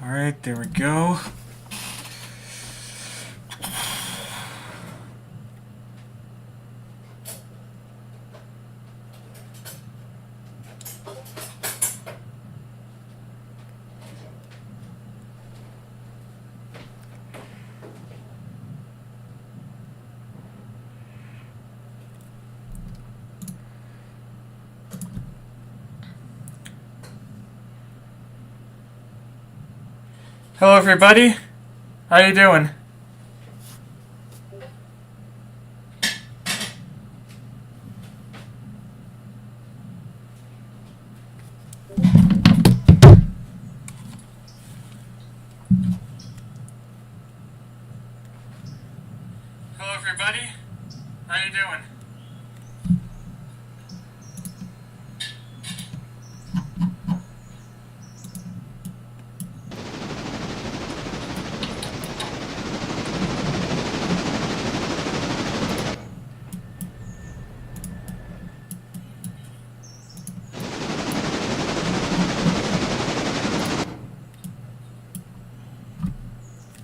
Alright, there we go. Hello everybody, how you doing? Hello everybody, how you doing?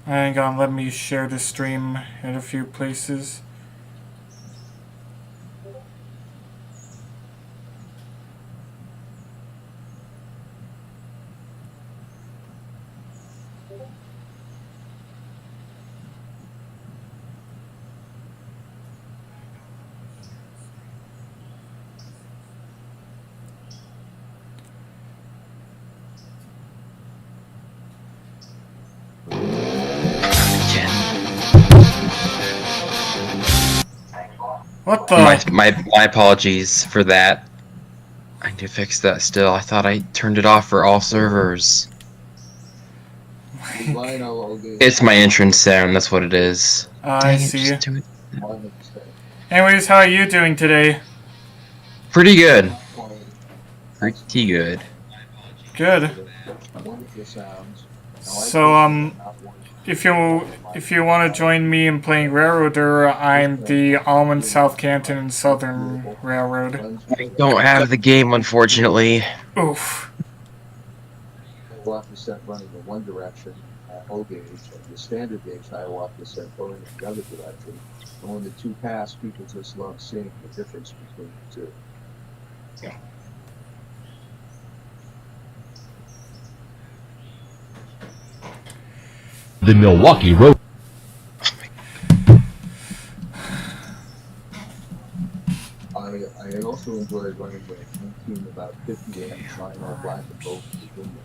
Hang on, let me share the stream in a few places. What the? My apologies for that. I need to fix that still. I thought I turned it off for all servers. It's my entrance sound, that's what it is. I see. Anyways, how are you doing today? Pretty good. Pretty good. Good. So, if you want to join me in playing Railroader, I'm the Almond, South Canton, and Southern Railroad. I don't have the game, unfortunately. Oof. Walk is set running in one direction at O gauge, and the standard gauge Hiawatha is set going in the other direction. And when the two pass, people just love seeing the difference between the two. Yeah. The Milwaukee Road. I also enjoyed running with a team about 50 amps, flying on black and gold in Virginia.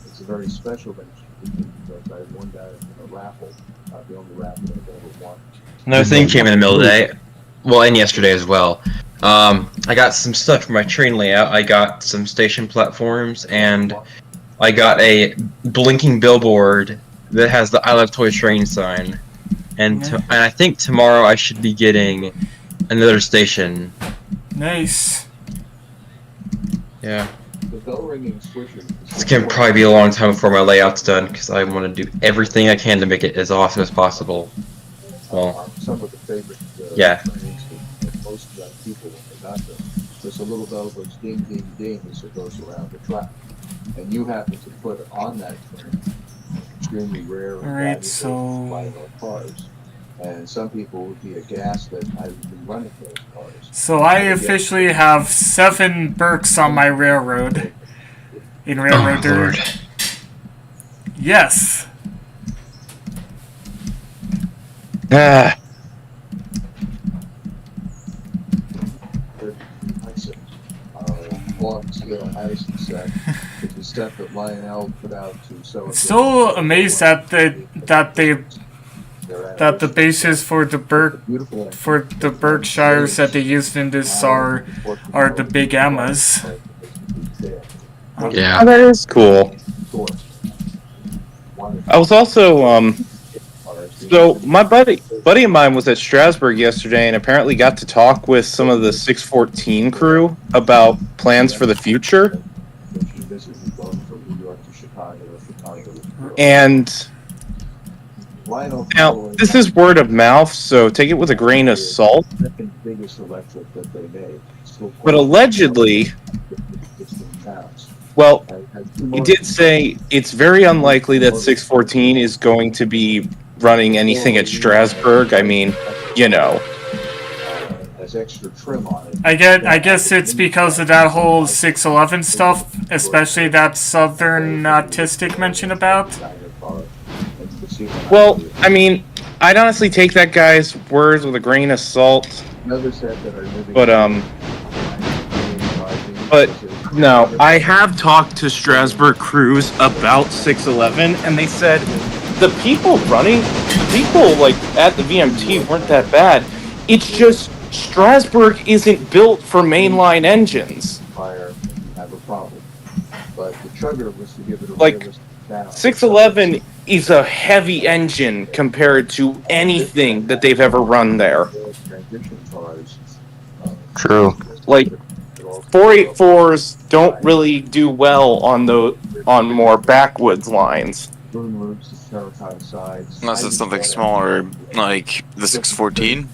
It's a very special venture because I won that in a raffle, the only raffle I've ever won. Another thing came in the middle of the day, well, and yesterday as well. I got some stuff for my train layout. I got some station platforms, and I got a blinking billboard that has the I Love Toy Train sign. And I think tomorrow I should be getting another station. Nice. Yeah. The bell ringing switcher. It's gonna probably be a long time before my layout's done, because I want to do everything I can to make it as awesome as possible. Well, some of the favorite yeah. trains that most young people when they got them. There's a little bell goes ding ding ding as it goes around the track. And you happen to put on that train extremely rare and Alright, valuable cars. And some people would be aghast that I would be running those cars. So I officially have 7 Berks on my railroad. In Railroader. Oh, Lord. Yes. Ah. Addison said, it's a step that Lionel put out to celebrate. Still amazed that the bases for the Berkshires that they used in this are the big Emmas. Yeah. Oh, that is cool. I was also so my buddy of mine was at Strasbourg yesterday and apparently got to talk with some of the 614 crew about plans for the future. And now this is word of mouth, so take it with a grain of salt. But allegedly, Well, Has two he motors. did say it's very unlikely that 614 is going to be running anything at Strasbourg. I mean, you know. Has extra trim on it. I guess it's because of that whole 611 stuff, especially that Southern autistic mention about. Well, I mean, I'd honestly take that guy's words with a grain of salt. Another set that are living. But no, I have talked to Strasbourg crews about 611, and they said the people like at the VMT weren't that bad. It's just Strasbourg isn't built for mainline engines. Fire, have a problem. But the trigger was to give it a Like, realistic balance. 611 is a heavy engine compared to anything that they've ever run there. Transition cars. True. Like, 484s don't really do well on more backwoods lines. Boom loops, terracotta sides. Unless it's something smaller, like the 614.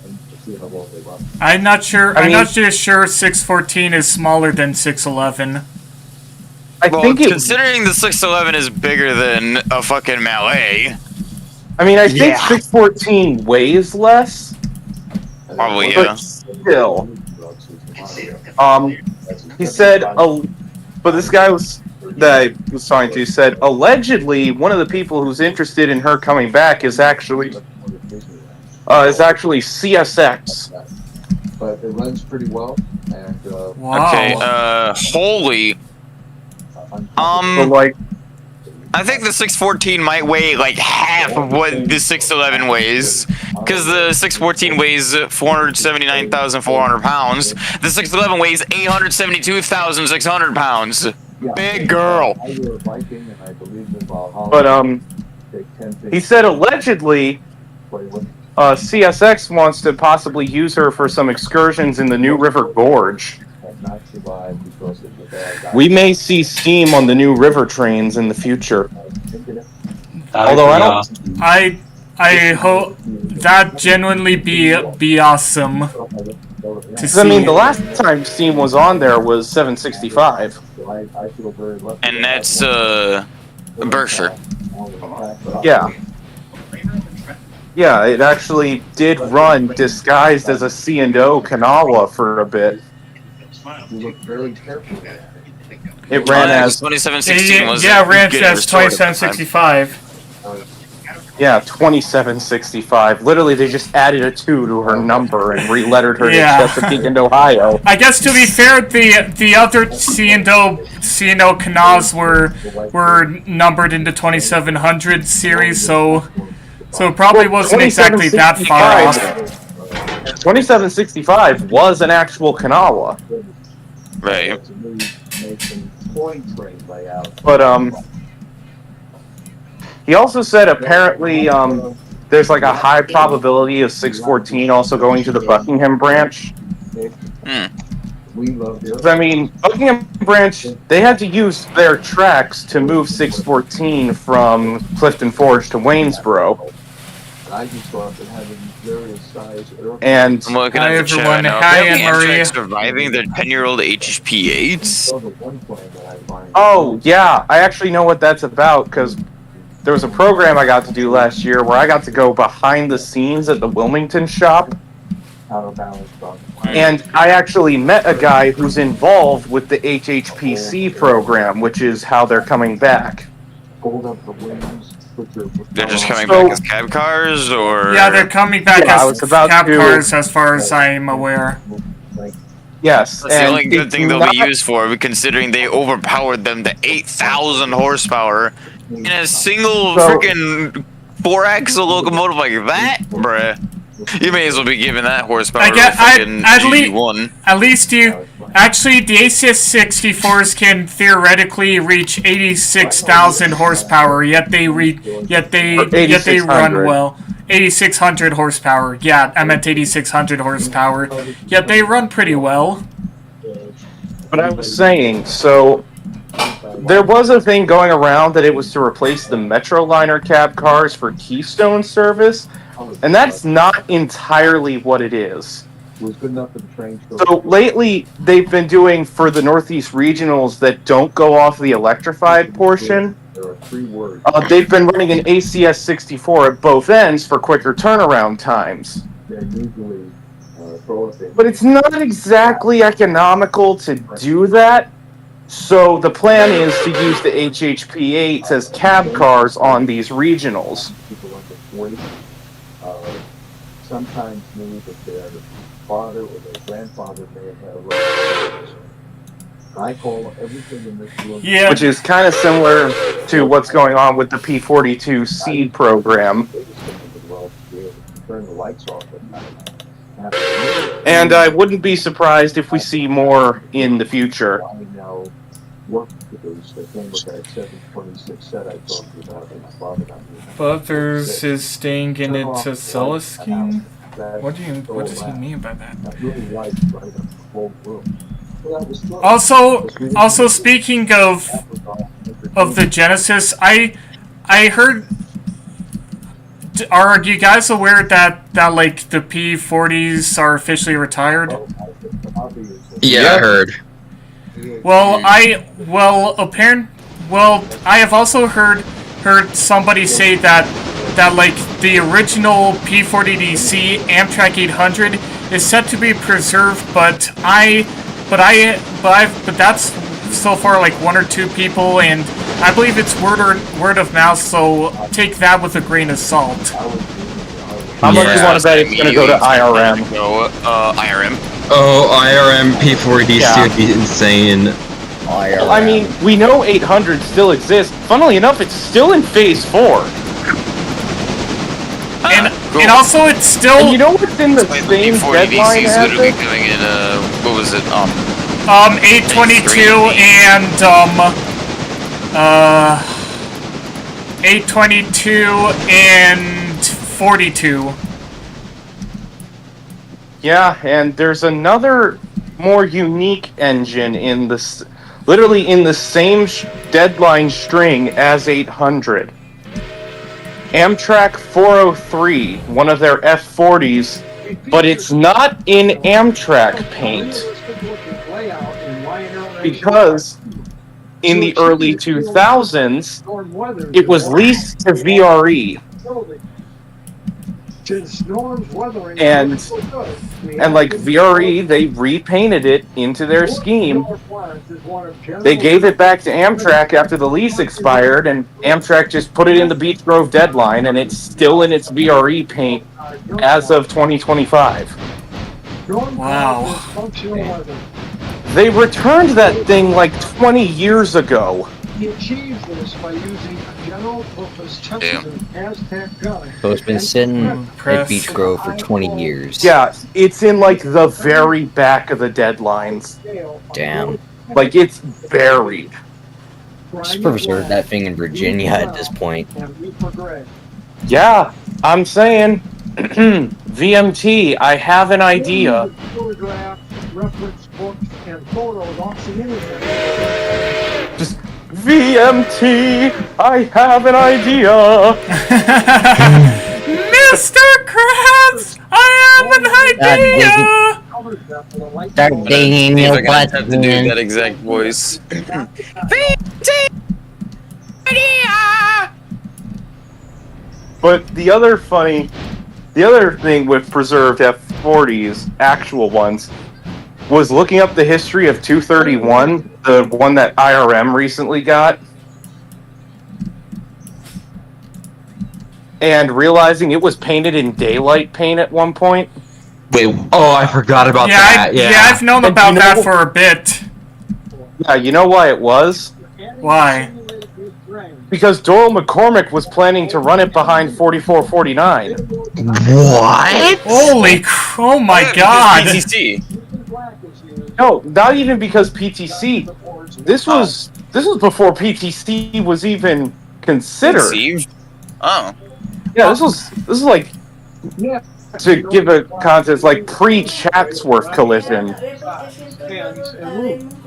I'm not sure. I I'm mean- not just sure 614 is smaller than 611. I Well, think considering the 611 is bigger than a fucking Malay, I mean, I think Yeah. 614 weighs less, probably, but yeah. still. He said, but this guy that I was talking to said, allegedly, one of the people who's interested in her coming back is actually CSX. But it runs pretty well, and Wow. Okay, holy. So, like, I think the 614 might weigh like half of what the 611 weighs. Because the 614 weighs 479,400 pounds. The 611 weighs 872,600 pounds. yeah, Big girl. I were a Viking, and I believe in Valhalla. but Take 10 he said allegedly play with CSX wants to possibly use her for some excursions in the New River Gorge. have not survived because of the bad guy. We may see steam on the new river trains in the future. That'd Although be I don't- awesome. I hope that genuinely be awesome to see. I mean, the last time steam was on there was 765. I feel very lucky. And that's, Berkshire. Yeah. Yeah, it actually did run disguised as a C&O Kanawha for a bit. You look very carefully at it. It ran as 2716 was yeah, ran getting as restored at the time. 2765. 2765. Literally, they just added a 2 to her number and re-lettered her Yeah. to Chesapeake and Ohio. I guess to be fair, the other C&O canals were numbered in the 2700 series, so it probably wasn't exactly that far off. 2765 was an actual Kanawha. Right. It's a new Mason coin train layout. But, he also said apparently, there's like a high probability of 614 also going to the Buckingham branch. We love it. 'Cause, I mean, Buckingham branch, they had to use their tracks to move 614 from Clifton Forge to Waynesboro. And I just thought that having various size aircraft. And I'm looking Hi, at the chat everyone. now. Hi, Apparently Anne-Marie. Amtrak surviving their 10-year-old HP8s. So the one plane that I find- oh yeah, I actually know what that's about because there was a program I got to do last year where I got to go behind the scenes at the Wilmington shop, Counterbalanced on. and I actually met a guy who's involved with the HHPC program, which is how they're coming back. Hold up the wings. Put your. They're just coming So- back as cab cars, or Yeah, they're coming back Yeah, I as was about cab to- cars, as far as I'm aware. Yes, That's the and only good it's thing they'll not- be used for, considering they overpowered them to 8,000 horsepower in a single So- freaking 4-axle locomotive like that, bruh. You may as well be giving that horsepower I to get- a fucking at lea- G1. At least actually, the ACS-64s can theoretically reach 86,000 horsepower, yet they run 8,600. well. 8,600 horsepower. Yeah, I meant 8,600 horsepower. Yet they run pretty well. But I was saying, so there was a thing going around that it was to replace the Metroliner cab cars for Keystone service, and that's not entirely what it is. was good enough for the train. So lately, they've been doing for the Northeast regionals that don't go off the electrified portion. There are 3 words. They've been running an ACS 64 at both ends for quicker turnaround times. They're usually But it's not exactly economical to do that. So the plan is to use the HHP8s as cab cars on these regionals. People under 40 sometimes knew that their father or their grandfather may have had a road. I call everything in this room. Yeah. Which is kind of similar to what's going on with the P42 seed program. Turn the lights off at night. And I wouldn't be surprised if we see more in the future. I now work with those that came with that 726 set I talked about and my father got me. Butters is staying in its Acela scheme? What does he mean by that? Also speaking of the Genesis, I heard. Are you guys aware that like the P40s are officially retired? Yeah, I heard. Well, I have also heard somebody say that like the original P40DC Amtrak 800 is set to be preserved, but that's so far like 1 or 2 people, and I believe it's word of mouth, so take that with a grain of salt. How much do you want to bet it's going to go to IRM? IRM. Oh, IRM P40DC Yeah. would be insane. I mean, we know 800 still exists. Funnily enough, it's still in phase 4. And also it's still. And you know what's in the same deadline DC's as literally it? doing it. What was it? 822 and 822 and 42. Yeah, and there's another more unique engine in this, literally in the same deadline string as 800. Amtrak 403, one of their F40s, but it's not in Amtrak paint because in the early 2000s it was leased to VRE. And like VRE, they repainted it into their scheme. They gave it back to Amtrak after the lease expired, and Amtrak just put it in the Beach Grove deadline, and it's still in its VRE paint as of 2025. Wow. They returned that thing like 20 years ago. He achieved this by using a general purpose Texas Aztec gun. So it's been sitting at Beach Grove for 20 years. Yeah, it's in like the very back of the deadlines. Damn. Like it's buried. Just preserve that thing in Virginia at this point. Yeah, I'm saying, VMT, I have an idea. Photographs, reference books, and photos off the internet. Just VMT, I have an idea. Mr. Krabs, I have an idea. Start digging your butt have to do in. that exact voice. But the other thing with preserved F40s, actual ones, was looking up the history of 231, the one that IRM recently got, and realizing it was painted in daylight paint at one point. Wait, oh, I forgot about that. I've known And about you know- that for a bit. Yeah, you know why it was? Why? Because Doyle McCormick was planning to run it behind 4449. What? Oh my god. PTC. No, not even because PTC. This was before PTC was even considered. Conceived? Oh. Yeah, this is like, to give a context, like pre-Chatsworth collision.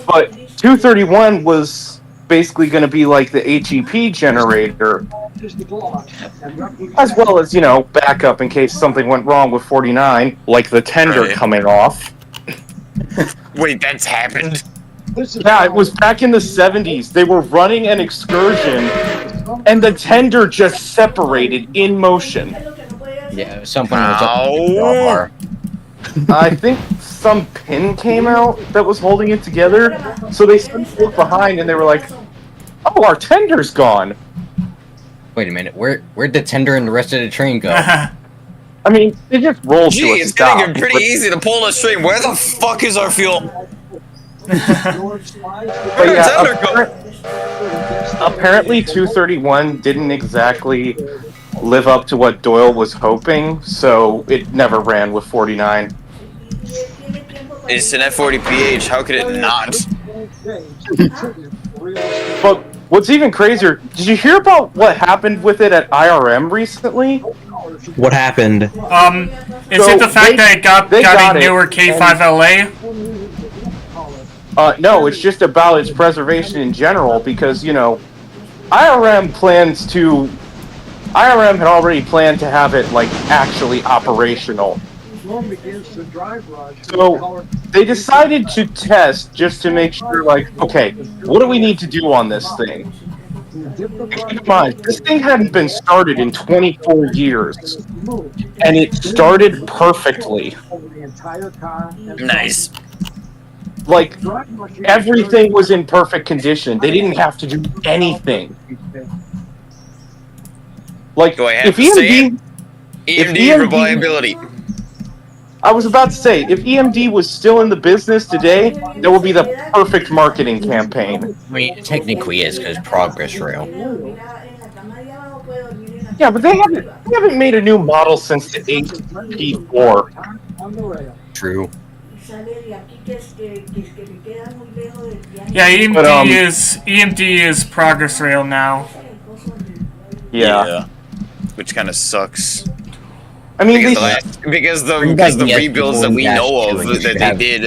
But 231 was basically going to be like the HEP generator, as well as, backup in case something went wrong with 49, like the tender Right. coming off. Wait, that's happened? Yeah, it was back in the 70s. They were running an excursion, and the tender just separated in motion. Yeah, something was up with the drawbar. I think some pin came out that was holding it together, so they sent to look behind, and they were like, "Oh, our tender's gone." Wait a minute, where'd the tender and the rest of the train go? I mean, it just rolled to Gee, a it's stop. getting pretty easy to pull this train. Where the fuck is our fuel? But Where yeah, did tender go? apparently 231 didn't exactly live up to what Doyle was hoping, so it never ran with 49. It's an F40PH. How could it not? But what's even crazier, did you hear about what happened with it at IRM recently? What happened? Is So it the fact that it got got a it, newer K5LA? No, it's just about its preservation in general, because, IRM had already planned to have it, actually operational. So, they decided to test just to make sure, okay, what do we need to do on this thing? Keep in mind, this thing hadn't been started in 24 years, and it started perfectly. Nice. Everything was in perfect condition. They didn't have to do anything. Do I have if to say it? if EMD reliability. I was about to say, if EMD was still in the business today, that would be the perfect marketing campaign. I mean, it technically is, because Progress Rail. Yeah, but they haven't made a new model since the HP4. True. Yeah, EMD But, EMD is Progress Rail now. Yeah. Which kind of sucks. I mean, Because the Bring back the rebuilds that we SP1 know dash of two and you that should they have- did.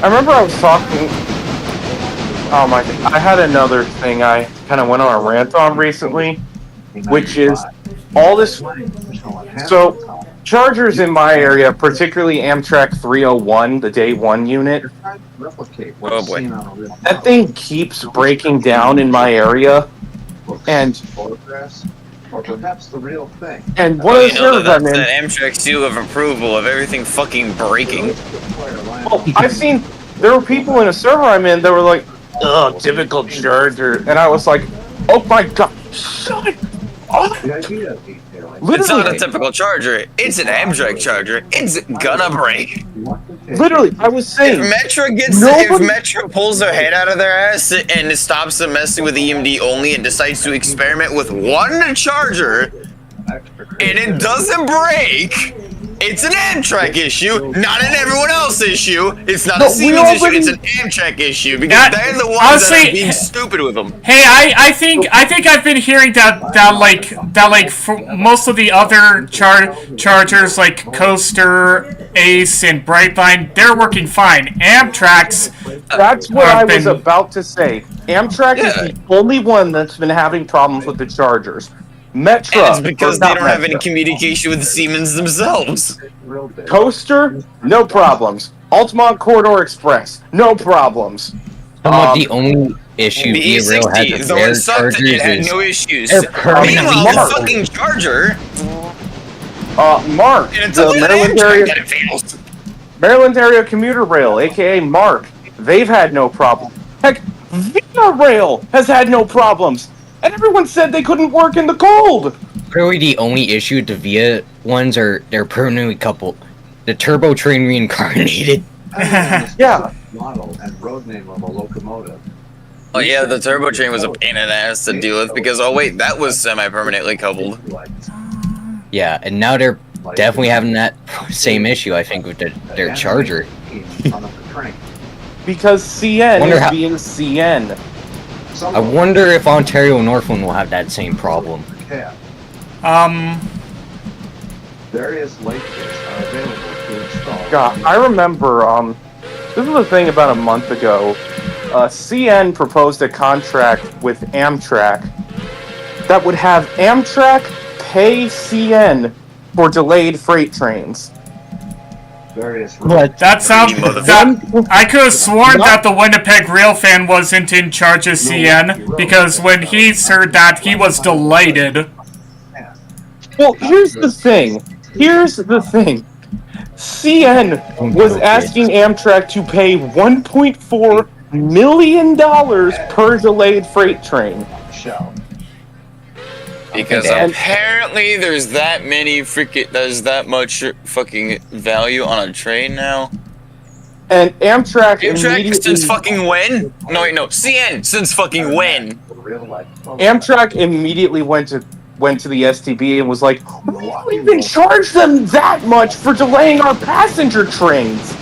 I remember I was talking. Oh my! I had another thing I kind of went on a rant on recently, which is all this. So, chargers in my area, particularly Amtrak 301, the day one unit, Oh boy. that thing keeps breaking down in my area, and or perhaps the real thing. one Well, of you the know servers that I'm that's in. that Amtrak seal of approval of everything fucking breaking. Well, I've seen there were people in a server I'm in that were like, "Ugh, typical charger," and I was like, "Oh my god, shut it up!" The idea of detailing. It's not a Literally, typical charger. It's an Amtrak charger. It's gonna break. literally, I was If saying, Metro if Metro pulls their head out of their ass and stops them messing with EMD only and decides to experiment with one charger and it doesn't break, it's an Amtrak issue, not an everyone else issue. It's not No, a we Siemens issue. already- It's an Amtrak issue because Yeah, they're the ones honestly, that are being stupid with them. Hey, I think I've been hearing that for most of the other chargers like Coaster, Ace, and Brightline, they're working fine. Amtrak's that's what I was been- about to say. Amtrak is Yeah. the only one that's been having problems with the chargers. Metro, And it's because or they not don't have any Metro. communication with Siemens themselves. Coaster, no problems. Altamont Corridor Express, no problems. Somewhat the only issue The Via Rail has E60, with though their it sucked, chargers it had is no issues. they're permanently Meanwhile, the marked. fucking charger, Mark, and it's the only an Maryland Amtrak area, that it fails. Maryland area commuter rail, aka Mark, they've had no problem. Heck, Via Rail has had no problems, and everyone said they couldn't work in the cold. really the only issue with the Via ones are they're permanently coupled. The turbo train reincarnated. Yeah. Model and road name of a locomotive. Oh yeah, the turbo train was a pain in the ass to deal with because, oh wait, that was semi-permanently coupled. Yeah, and now they're definitely having that same issue, I think, with their charger. Because CN Wonder is how- being CN. I wonder if Ontario Northland will have that same problem. Various late kits are available to install. God, I remember, This is the thing about a month ago. CN proposed a contract with Amtrak that would have Amtrak pay CN for delayed freight trains. Various That sounds. I could have sworn that the Winnipeg Railfan wasn't in charge of CN, because when he heard that, he was delighted. Well, here's the thing. CN was asking Amtrak to pay $1.4 million per delayed freight train. Because apparently there's that much fucking value on a train now. And Amtrak immediately... since fucking when? No, wait, no. CN since fucking when? Amtrak immediately went to the STB and was like, we don't even charge them that much for delaying our passenger trains.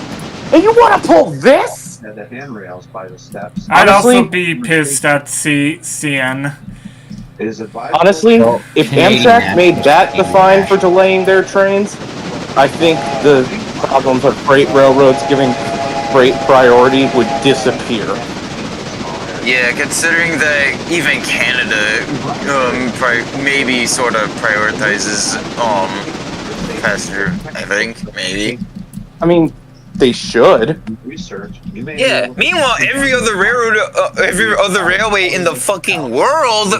And you want to pull this? And the handrails by the steps. I'd also be pissed at CN. Honestly, if Amtrak made that the fine for delaying their trains, I think the problems of freight railroads giving freight priority would disappear. Yeah, considering that even Canada maybe sort of prioritizes passenger, I think, maybe. I mean, they should. Yeah. Meanwhile, every other railway in the fucking world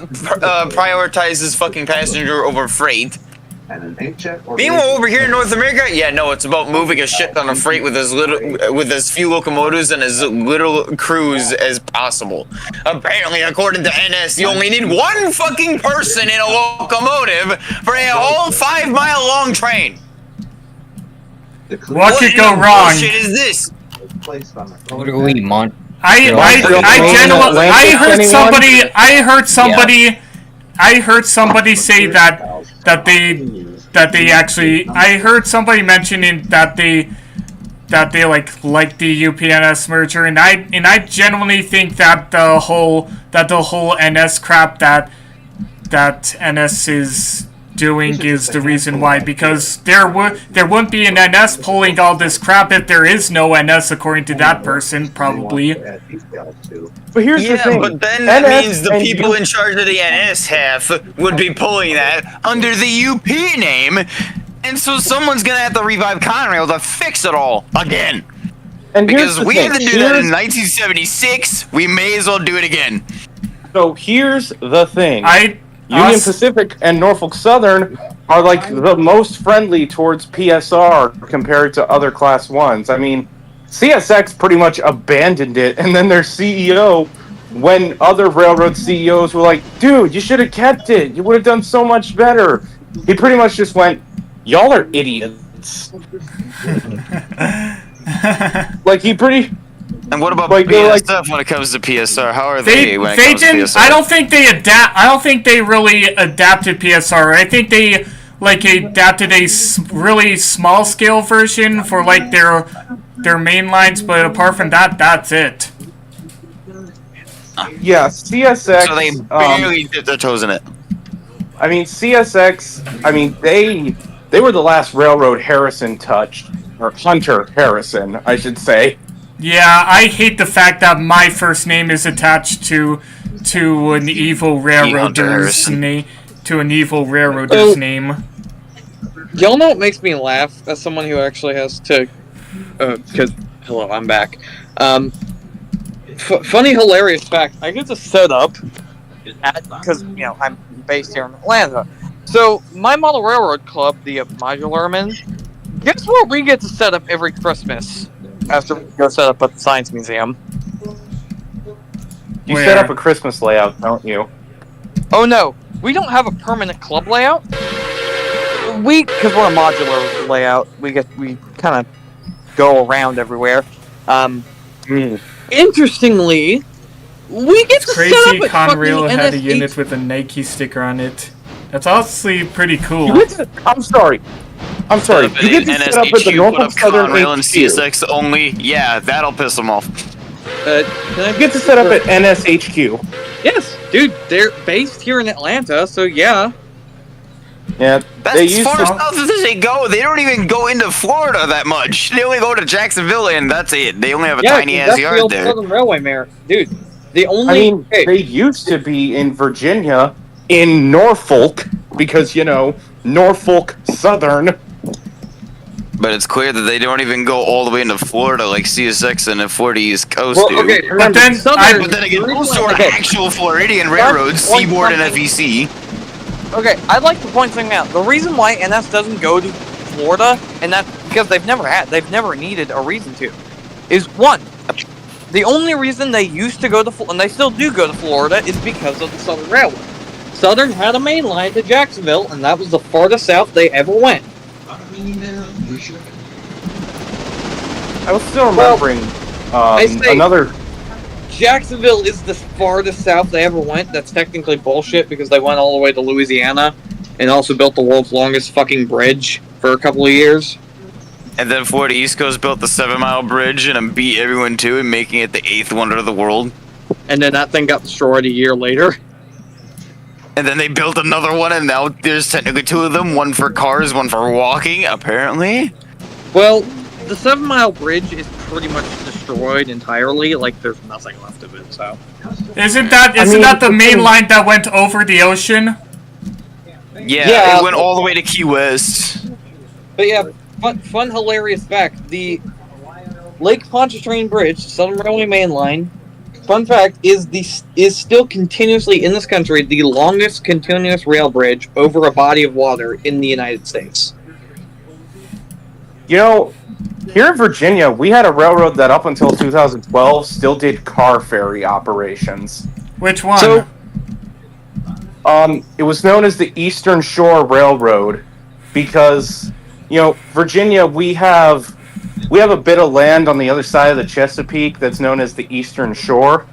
prioritizes fucking passenger over freight. Meanwhile, over here in North America, yeah, no, it's about moving a shit ton of freight with as few locomotives and as little crews as possible. Apparently, according to NS, you only need one fucking person in a locomotive for a whole 5-mile long train. What could go wrong? What shit is this? What are we, Mon? I heard somebody say that they actually. I heard somebody mentioning that they like the UPNS merger, and I genuinely think that the whole NS crap that NS is doing is the reason why, because there wouldn't be an NS pulling all this crap if there is no NS, according to that person, probably. But here's the thing. But then that means the people in charge of the NS half would be pulling that under the UP name, and so someone's gonna have to revive Conrail to fix it all again. And because we had to do that in 1976, we may as well do it again. So here's the thing. Union Pacific and Norfolk Southern are like the most friendly towards PSR compared to other Class 1s. I mean, CSX pretty much abandoned it, and then their CEO, when other railroad CEOs were like, dude, you should have kept it. You would have done so much better. He pretty much just went, y'all are idiots. Like, he pretty... And what about PSF when it comes to PSR? How are they when it comes to PSR? I don't think they really adapted PSR. I think they adapted a really small scale version for like their main lines, but apart from that, that's it. Yeah, CSX. So they barely dipped their toes in it. I mean, CSX. I mean, they were the last railroad Harrison touched, or Hunter Harrison, I should say. Yeah, I hate the fact that my first name is attached to an evil railroader's name. Name. Y'all know what makes me laugh as someone who actually has to. Because hello, I'm back. Funny, hilarious fact. I get to set up because I'm based here in Atlanta. So my model railroad club, the Modular Men, guess what we get to set up every Christmas? After we go set up at the Science Museum. You set up a Christmas layout, don't you? Oh no, we don't have a permanent club layout. Because we're a modular layout, we kind of go around everywhere. Interestingly, we get to crazy set up at Conrail had a NSH. unit with a Nike sticker on it. That's honestly pretty cool. I'm sorry. You get to set up at the Norfolk Southern Conrail and HQ. CSX only. Yeah, that'll piss them off. You get to set up at NSHQ. Yes, dude, they're based here in Atlanta, so yeah. Yeah, That's they as used far to. south as they go. They don't even go into Florida that much. They only go to Jacksonville, and that's it. They only have a tiny ass that's the yard old there. Southern Railway mare, dude. The only I mean, they used to be in Virginia, in Norfolk, because Norfolk Southern. But it's clear that they don't even go all the way into Florida like CSX and the 40 East Coast well, do. okay, remember, then- Southern, But then again, those are okay, actual Floridian railroads, One- Seaboard and something- FEC. okay, I'd like to point something out. The reason why NS doesn't go to Florida, and that's because they've never needed a reason to, is one, the only reason they used to go to, and they still do go to Florida, is because of the Southern Railway. Southern had a main line to Jacksonville, and that was the farthest south they ever went. I was still remembering say- another. Jacksonville is the farthest south they ever went. That's technically bullshit because they went all the way to Louisiana and also built the world's longest fucking bridge for a couple of years. And then Florida East Coast built the 7-mile bridge and beat everyone to it, making it the 8th wonder of the world. And then that thing got destroyed a year later. And then they built another one, and now there's technically 2 of them, one for cars, one for walking, apparently. Well, the 7-mile bridge is pretty much destroyed entirely. Like, there's nothing left of it, so. Isn't that the main line that went over the ocean? Yeah, it went all the way to Key West. But yeah, fun hilarious fact. The Lake Pontchartrain Bridge, Southern Railway main line, fun fact, is still continuously in this country the longest continuous rail bridge over a body of water in the United States. Here in Virginia, we had a railroad that up until 2012 still did car ferry operations. Which one? So- It was known as the Eastern Shore Railroad because, Virginia, we have a bit of land on the other side of the Chesapeake that's known as the Eastern Shore.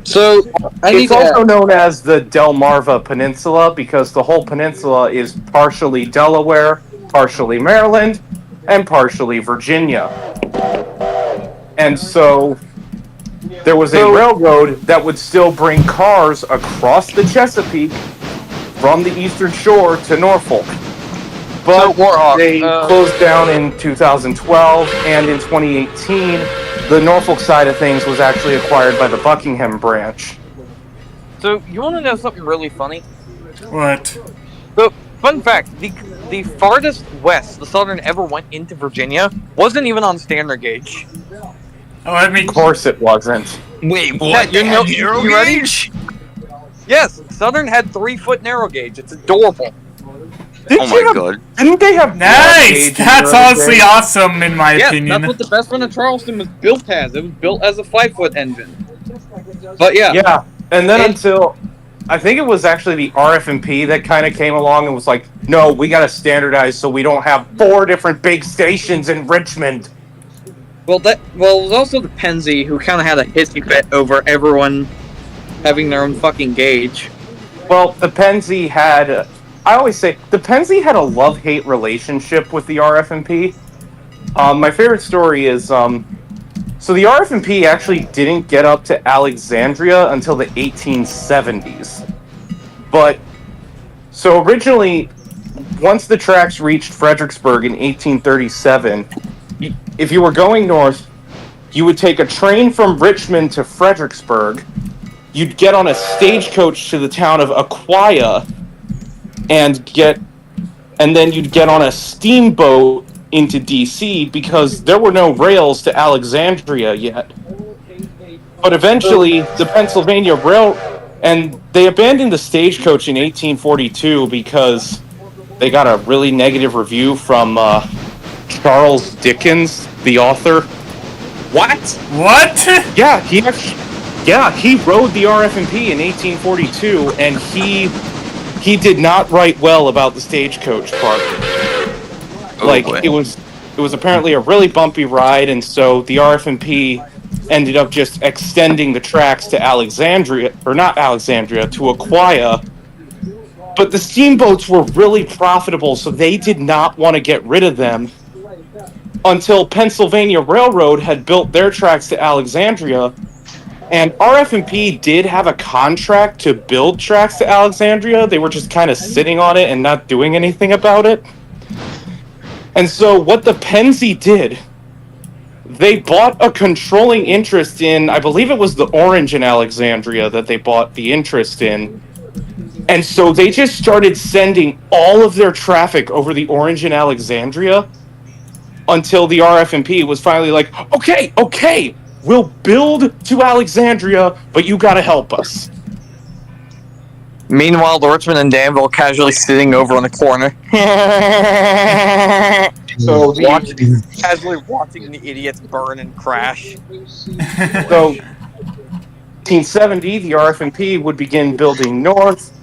So, It's also known as the Delmarva Peninsula because the whole peninsula is partially Delaware, partially Maryland, and partially Virginia. And so there was a railroad that would still bring cars across the Chesapeake from the Eastern Shore to Norfolk. But they closed down in 2012, and in 2018, the Norfolk side of things was actually acquired by the Buckingham branch. So, you want to know something really funny? What? So, fun fact, the farthest west the Southern ever went into Virginia wasn't even on standard gauge. Oh, I mean, Of course it wasn't. Wait, what? you know- Narrow you ready? gauge? Yes, Southern had 3-foot narrow gauge. It's adorable. Oh my god. Didn't they have nice! That's honestly awesome, in my Yes, opinion. that's what the best one at Charleston was built as. It was built as a 5-foot engine. But yeah. Yeah, and then until I think it was actually the RFMP that kind of came along and was like, no, we got to standardize so we don't have 4 different big stations in Richmond. Well, it was also the Penzi who kind of had a hissy fit over everyone having their own fucking gauge. Well, the Penzi had, I always say, the Penzi had a love-hate relationship with the RFMP. My favorite story is, so the RFMP actually didn't get up to Alexandria until the 1870s. But, so originally, once the tracks reached Fredericksburg in 1837, if you were going north, you would take a train from Richmond to Fredericksburg, you'd get on a stagecoach to the town of Aquia, and then you'd get on a steamboat into DC because there were no rails to Alexandria yet. But eventually, the Pennsylvania and they abandoned the stagecoach in 1842 because they got a really negative review from Charles Dickens, the author. What? What? Yeah, he rode the RFMP in 1842, and he did not write well about the stagecoach part. It was apparently a really bumpy ride, and so the RFMP ended up just extending the tracks to Alexandria, or not Alexandria, to Aquia. But the steamboats were really profitable, so they did not want to get rid of them until Pennsylvania Railroad had built their tracks to Alexandria, And RFMP did have a contract to build tracks to Alexandria. They were just kind of sitting on it and not doing anything about it. And so what the Penzi did, they bought a controlling interest in, I believe it was the Orange in Alexandria that they bought the interest in. And so they just started sending all of their traffic over the Orange in Alexandria until the RFMP was finally like, okay, we'll build to Alexandria, but you gotta help us. Meanwhile, the Richmond and Danville casually sitting over in the corner. So Casually watching the idiots burn and crash. So 1870, the RFMP would begin building north,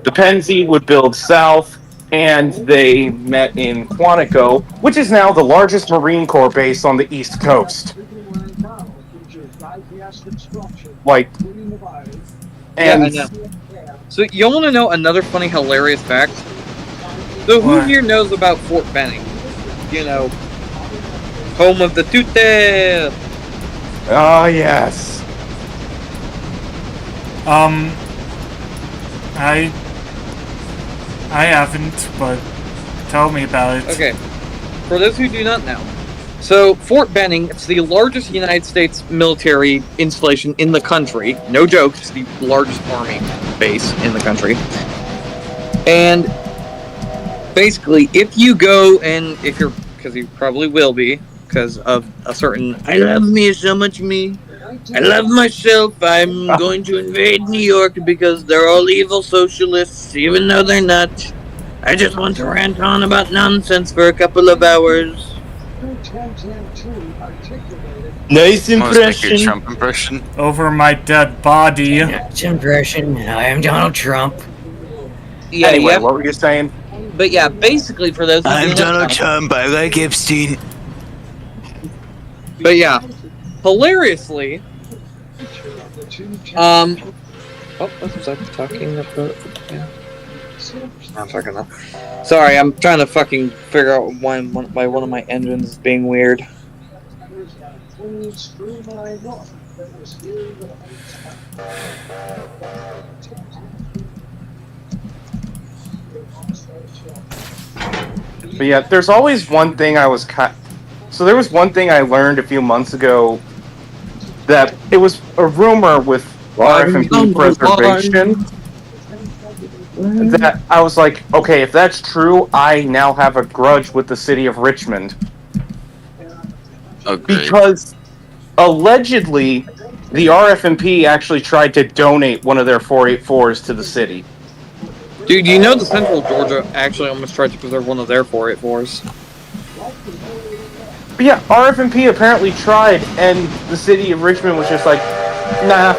the Penzi would build south, and they met in Quantico, which is now the largest Marine Corps base on the East Coast. Like, and yeah, I know. So you want to know another funny, hilarious fact? So who here knows about Fort Benning? You know, home of the Tute. Ah, yes. I haven't, but tell me about it. Okay, for those who do not know, so Fort Benning, it's the largest United States military installation in the country. No joke, it's the largest army base in the country. And basically, if you go and if you're, because you probably will be, because of a certain I love me so much me. I love myself. I'm going to invade New York because they're all evil socialists, even though they're not. I just want to rant on about nonsense for a couple of hours. Nice impression. Trump impression. Over my dead body. Nice impression. I am Donald Trump. Yeah, Anyway, what were you saying? But yeah, basically for those who I'm do not Donald know- Trump. I like Epstein. But yeah, hilariously, oh, what was I talking about? Yeah. I'm talking about. Sorry, I'm trying to fucking figure out why one of my engines is being weird. But yeah, there's always one thing So there was one thing I learned a few months ago that it was a rumor with RFMP preservation that I was like, okay, if that's true, I now have a grudge with the city of Richmond. Okay. Because allegedly, the RFMP actually tried to donate one of their 484s to the city. Dude, you know the Central Georgia actually almost tried to preserve one of their 484s. But yeah, RFMP apparently tried, and the city of Richmond was just like, nah.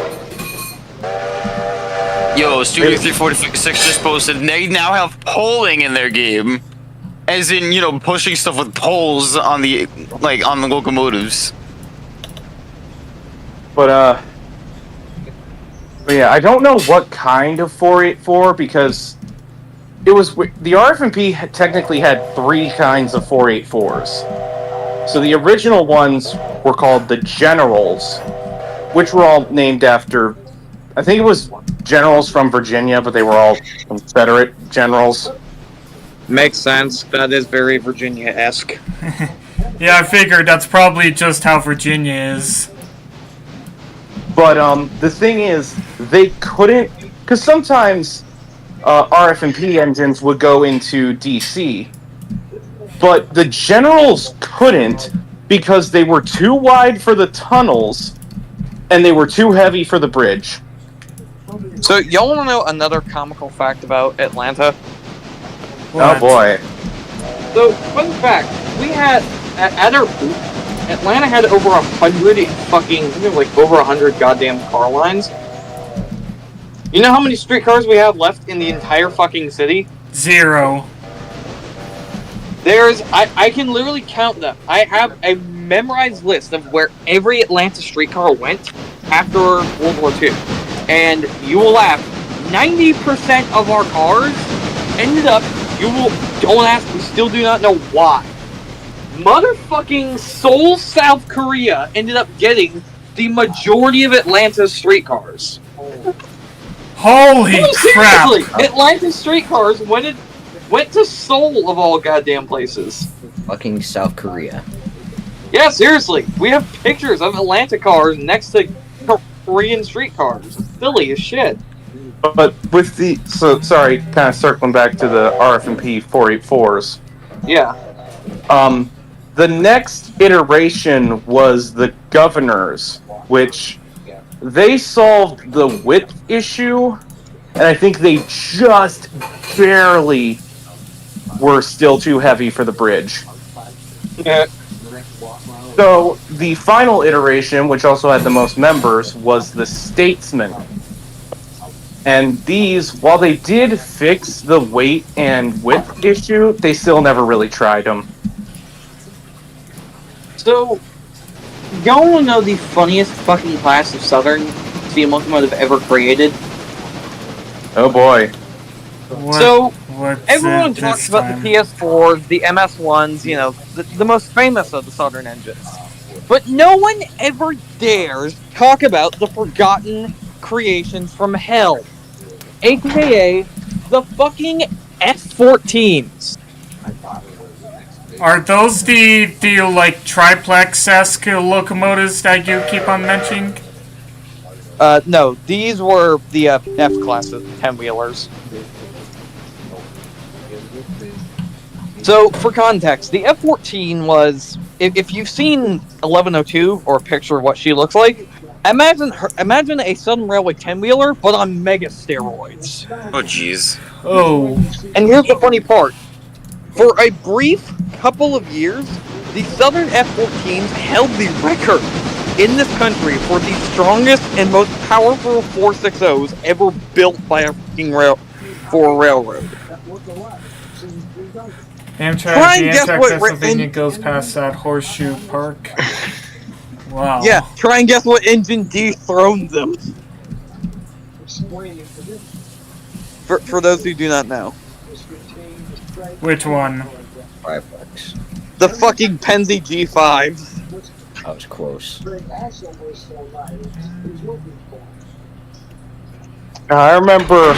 Yo, Studio 346 just posted they now have polling in their game. As in, you know, pushing stuff with polls on the on the locomotives. But yeah, I don't know what kind of 484 because it was the RFMP technically had 3 kinds of 484s. So the original ones were called the Generals, which were all named after, I think it was generals from Virginia, but they were all Confederate generals. Makes sense. That is very Virginia-esque. Yeah, I figured that's probably just how Virginia is. But the thing is, they couldn't, because sometimes RFMP engines would go into DC, but the Generals couldn't because they were too wide for the tunnels and they were too heavy for the bridge. So, y'all want to know another comical fact about Atlanta? What? Oh boy. So, fun fact, we had, at our booth, Atlanta had over 100 fucking, like over 100 goddamn car lines. You know how many streetcars we have left in the entire fucking city? 0. There's, I can literally count them. I have a memorized list of where every Atlanta streetcar went after World War II. And you will laugh, 90% of our cars ended up, don't ask, we still do not know why. Motherfucking Seoul, South Korea ended up getting the majority of Atlanta's streetcars. Holy No, crap! seriously, Atlanta's streetcars went to Seoul of all goddamn places. Fucking South Korea. Yeah, seriously, we have pictures of Atlanta cars next to Korean streetcars. It's silly as shit. But with the sorry, kind of circling back to the RFMP 484s. Yeah. The next iteration was the governors, which they solved the width issue, and I think they just barely were still too heavy for the bridge. So the final iteration, which also had the most members, was the Statesman. And these, while they did fix the weight and width issue, they still never really tried them. So, y'all wanna know the funniest fucking class of Southern steam locomotive ever created? Oh boy. So, What's everyone it talks this about time? the PS4s, the MS1s, you know, the most famous of the Southern engines. But no one ever dares talk about the forgotten creations from hell. AKA, the fucking F-14s. Are those the like triplex-esque locomotives that you keep on mentioning? No, these were the F-classes, 10-wheelers. So, for context, the F-14 was, if you've seen 1102 or a picture of what she looks like, imagine a Southern Railway 10-wheeler, but on mega steroids. Oh, jeez. Oh. And here's the funny part. For a brief couple of years, the Southern F-14s held the record in this country for the strongest and most powerful 460s ever built by a fucking railroad. Amtrak, the Amtrak Pennsylvania goes past that horseshoe park. Wow. Yeah, try and guess what engine dethroned them. For those who do not know. Which one? $5. The fucking Penzi G5s. That was close. I remember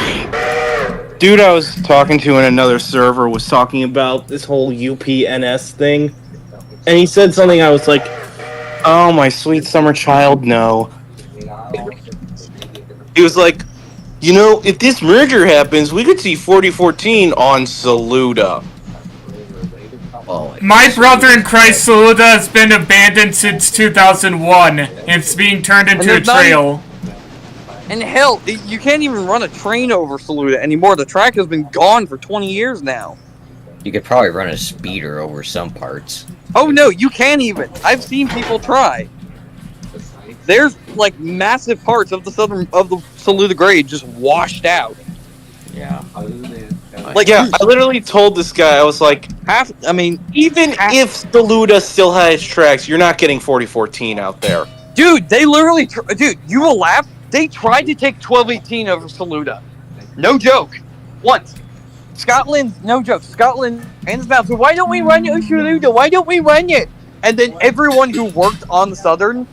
dude I was talking to in another server was talking about this whole UPNS thing, and he said something I was like, oh my sweet summer child, no. He was like, you know, if this merger happens, we could see 4014 on Saluda. Oh, My brother in Christ, Saluda has been abandoned since 2001. It's being turned into a trail. And hell, you can't even run a train over Saluda anymore. The track has been gone for 20 years now. You could probably run a speeder over some parts. Oh no, you can't even. I've seen people try. There's like massive parts of the Saluda grade just washed out. Yeah. Like, yeah, I literally told this guy, I was like, even if Saluda still has tracks, you're not getting 4014 out there. Dude, they literally, dude, you will laugh. They tried to take 1218 over Saluda. No joke. Once. Scotland, no joke. Scotland hands down. So why don't we run it, Saluda? Why don't we run it? And then everyone who worked on the Southern,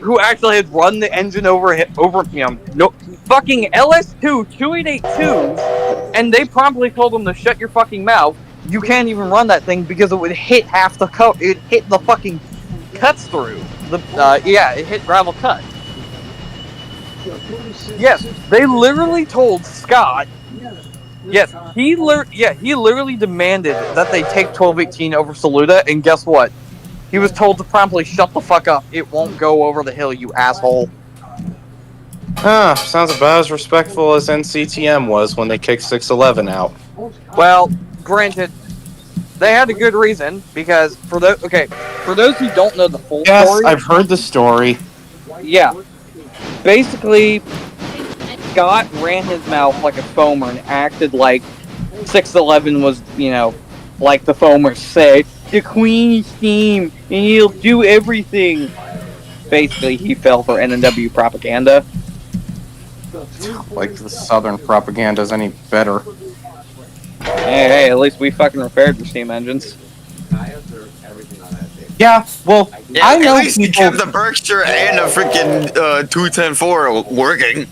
who actually had run the engine over fucking LS2 2882s, and they promptly told them to shut your fucking mouth. You can't even run that thing because it would hit half the it hit the fucking cuts through. It hit gravel cut. Yes, they literally told Scott. Yes, he literally demanded that they take 1218 over Saluda, and guess what? He was told to promptly shut the fuck up. It won't go over the hill, you asshole. Sounds about as respectful as NCTM was when they kicked 611 out. Well, granted, they had a good reason, because for those who don't know the full Yes, story, I've heard the story. Yeah. Basically, Scott ran his mouth like a foamer and acted like 611 was, like the foamers say, the Queen's team, and he'll do everything. Basically, he fell for NNW propaganda. Like the Southern propaganda's any better. Hey, at least we fucking repaired your steam engines. Yeah, Yeah, well, Yeah, I know at least he people. kept the Berkshire and the freaking 210-4 working.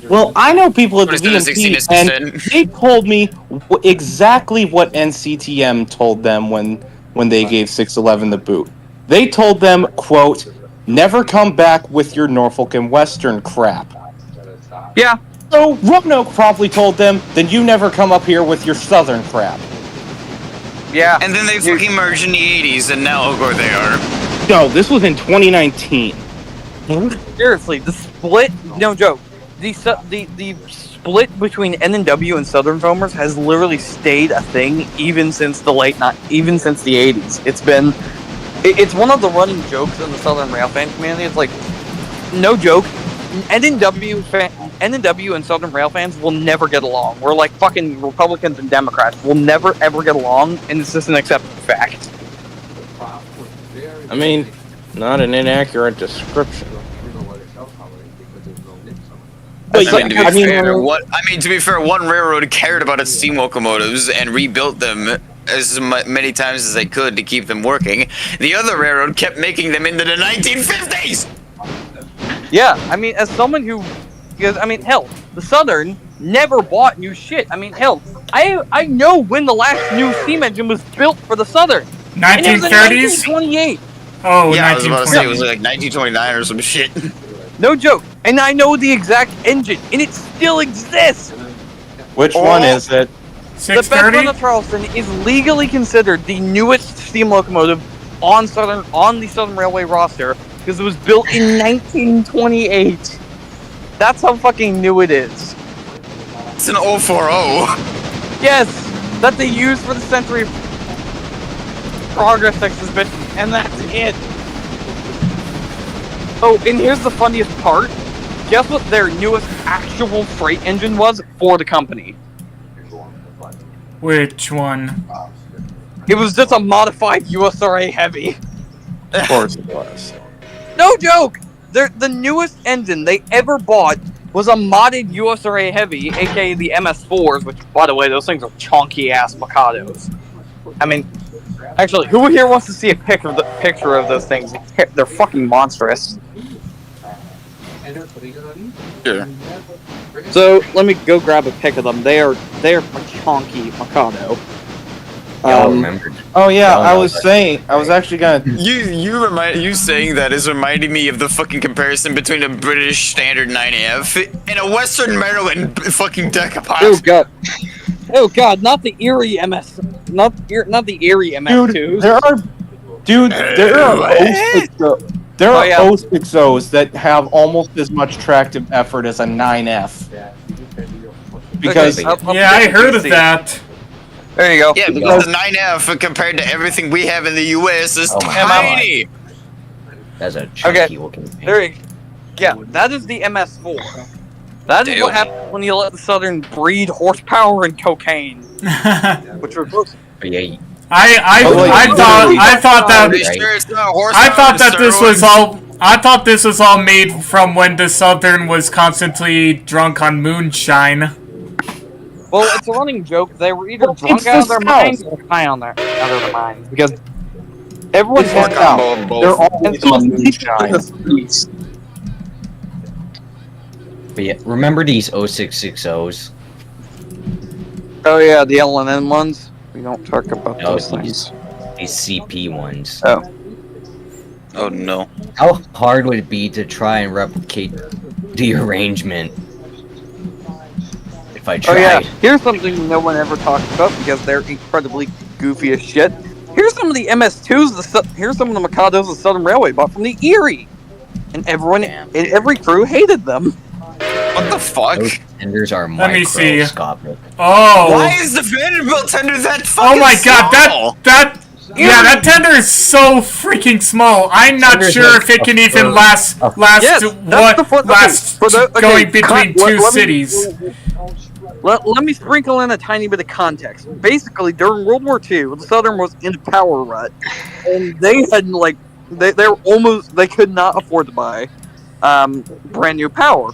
Well, I know people at the 2716 VMP, is and 10. they told me exactly what NCTM told them when they gave 611 the boot. They told them, quote, "Never come back with your Norfolk and Western crap." Yeah. So Roanoke promptly told them, "Then you never come up here with your Southern crap." Yeah. And then they fucking merged in the 80s, and now look where they are. No, this was in 2019. Seriously, the split, no joke. The split between N&W and Southern foamers has literally stayed a thing even since the even since the 80s. It's one of the running jokes in the Southern Railfan community. It's like, no joke, N&W and Southern Railfans will never get along. We're like fucking Republicans and Democrats. We'll never ever get along, and it's just an accepted fact. I mean, not an inaccurate description. To be fair, one railroad cared about its steam locomotives and rebuilt them as many times as they could to keep them working. The other railroad kept making them into the 1950s! Yeah, I mean, as someone who... Because, I mean, hell, the Southern never bought new shit. I mean, hell, I know when the last new steam engine was built for the Southern. 1930s? 1928. Oh, yeah, I was about to say it 1920. was like 1929 or some shit. No joke. And I know the exact engine, and it still exists. Which one is it? The best one of Charleston is legally considered the newest steam locomotive on the Southern Railway roster because it was built in 1928. That's how fucking new it is. It's an 040. Yes, that they use for the Century Progress exhibition, and that's it. Oh, and here's the funniest part. Guess what their newest actual freight engine was for the company? Which one? It was just a modified USRA Heavy. Of course it was. No joke! The newest engine they ever bought was a modded USRA Heavy, aka the MS4s, which, by the way, those things are chonky-ass Mikados. I mean, actually, who here wants to see a picture of those things? They're fucking monstrous. Sure. So, let me go grab a pic of them. They're chonky Mikado. Remembered. Oh yeah, I was actually gonna. You saying that is reminding me of the fucking comparison between a British Standard 9F and a Western Maryland fucking Decapod. Oh god, not the Erie MS, not the Erie MS2s. There are 060s that have almost as much tractive effort as a 9F. Because Yeah, I heard of that. There you go. Yeah, because the 9F compared to everything we have in the US is tiny. That's a chunky looking thing. There you go. Yeah, that is the MS4. That is what happens when you let the Southern breed horsepower and cocaine. Which were both. Yeah. I thought that this was all made from when the Southern was constantly drunk on moonshine. Well, it's a running joke. They were either drunk out of their minds or high on out of their minds because everyone's hands out. They're always on moonshine. But yeah, remember these 0660s? Oh yeah, the L&N ones. We don't talk about those things. These CP ones. Oh. Oh no. How hard would it be to try and replicate the arrangement? If I tried. Oh yeah, here's something no one ever talks about because they're incredibly goofy as shit. Here's some of the MS2s, here's some of the Mikados the Southern Railway bought from the Erie. And every crew hated them. What the fuck? Those tenders are Let me see. microscopic. Oh. Why is the Vanderbilt tender that fucking Oh my god, small? that tender is so freaking small. I'm not sure if it can even last going between two cities. Let me sprinkle in a tiny bit of context. Basically, during World War II, the Southern was in a power rut, and they had they could not afford to buy brand new power.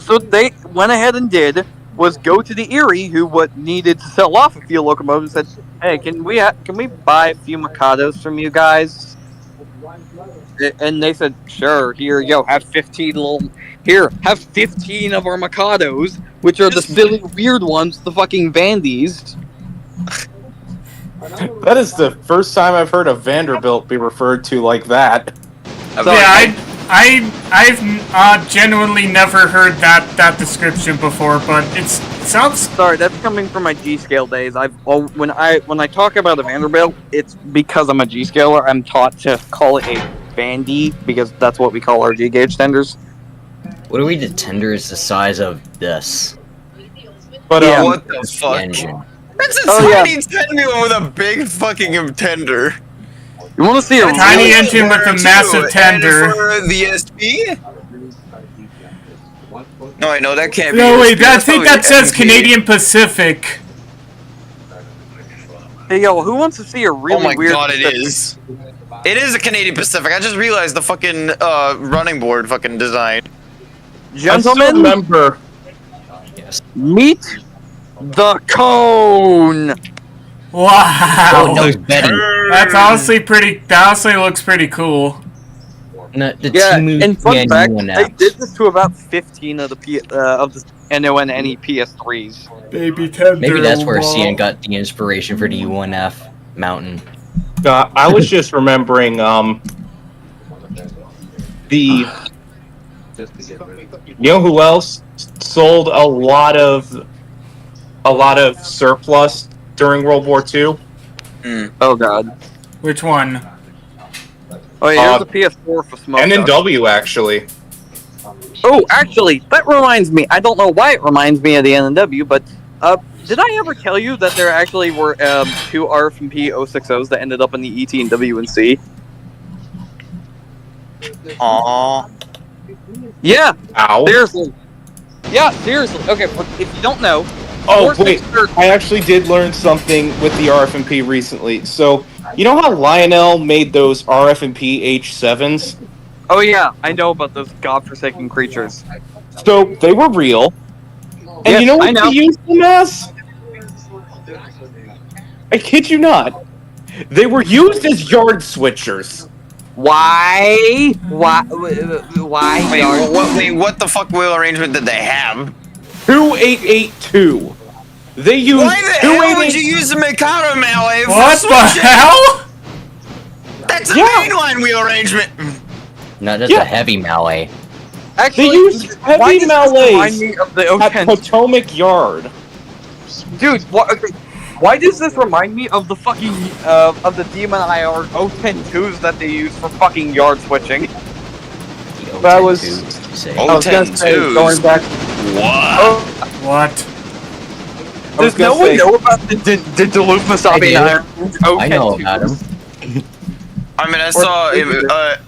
So they went ahead and did was go to the Erie, who needed to sell off a few locomotives, and said, "Hey, can we buy a few Mikados from you guys?" And they said, "Sure. Here, have 15 have 15 of our Mikados, which are the silly, weird ones, the fucking Vandies." That is the first time I've heard a Vanderbilt be referred to like that. Yeah, I've genuinely never heard that description before, but it sounds. Sorry, that's coming from my G scale days. When I talk about a Vanderbilt, it's because I'm a G scaler. I'm taught to call it a Vandy because that's what we call our G gauge tenders. What do we do? Tender is the size of this. But Yeah. What the fuck? Engine. That's a Oh, yeah. tiny tender with a big fucking tender. You want to see a Tiny really- engine with a massive tender. And for the SP? No, I know that can't be. No, wait, SP, I that's think probably that says MP. Canadian Pacific. Hey, who wants to see a really Oh my weird? god, it is. It is a Canadian Pacific. I just realized the fucking running board fucking design. I still Gentlemen, remember. Yes. meet the cone. Wow. Oh, no, Betty. That's honestly pretty. That honestly looks pretty cool. No, the Yeah, T-Move and fun fact, one they did this to about 15 of the NONNE PS3s. Baby tender. Maybe that's where wall. CN got the inspiration for the UNF mountain. I was just remembering the. You know who else sold a lot of surplus during World War II? Oh god. Which one? Oh yeah, here's a PS4 for smoke. N&W actually. Oh, actually, that reminds me. I don't know why it reminds me of the N&W, but did I ever tell you that there actually were two RFMP 060s that ended up in the ET and WNC? Aww. Yeah, Ow. seriously. Yeah, seriously. Okay, but if you don't know, Oh, 460 wait. I actually did learn something with the RFMP recently. So, you know how Lionel made those RFMP H7s? Oh yeah, I know about those godforsaken creatures. So, they were real. And Yes, you know what I know. they used them as? I kid you not. They were used as yard switchers. Why? Why? Wait, what the fuck wheel arrangement did they have? 2882. They used Why the hell would you 2882. use the Mikado mallet for What the switching? hell? That's a Yeah. mainline wheel arrangement. Not just Yeah. a heavy mallet. Actually, They used why heavy does this remind mallets me of the at 010? Potomac Yard. Dude, okay, why does this remind me of the fucking of the Demon IR 010-2s that they use for fucking yard switching? The That was- 010-2, you say. Oh. I was gonna say, 010-2s. going back. What? What? I was Does no gonna one say- know about the Duluth Masabi I IR I know about him. I mean, I saw.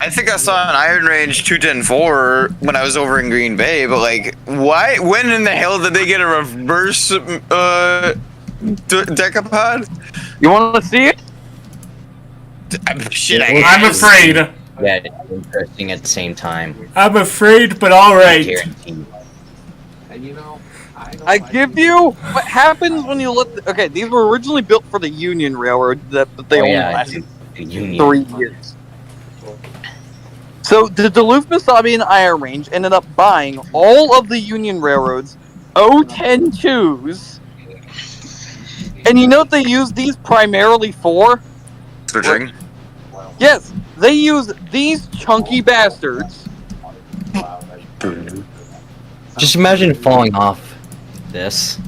I think I saw an Iron Range 210-4 when I was over in Green Bay. But like, why? When in the hell did they get a reverse decapod? You want to see it? Shit, I I'm guess. afraid. Yeah, it's interesting at the same time. I'm afraid, but alright. Guaranteed. And you know, I give you what happens when you let. Okay, these were originally built for the Union Railroad, but they Oh, only yeah, lasted the Union. 3 years. So the Duluth Masabi and IR Range ended up buying all of the Union Railroad's 010-2s. And you know what they used these primarily for? Switching. Yes, they use these chunky bastards. Just imagine falling off this.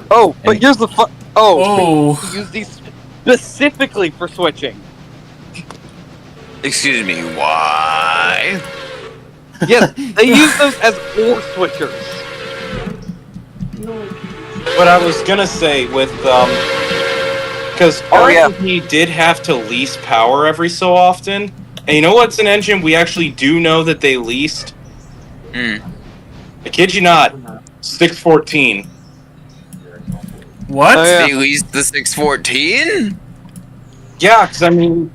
Oh, but here's the fun. Oh, Oh. they use these specifically for switching. Excuse me, why? Yes, they use those as ore switchers. What I was gonna say with because Oh, yeah. RFP did have to lease power every so often, and you know what's an engine we actually do know that they leased? Hmm. I kid you not, 614. What? Oh, yeah. They leased the 614? Yeah, because I mean,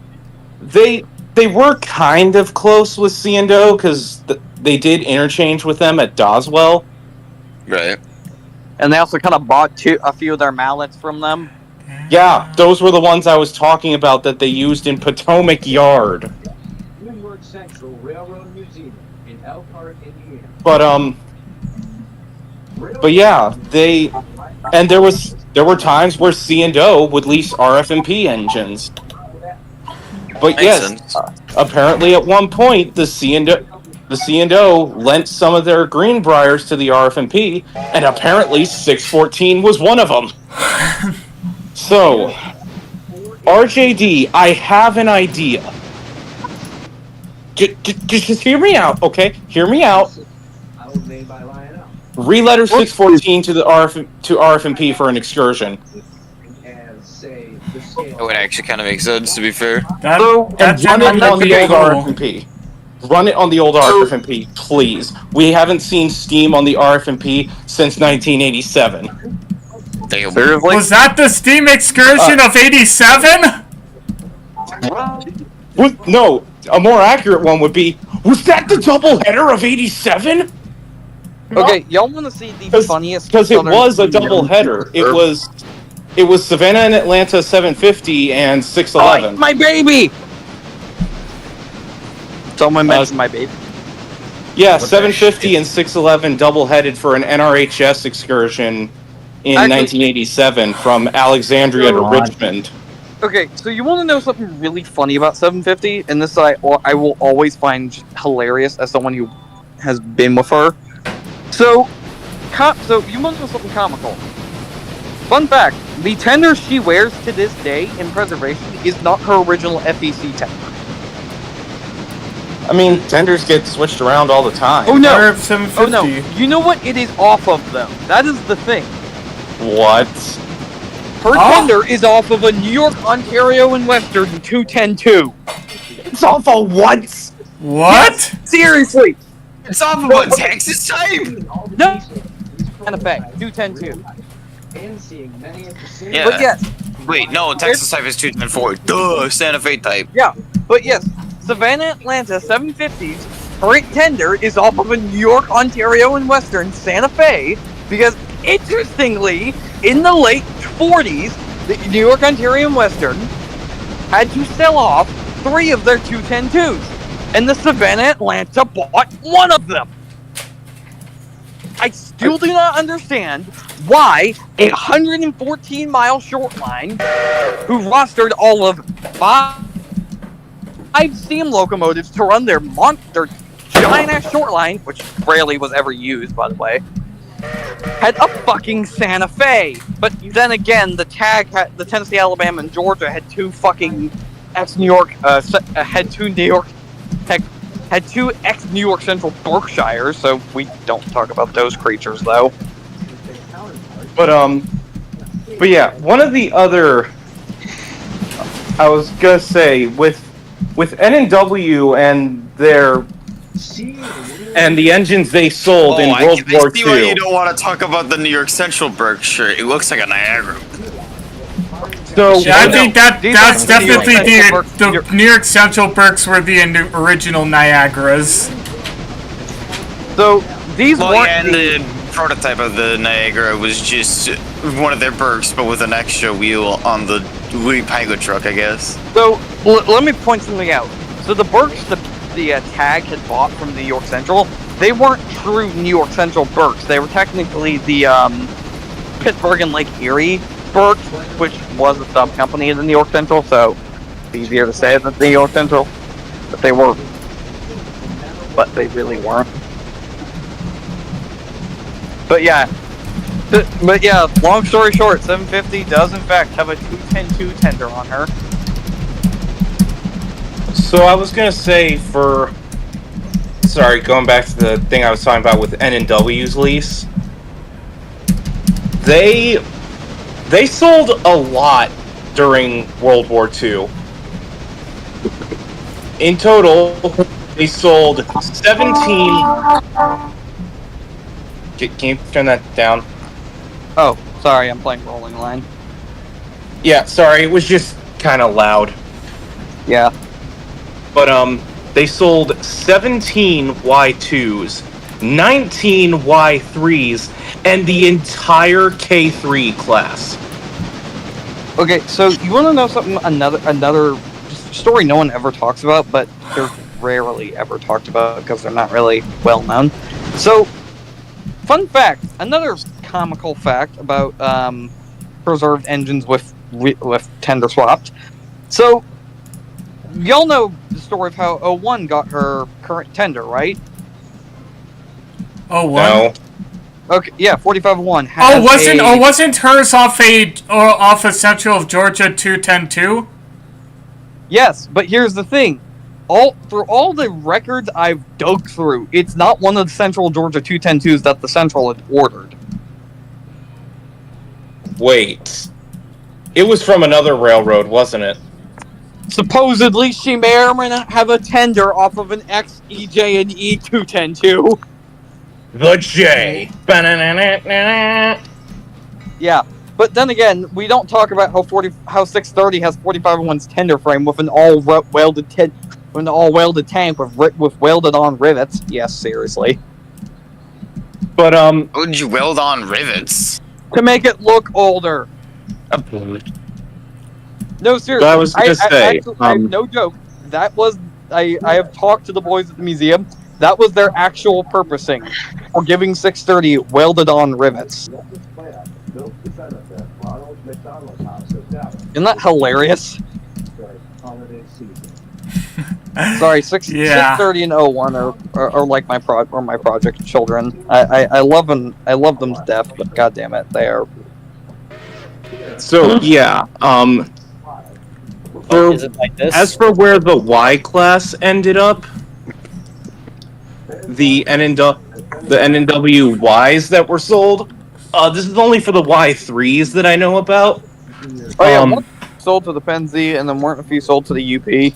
they were kind of close with C&O because they did interchange with them at Doswell. Right. and they also kind of bought a few of their mallets from them. Yeah, those were the ones I was talking about that they used in Potomac Yard. New York Central Railroad Museum in Elkhart, Indiana. But yeah, there were times where C&O would lease RFMP engines. But yes, apparently at one point the C&O lent some of their Greenbriers to the RFMP, and apparently 614 was one of them. So, RJD, I have an idea. Just hear me out, okay? Hear me out. Re-letter 614 to RFMP for an excursion. That would actually kind of make sense, to be fair. That Run it on would the be old cool. RFMP. Run it on the old RFMP, please. We haven't seen Steam on the RFMP since 1987. Seriously? Was that the Steam excursion of 87? No, a more accurate one would be, was that the doubleheader of 87? Okay, y'all want to see the funniest? Because it Southern- was a doubleheader. It was Savannah and Atlanta 750 and 611. Oh, my baby! Someone mentioned my baby. Yeah, 750 and 611 double-headed for an NRHS excursion in Actually- 1987 from Alexandria to Richmond. Okay, so you want to know something really funny about 750? And this I will always find hilarious as someone who has been with her. So you want to know something comical? Fun fact, the tender she wears to this day in preservation is not her original FEC tender. I mean, tenders get switched around all the time. Oh no! RF750. Oh no! You know what? It is off of though. That is the thing. What? Her tender is off of a New York, Ontario, and Western 210-2. It's off of what? What? Yes, seriously! It's off of a Texas type? No! Santa Fe, 210-2. Yeah. But yes. Wait, no, Texas type is 210-4. Duh, Santa Fe type. Yeah, but yes, Savannah Atlanta 750s, her tender is off of a New York, Ontario, and Western Santa Fe because, interestingly, in the late 40s, the New York, Ontario, and Western had to sell off 3 of their 210-2s, and the Savannah Atlanta bought 1 of them. I still do not understand why a 114-mile short line, who rostered all of 5 steam locomotives to run their giant-ass short line, which rarely was ever used, by the way, had a fucking Santa Fe. But then again, the Tennessee, Alabama, and Georgia had 2 fucking ex-New York, had 2 ex-New York Central Berkshires, so we don't talk about those creatures, though. But yeah, one of the other, I was gonna say, with N&W and the engines they sold in World War II. I see why you don't want to talk about the New York Central Berkshire. It looks like a Niagara. So Yeah, I think that's definitely the New York Central Berks were the original Niagaras. So these weren't and the prototype of the Niagara was just one of their Berks, but with an extra wheel on the Pilot truck, I guess. So let me point something out. So the Berks the tag had bought from New York Central, they weren't true New York Central Berks. They were technically the Pittsburgh and Lake Erie Berks, which was a sub company of the New York Central. So it's easier to say than the New York Central, but they were, but they really weren't. But yeah, long story short, 750 does in fact have a 210-2 tender on her. So I was gonna say going back to the thing I was talking about with N&W's lease, they sold a lot during World War II. In total, they sold 17. Can you turn that down? Oh, sorry, I'm playing Rolling Line. Yeah, sorry, it was just kind of loud. Yeah. But they sold 17 Y2s 19 Y3s, and the entire K3 class. Okay, so you want to know something? Another story no one ever talks about, but they're rarely ever talked about because they're not really well known. So, fun fact, another comical fact about preserved engines with tender swapped. So, y'all know the story of how 01 got her current tender, right? Oh, what? No. Okay, yeah, 4501 Oh, has wasn't hers off a Central of Georgia 210-2? Yes, but here's the thing. Through all the records I've dug through, it's not one of the Central Georgia 210-2s that the Central had ordered. Wait. It was from another railroad, wasn't it? Supposedly, she may or may not have a tender off of an XEJ and E 210-2. The J. Ba-na-na-na-na. Yeah, but then again, we don't talk about how 630 has 4501's tender frame with an all-welded tank with welded-on rivets. Yes, seriously. But Would you weld on rivets? To make it look older. No, seriously. I was gonna say, no joke. That was I have talked to the boys at the museum. That was their actual purposing for giving 630 welded-on rivets. Isn't that hilarious? Sorry, 630 and 01 are like my project children. I love them. I love them to death, but god damn it, they are. So yeah, Is it like this? as for where the Y class ended up, the NNW Ys that were sold, this is only for the Y3s that I know about. Oh yeah, one sold to the Penzi, and then weren't a few sold to the UP.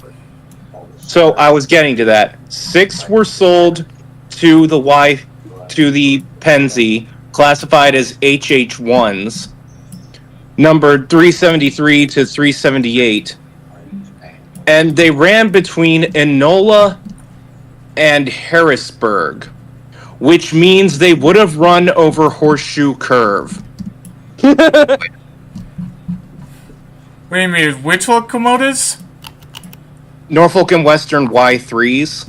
So I was getting to that. 6 were sold to the Penzi, classified as HH1s, numbered 373 to 378, and they ran between Enola and Harrisburg, which means they would have run over Horseshoe Curve. Wait a minute, which locomotives? Norfolk and Western Y3s.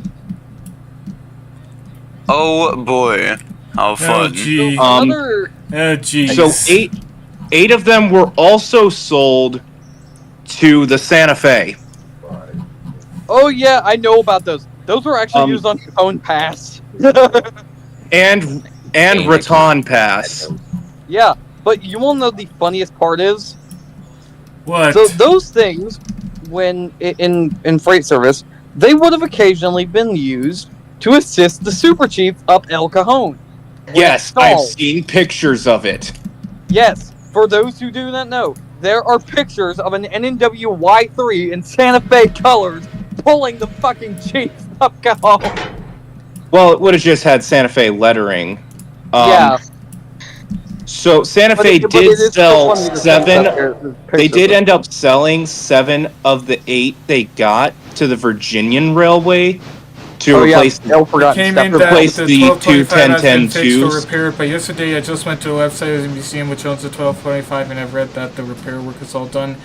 Oh boy, how Oh, fun! gee. Geez. So 8 of them were also sold to the Santa Fe. Oh yeah, I know about those. Those were actually used on Capone Pass. and Raton Pass. Yeah, but you want to know the funniest part is? What? So those things, when in freight service, they would have occasionally been used to assist the Super Chief up El Cajon. Yes, I've seen pictures of it. Yes, for those who do not know, there are pictures of an NNW Y3 in Santa Fe colors pulling the fucking Chief up Cajon. Well, it would have just had Santa Fe lettering. Yeah. So Santa Fe did sell 7. They did end up selling 7 of the 8 they got to the Virginian Railway to replace Came in replace that the 2 1225 has been fixed or 10-10-2s. repaired, but yesterday I just went to the website of the museum which owns the 1225 and I've read that the repair work is all done.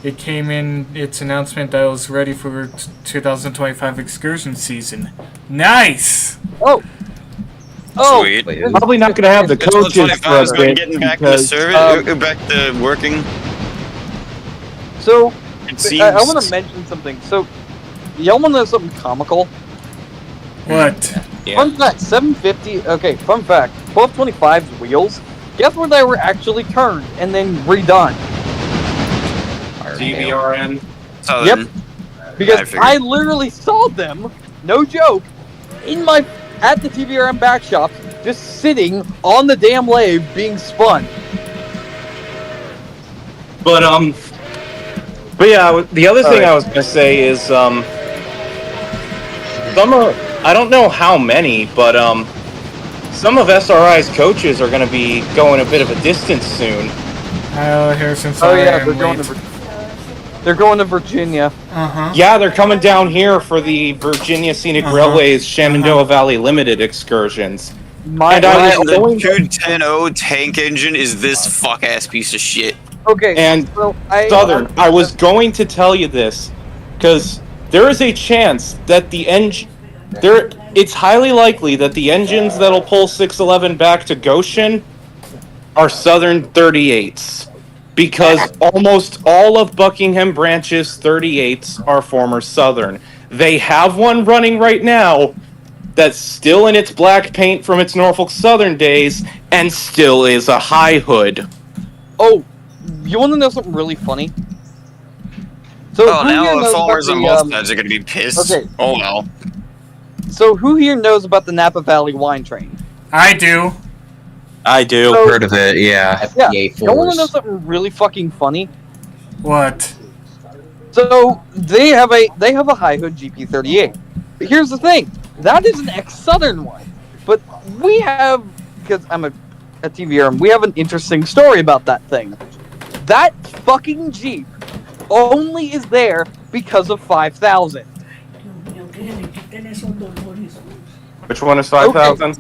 It came in its announcement that it was ready for 2025 excursion season. Nice! Oh, Sweet. Probably not going to have the coaches for a bit Getting back to because service, back to working. So, It seems. I want to mention something. So, y'all want to know something comical? What? Yeah. Fun fact, 750, okay, fun fact, 1225's wheels, guess where they were actually turned and then redone? DBRN. Southern. Because I literally saw them, no joke, at the TVRM back shop, just sitting on the damn lathe being spun. But yeah, the other thing I was gonna say is some I don't know how many, but some of SRI's coaches are gonna be going a bit of a distance soon. Harrison, Oh sorry, yeah, I'm they're going late. to... They're going to Virginia. Yeah, they're coming down here for the Virginia Scenic Railways Shenandoah Valley Limited excursions. And I was the going 210 tank engine is this fuck ass piece of shit. Okay, and so Southern, I was going to tell you this because there is a chance that the engine it's highly likely that the engines that'll pull 611 back to Goshen are Southern 38s. Because almost all of Buckingham Branch's 38s are former Southern. They have one running right now that's still in its black paint from its Norfolk Southern days and still is a high hood. Oh, you want to know something really funny? So Oh, who here now the knows farmers about on the, both sides are gonna be pissed. okay. Oh well. So who here knows about the Napa Valley wine train? I do. I do. So- Heard of it, yeah. Yeah. FDA You want to know force. something really fucking funny? What? So they have a high hood GP38. But here's the thing, that is an ex-Southern one. But we have, because I'm a TVR, we have an interesting story about that thing. That fucking Jeep only is there because of 5,000. Which one is 5,000?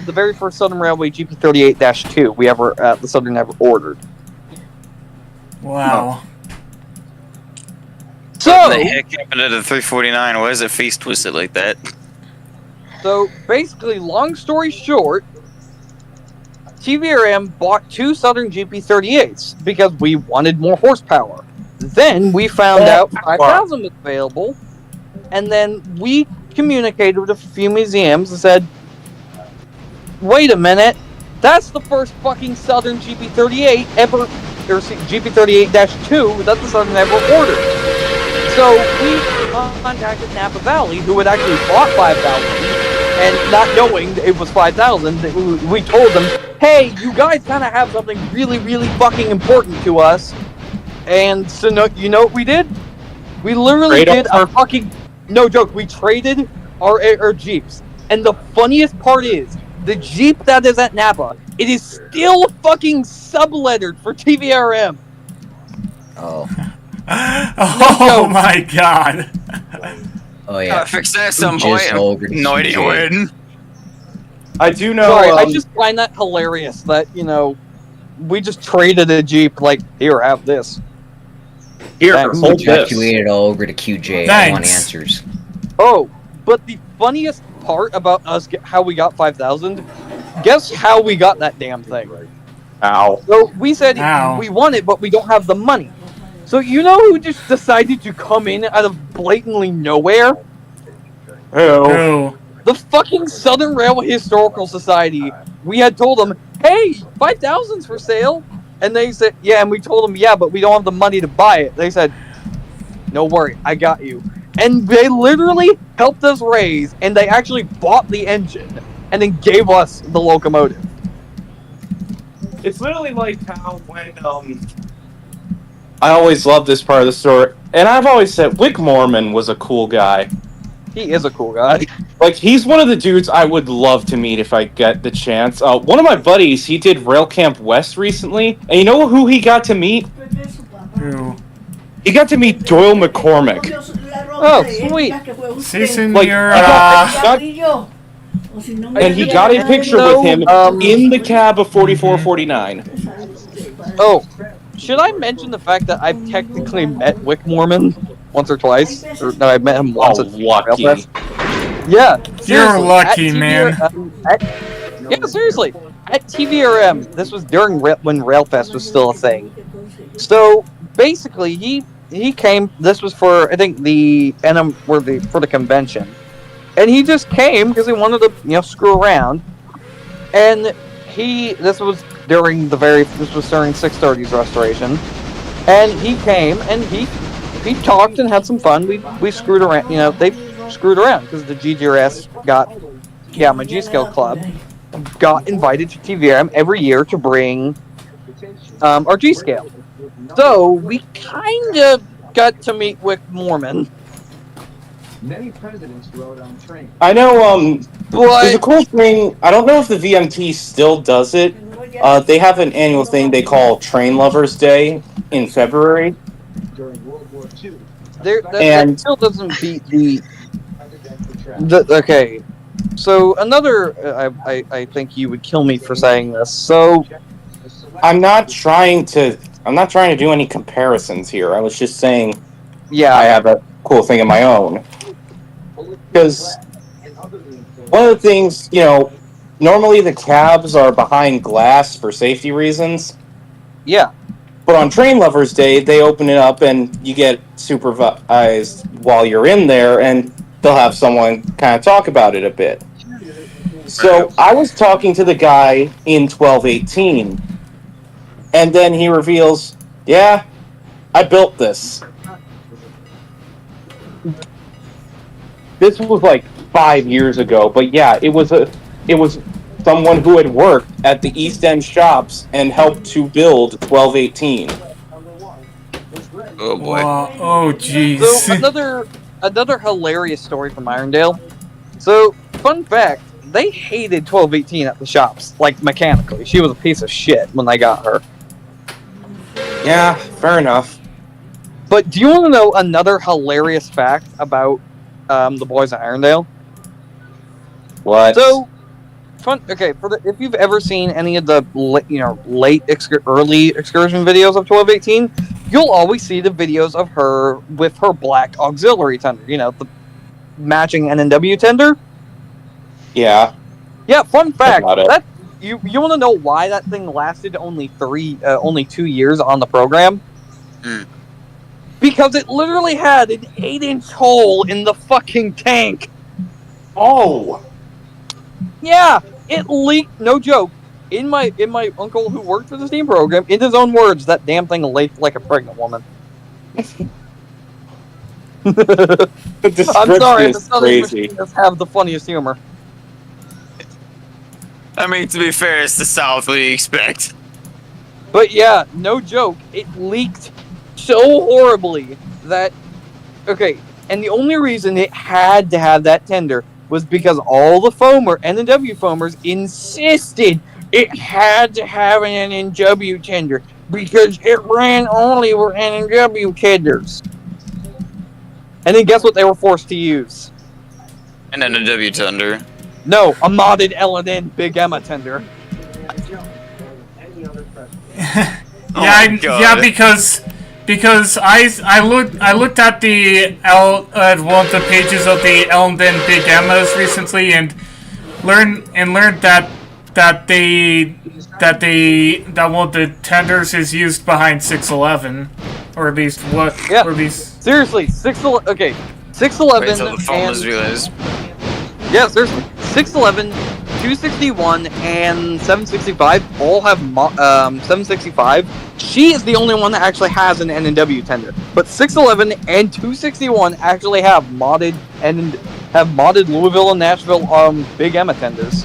The very first Southern Railway GP38-2 we ever the Southern ever ordered. Wow. So What the heck happened to the 349? Why is it face twisted like that? So basically, long story short, TVRM bought 2 Southern GP38s because we wanted more horsepower. Then we found out 5,000 was available, and then we communicated with a few museums and said, wait a minute, that's the first fucking Southern GP38 ever, or GP38-2 that the Southern ever ordered. So we contacted Napa Valley, who had actually bought 5,000, and not knowing it was 5,000, we told them, hey, you guys kind of have something really, really fucking important to us. And so, you know what we did? We literally did a fucking, no joke, we traded our Jeeps. And the funniest part is, the Jeep that is at Napa, it is still fucking sublettered for TVRM. Oh. Oh my god. Oh yeah. Fix that at some Just point. over to No idea CJ. when. I do know. Sorry, I just find that hilarious that, you know, we just traded a Jeep, like, here, have this. Here, Thanks. hold this. Evacuated all over to QJ. I want Thanks. answers. Oh, but the funniest part about us, how we got 5,000, guess how we got that damn thing. Ow. So we said Ow. we want it, but we don't have the money. So you know who just decided to come in out of blatantly nowhere? Who? True. The fucking Southern Railway Historical Society. We had told them, hey, 5,000's for sale. And they said, yeah, and we told them, yeah, but we don't have the money to buy it. They said, no worry, I got you. And they literally helped us raise, and they actually bought the engine, and then gave us the locomotive. It's literally like how when I always loved this part of the story, and I've always said Wick Mormon was a cool guy. He is a cool guy. Like, he's one of the dudes I would love to meet if I get the chance. One of my buddies, he did Rail Camp West recently, and you know who he got to meet? True. He got to meet Doyle McCormick. Oh, sweet. Si, Like, senora. and he got a picture with him in the cab of 4449. Oh, should I mention the fact that I've technically met Wick Mormon once or twice? Or no, I met him once at lucky. Railfest. Yeah, You're seriously, lucky, at man. Yeah, seriously. At TVRM, this was during when Railfest was still a thing. So basically, he came. This was for I think for the convention, and he just came because he wanted to screw around. And this was during 630's restoration, and he came and he talked and had some fun. We screwed around. They screwed around because the GGRS my G-Scale club got invited to TVRM every year to bring our G-Scale. So we kind of got to meet Wick Mormon. Many presidents rode on trains. I know, there's a But cool thing. I don't know if the VMT still does it. They have an annual thing they call Train Lovers Day in February. during World War II. That still doesn't beat okay. So another, I think you would kill me for saying this. So I'm not trying to do any comparisons here. I was just saying, yeah, I have a cool thing of my own. Because one of the things, normally the cabs are behind glass for safety reasons. yeah. But on Train Lovers Day, they open it up and you get supervised while you're in there, and they'll have someone kind of talk about it a bit. So I was talking to the guy in 1218, and then he reveals, yeah, I built this. This was like 5 years ago, but yeah, it was someone who had worked at the East End shops and helped to build 1218. Oh boy. Wow. Oh jeez. So another hilarious story from Irondale. So fun fact, they hated 1218 at the shops, like mechanically. She was a piece of shit when they got her. Yeah, fair enough. But do you want to know another hilarious fact about the boys at Irondale? What? So, okay, if you've ever seen any of the early excursion videos of 1218, you'll always see the videos of her with her black auxiliary tender. The matching NNW tender. Yeah. Yeah. Fun fact. That you want to know why that thing lasted only 2 years on the program? Because it literally had an 8-inch hole in the fucking tank. Oh. Yeah, it leaked. No joke. In my uncle who worked for the steam program, in his own words, that damn thing leaked like a pregnant woman. I'm sorry, the Southern machinists have the funniest humor. I mean, to be fair, it's the South. What do you expect? But yeah, no joke. It leaked so horribly that okay, and the only reason it had to have that tender was because all the NNW foamers insisted it had to have an NNW tender because it ran only with NNW tenders. And then guess what they were forced to use? An NNW tender. No, a modded L&N Big Emma tender. Yeah, because I looked at one of the pages of the L&N Big Emmas recently and learned that one of the tenders is used behind 611, or at least what? Yeah. Or at least Seriously, 611. Okay, 611 Wait till the foamers realize. Yeah, seriously, 611, 261, and 765 all have 765. She is the only one that actually has an NNW tender, but 611 and 261 actually have modded Louisville and Nashville Big Emma tenders.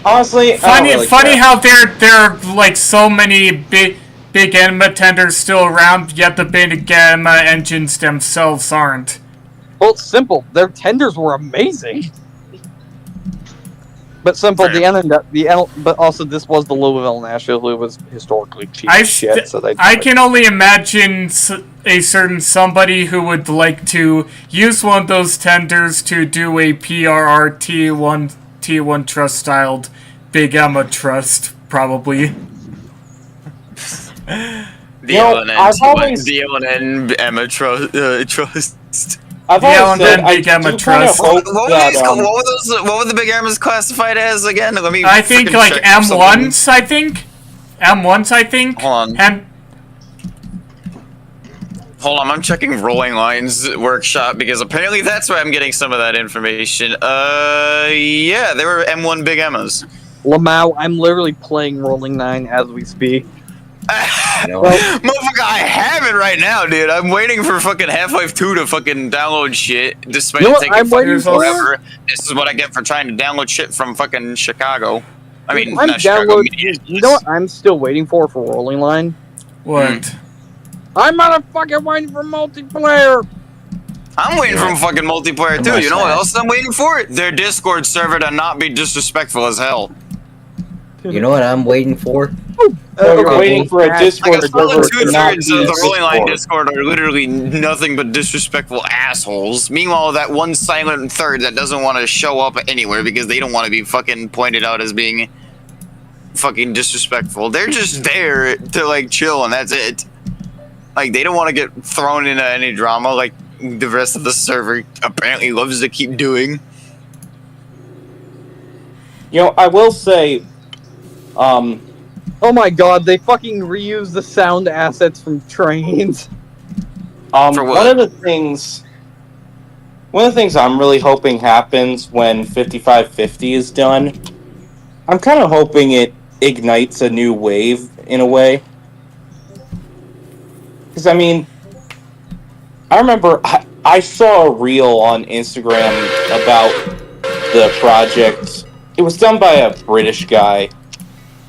Honestly, funny how there are like so many big Emma tenders still around, yet the Big Emma engines themselves aren't. Well, it's simple. Their tenders were amazing. But simple, but also this was the Louisville Nashville, who was historically cheap as shit. I can only imagine a certain somebody who would like to use one of those tenders to do a PRR T1 Trust styled Big Emma Trust, probably. The L&N Emma Trust. I've always said I Big Emma do Trust. What were the Big Emmas classified as again? I think like M1s. I think M1s. I think. Hold on. Hold on, I'm checking Rolling Lines Workshop because apparently that's where I'm getting some of that information. Yeah, they were M1 Big Emmas. Lamau, I'm literally playing Rolling 9 as we speak. Motherfucker, I have it right now, dude. I'm waiting for fucking Half-Life 2 to fucking download shit, despite it taking fucking forever. This is what I get for trying to download shit from fucking Chicago. I mean, not Chicago. You know what I'm still waiting for Rolling Line? What? I'm motherfucking waiting for multiplayer. I'm waiting for fucking multiplayer too. You know what else I'm waiting for? Their Discord server to not be disrespectful as hell. You know what I'm waiting for? So you're waiting for a Like Discord a solid server to not two-thirds be of a the Rolling Line Discord. Discord are literally nothing but disrespectful assholes. Meanwhile, that one silent third that doesn't want to show up anywhere because they don't want to be fucking pointed out as being fucking disrespectful. They're just there to like chill and that's it. Like they don't want to get thrown into any drama like the rest of the server apparently loves to keep doing. You know, I will say, Oh my god, they fucking reuse the sound assets from trains. For what? one of the things I'm really hoping happens when 5550 is done, I'm kind of hoping it ignites a new wave in a way. Because, I mean, I remember I saw a reel on Instagram about the project. It was done by a British guy,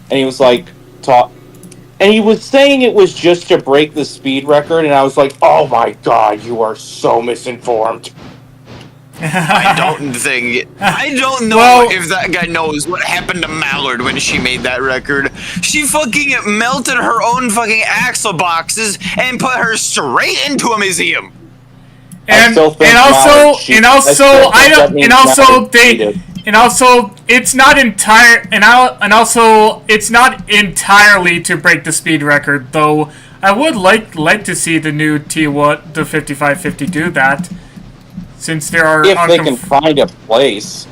and he was like, and he was saying it was just to break the speed record, and I was like, oh my god, you are so misinformed. I don't know if that guy knows what happened to Mallard when she made that record. She fucking melted her own fucking axle boxes and put her straight into a museum. And also, it's not entirely to break the speed record, though. I would like to see the new T1, the 5550 do that, since there are if they can find a place.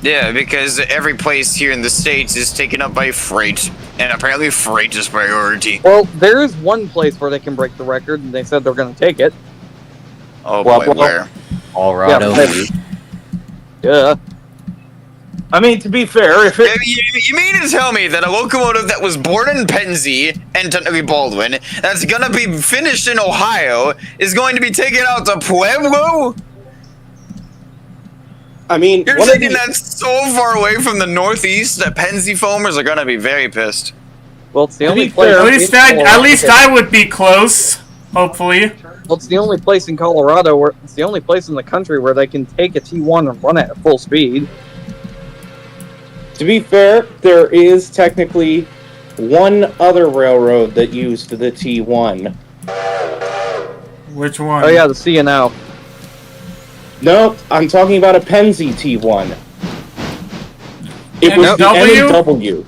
Yeah, because every place here in the States is taken up by freight, and apparently freight is priority. Well, there is one place where they can break the record, and they said they're going to take it. Oh boy, where? Colorado. Yeah. I mean, to be fair, if it... You mean to tell me that a locomotive that was born in Pennsy and technically Baldwin, that's gonna be finished in Ohio, is going to be taken out to Pueblo? I mean, you're taking that so far away from the Northeast that Pennsy foamers are gonna be very pissed. Well, it's the only place. At least I would be close. Hopefully. Well, it's the only place in Colorado where it's the only place in the country where they can take a T1 and run it at full speed. To be fair, there is technically one other railroad that used the T1. Which one? Oh yeah, the C&O. No, I'm talking about a Pennsy T1. It was the NW.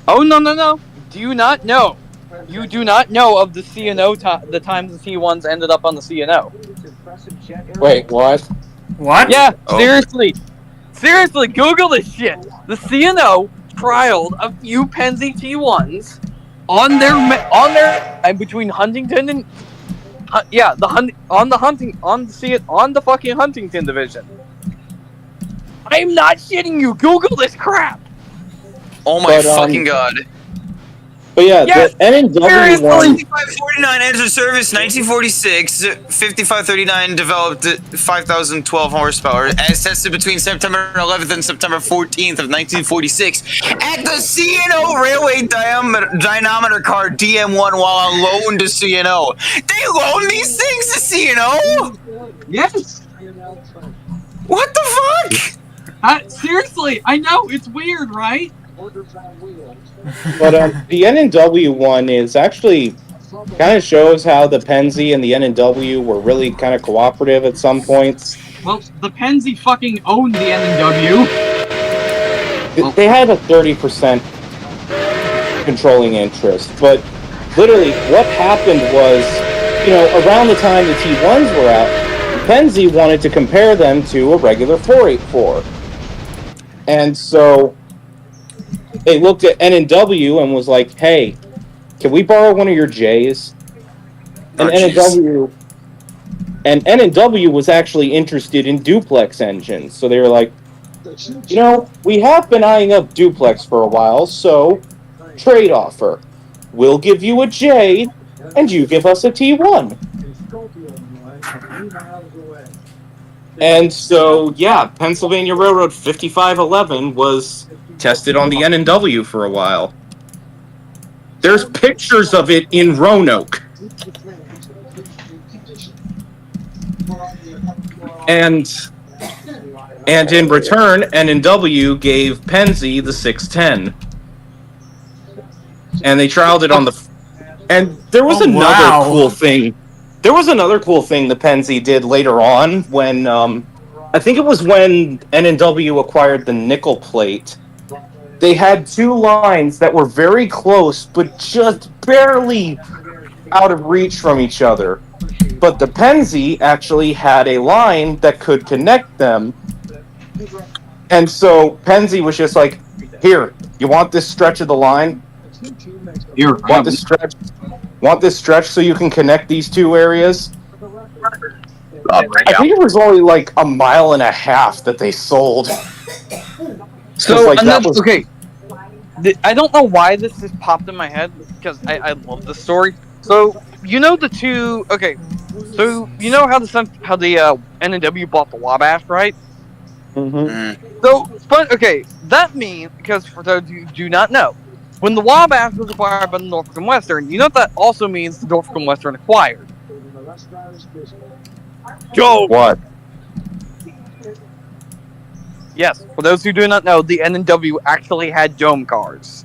Oh no! Do you not know? You do not know of the C&O the times the T1s ended up on the C&O. Wait, what? What? Yeah, seriously, Google this shit. The C&O trialed a few Pennsy T1s on their between Huntington and on the fucking Huntington division. I'm not shitting you. Google this crap. Oh my fucking god. But yeah, yes, the NW one... 5549 entered service 1946, 5539 developed 5,012 horsepower, as tested between September 11th and September 14th of 1946 at the C&O Railway Dynamometer Car DM1 while on loan to C&O. They loan these things to C&O? Yes. What the fuck? Seriously, I know, it's weird, right? But the NW one is actually kind of shows how the Pennsy and the NW were really kind of cooperative at some points. Well, the Pennsy fucking owned the NW. They had a 30% controlling interest, but literally what happened was, around the time the T1s were out, Pennsy wanted to compare them to a regular 484. And so they looked at N&W and was like, hey, can we borrow one of your J's? And N&W was actually interested in duplex engines. So they were like, we have been eyeing up duplex for a while, so trade offer. We'll give you a J, and you give us a T1. And so, yeah, Pennsylvania Railroad 5511 was tested on the N&W for a while. There's pictures of it in Roanoke. And in return, N&W gave Pennsy the 610. and they trialed it on the. And there was another cool thing. There was another cool thing the Penzi did later on when I think it was when N&W acquired the nickel plate. They had two lines that were very close, but just barely out of reach from each other. But the Penzi actually had a line that could connect them. And so Penzi was just like, here, you want this stretch of the line? Here, Want this stretch? Want this stretch so you can connect these two areas? I think it was only like a mile and a half that they sold. So, like, that was... okay. I don't know why this just popped in my head, because I love this story. So, you know the two... Okay, so you know how the N&W bought the Wabash, right? Mm-hmm. So, okay, that means, because for those who do not know, when the Wabash was acquired by the Norfolk and Western, you know what that also means the Norfolk and Western acquired? Go! What? Yes, for those who do not know, the N&W actually had dome cars.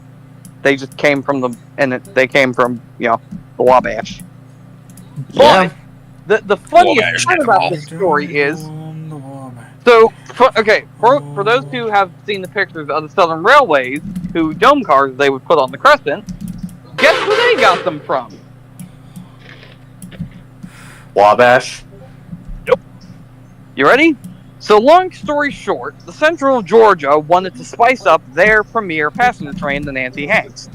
They just came from the Wabash. Yeah. But the funniest part about this story is, so, for those who have seen the pictures of the Southern Railways, who dome cars they would put on the Crescent, guess where they got them from? Wabash. Yep. You ready? So, long story short, the Central of Georgia wanted to spice up their premier passenger train, the Nancy Hanks.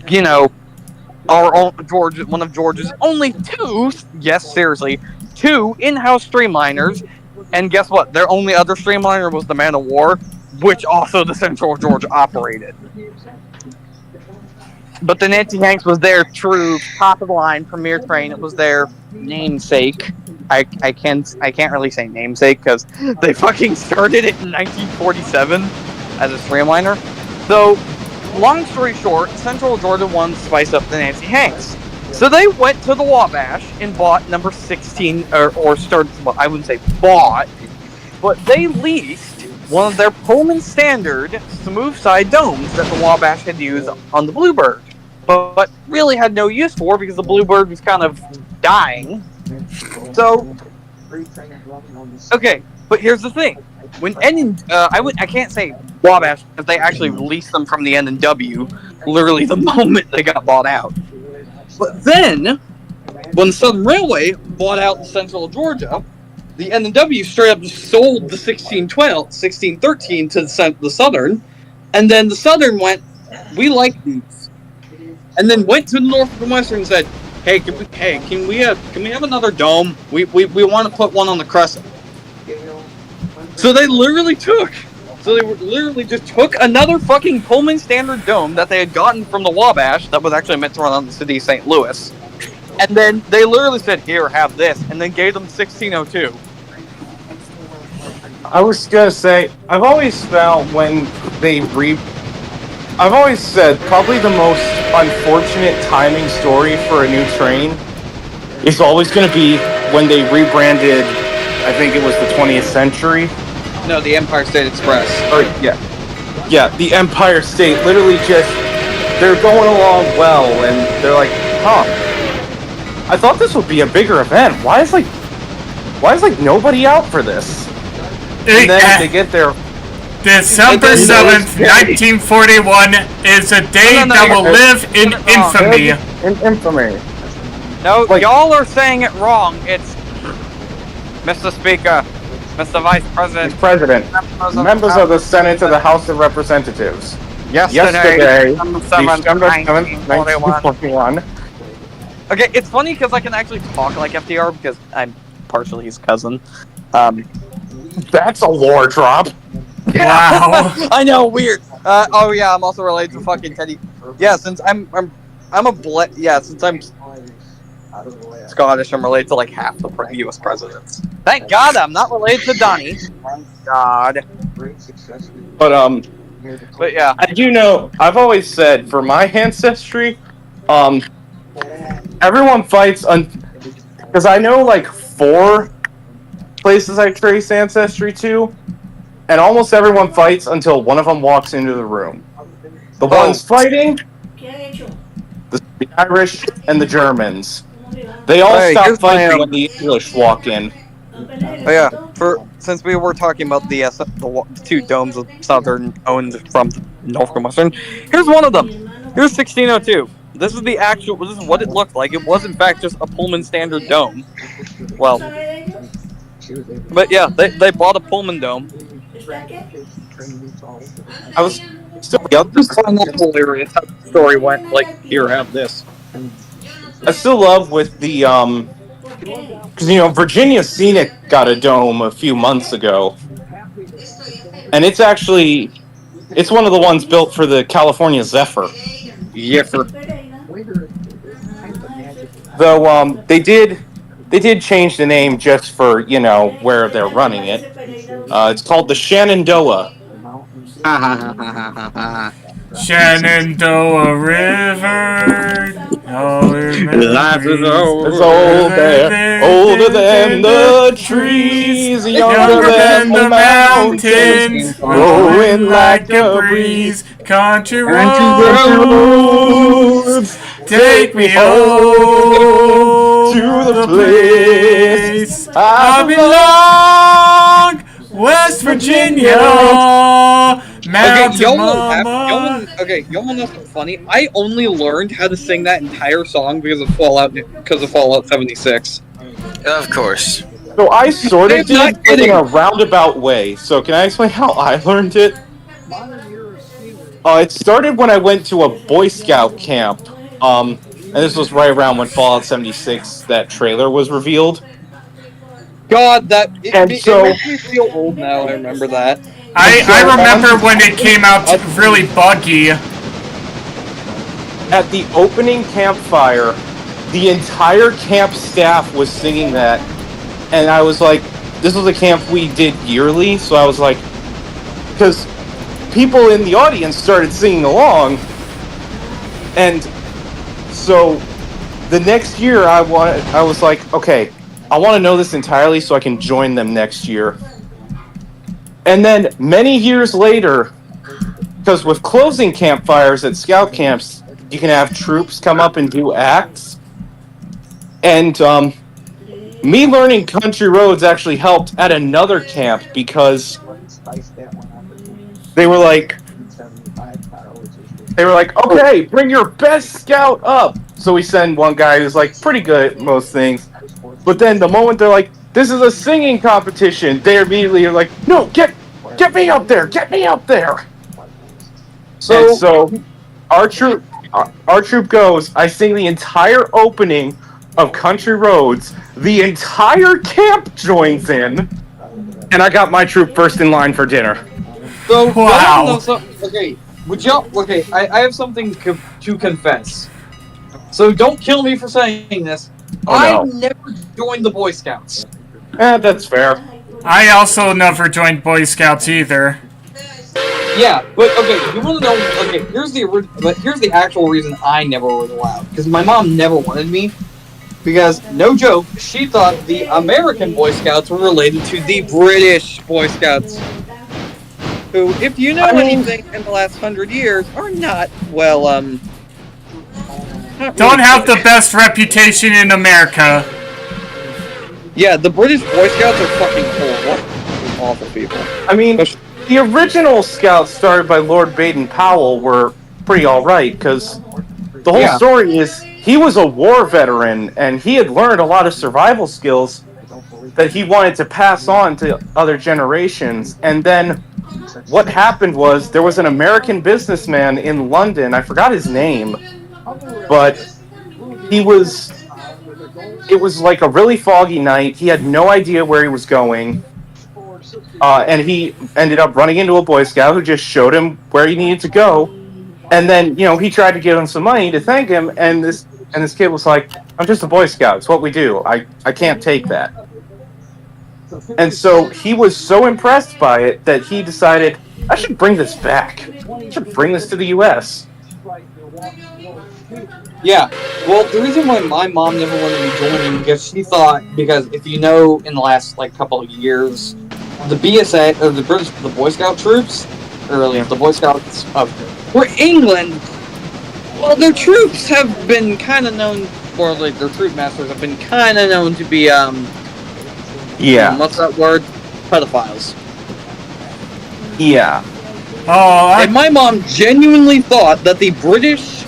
You know, one of Georgia's only two, yes, seriously, two in-house streamliners. And guess what? Their only other streamliner was the Man of War, which also the Central of Georgia operated. But the Nancy Hanks was their true top-of-the-line premier train. It was their namesake. I can't really say namesake because they fucking started it in 1947 as a streamliner. So, long story short, Central Georgia wanted to spice up the Nancy Hanks. So they went to the Wabash and bought number 16, or started, well, I wouldn't say bought, but they leased one of their Pullman standard smooth side domes that the Wabash had used on the Bluebird, but really had no use for because the Bluebird was kind of dying. So, okay, but here's the thing. When I can't say Wabash because they actually leased them from the N&W literally the moment they got bought out. But then, when the Southern Railway bought out the Central of Georgia, the N&W straight up just sold the 1613 to the Southern, and then the Southern went, we like these, and then went to the Norfolk and Western and said, hey, can we have another dome? We want to put one on the Crescent. So they literally just took another fucking Pullman standard dome that they had gotten from the Wabash that was actually meant to run on the city of St. Louis. And then they literally said, here, have this, and then gave them 1602. I was gonna say, I've always found when they I've always said probably the most unfortunate timing story for a new train is always gonna be when they rebranded, I think it was the 20th Century. No, the Empire State Express. Or, yeah, the Empire State. Literally just, they're going along well, and they're like, I thought this would be a bigger event. Why is nobody out for this? And then they get there. December 7th, 1941 is a day that will live in infamy. In infamy. No, y'all are saying it wrong. It's Mr. Speaker, Mr. Vice President. President. Members of the Senate of the House of Representatives. Yesterday, December 7th, 1941. Okay, it's funny because I can actually talk like FDR because I'm partially his cousin. That's a lore drop. Wow. I know, weird. Oh yeah, I'm also related to fucking Teddy. Yeah, since I'm Scottish, I'm related to like half the U.S. presidents. Thank God I'm not related to Donnie. Thank God. But yeah, I do know. I've always said for my ancestry, everyone fights because I know like 4 places I trace ancestry to, and almost everyone fights until one of them walks into the room. The ones fighting Irish, and the Germans. They all Hey, stop here's my, fighting when the English walk in. Oh yeah, since we were talking about the two domes of Southern owned from Norfolk and Western, here's one of them. Here's 1602. This is this is what it looked like. It was in fact just a Pullman standard dome. Well, but yeah, they bought a Pullman dome. I was still Yeah, just find that hilarious how the story went. Like, here, have this. I still love with the because Virginia Scenic got a dome a few months ago, and it's one of the ones built for the California Zephyr. Yeffer. Though they did change the name just for where they're running it. It's called the Shenandoah. Shenandoah River. Life is It's old there, older than the trees, younger than the mountains, blowing like a breeze. Country roads, take me home to the place I belong, West Virginia. Okay, y'all know something funny? I only learned how to sing that entire song because of Fallout 76. Of course. So I sort of I'm not did it in kidding. a roundabout way. So can I explain how I learned it? It started when I went to a Boy Scout camp. And this was right around when Fallout 76, that trailer was revealed. God, it makes me feel old now. I remember that. I remember when it came out really buggy. At the opening campfire, the entire camp staff was singing that. And I was like, this was a camp we did yearly, so I was like, because people in the audience started singing along. And so the next year I was like, okay, I want to know this entirely so I can join them next year. And then many years later, because with closing campfires at scout camps, you can have troops come up and do acts. And me learning Country Roads actually helped at another camp because they were like, okay, bring your best scout up. So we send one guy who's like pretty good at most things. But then the moment they're like, this is a singing competition, they immediately are like, no, get me up there, get me up there. So our troop goes, I sing the entire opening of Country Roads, the entire camp joins in, and I got my troop first in line for dinner. So, Wow. Okay, I have something to confess. So don't kill me for saying this. I never joined the Boy Scouts. That's fair. I also never joined Boy Scouts either. Yeah, but okay, you want to know? Okay, here's the actual reason I never was allowed. Because my mom never wanted me. Because, no joke, she thought the American Boy Scouts were related to the British Boy Scouts. Who, if you know anything in the last 100 years, are not, well, Don't have the best reputation in America. Yeah, the British Boy Scouts are fucking horrible. Awful people. I mean, the original Scouts started by Lord Baden-Powell were pretty alright, because the whole story is he was a war veteran, and he had learned a lot of survival skills that he wanted to pass on to other generations. And then what happened was there was an American businessman in London, I forgot his name, but it was like a really foggy night. He had no idea where he was going. And he ended up running into a Boy Scout who just showed him where he needed to go. And then, he tried to give him some money to thank him, and this kid was like, I'm just a Boy Scout, it's what we do. I can't take that. And so he was so impressed by it that he decided, I should bring this back. I should bring this to the US. Yeah, well, the reason why my mom never wanted me joining because she thought, because if you know, in the last couple of years, the BSA or the Boy Scout troops, or the Boy Scouts of England, Well, their troops have been kind of known, or like their troop masters have been kind of known to be, what's that word? Pedophiles. Yeah. Oh, And my mom genuinely thought that the British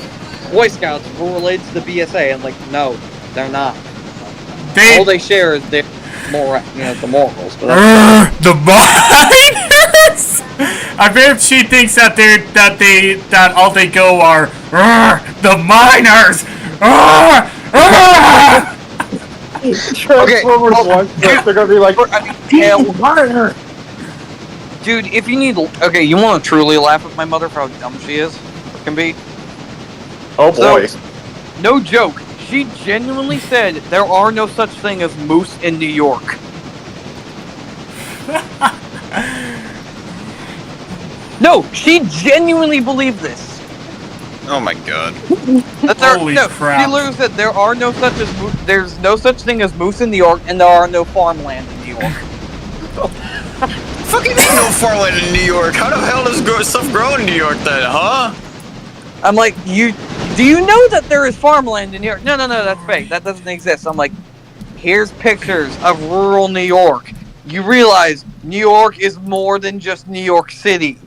Boy Scouts were related to the BSA, and like, no, they're not. All they share is their the morals. But the miners. I bet she thinks that that all they go are the miners. Transformers One, they're gonna be like, miner. Dude, if you need, you want to truly laugh at my mother for how dumb she is, can be. oh boy. So, no joke. She genuinely said there are no such thing as moose in New York. No, she genuinely believed this. Oh my god. That there, Holy no, crap. She literally said there are no such as there's no such thing as moose in New York, and there are no farmland in New York. Fucking ain't no farmland in New York. How the hell does stuff grow in New York then, huh? I'm like, do you know that there is farmland in New York? No, that's fake. That doesn't exist. I'm like, here's pictures of rural New York. You realize New York is more than just New York City.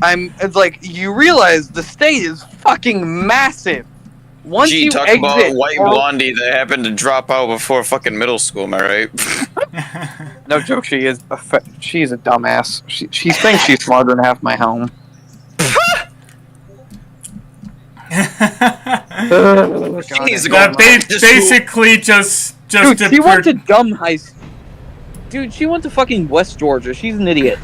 It's like, you realize the state is fucking massive. Once Gee, you talk exit, about a white blondie that happened to drop out before fucking middle school, am I right? No joke, she's a dumbass. She thinks she's smarter than half my home. She needs to go That back to school. basically just Dude, she went to dumb high school. Dude, she went to fucking West Georgia. She's an idiot.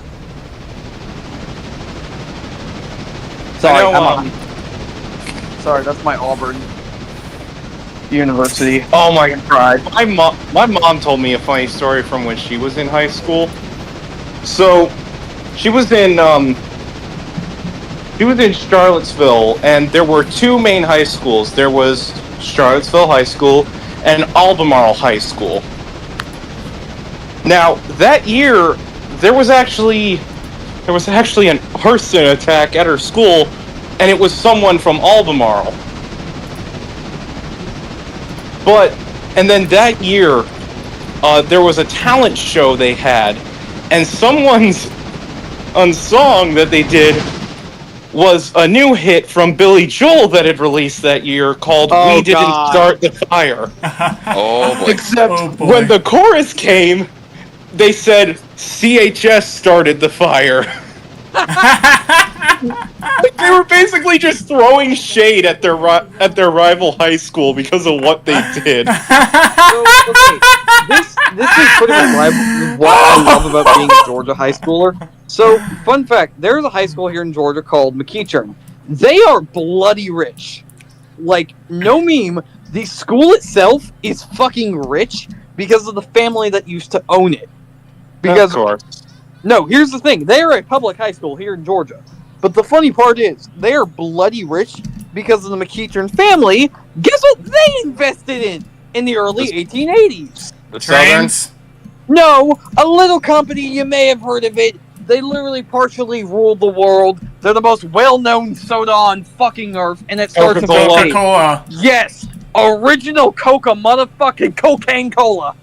Sorry, Sorry, that's my Auburn University. Oh my god. My mom told me a funny story from when she was in high school. So, she was in Charlottesville, and there were two main high schools. There was Charlottesville High School and Albemarle High School. Now, that year, there was actually an arson attack at her school, and it was someone from Albemarle. And then that year, there was a talent show they had, and someone's song that they did was a new hit from Billy Joel that had released that year called We Didn't Start the Fire. Oh boy. Except when the chorus came, they said CHS started the fire. They were basically just throwing shade at their rival high school because of what they did. This is pretty much what I love about being a Georgia high schooler. So, fun fact, there's a high school here in Georgia called McEachern. They are bloody rich. Like, no meme, the school itself is fucking rich because of the family that used to own it. Because, of course. No, here's the thing. They are a public high school here in Georgia. But the funny part is, they are bloody rich because of the McEachern family. Guess what they invested in the early 1880s? The Trains? No, a little company, you may have heard of it. They literally partially ruled the world. They're the most well-known soda on fucking Earth, and it starts with Coca-Cola. Yes, original Coca motherfucking cocaine cola.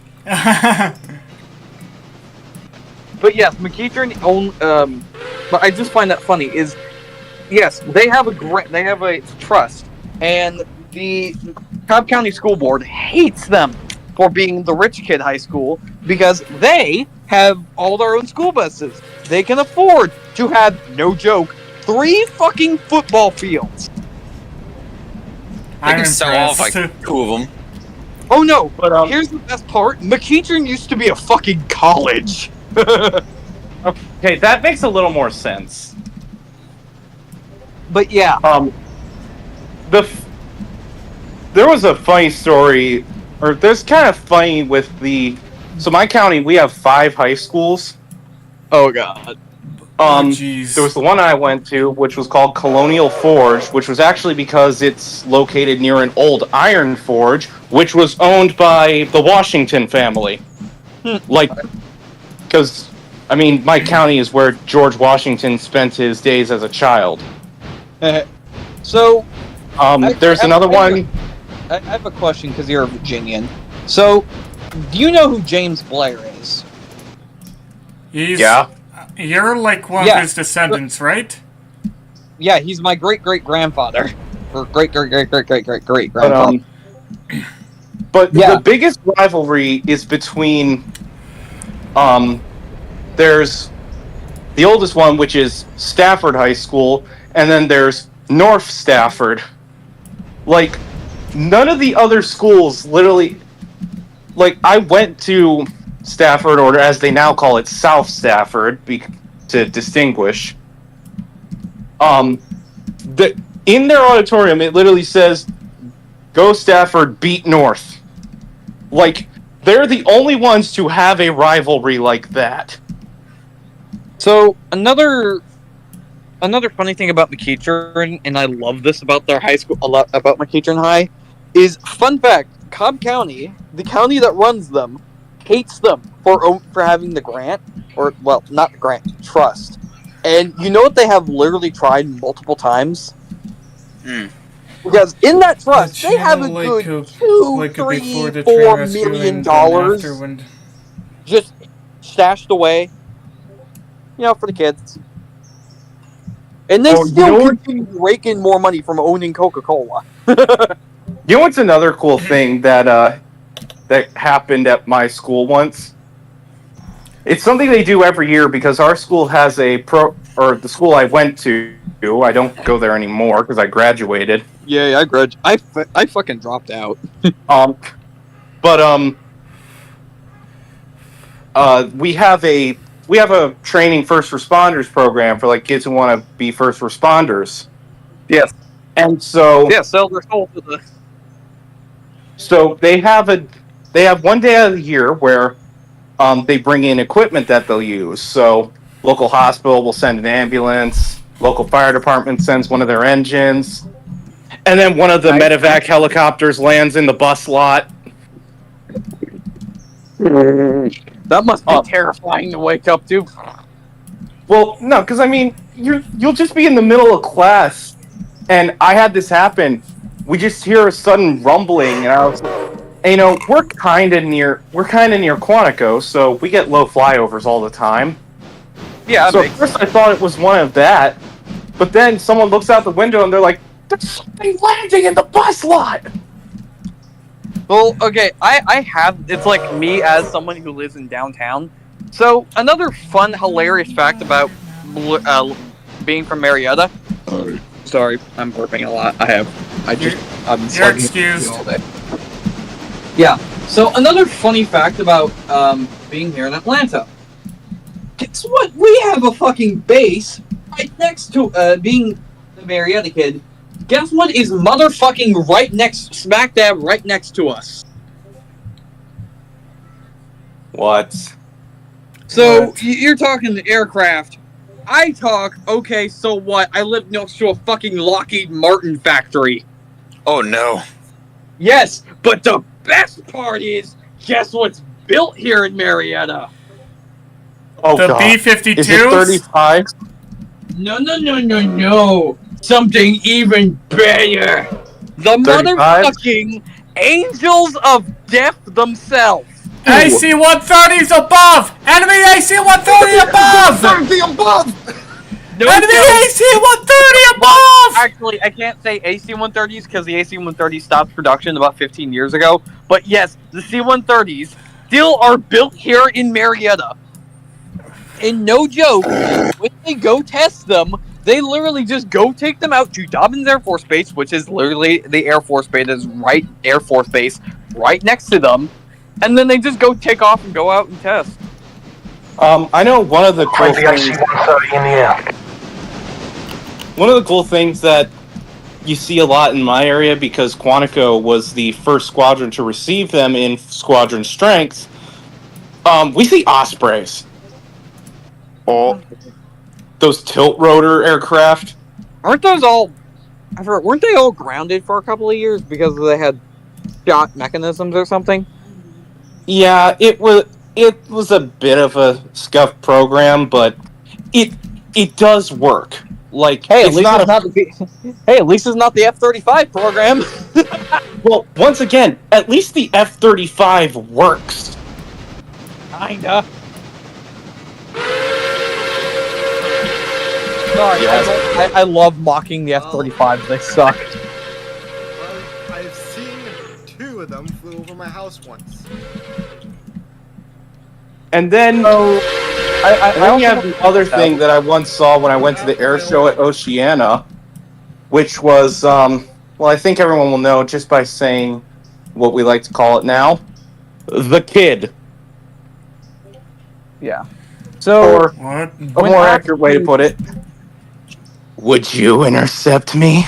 But yes, McEachern own. But I just find that funny. Is yes, they have a trust, and the Cobb County School Board hates them for being the rich kid high school because they have all their own school buses. They can afford to have, no joke, 3 fucking football fields. They can sell off like 2 of them. Oh no! But here's the best part: McEachern used to be a fucking college. Okay, that makes a little more sense. But yeah, there was a funny story, or there's kind of funny with so my county, we have 5 high schools. Oh god. There was the one I went to, which was called Colonial Forge, which was actually because it's located near an old iron forge, which was owned by the Washington family. Because, I mean, my county is where George Washington spent his days as a child. So, There's another one. I have a question because you're a Virginian. So, do you know who James Blair is? Yeah. You're like one of his descendants, right? Yeah, he's my great-great-grandfather. Or great-great-great-great-great-great-grandfather. But the biggest rivalry is between, there's the oldest one, which is Stafford High School, and then there's North Stafford. Like, none of the other schools literally, like, I went to Stafford, or as they now call it, South Stafford, to distinguish. In their auditorium, it literally says, "Go Stafford, beat North." Like, they're the only ones to have a rivalry like that. So, another funny thing about McEachern, and I love this about their high school, a lot about McEachern High, is, fun fact, Cobb County, the county that runs them, hates them for having the grant, or, well, not the grant, trust. And you know what they have literally tried multiple times? Because in that trust, they have a good $2, $3, $4 million just stashed away, for the kids. And they still continue raking more money from owning Coca-Cola. You know what's another cool thing that happened at my school once? It's something they do every year because our school has the school I went to, I don't go there anymore because I graduated. Yeah, I fucking dropped out. We have a training first responders program for like kids who want to be first responders. Yes. And so sell their soul to the. So they have one day of the year where they bring in equipment that they'll use. So local hospital will send an ambulance, local fire department sends one of their engines, and then one of the medevac helicopters lands in the bus lot. That must be terrifying to wake up to. Well, no, because I mean, you'll just be in the middle of class, and I had this happen. We just hear a sudden rumbling, and I was, we're kind of near Quantico, so we get low flyovers all the time. Yeah. So at first I thought it was one of that, but then someone looks out the window and they're like, "There's something landing in the bus lot." Well, okay, I have, it's like me as someone who lives in downtown. So, another fun, hilarious fact about being from Marietta. Sorry, I'm burping a lot. You're excused. All day. Yeah, so another funny fact about being here in Atlanta. Guess what? We have a fucking base right next to, being the Marietta kid. Guess what is motherfucking smack dab right next to us? What? So, you're talking aircraft. I talk, okay, so what? I live next to a fucking Lockheed Martin factory. Oh no. Yes, but the best part is, guess what's built here in Marietta? Oh, the God. B-52s? Is it 35? No. Something even better. The 35? motherfucking Angels of Death themselves. AC-130's above! Enemy AC-130 above! Enemy AC-130 above! Actually, I can't say AC-130s because the AC-130 stopped production about 15 years ago. But yes, the C-130s still are built here in Marietta. And no joke, when they go test them, they literally just go take them out to Dobbins Air Force Base, which is literally the Air Force Base right next to them, and then they just go take off and go out and test. I know one of the cool things. One of the cool things that you see a lot in my area, because Quantico was the first squadron to receive them in squadron strength, we see Ospreys. Oh. Those tilt rotor aircraft. Weren't they all grounded for a couple of years because they had shot mechanisms or something? Yeah, it was a bit of a scuffed program, but it does work. Like, Hey, at it's least not it's not the Hey, at least it's not the F-35 program. well, once again, at least the F-35 works. Kinda. Sorry, Yes. I love mocking the F-35s. They suck. I've seen 2 of them flew over my house once. And then, I then you have the other thing that I once saw when I went to the air show at Oceana, which was, well, I think everyone will know just by saying what we like to call it now, the kid. Yeah. So, Or What? a more accurate way to put it, would you intercept me?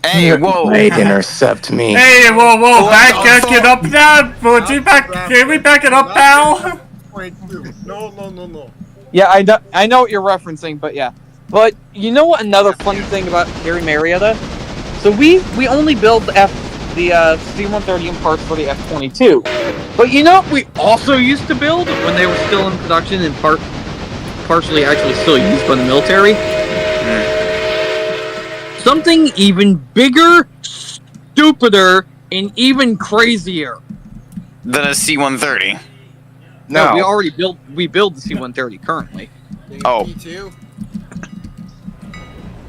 Hey, whoa. They'd intercept me. Hey, whoa, back the it up now. Would you back? Can we back it up, pal? 22. No. yeah, I know what you're referencing, but yeah. But you know what? Another funny thing about here in Marietta. So we only build the C-130 and parts for the F-22. But you know what we also used to build when they were still in production and partially actually still used by the military? Something even bigger, stupider, and even crazier. Than a C-130. No, we build the C-130 currently. Oh. B2?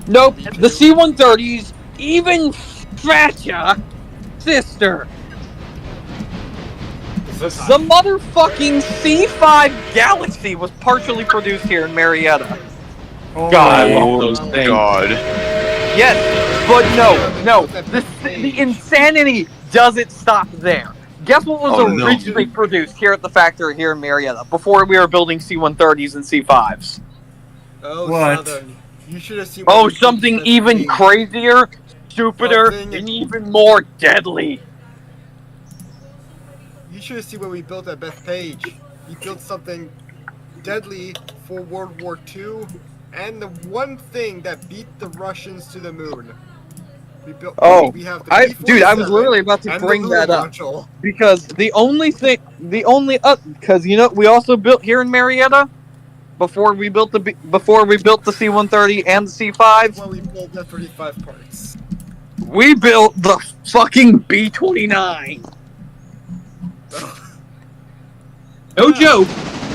Nope, the C-130's even fatter sister. The motherfucking C-5 Galaxy was partially produced here in Marietta. Oh, God, I love those things. God. Yes, but no. The insanity doesn't stop there. Guess what was originally produced here at the factory here in Marietta before we were building C-130s and C-5s? Oh, What? Southern. You should have seen. Oh, something even crazier, stupider, and even more deadly. You should have seen what we built at Bethpage. We built something deadly for World War II, and the one thing that beat the Russians to the moon. We built. Oh, we have the dude, I was literally about to and the bring that up module. because because you know we also built here in Marietta before we built the C-130 and the C-5. Well, we built F-35 parts. We built the fucking B-29. No joke.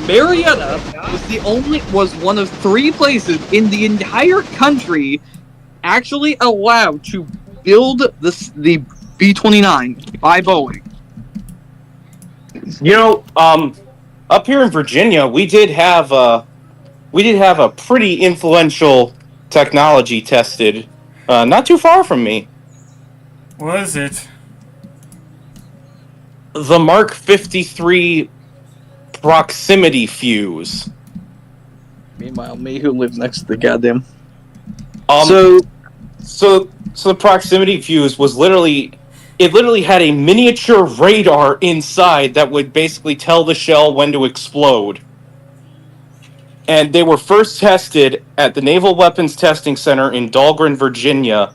Marietta was one of 3 places in the entire country actually allowed to build the B-29 by Boeing. You know, up here in Virginia, we did have a pretty influential technology tested, not too far from me. what is it? The Mark 53 proximity fuse. Meanwhile, me who lives next to the goddamn. So the proximity fuse was literally had a miniature radar inside that would basically tell the shell when to explode. And they were first tested at the Naval Weapons Testing Center in Dahlgren, Virginia.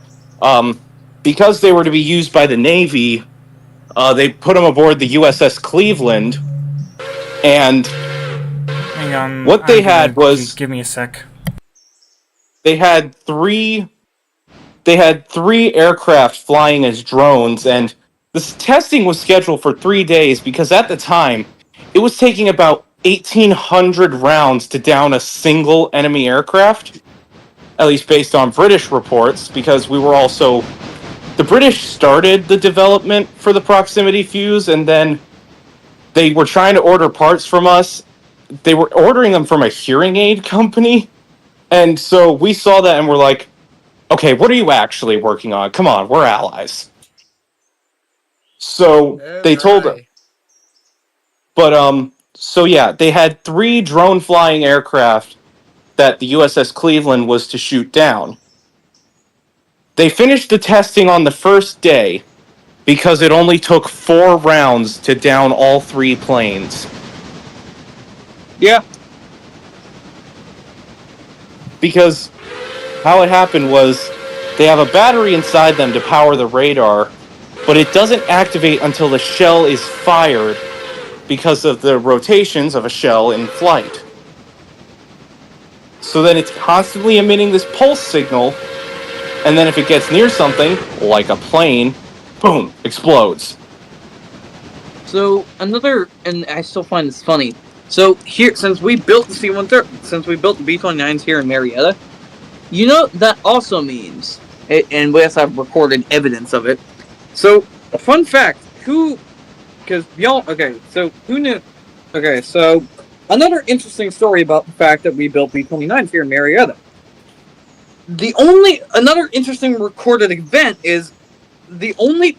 Because they were to be used by the Navy, they put them aboard the USS Cleveland. And Hang on. what they had was... Give me a sec. They had three aircraft flying as drones, and this testing was scheduled for 3 days because at the time, it was taking about 1,800 rounds to down a single enemy aircraft, at least based on British reports, because we were also... The British started the development for the proximity fuse, and then they were trying to order parts from us. They were ordering them from a hearing aid company, and so we saw that and we're like, okay, what are you actually working on? Come on, we're allies. So they told us. But, so yeah, they had 3 drone flying aircraft that the USS Cleveland was to shoot down. They finished the testing on the first day because it only took 4 rounds to down all 3 planes. Yeah. Because how it happened was they have a battery inside them to power the radar, but it doesn't activate until the shell is fired because of the rotations of a shell in flight. So then it's constantly emitting this pulse signal, and then if it gets near something, like a plane, boom, explodes. So another, and I still find this funny. So here, since we built the C-130, since we built the B-29s here in Marietta, you know that also means, and we also have recorded evidence of it. So a fun fact: because y'all, okay, so who knew? Okay, so another interesting story about the fact that we built B-29s here in Marietta. Another interesting recorded event is the only.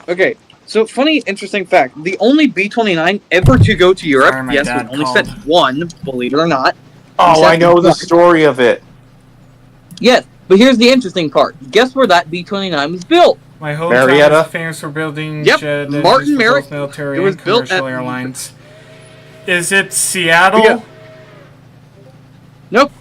Okay. So, funny, interesting fact. The only B-29 ever to go to Europe, Sorry, my yes, dad we only called. sent one, believe it or not. Oh, I know the story of it. Yes, but here's the interesting part. Guess where that B-29 was built? My hometown Marietta? is famous for building Yep, jet Martin engines for Merrick. both military It was and built commercial at- airlines. Is it Seattle? Yeah. Nope.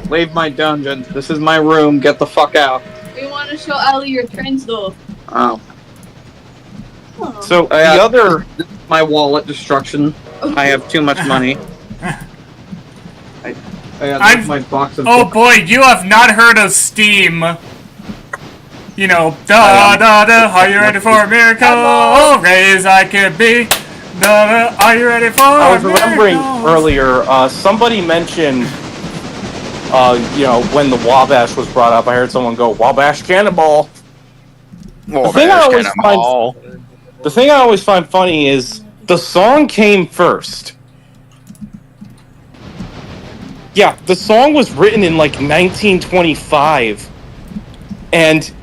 Leave my dungeon. This is my room. Get the fuck out. We want to show Ali your trains, though. Oh. Oh. So My wallet destruction. I have too much money. I got my box of. Oh boy, you have not heard of Steam. You know, da da da. Are you ready for a miracle? Oh, raise I could be. Da da. Are you ready for I a was remembering miracle? earlier, somebody mentioned, when the Wabash was brought up, I heard someone go, Wabash Cannonball. The thing I always find funny is the song came first. Yeah, the song was written in like 1925 and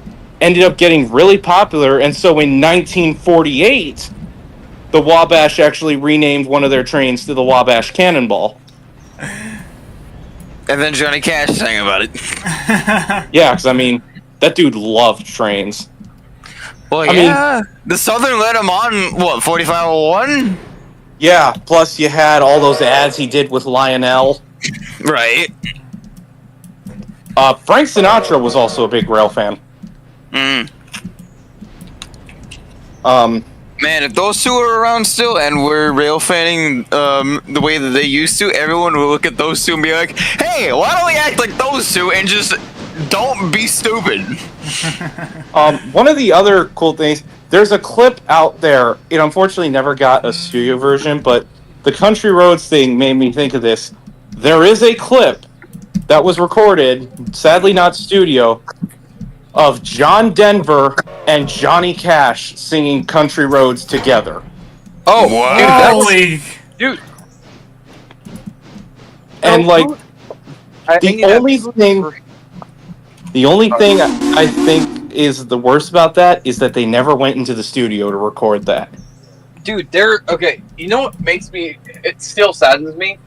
ended up getting really popular, and so in 1948, the Wabash actually renamed one of their trains to the Wabash Cannonball. And then Johnny Cash sang about it. Yeah, because, I mean, that dude loved trains. Well, yeah. The Southern led him on, what, 4501? Yeah, plus you had all those ads he did with Lionel. Right. Frank Sinatra was also a big rail fan. Man, if those two are around still and we're rail fanning the way that they used to, everyone will look at those two and be like, hey, why don't we act like those two and just don't be stupid? One of the other cool things, there's a clip out there. It unfortunately never got a studio version, but the Country Roads thing made me think of this. There is a clip that was recorded, sadly not studio, of John Denver and Johnny Cash singing Country Roads together. Oh, Holy! Dude. And like, the only thing I think is the worst about that is that they never went into the studio to record that. Dude, okay, you know what makes me, it still saddens me?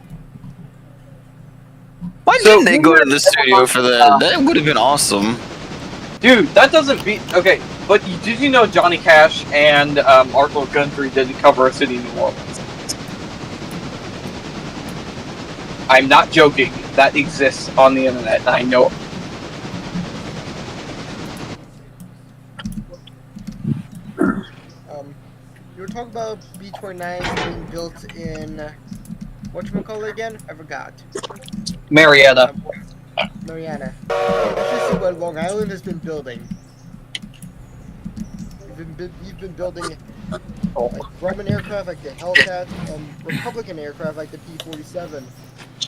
Why didn't they go to the studio for that? That would have been awesome. Dude, that doesn't beat, okay, but did you know Johnny Cash and Arthur Guthrie did cover a city in New Orleans? I'm not joking. That exists on the internet, and I know. You were talking about B-29s being built in, whatchamacallit again? I forgot. Marietta. Marietta. Let's just see what Long Island has been building. We've been building like Grumman aircraft like the Hellcat, Republican aircraft like the P-47.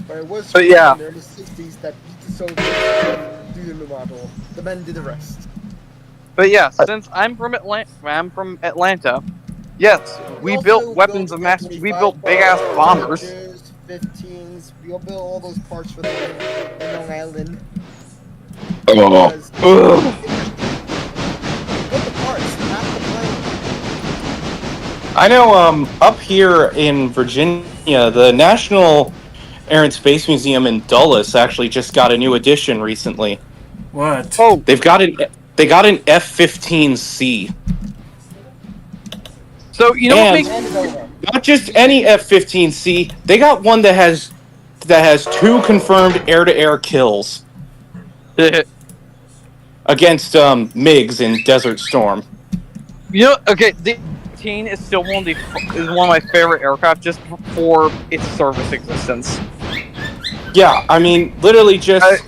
But it was But yeah. in the 60s that beat the Soviets do the new model. The men did the rest. But yeah, since I'm from Atlanta, yes, we built weapons of mass. We built big ass bombers. 15s. We all built all those parts for them in Long Island. I know, up here in Virginia, the National Air and Space Museum in Dulles actually just got a new addition recently. What? Oh, they got an F-15C. So you know what makes not just any F-15C, they got one that has 2 confirmed air-to-air kills. against MiGs in Desert Storm. You know, okay, the F-15 is still one of my favorite aircraft just for its service existence. Yeah, I mean, literally just...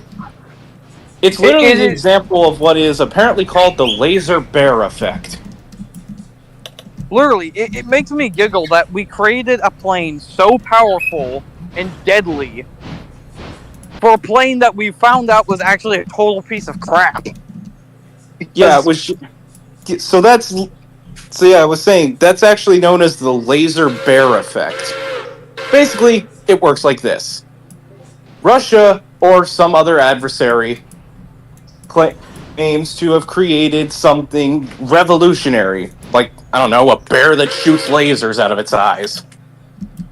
It's literally an is- example of what is apparently called the laser bear effect. Literally, it makes me giggle that we created a plane so powerful and deadly for a plane that we found out was actually a total piece of crap. Yeah, it was... So I was saying, that's actually known as the laser bear effect. Basically, it works like this. Russia, or some other adversary, claims to have created something revolutionary. Like, I don't know, a bear that shoots lasers out of its eyes.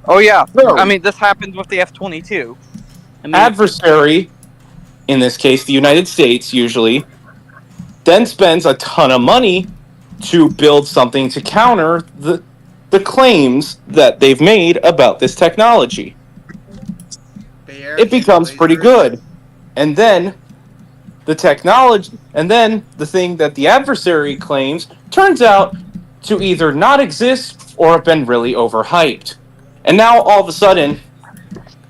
Oh yeah, No. I mean, this happened with the F-22. I mean, Adversary, in this case the United States usually, then spends a ton of money to build something to counter the claims that they've made about this technology. It becomes pretty good. And then the technology, and then the thing that the adversary claims turns out to either not exist or have been really overhyped. And now all of a sudden,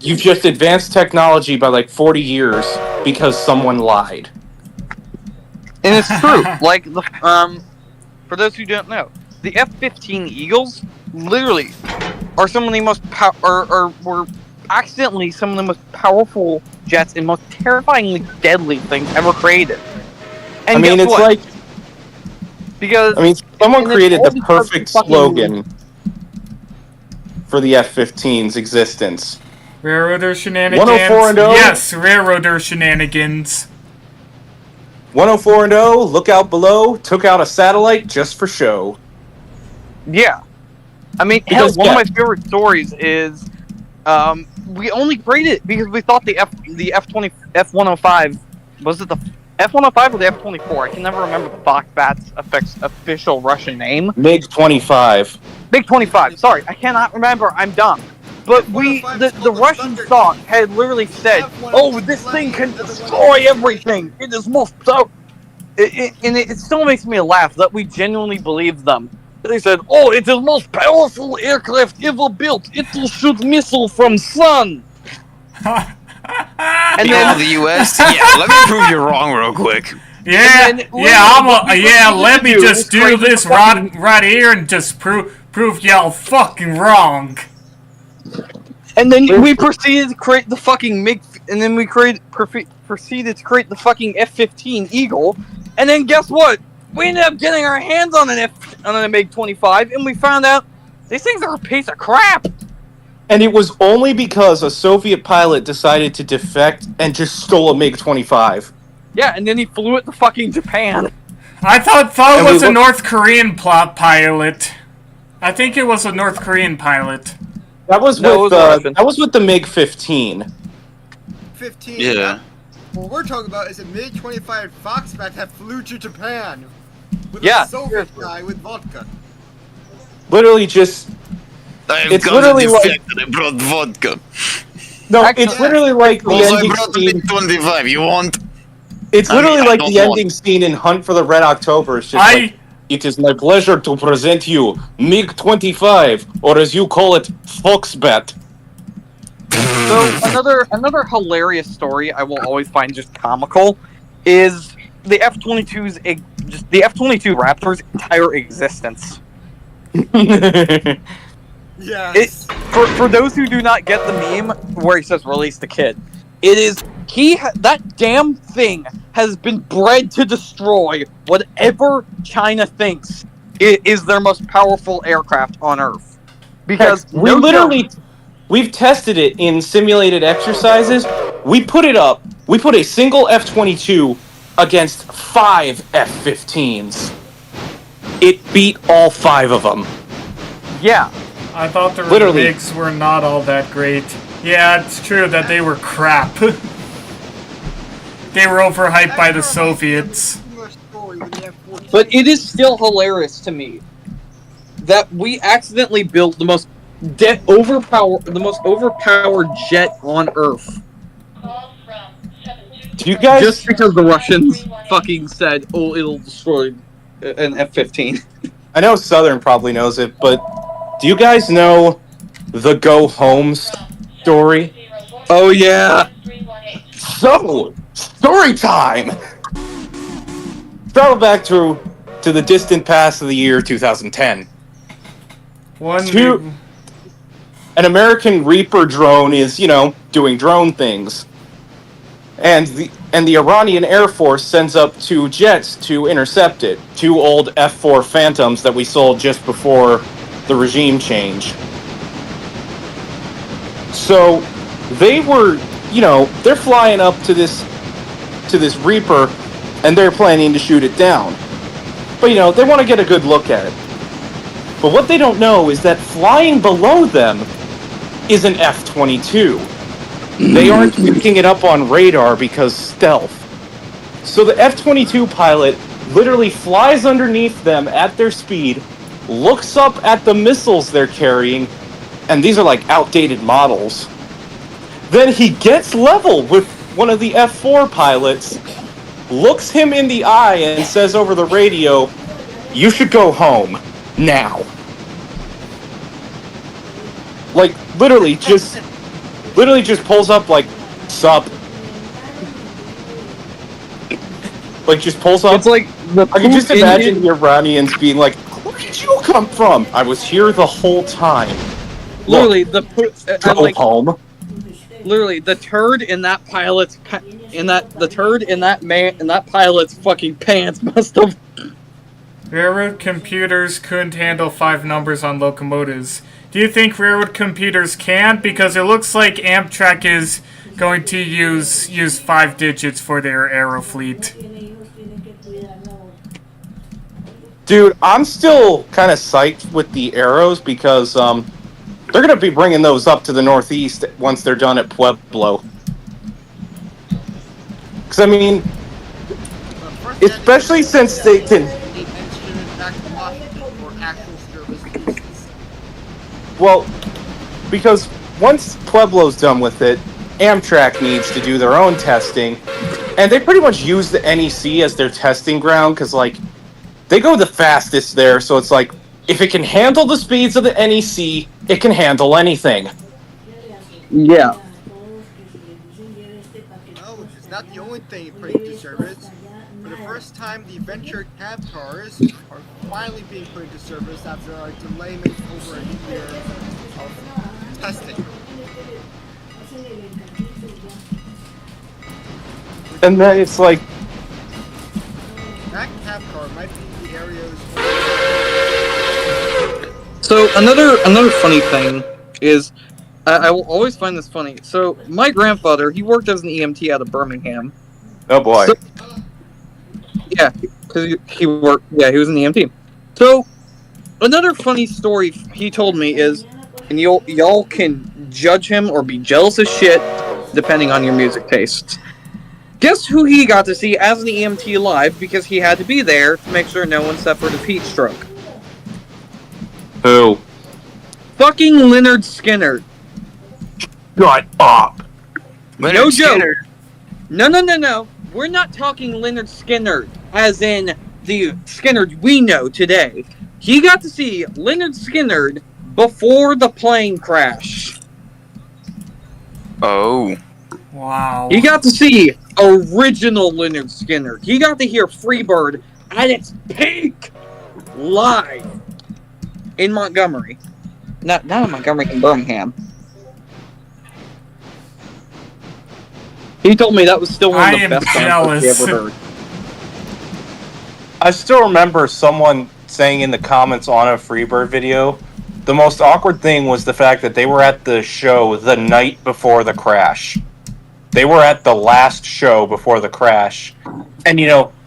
you've just advanced technology by like 40 years because someone lied. and it's true. Like for those who don't know, the F-15 Eagles literally are some of the most were accidentally some of the most powerful jets and most terrifyingly deadly things ever created. And I mean, guess it's what? like, Because someone and it's created all the because perfect fucking- slogan for the F-15's existence. Railroader shenanigans. 104 and 0? Yes, railroader shenanigans. 104 and 0, look out below, took out a satellite just for show. Yeah. I mean, Because, hell, one of my favorite stories is we only created it because we thought the F-105, was it the F-105 or the F-24? I can never remember the Fox-Bat's official Russian name. MiG-25. MiG-25, sorry, I cannot remember, I'm dumb. But the Russian thought had literally said, oh, this thing can destroy everything! It is most so... And it still makes me laugh that we genuinely believed them. They said, oh, it is the most powerful aircraft ever built. It will shoot missile from sun. And then the U.S. Yeah, let me prove you wrong real quick. Yeah, then, let me just do this right here and just prove y'all fucking wrong. And then we proceeded to create the fucking MiG, and then we proceeded to create the fucking F-15 Eagle, and then guess what? We ended up getting our hands on a MiG-25, and we found out these things are a piece of crap. And it was only because a Soviet pilot decided to defect and just stole a MiG-25. Yeah, and then he flew it to fucking Japan. I thought it was a North Korean pilot. I think it was a North Korean pilot. That was with the MiG-15. 15. Yeah. What we're talking about is a MiG-25 Foxbat that flew to Japan with Yeah, a Soviet guy with vodka. Literally just... It's literally like... I brought vodka. No, it's literally like the Also, I ending brought scene... MiG-25. You want? It's literally like don't the ending scene in Hunt for the Red October. It's just like, it is my pleasure to present you MiG-25, or as you call it, Foxbat. So another hilarious story I will always find just comical is the F-22's the F-22 Raptor's entire existence. Yes. For those who do not get the meme where he says release the kid, it is that damn thing has been bred to destroy whatever China thinks is their most powerful aircraft on Earth. Because we've tested it in simulated exercises. We put it up. We put a single F-22 against 5 F-15s. It beat all 5 of them. Yeah. I thought the MiGs were not all that great. Yeah, it's true that they were crap. They were overhyped by the Soviets. But it is still hilarious to me that we accidentally built the most overpowered jet on Earth. Do you guys Just because the Russians fucking said, "Oh, it'll destroy an F-15." I know Southern probably knows it, but do you guys know the Go Home story? Oh yeah. So, story time! Travel back to the distant past of the year 2010. An American Reaper drone is, doing drone things. And the Iranian Air Force sends up 2 jets to intercept it. 2 old F-4 Phantoms that we sold just before the regime change. So they were, they're flying up to this Reaper, and they're planning to shoot it down. But they want to get a good look at it. But what they don't know is that flying below them is an F-22. They aren't picking it up on radar because stealth. So the F-22 pilot literally flies underneath them at their speed, looks up at the missiles they're carrying, and these are like outdated models. Then he gets level with one of the F-4 pilots, looks him in the eye, and says over the radio, "You should go home. Now." Like, literally just pulls up, like, sup. Like, just pulls up. It's like the I can just imagine the Iranians being like, "Where did you come from?" "I was here the whole time." Literally, go home. Literally, the turd in that pilot's pilot's fucking pants must have. Railroad computers couldn't handle 5 numbers on locomotives. Do you think railroad computers can? Because it looks like Amtrak is going to use 5 digits for their aero fleet. Dude, I'm still kind of psyched with the arrows because they're going to be bringing those up to the Northeast once they're done at Pueblo. Because, I mean, especially since they can... Well, because once Pueblo's done with it, Amtrak needs to do their own testing, and they pretty much use the NEC as their testing ground, because, like, they go the fastest there, so it's like, if it can handle the speeds of the NEC, it can handle anything. Yeah. Oh, it's not the only thing put into service. For the first time, the Venture cab cars are finally being put into service after a delayment over a year of testing. And then it's like... That cab car might be the areas... So, another funny thing is, I will always find this funny. So, my grandfather, he worked as an EMT out of Birmingham. Oh boy. So, yeah, because he worked. Yeah, he was an EMT. So, another funny story he told me is, and y'all can judge him or be jealous as shit, depending on your music tastes. Guess who he got to see as an EMT live because he had to be there to make sure no one suffered a heat stroke? Who? Fucking Leonard Skinner. Shut up. No joke. No. We're not talking Leonard Skinner, as in the Skinner we know today. He got to see Leonard Skinner before the plane crash. Oh. Wow. He got to see original Leonard Skinner. He got to hear Freebird at its peak live in Montgomery. Not in Montgomery, in Birmingham. He told me that was still one of the best concerts he ever heard. I still remember someone saying in the comments on a Freebird video, the most awkward thing was the fact that they were at the show the night before the crash. They were at the last show before the crash. And,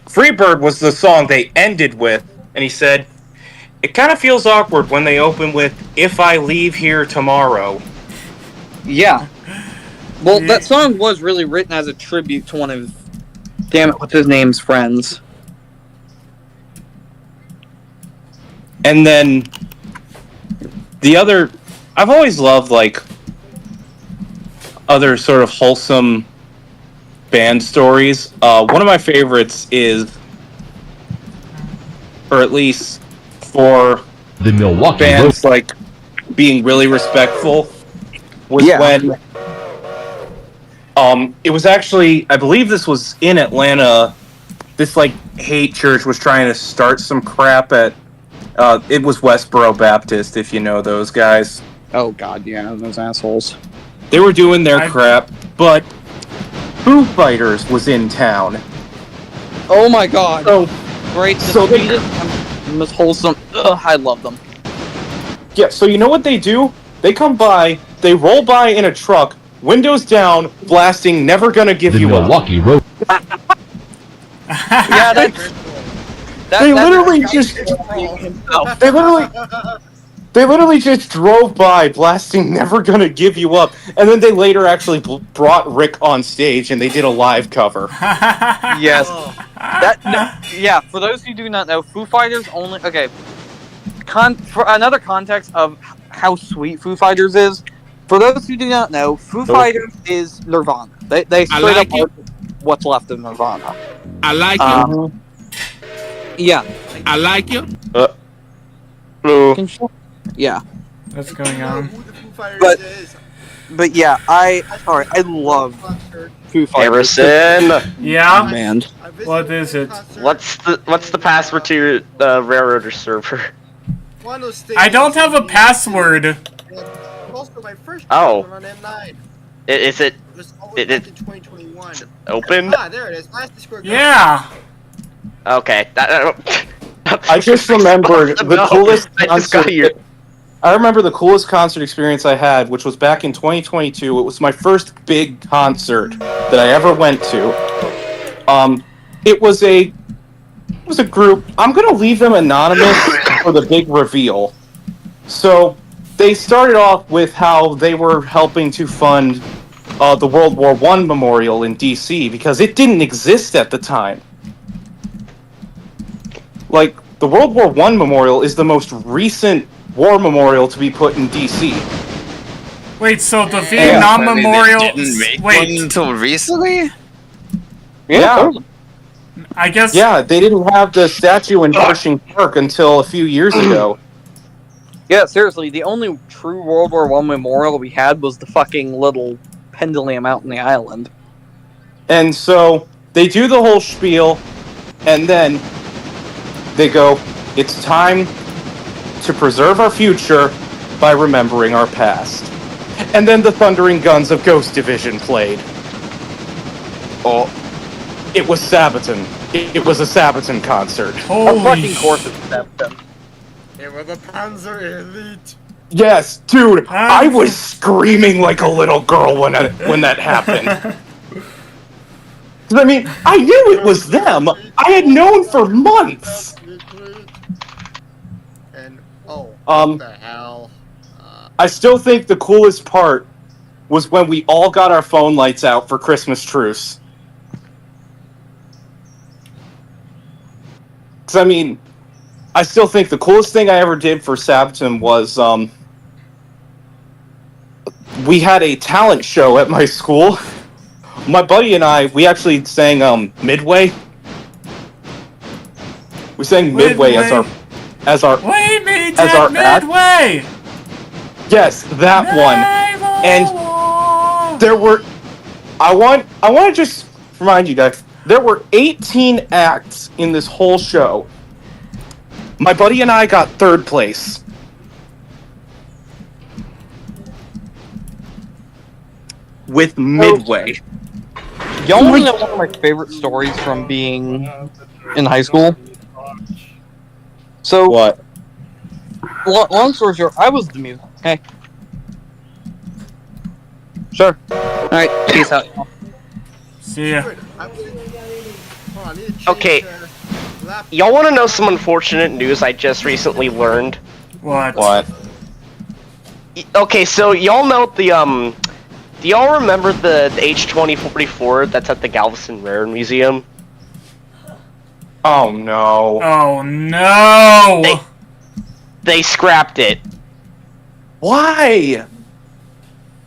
Freebird was the song they ended with, and he said, "It kind of feels awkward when they open with, 'If I Leave Here Tomorrow.'" Yeah. Well, that song was really written as a tribute to one of, what's his name's friends. And then the other, I've always loved, like, other sort of wholesome band stories. One of my favorites is, or at least for The Milwaukee bands like being really respectful, was when it was actually, I believe this was in Atlanta. This like hate church was trying to start some crap at. It was Westboro Baptist, if you know those guys. Oh god, yeah, those assholes. They were doing their crap, but Foo Fighters was in town. Oh my god. So, great. So they, Most wholesome. Ugh, I love them. Yeah, so you know what they do? They come by, they roll by in a truck, windows down, blasting "Never Gonna Give You Up." Milwaukee Road. Yeah, They literally just drove by blasting "Never Gonna Give You Up," and then they later actually brought Rick on stage and they did a live cover. Yes. Yeah, for those who do not know, Foo Fighters only... Okay. For another context of how sweet Foo Fighters is, for those who do not know, Foo Fighters is Nirvana. They straight up are what's left of Nirvana. I like you. Yeah. I like you. Yeah. What's going on? But yeah, I love Foo Fighters. Harrison. Yeah. Band. What is it? What's the password to your Railroader server? I don't have a password. Oh. On M9. Is it? It 2021. Open? Ah, there it is. Last Discord. Yeah. Okay. I just remembered the coolest I just got concert. here. I remember the coolest concert experience I had, which was back in 2022. It was my first big concert that I ever went to. It was a group. I'm gonna leave them anonymous for the big reveal. So they started off with how they were helping to fund the World War I Memorial in DC because it didn't exist at the time. Like, the World War I Memorial is the most recent war memorial to be put in DC. Wait, so the Vietnam Memorial... Didn't make one until recently? Yeah. I guess... Yeah, they didn't have the statue in Pershing Park until a few years ago. Yeah, seriously, the only true World War I memorial we had was the fucking little pendulum out in the island. And so, they do the whole spiel, and then they go, it's time to preserve our future by remembering our past. And then the thundering guns of Ghost Division played. Oh. It was Sabaton. It was a Sabaton concert. Of fucking course it's Sabaton. It was a Panzer Elite. Yes, dude, I was screaming like a little girl when that happened. 'Cause I mean, I knew it was them. I had known for months. And what the hell? I still think the coolest part was when we all got our phone lights out for Christmas truce. 'Cause I mean, I still think the coolest thing I ever did for Sabaton was we had a talent show at my school. My buddy and I, we actually sang Midway. We sang Midway as our Wait, me, as our act. Midway. Yes, that one. And there were I want to just remind you guys, there were 18 acts in this whole show. My buddy and I got third place. With Midway. Y'all want to know one of my favorite stories from being in high school? So, what? Long story short, I was the mute. Hey. Sure. Alright, peace out. See ya. Okay. Y'all want to know some unfortunate news I just recently learned? What? What? Okay, so y'all know the do y'all remember the H-2044 that's at the Galveston Rare Museum? Oh no. Oh no! They scrapped it. Why?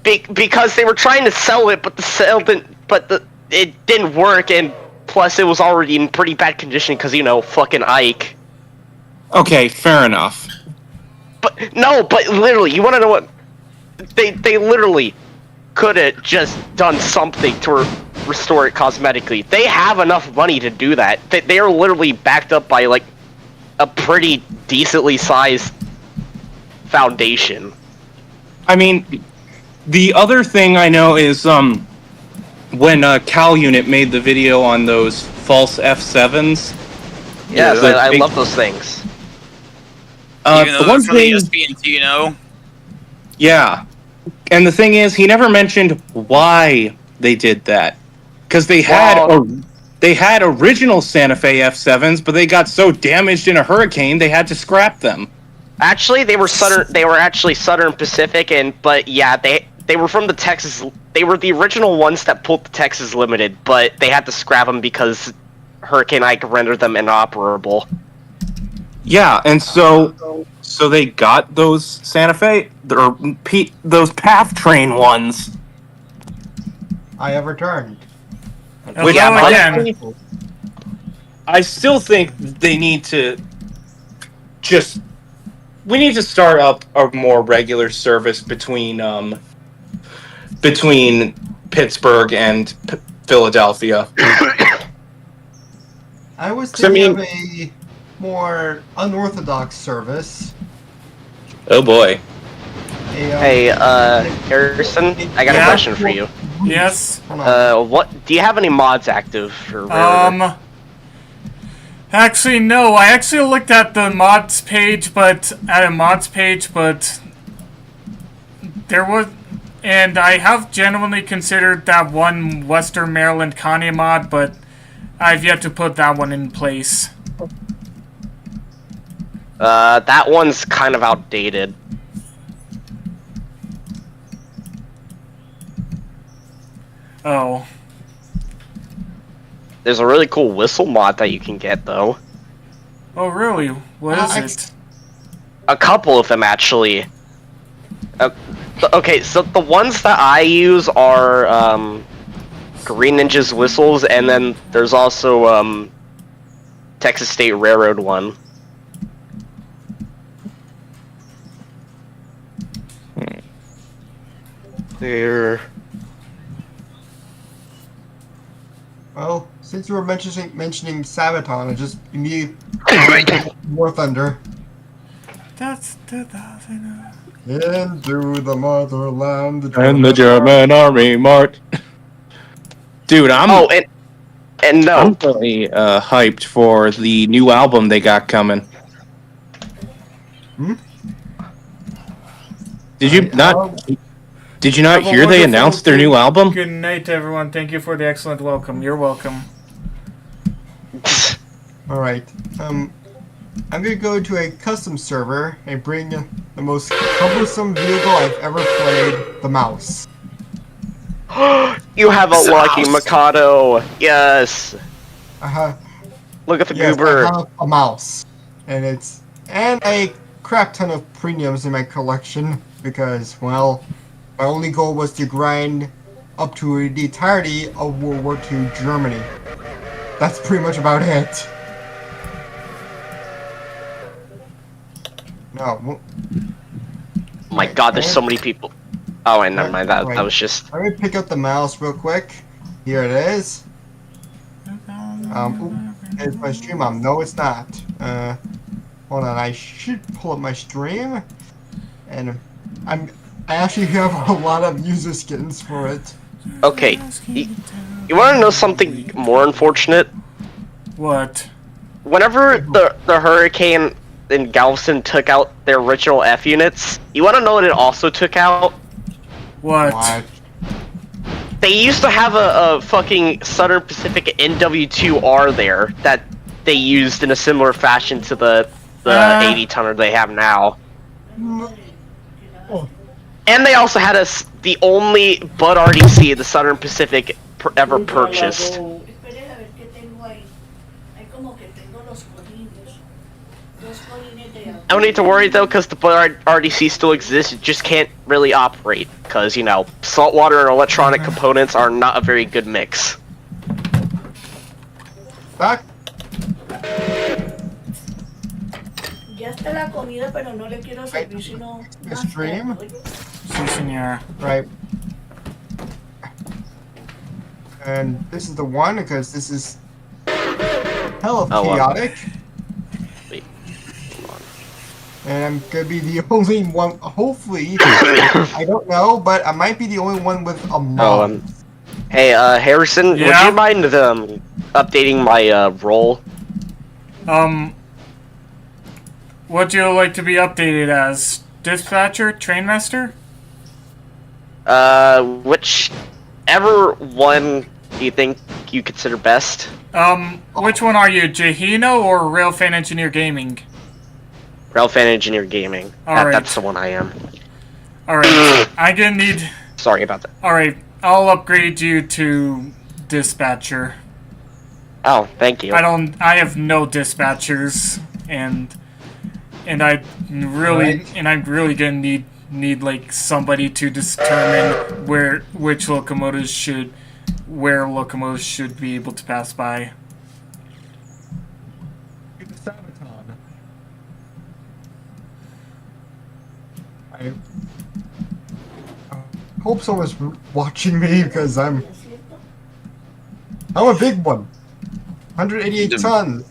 Because they were trying to sell it, but the sale didn't. But it didn't work, and plus it was already in pretty bad condition because, you know, fucking Ike. Okay, fair enough. But literally, you want to know what? They literally could have just done something to restore it cosmetically. They have enough money to do that. They are literally backed up by, like, a pretty decently sized foundation. I mean, the other thing I know is when Cal Unit made the video on those false F7s. Yes, I love those things. Even though the one they're from the thing, SPNT, you know? yeah, and the thing is, he never mentioned why they did that, because they had original Santa Fe F7s, but they got so damaged in a hurricane they had to scrap them. Actually, they were actually Southern Pacific, but yeah, they were from the Texas. They were the original ones that pulled the Texas Limited, but they had to scrap them because Hurricane Ike rendered them inoperable. Yeah, and so they got those Santa Fe, or those PATH train ones. I have returned. Which I still think they need to we need to start up a more regular service between Pittsburgh and Philadelphia. I was thinking of a more unorthodox service. Oh boy. Hey, Harrison, I got a question for you. Yes. What do you have any mods active for Railroad? Actually, no. I actually looked at the mods page, but there was, and I have genuinely considered that one Western Maryland Kanye mod, but I've yet to put that one in place. That one's kind of outdated. Oh. There's a really cool whistle mod that you can get, though. Oh, really? What is it? A couple of them, actually. Okay, so the ones that I use are, Green Ninja's whistles, and then there's also, Texas State Railroad one. There. Well, since you were mentioning Sabaton, I just immediately War Thunder. That's 2000. Into the motherland. And the German army march. Dude, I'm I'm really hyped for the new album they got coming. Did you not hear they announced their new album? Good night, everyone. Thank you for the excellent welcome. You're welcome. Alright, I'm gonna go to a custom server and bring the most cumbersome vehicle I've ever played, the mouse. You have a lucky Mikado! Yes! Look at the goober! I have a mouse. And a crap ton of premiums in my collection, because, well, my only goal was to grind up to the entirety of World War II Germany. That's pretty much about it. No. My god, there's so many people. Oh, wait, never mind. That was just... Let me pick up the mouse real quick. Here it is. It's my stream arm. No, it's not. Hold on. I should pull up my stream. And I actually have a lot of user skins for it. Okay. You want to know something more unfortunate? What? Whenever the hurricane in Galveston took out their original F units, you want to know what it also took out? What? They used to have a fucking Southern Pacific NW2R there that they used in a similar fashion to the 80-tonner they have now. And they also had the only Bud RDC the Southern Pacific ever purchased. I don't need to worry though, because the Bud RDC still exists. It just can't really operate because, you know, saltwater and electronic components are not a very good mix. Back. Ya está la comida, pero no le quiero servir sino más Stream. tarde. Sí, senor. Right. And this is the one because this is hella chaotic. Wait. And I'm gonna be the only one, hopefully. I don't know, but I might be the only one with a mom. Hey, Harrison, Yeah? would you mind updating my role? Would you like to be updated as? Dispatcher? Trainmaster? Whichever one do you think you consider best? Which one are you, Jahino or Railfan Engineer Gaming? Railfan Engineer Gaming. Alright. That's the one I am. Alright, I'm gonna need... Sorry about that. Alright, I'll upgrade you to Dispatcher. Oh, thank you. I have no dispatchers, and I'm really gonna need like somebody to determine where locomotives should be able to pass by. I hope someone's watching me because I'm a big one. 188 tons.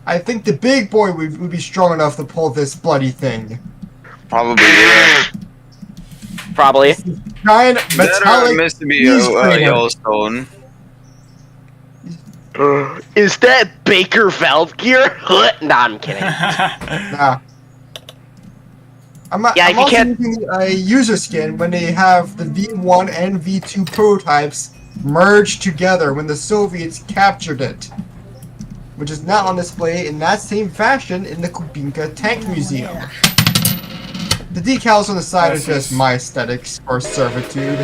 I think the big boy would be strong enough to pull this bloody thing. Probably, yeah. Probably. Giant metallic. Must be cheese grater. Yellowstone. Is that Baker valve gear? Nah, I'm kidding. Nah. I'm if you also can't- using a user skin when they have the V1 and V2 prototypes merged together when the Soviets captured it, which is not on display in that same fashion in the Kubinka Tank Museum. The decals on the side are just my aesthetics for servitude.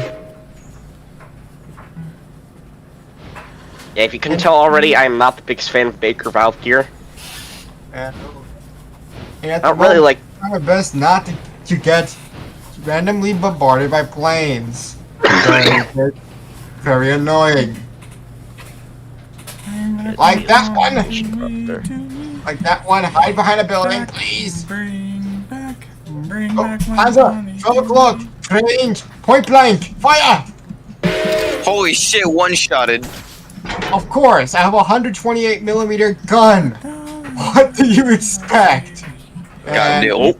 Yeah, if you couldn't tell already, I'm not the biggest fan of Baker valve gear. And I don't really like. try my best not to get randomly bombarded by planes. Very annoying. Like that one. Like that one. Hide behind a building, please. Bring back Panzer, 12 o'clock. Range. Point blank. Fire. Holy shit, one-shotted. Of course, I have a 128 millimeter gun. What do you expect? God, oh.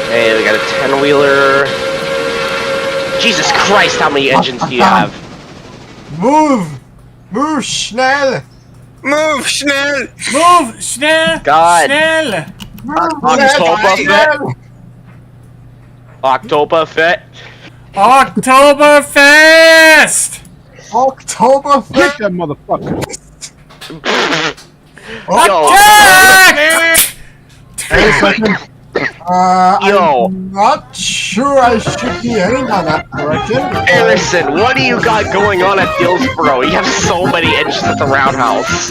Hey, we got a 10-wheeler. Jesus Christ, how many engines do you have? Move! Move, schnell! Move, schnell! Move, schnell! God. Schnell! Oktoberfest. Oktoberfest. Oktoberfest! Oktoberfest! Hit that motherfucker. Attack! Wait a second. Yo. I'm not sure I should be heading on that direction. Anderson, what do you got going on at Dillsboro? You have so many engines at the roundhouse.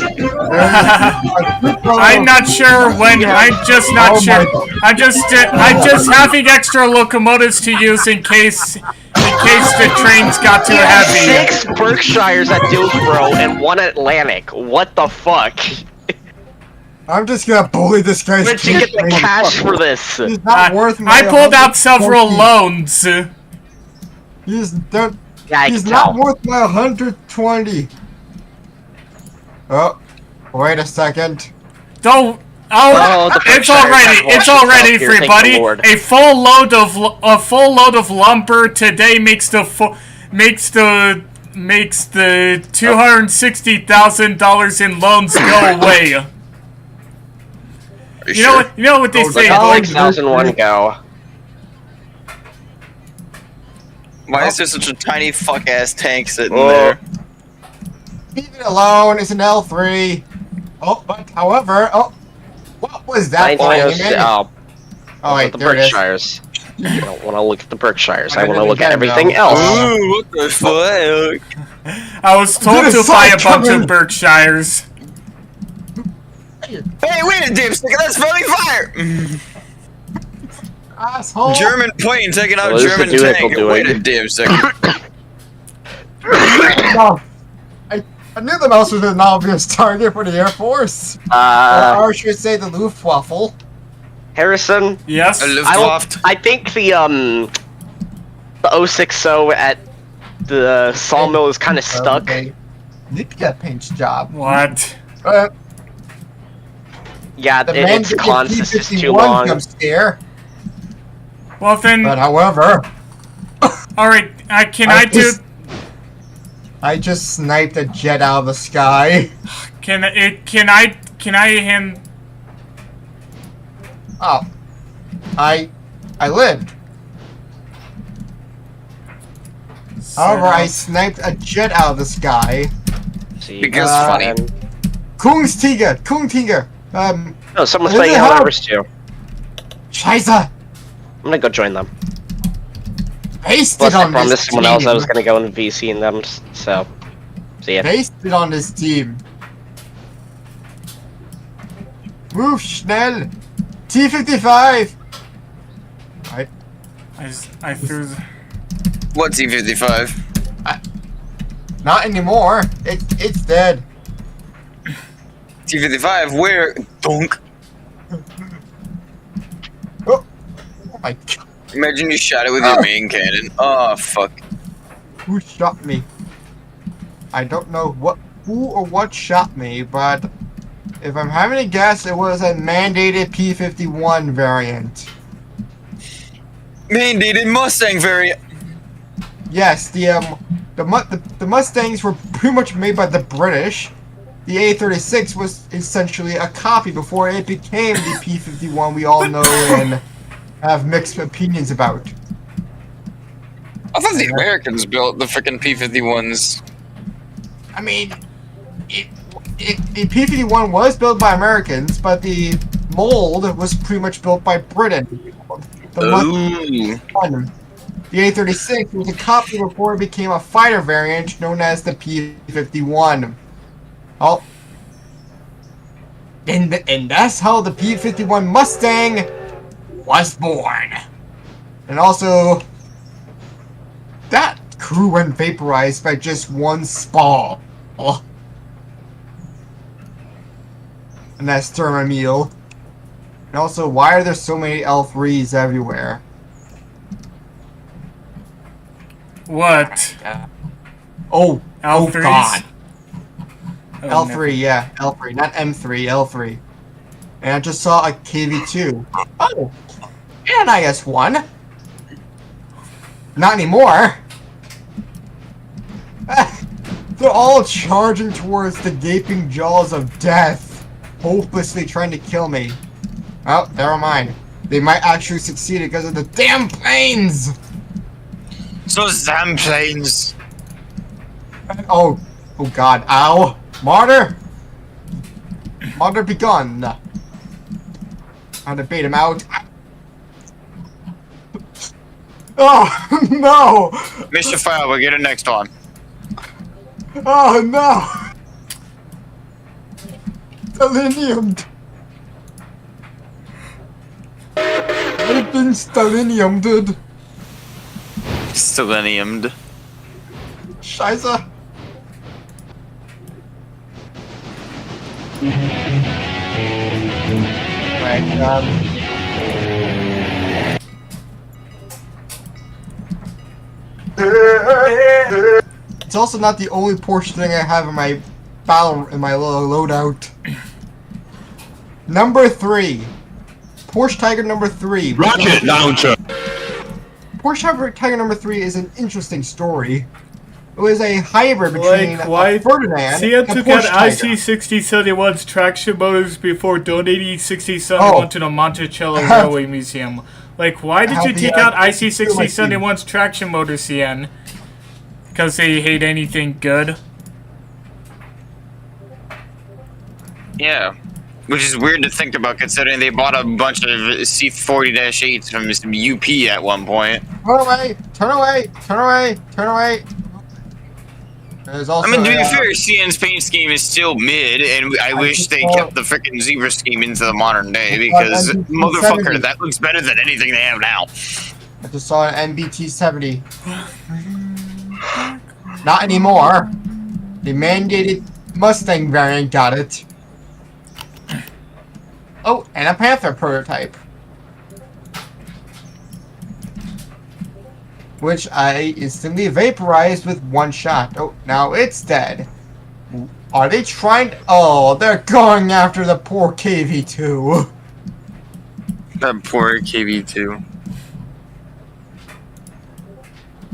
I'm not sure when. I'm just not Oh sure. my God. I'm just having extra locomotives to use in case the trains got too You have heavy. 6 Berkshires at Dillsboro and 1 Atlantic. What the fuck? I'm just gonna bully this guy's Where'd you get the cash for this? He's not worth my I pulled out 120. several loans. He's can not tell. worth my 120. Oh, wait a second. Don't. Oh, Oh, the it's Berkshires already, have it's lost already, itself here, thank everybody. the Lord. A full load of lumber today makes the $260,000 in loans go away. You know what they say. How 6001 go? Why is there such a tiny fuck-ass tank sitting Oh. there? Leave it alone. It's an L3. Oh, but however, what was that? Oh, wait, the there it is. Berkshires. I don't want to look at the Berkshires. I I want to didn't look at get everything them. else. Ooh, what the fuck? I was told Dude, to it's buy a like bunch coming. of Berkshires. Hey, wait a dipstick, that's friendly fire! Asshole. German plane taking out What is the German vehicle tank. doing? Wait a dipstick. No. I knew the mouse was an obvious target for the Air Force. Or should I say the Luftwaffe? Harrison. Yes. I think the 060 at the sawmill is kind of stuck. Okay. Nick got paint's job. What? Yeah, The man its did consist is too P-51 long. comes here. Well then. But however. Alright, I just sniped a jet out of the sky. Can I him? Oh. I lived. However, I sniped a jet out of the sky. Because funny. Kung Tiger. No, someone's playing Helldivers too. Scheiße. I'm gonna go join them. Pasted Plus, I on promised this someone else I team. was gonna go in VC and them, so. See ya. Pasted on this team. Move schnell. T-55. I threw. What T-55? Not anymore. It's dead. T-55, where? Dunk. Oh my god. Imagine you shot it with your main cannon. Oh, fuck. Who shot me? I don't know who or what shot me, but if I'm having to guess, it was a mandated P-51 variant. Mandated Mustang variant. Yes, the Mustangs were pretty much made by the British. The A-36 was essentially a copy before it became the P-51 we all know and have mixed opinions about. I thought the Americans built the frickin' P-51s. I mean, the P-51 was built by Americans, but the mold was pretty much built by Britain. The A-36 was a copy before it became a fighter variant known as the P-51. Oh. And that's how the P-51 Mustang was born. And also, that crew went vaporized by just one spall. And that's Thermomil. And also, why are there so many L3s everywhere? What? Oh L3s? God. Oh, L3, yeah, L3, not M3, L3. And I just saw a KV2. Oh, and an IS-1. Not anymore. They're all charging towards the gaping jaws of death, hopelessly trying to kill me. Oh, never mind. They might actually succeed because of the damn planes! So damn planes. Oh God, ow. Martyr! Martyr be gone. How to bait him out. Oh, no! Mission failed, we'll get it next time. Oh, no! Staliniumed. I've been Staliniumed. Seleniumed. Scheiße. Right, it's also not the only Porsche thing I have in my loadout. Number 3. Porsche Tiger number 3. Rocket launcher. Porsche Tiger number 3 is an interesting story. It was a hybrid between a Ferdinand Cian and a took Porsche out Tiger. IC6071's traction motors before donating 6071 to the Monticello Railway Museum. Like, why did you take out IC6071's traction motor, Cian? Because they hate anything good? Yeah. Which is weird to think about considering they bought a bunch of C40-8s from UP at one point. Turn away! Turn away! Turn away! Turn away! There's also I mean, to be fair, CN's paint scheme is still mid, and I wish they kept the frickin' zebra scheme into the modern day, because, motherfucker, that looks better than anything they have now. I just saw an NBT 70. Not anymore. The mandated Mustang variant got it. Oh, and a Panther prototype. Which I instantly vaporized with one shot. Oh, now it's dead. Are they trying? Oh, they're going after the poor KV2. That poor KV2.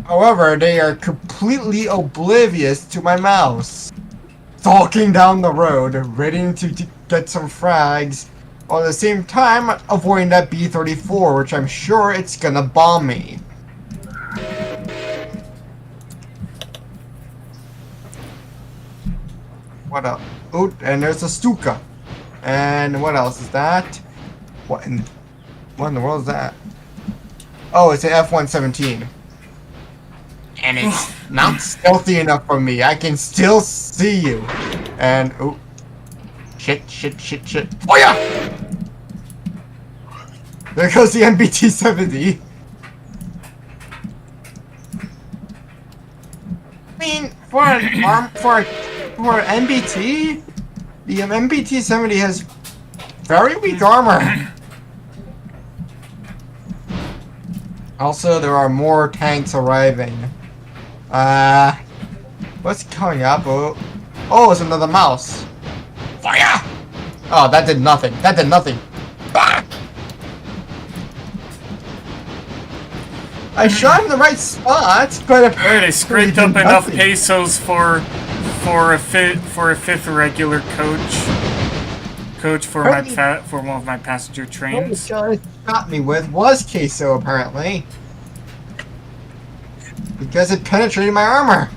However, they are completely oblivious to my mouse. Stalking down the road, ready to get some frags, while at the same time avoiding that B-34, which I'm sure it's gonna bomb me. What else? Oh, and there's a Stuka. And what else is that? What in the world is that? Oh, it's an F-117. And it's not stealthy enough for me. I can still see you. And, oh. Shit. Oh yeah! There goes the MBT-70. I mean, for an MBT, the MBT-70 has very weak armor. Also, there are more tanks arriving. What's coming up? Oh, it's another mouse. Fire! Oh, that did nothing. Ah! I shot in the right spot, but They scraped up enough pesos for a fifth regular coach for one of my passenger trains. The guy shot me with was queso, apparently, because it penetrated my armor.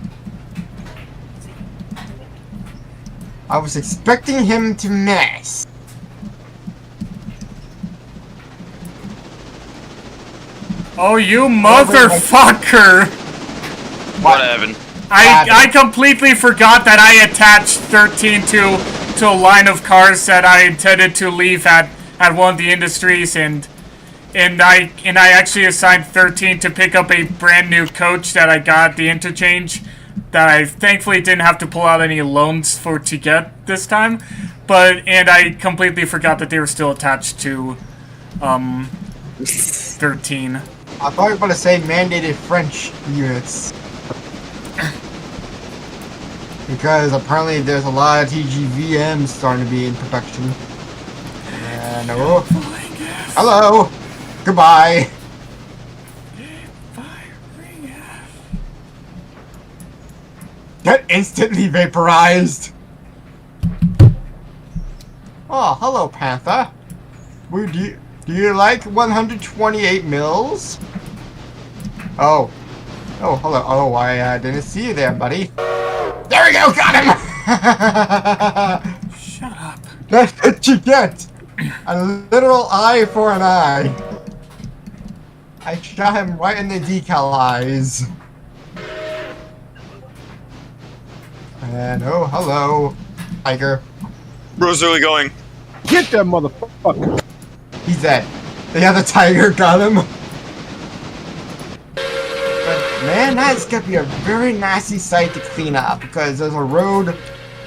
I was expecting him to miss. Oh, you motherfucker! What happened? I completely forgot that I attached 13 to a line of cars that I intended to leave at one of the industries, and I actually assigned 13 to pick up a brand new coach that I got at the interchange that I thankfully didn't have to pull out any loans to get this time, and I completely forgot that they were still attached to 13. I thought you were going to say mandated French units. Because apparently there's a lot of TGVMs starting to be in production. And hello! Goodbye! Get instantly vaporized! Oh, hello, Panther. Do you like 128 mils? Oh, hello. Oh, I didn't see you there, buddy. There we go, got him! Shut up. That's what you get! A literal eye for an eye. I shot him right in the decal eyes. And oh, hello, tiger. Where's really going? Get that motherfucker. He's dead. The other tiger got him. But man, that's gonna be a very nasty sight to clean up because there's a road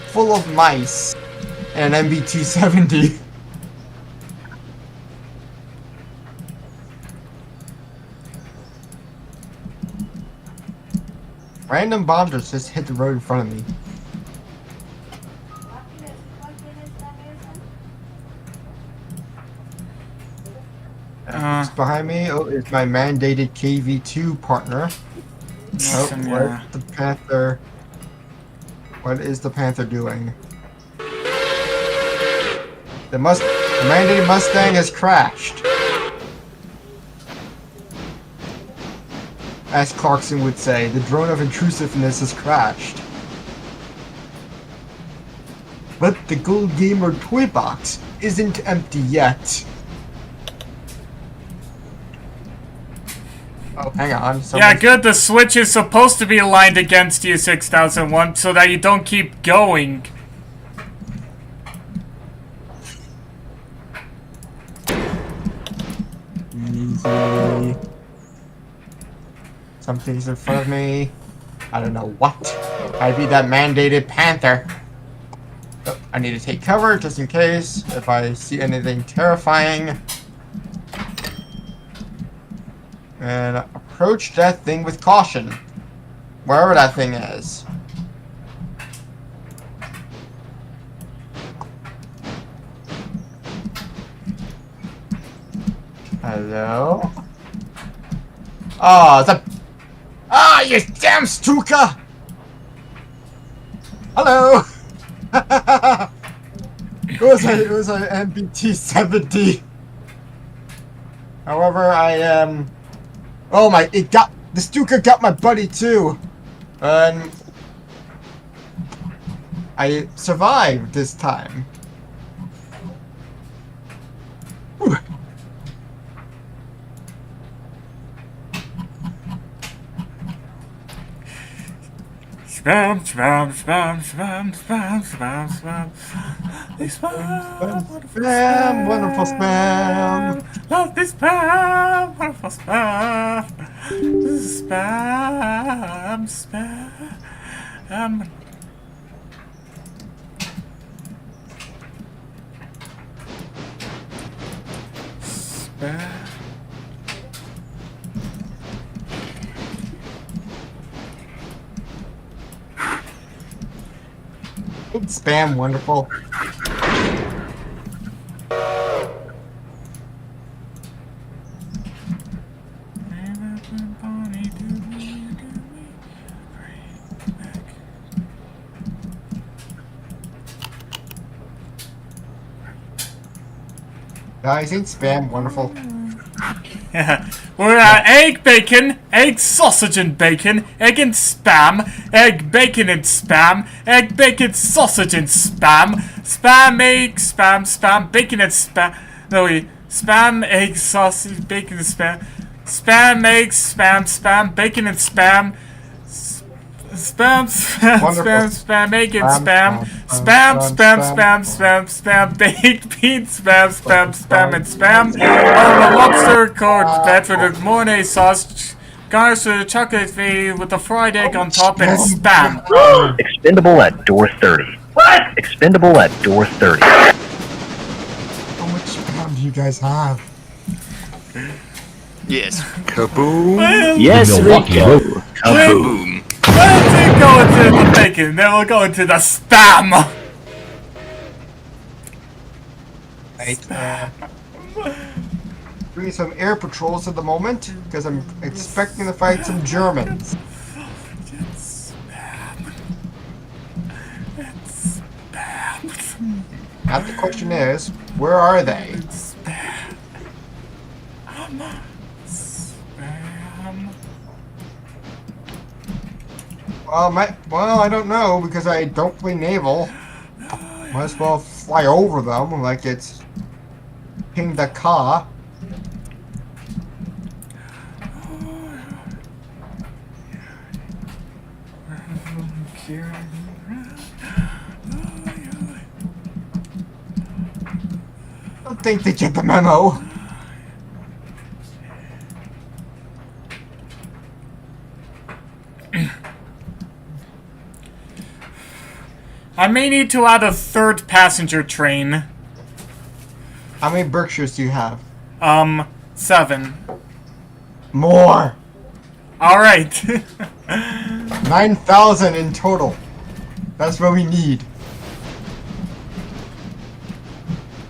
full of mice and an MBT-70. Random bombers just hit the road in front of me. What's behind me? Oh, it's my mandated KV2 partner. Oh, what's the Panther? What is the Panther doing? The mandated Mustang has crashed. As Clarkson would say, the drone of intrusiveness has crashed. But the Gold Gamer toy box isn't empty yet. Oh, hang on. Yeah, good. The switch is supposed to be aligned against you, 6001, so that you don't keep going. Easy. Something's in front of me. I don't know what. I'd be that mandated panther. Oh, I need to take cover just in case if I see anything terrifying. And approach that thing with caution. Wherever that thing is. Hello? Oh, the... Ah, you damn Stuka! Hello! it was an MBT 70. However, I am... Oh my, the Stuka got my buddy too. And... I survived this time. Whew. Spam, spam, spam, spam, spam, spam, spam. Spam, wonderful spam. Love this spam, wonderful spam. Spam, spam. Spam. Spam, wonderful. Guys, ain't spam wonderful? Yeah. We're at egg, bacon, egg, sausage and bacon, egg and spam, egg, bacon and spam, egg, bacon, sausage and spam, spam, egg, spam, spam, bacon and spam. No, wait. Spam, egg, sausage, bacon and spam. Spam, egg, spam, spam, bacon and spam. Spam, spam, spam, spam, egg and spam. Spam, spam, spam, spam, spam, baked beans, spam, spam, spam, and spam. On the lobster court, fed with the Mornay sauce, garnished with a chocolate fee with a fried egg on top and spam. Expendable at door 30. What? Expendable at door 30. How much spam do you guys have? Yes. Kaboom. Yes, Milwaukee Road. Kaboom. Let's go into the bacon, then we'll go into the spam. Right. Doing some air patrols at the moment because I'm expecting to fight some Germans. It's spam. It's spam. Now the question is, where are they? It's spam. Spam. Well, I don't know because I don't play naval. Might as well fly over them like it's King Dakar. I don't think they get the memo. I may need to add a third passenger train. How many Berkshires do you have? 7. More! Alright. 9,000 in total. That's what we need.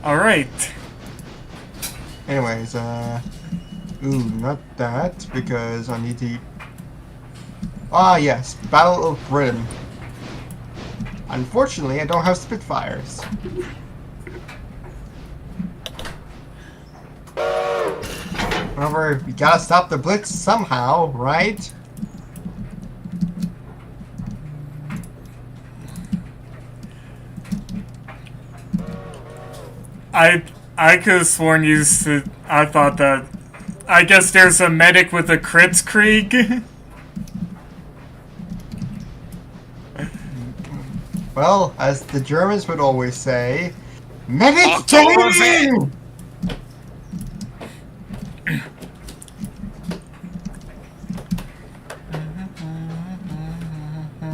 Alright. Anyways, ooh, not that, because I need to... Ah, yes, Battle of Britain. Unfortunately, I don't have Spitfires. However, we gotta stop the Blitz somehow, right? I could have sworn you said... I thought that... I guess there's a medic with a Kritzkrieg. Well, as the Germans would always say, medic training!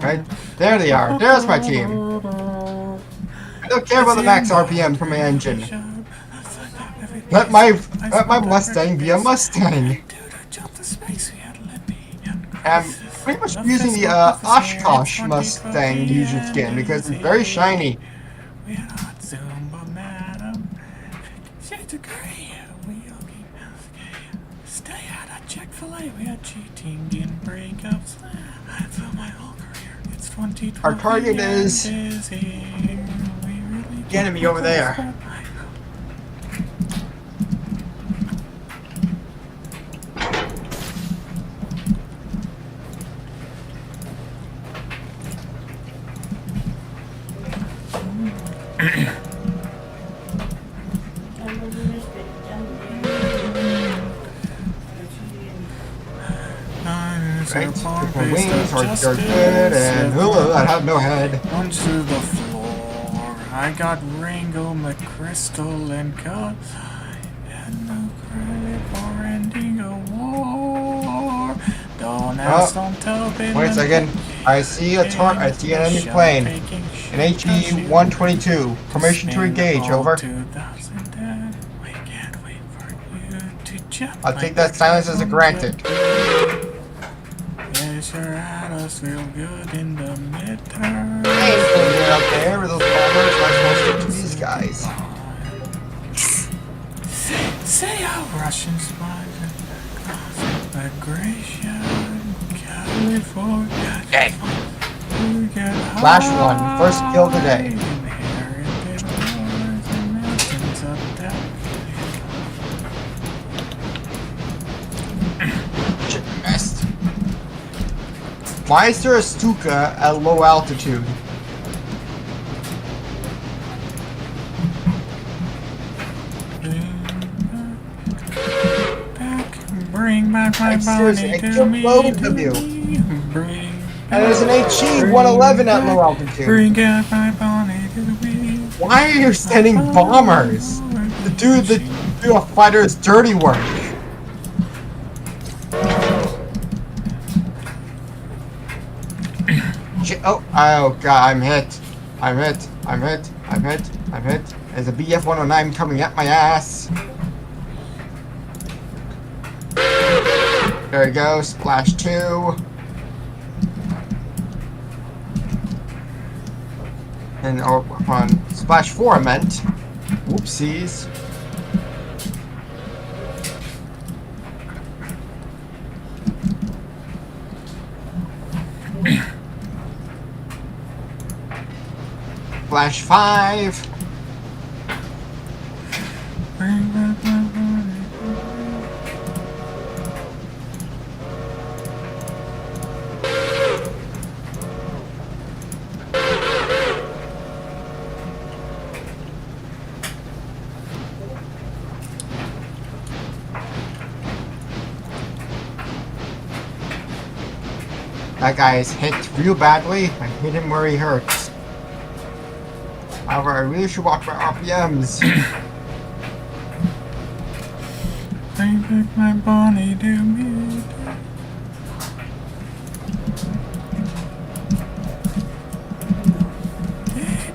Right? There they are. There's my team. I don't care about the max RPM from my engine. Let my Mustang be a Mustang. I'm pretty much using the Oshkosh Mustang user skin because it's very shiny. Stay out of Chick-fil-A, we are cheating in breakups. I feel my whole career. It's 2020. Our target is the enemy over there. Right, took my wings, are good, and I have no head. Onto the floor, I got Ringo, McChrystal, and Cut. And no credit for ending a war. Don't ask, don't tell, wait a second. I see an enemy plane. An HE-122. Permission to engage, over. I'll take that silence as a granted. Yes, you're at us real good in the midterm. Hey, they're up there with those bombers. I'm supposed to do these guys. Say how Russian spies and migration, California. Hey. Flash 1, first kill today. Missed. Why is there a Stuka at low altitude? Bring back my body to me. And there's an HE-111 at low altitude. Bring back my body to me. Why are you sending bombers to do a fighter's dirty work? Oh god, I'm hit. I'm hit. There's a BF-109 coming at my ass. There we go, splash 2. And on splash 4 I meant. Whoopsies. Flash 5. That guy is hit real badly. I hit him where he hurts. However, I really should watch my RPMs. Bring back my body to me.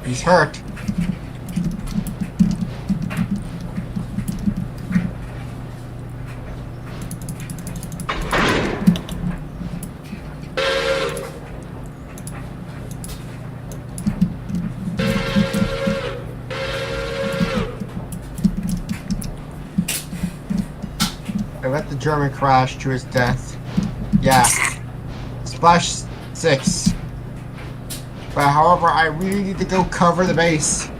He's hurt. I let the German crash to his death. Yeah. Splash 6. But however, I really need to go cover the base.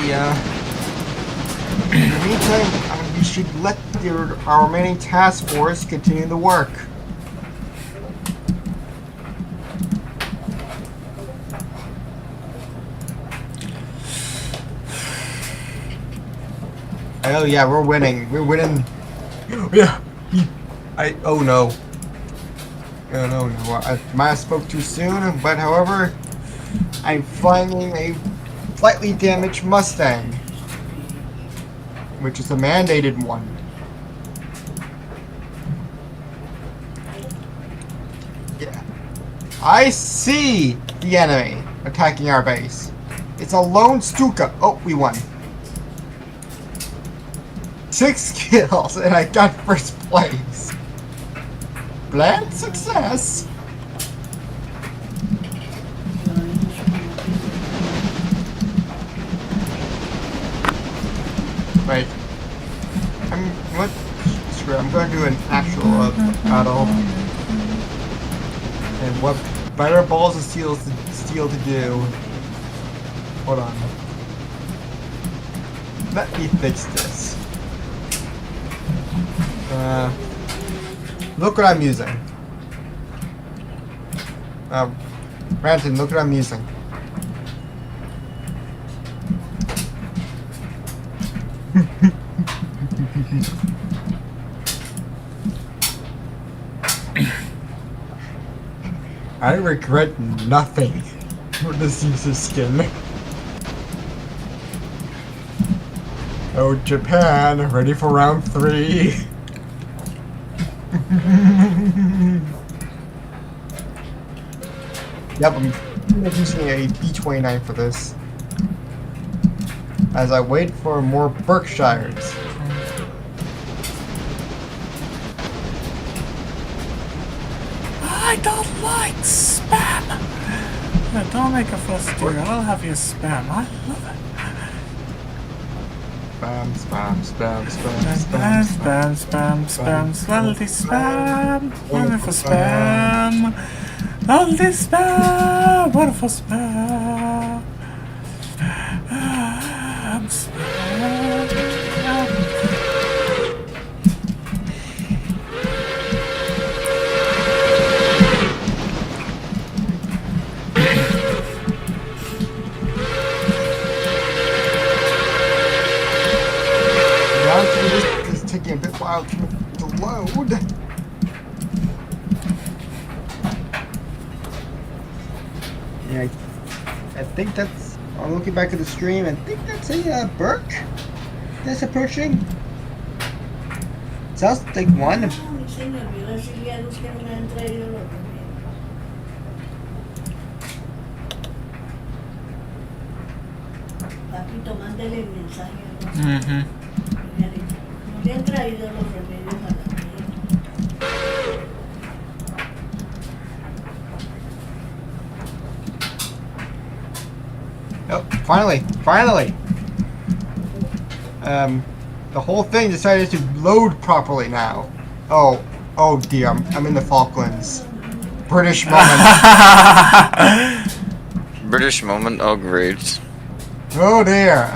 Yeah. In the meantime, we should let our remaining task force continue the work. Oh yeah, we're winning. We're winning. Yeah. Oh no. Oh no, I might have spoke too soon, but however, I'm finding a slightly damaged Mustang, which is a mandated one. Yeah. I see the enemy attacking our base. It's a lone Stuka. Oh, we won. 6 kills and I got first place. Planned success. Wait. Screw it, I'm going to do an actual battle. And what better balls of steel to do? Hold on. Let me fix this. Look what I'm using. Ranton, look what I'm using. I regret nothing for this user skin. Oh, Japan, ready for round 3. Yep, I'm using a B-29 for this. As I wait for more Berkshires. I don't like spam. Yeah, don't make a fuss, dear. I'll have you spam. I love it. Spam, spam, spam, spam, Spam, spam, spam, spam, salty spam, wonderful spam, salty spam, wonderful spam, spam. It's taking a bit while to load. Yeah, I think that's. I'm looking back at the stream. I think that's a Burke that's approaching. Sounds like one. Mm-hmm. Le han traído los remedios a la Oh, finally! The whole thing decided to load properly now. Oh dear, I'm in the Falklands. British moment. British moment. Oh great. Oh dear.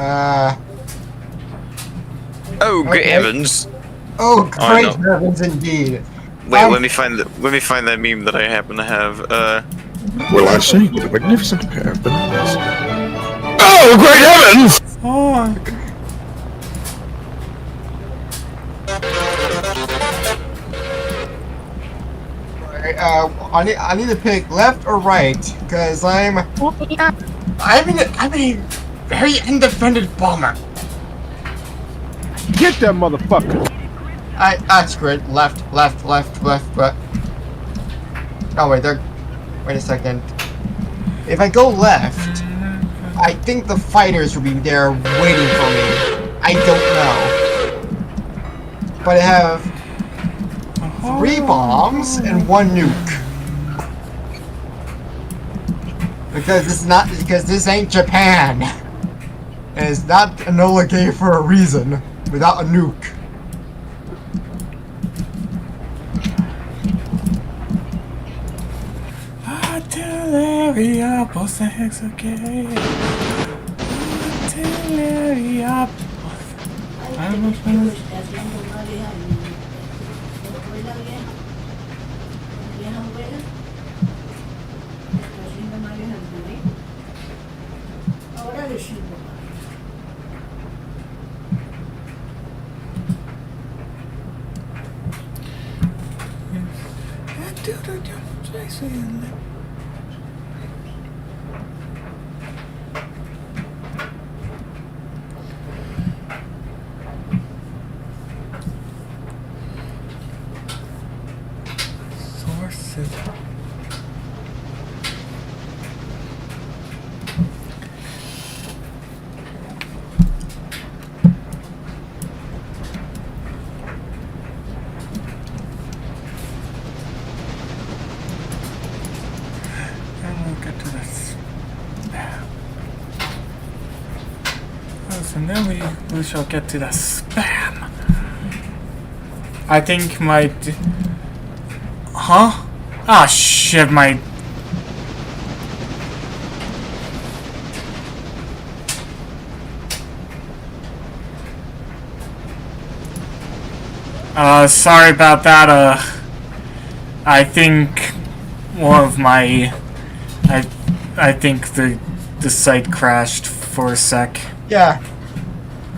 Oh great okay. heavens. Oh great no. heavens indeed. Wait, let me find that meme that I happen to have. Will I sing the magnificent pair of bananas? Oh, great heavens! Oh. I need to pick left or right because I'm a very independent bomber. Get that motherfucker! That's great. Left. Oh wait, wait a second. If I go left, I think the fighters will be there waiting for me. I don't know. But I have 3 bombs and 1 nuke. Because this ain't Japan. And it's not Enola Gay for a reason without a nuke. Artilleria, boss hex okay. Artilleria. Ahora le sirvo. Sources. get to this. And then we shall get to the spam. I think my... Huh? Ah, shit, my... Sorry about that, I think one of my... I think the site crashed for a sec. Yeah.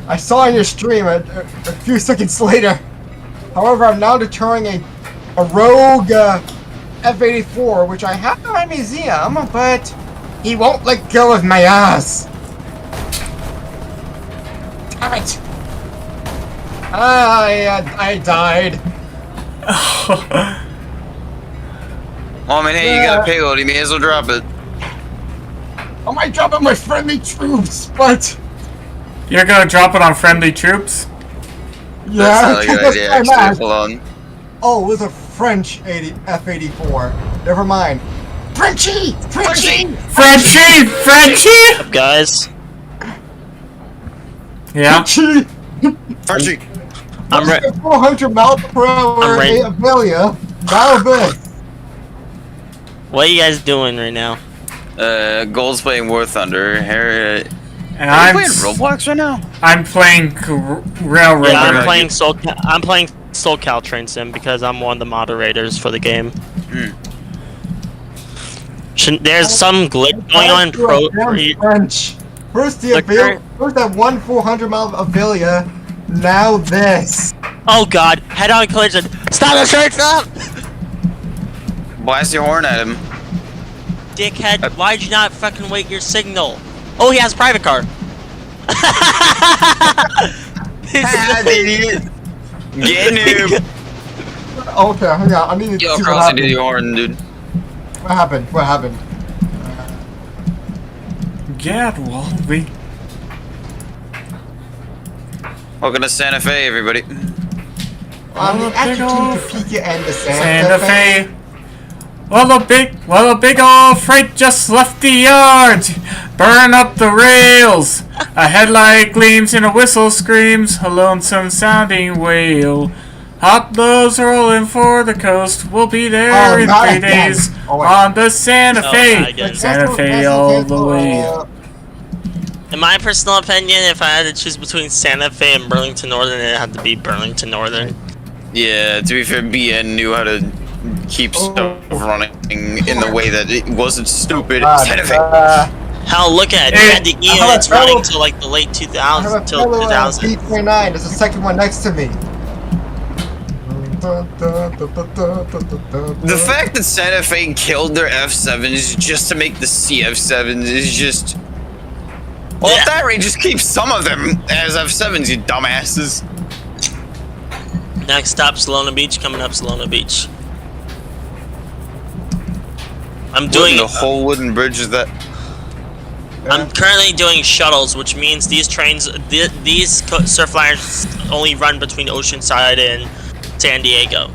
I saw in your stream a few seconds later. However, I'm now deterring a rogue F-84, which I have in my museum, but he won't let go of my ass. Damn it! I died. Oh man, hey, you got a payload. You may as well drop it. I might drop it my friendly troops, but... You're gonna drop it on friendly troops? Yeah, that's not a good idea, actually. Hold on. Oh, it was a French F-84. Never mind. Frenchie! Frenchie! Frenchie! Frenchie! What's up, guys? Yeah? Frenchie! I'm ready. 400 miles per hour Amelia. Now this. What are you guys doing right now? Gold's playing War Thunder. And are you playing Roblox right now? I'm playing Railroad. Yeah, I'm playing Soul Train Sim because I'm one of the moderators for the game. There's some glitch going on French. First that 400 mile Avelia. Now this. Oh god, head-on collision. Stop the train, stop! Blast your horn at him. Dickhead, why'd you not fucking wait your signal? Oh, he has a private car. Idiot. Get noob. Okay, hang on. I need to see what happened. the horn, dude. What happened? What happened? Get Walby. Welcome to Santa Fe, everybody. The attitude to Pika and the Santa Fe. Well, a big old freight just left the yard. Burn up the rails. A headlight gleams and a whistle screams. A lonesome sounding wail. Hot blows rolling for the coast. We'll be there in 3 days on the Santa Fe. Santa Fe all the way. In my personal opinion, if I had to choose between Santa Fe and Burlington Northern, it had to be Burlington Northern. Yeah, to be fair, BN knew how to keep stuff running in the way that it wasn't stupid. Santa Fe. Hell, look at it. You had the E and it's running till like the late 2000s. Till 2000. B29. There's a second one next to me. The fact that Santa Fe killed their F7s just to make the CF7s is just... Well, at that rate, just keep some of them as F7s, you dumbasses. Next stop, Salona Beach. Coming up, Salona Beach. I'm doing the whole wooden bridge is that. I'm currently doing shuttles, which means these trains, these surf liners only run between Oceanside and San Diego.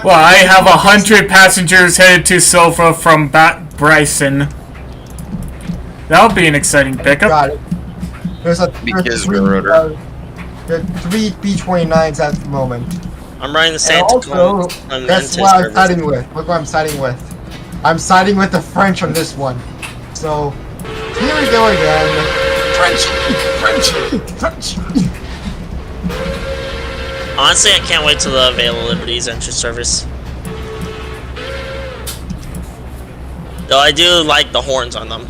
Well, I have 100 passengers headed to Silva from Bryson. That'll be an exciting pickup. Got it. There's three B29s at the moment. I'm running the Santa also, that's what I'm siding with. Look what I'm siding with. I'm siding with the French on this one. So, here we go again. French. Honestly, I can't wait till the Avail Liberties enter service. Though I do like the horns on them,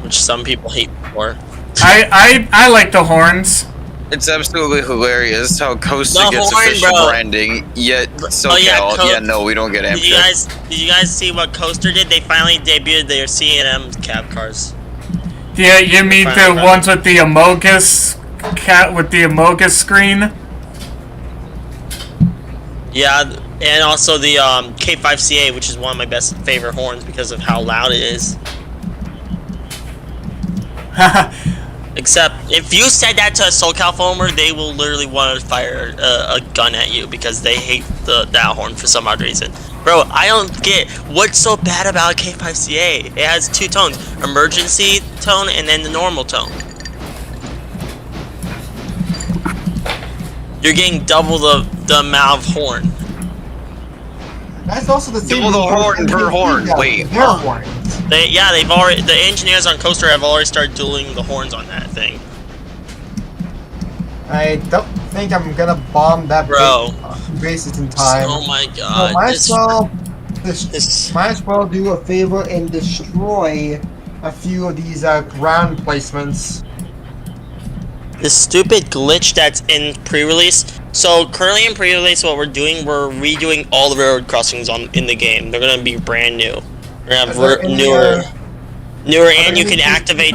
which some people hate for. I like the horns. It's absolutely hilarious how Costa gets official branding, yet SoCal, no, we don't get Amtrak. Did you guys see what Coaster did? They finally debuted their C&M cab cars. Yeah, you mean the ones with the Amogus screen? Yeah, and also the K5CA, which is one of my favorite horns because of how loud it is. Except, if you said that to a SoCal farmer, they will literally want to fire a gun at you because they hate that horn for some odd reason. Bro, I don't get what's so bad about K5CA. It has two tones, emergency tone and then the normal tone. You're getting double the amount of horn. That's also the same. Double the horn per horn. Wait. Their horns. They've already, the engineers on Coaster have already started dueling the horns on that thing. I don't think I'm gonna bomb that bases in time. Oh my god. So might as well do a favor and destroy a few of these ground placements. This stupid glitch that's in pre-release. So currently in pre-release, what we're doing, we're redoing all the railroad crossings in the game. They're gonna be brand new. We're gonna have newer, and you can activate.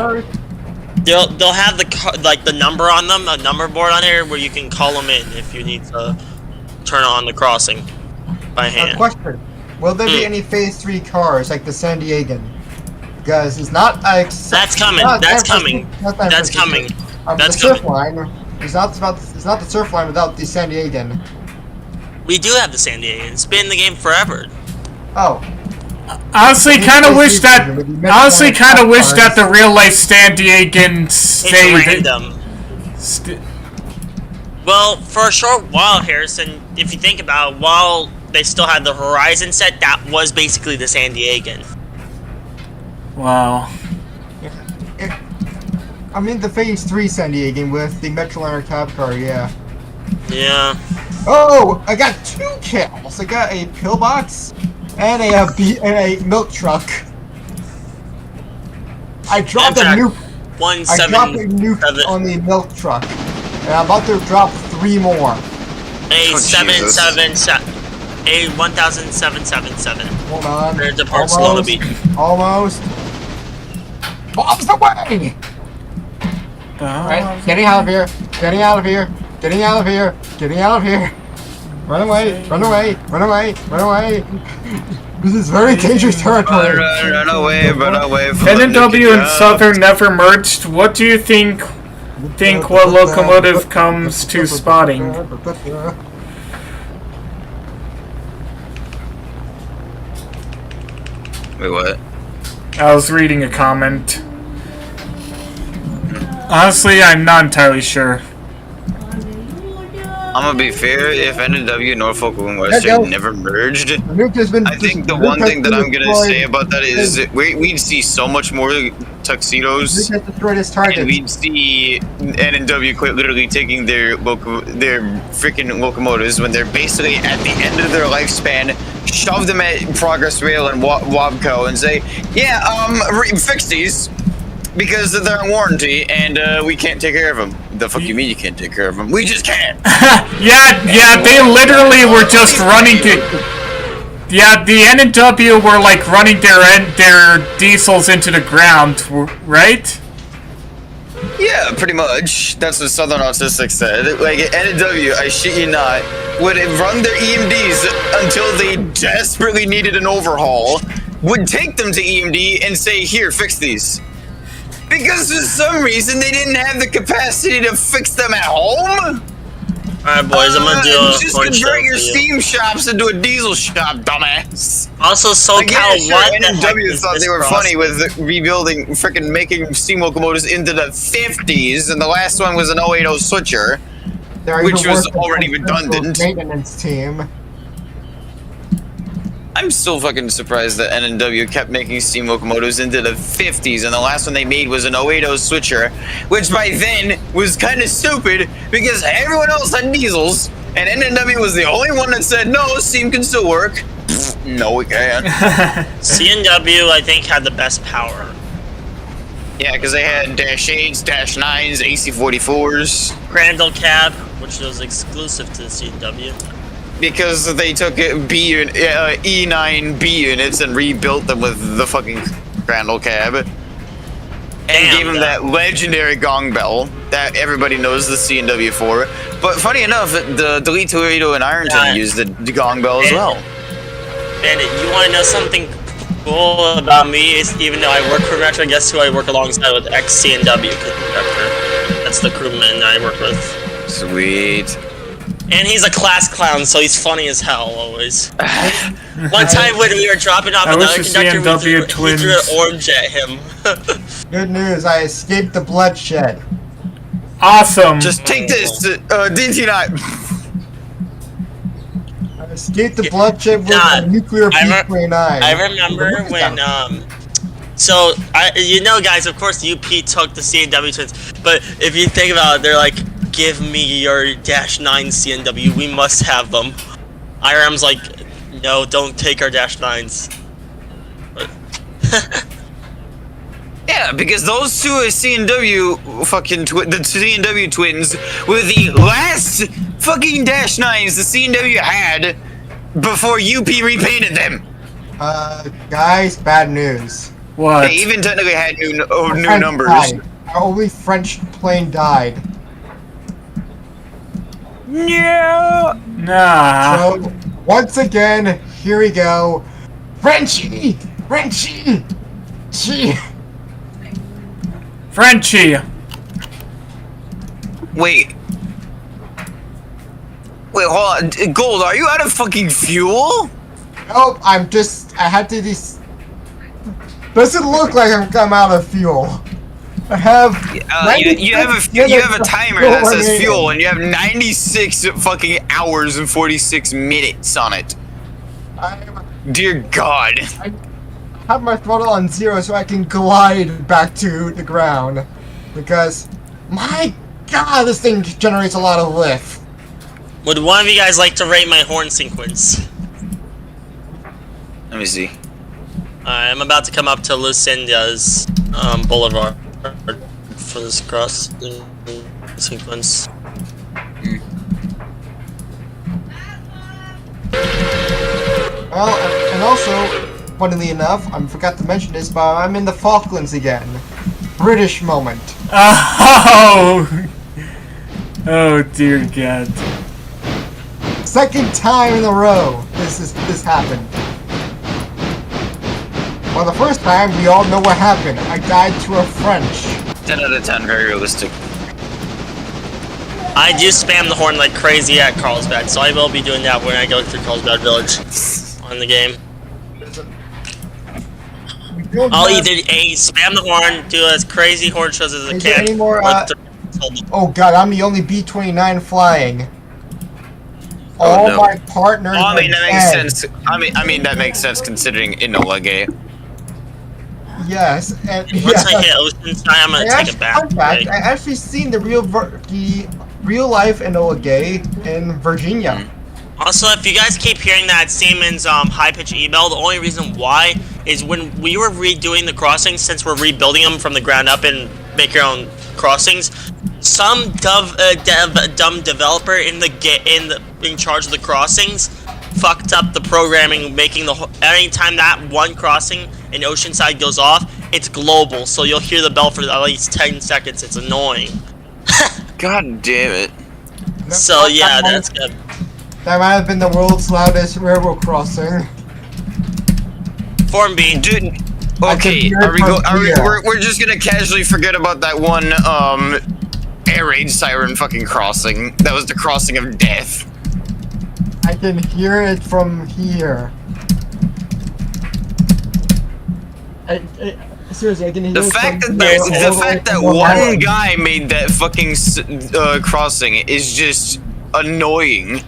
They'll have the number on them, a number board on here where you can call them in if you need to turn on the crossing by hand. Question: will there be any Phase 3 cars like the San Diegan? Because it's not. That's coming. That's coming. That's coming. That's the surf line. It's not the surf line without the San Diegan. We do have the San Diegan. It's been in the game forever. Oh. Honestly, kind of wish that the real life San Diegan stayed. It's random. Well, for a short while, Harrison, if you think about it, while they still had the Horizon set, that was basically the San Diegan. Wow. I mean the Phase 3 San Diegan with the Metroliner cab car, yeah. Yeah. Oh, I got 2 kills. I got a pillbox and a milk truck. I dropped a nuke. I dropped a nuke on the milk truck, and I'm about to drop 3 more. A 1777. Hold on. They're depart Solana Beach. Almost. Bombs away! Right, getting out of here. Getting out of here. Getting out of here. Getting out of here. Run away. Run away. Run away. Run away. This is very dangerous territory. Run away. Run away. NW and Southern never merged. What do you think what locomotive comes to spotting? Wait, what? I was reading a comment. Honestly, I'm not entirely sure. I'm gonna be fair, if NW, Norfolk, and Western never merged, I think the one thing that I'm gonna say about that is we'd see so much more tuxedos, and we'd see NW quite literally taking their freaking locomotives when they're basically at the end of their lifespan, shove them at Progress Rail and Wabco and say, yeah, fix these. Because they're on warranty, and we can't take care of them. The fuck you mean you can't take care of them? We just can't. yeah, they literally were just running the... Yeah, the N&W were like running their diesels into the ground, right? Yeah, pretty much. That's what Southern Autistic said. Like, N&W, I shit you not, would run their EMDs until they desperately needed an overhaul, would take them to EMD and say, here, fix these. Because for some reason they didn't have the capacity to fix them at home. Alright, boys, I'm gonna do a just convert your steam shops into a diesel shop, dumbass. Also, SoCal, what NW thought they were funny with rebuilding, freaking making steam locomotives into the 50s, and the last one was an 080 switcher, which was already redundant. Maintenance team. I'm still fucking surprised that N&W kept making steam locomotives into the 50s, and the last one they made was an 080 switcher, which by then was kind of stupid because everyone else had diesels, and N&W was the only one that said, no, steam can still work. No, it can't. CNW, I think, had the best power. Yeah, because they had Dash 8s, Dash 9s, AC-44s. Crandall cab, which was exclusive to the CNW. Because they took E9 B units and rebuilt them with the fucking Crandall cab. And gave them that legendary gong bell that everybody knows the CNW for. But funny enough, the Delete 280 in Ironton used the gong bell as well. Bandit, you want to know something cool about me? Is even though I work for Metro, guess who I work alongside with? Ex-CNW conductor. That's the crewman I work with. Sweet. And he's a class clown, so he's funny as hell always. One time when we were dropping off another conductor, he threw an orange at him. Good news, I escaped the bloodshed. Awesome. Just take this, DT9. I escaped the bloodshed with a nuclear P-29. I remember when, so, you know, guys, of course, UP took the CNW twins, but if you think about it, they're like, give me your -9 CNW, we must have them. IRM's like, no, don't take our -9s. Yeah, because those two CNW the CNW twins were the last fucking -9s the CNW had before UP repainted them. Guys, bad news. What? They even technically had new numbers. Died. Our only French plane died. No. Nah. So, once again, here we go. Frenchie! Frenchie! Frenchie! Wait, hold on. Gold, are you out of fucking fuel? Nope, I had to doesn't look like I'm out of fuel. I have. You have a timer that says fuel, and you have 96 fucking hours and 46 minutes on it. Dear God. I have my throttle on 0 so I can glide back to the ground, because my God, this thing generates a lot of lift. Would one of you guys like to rate my horn sequence? Let me see. I'm about to come up to Lucinda's boulevard for this cross sequence. Well, and also, funnily enough, I forgot to mention this, but I'm in the Falklands again. British moment. Oh! Oh dear God. Second time in a row this happened. Well, the first time, we all know what happened. I died to a French. 10 out of 10, very realistic. I do spam the horn like crazy at Carlsbad, so I will be doing that when I go through Carlsbad Village on the game. I'll either spam the horn, do as crazy horn shows as I can. Any more, oh God, I'm the only B-29 flying. All no. my partners. Well, I mean, that are makes dead. sense. I mean, that makes sense considering Enola Gay. Yes, and once I hit Oceanside, I'm gonna take it back. I actually seen the real life Enola Gay in Virginia. Also, if you guys keep hearing that Siemens high-pitched email, the only reason why is when we were redoing the crossings, since we're rebuilding them from the ground up and make your own crossings, some dumb developer in charge of the crossings fucked up the programming, making anytime that one crossing in Oceanside goes off, it's global, so you'll hear the bell for at least 10 seconds. It's annoying. God damn it. So yeah, that's good. That might have been the world's loudest railroad crossing. Form B. Dude, okay, we're just gonna casually forget about that one air raid siren fucking crossing. That was the crossing of death. I can hear it from here. Seriously, I can hear the fact that one guy made that fucking crossing is just annoying.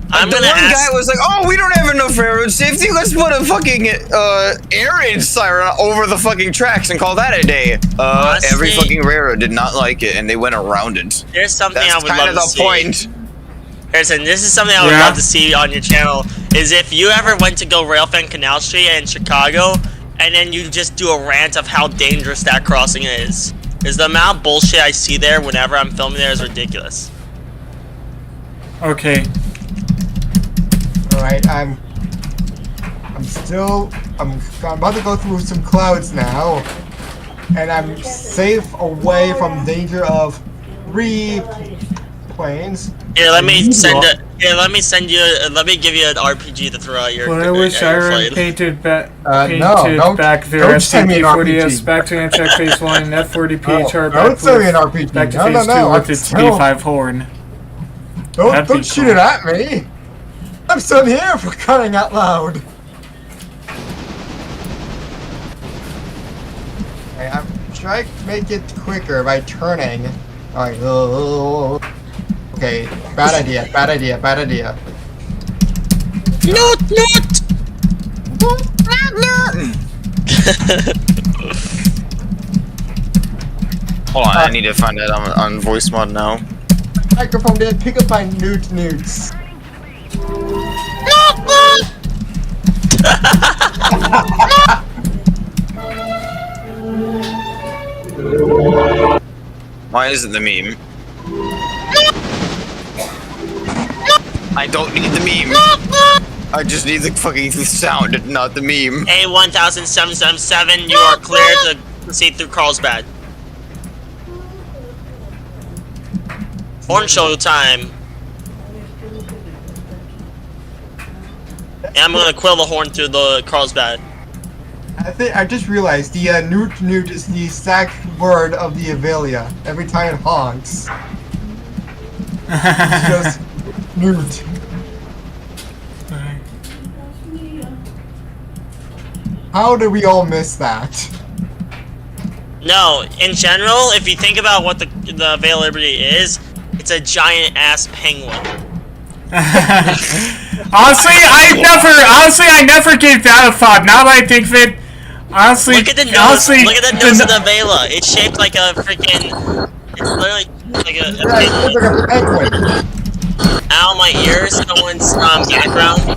I'm the one guy was like, "Oh, we don't have enough railroad safety. Let's put a fucking air raid siren over the fucking tracks and call that a day." Honestly, every fucking railroad did not like it, and they went around it. There's something I would love to see. Point. Harrison, this is something I would love to see on your channel. Is if you ever went to go Railfen Canal Street in Chicago, and then you just do a rant of how dangerous that crossing is. Because the amount of bullshit I see there whenever I'm filming there is ridiculous. Okay. Alright, I'm about to go through some clouds now, and I'm safe away from danger of 3 planes. Here, let me send let me give you an RPG to throw out your. Well, I wish Iron painted back no, back their don't send me an SCP-40S RPG. back to Amtrak Phase 1 and F40 PHR don't send me an RPG. back to No, Phase 2 no, with its no. P5 horn. Don't shoot it at me! I'm still here for crying out loud! Okay, I'm trying to make it quicker by turning. Alright, okay, bad idea, bad idea, bad idea. Not! Hold on, I need to find that on voice mod now. Microphone did pick up my newts. Why is it the meme? I don't need the meme. I just need the fucking sound, not the meme. A1777, you are clear to proceed through Carlsbad. Horn show time. And I'm gonna quill the horn through the Carlsbad. I just realized the newt is the exact word of the Avelia. Every time it honks. It's just newt. How did we all miss that? No, in general, if you think about what the Veil of Liberty is, it's a giant ass penguin. Honestly, I never gave that a thought. Now that I think of it, honestly, look at the nose. Look at the nose of the Vela. It's shaped like a freaking. It's literally like a penguin. Ow, my ears! Someone's background.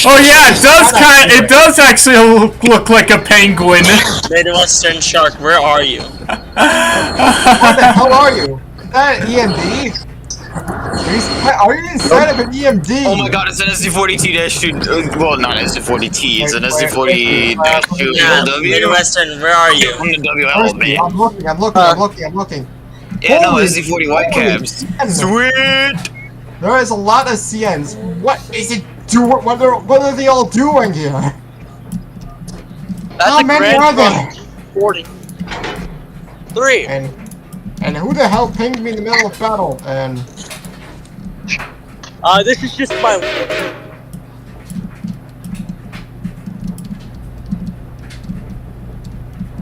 Oh yeah, it does actually look like a penguin. Midwestern shark, where are you? What the hell are you? Is that an EMD? Are you inside of an EMD? Oh my god, it's an SD40T-2. Well, not SD40T, it's an SD40-2 Yeah, LW. Midwestern, where are you? I'm the WL, man. I'm looking. Yeah, no, SD40 white cabs. Sweet! There is a lot of CNs. What is it doing? What are they all doing here? That's How a many grand are there? 40. 3. And who the hell pinged me in the middle of battle? And this is just my.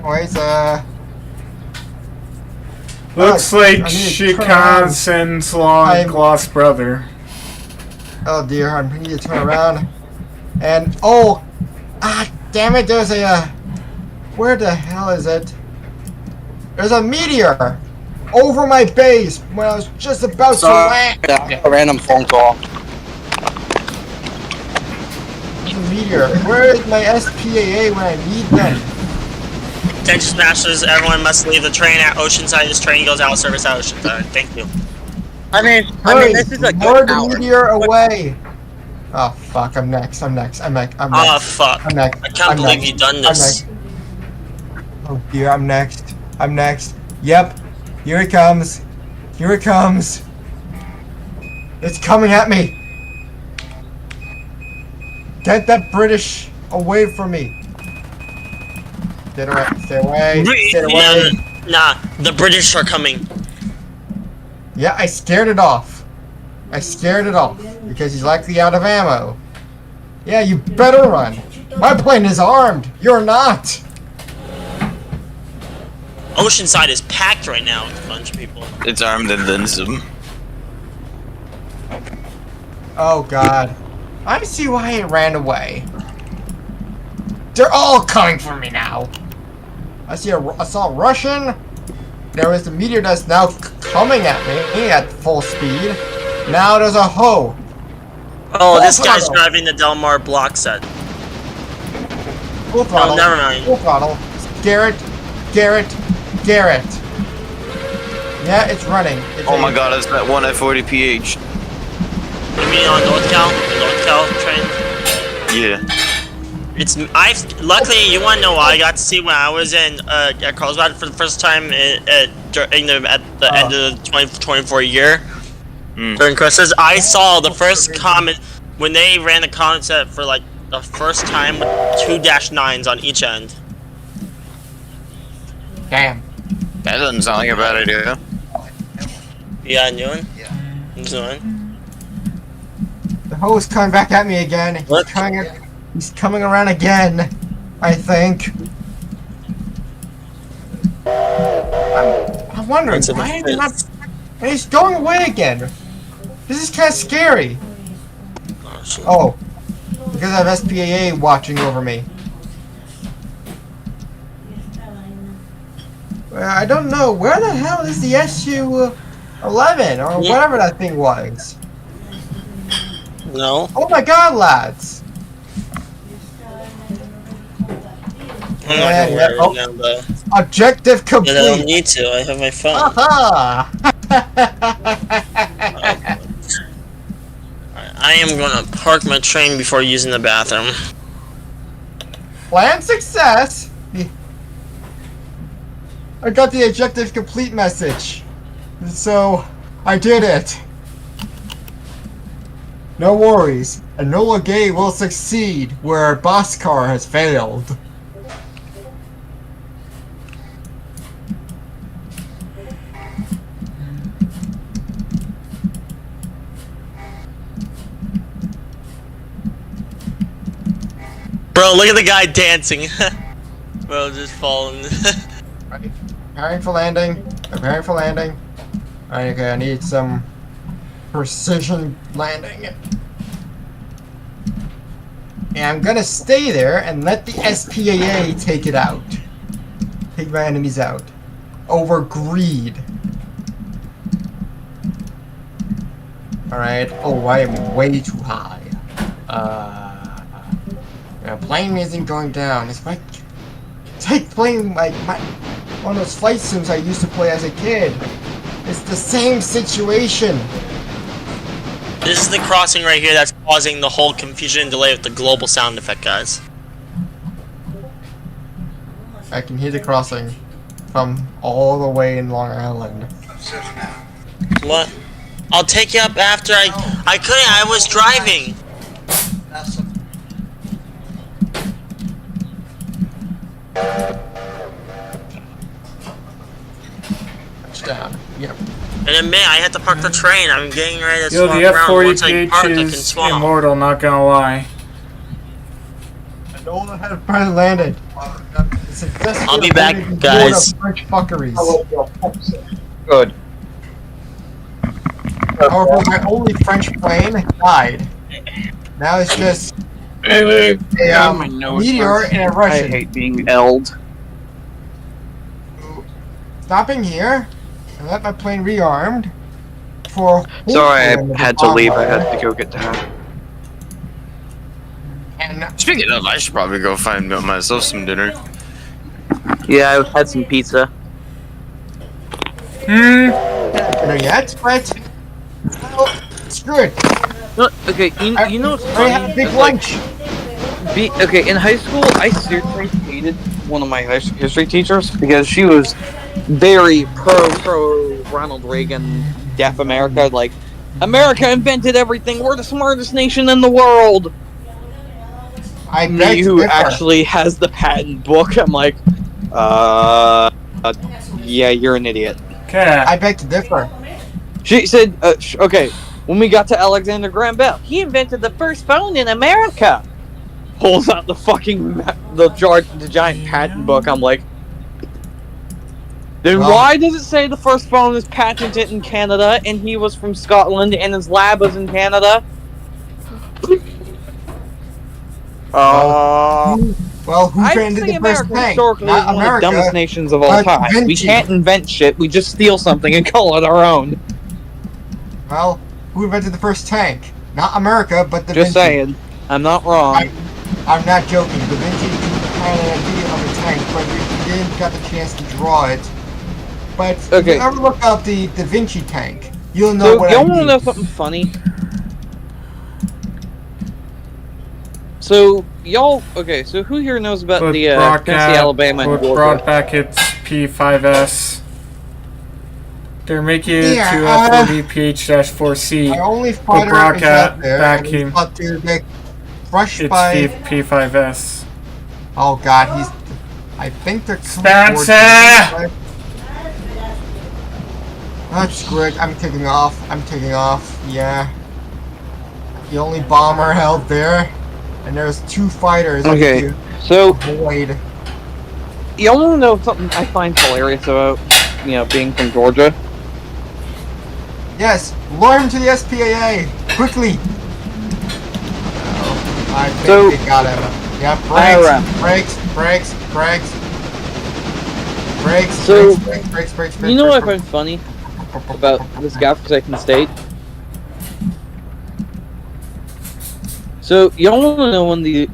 Wait, Looks like Shikansen's long lost brother. Oh dear, I need to turn around. And damn it! There's a where the hell is it? There's a meteor over my base when I was just about to land. A random phone call. Meteor, where is my SPAA when I need them? Attention smashers, everyone must leave the train at Oceanside. This train goes out of service at Oceanside. Thank you. I mean, this is a good hour. Meteor away. Oh fuck! I'm next. Oh fuck! I'm next. I can't believe you've done this. Oh dear, I'm next. Yep. Here it comes. It's coming at me. Get that British away from me. Stay away. Nah, the British are coming. Yeah, I scared it off. Because he's likely out of ammo. Yeah, you better run. My plane is armed. You're not. Oceanside is packed right now with a bunch of people. It's armed and then some. Oh god. I see why it ran away. They're all coming for me now. I saw a Russian. There is the meteor that's now coming at me at full speed. Now there's a hoe. Oh, this guy's driving the Delmar block set. Full throttle. Oh, never mind. Full throttle. Garrett. Yeah, it's running. Oh my god, it's that one at 40 PH. You mean on North Cal train? Yeah. Luckily, you wanna know why I got to see when I was in at Carlsbad for the first time at the end of the 2024 year during Christmas. I saw the first comment when they ran the concept for like the first time with 2-9s on each end. Damn. That doesn't sound like a bad idea. Yeah, Newman? Yeah. It's fine. The host coming back at me again. He's coming around again, I think. I'm wondering, why is he not... And he's going away again. This is kind of scary. Oh, because I have SPAA watching over me. Well, I don't know. Where the hell is the SU-11 or whatever that thing was? No. Oh my god, lads! I'm not gonna wear it now, though. Objective complete! But I don't need to, I have my phone. Aha! I am gonna park my train before using the bathroom. Plan success! I got the objective complete message. So, I did it. No worries. Enola Gay will succeed where Boxcar has failed. Bro, look at the guy dancing. Bro, just falling. Preparing for landing. Preparing for landing. Alright, okay, I need some precision landing. And I'm gonna stay there and let the SPAA take it out. Take my enemies out. Over greed. Alright. Oh, I am way too high. The plane isn't going down. It's my... Take plane like one of those flight sims I used to play as a kid. It's the same situation. This is the crossing right here that's causing the whole confusion and delay with the global sound effect, guys. I can hear the crossing from all the way in Long Island. What? I'll take you up after I couldn't, I was driving. Touchdown. Yep. And then, man, I had to park the train. I'm getting ready to Yo, swap the around. Once I F-40PH park, I can is swap. immortal, not gonna lie. I don't know how to finally landed. I'll be back, guys. French fuckeries. Good. However, my only French plane died. Now it's just a meteor and a Russian. I hate being L'd. Stopping here and let my plane rearmed for. Sorry, I had to leave. I had to go get Dad. And speaking of, I should probably go find myself some dinner. Yeah, I had some pizza. No, yet, but screw it. No, okay, you know what's funny? I had a big lunch. Okay, in high school, I seriously hated one of my history teachers because she was very pro Ronald Reagan, deaf America. Like, America invented everything. We're the smartest nation in the world. Me, who actually has the patent book, I'm like, yeah, you're an idiot. Okay. I beg to differ. She said, okay, when we got to Alexander Graham Bell, he invented the first phone in America. Pulls out the fucking the giant patent book. I'm like, then why does it say the first phone is patented in Canada and he was from Scotland and his lab was in Canada? Well, who invented the first tank? Historically Not is one of the America, dumbest nations of all but time. We Vinci. can't invent shit. We just steal something and call it our own. Well, who invented the first tank? Not America, but the Just Vinci. saying. I'm not wrong. I'm not joking. Da Vinci had an idea of a tank, but we didn't get the chance to draw it. But if you ever look up the Da Vinci tank, you'll know what I y'all mean. want to know something funny? So, y'all... Okay, so who here knows about the Tennessee, Alabama, and Georgia? brought back its P5S. They're making it Yeah, to F40PH-4C. My only But fighter is Brock out there, back and he's him. about to get crushed It's by... P5S. Oh god, he's... I think they're coming Spencer! towards me. That's great. I'm taking off. Yeah. The only bomber held there. And there's 2 fighters. Okay, so avoid. you want to know something I find hilarious about, being from Georgia? Yes, lure him to the SPAA quickly. I think So, they got him. Yeah, brakes. So, Brakes. you know what I find funny about this godforsaken state? So, y'all want to know they're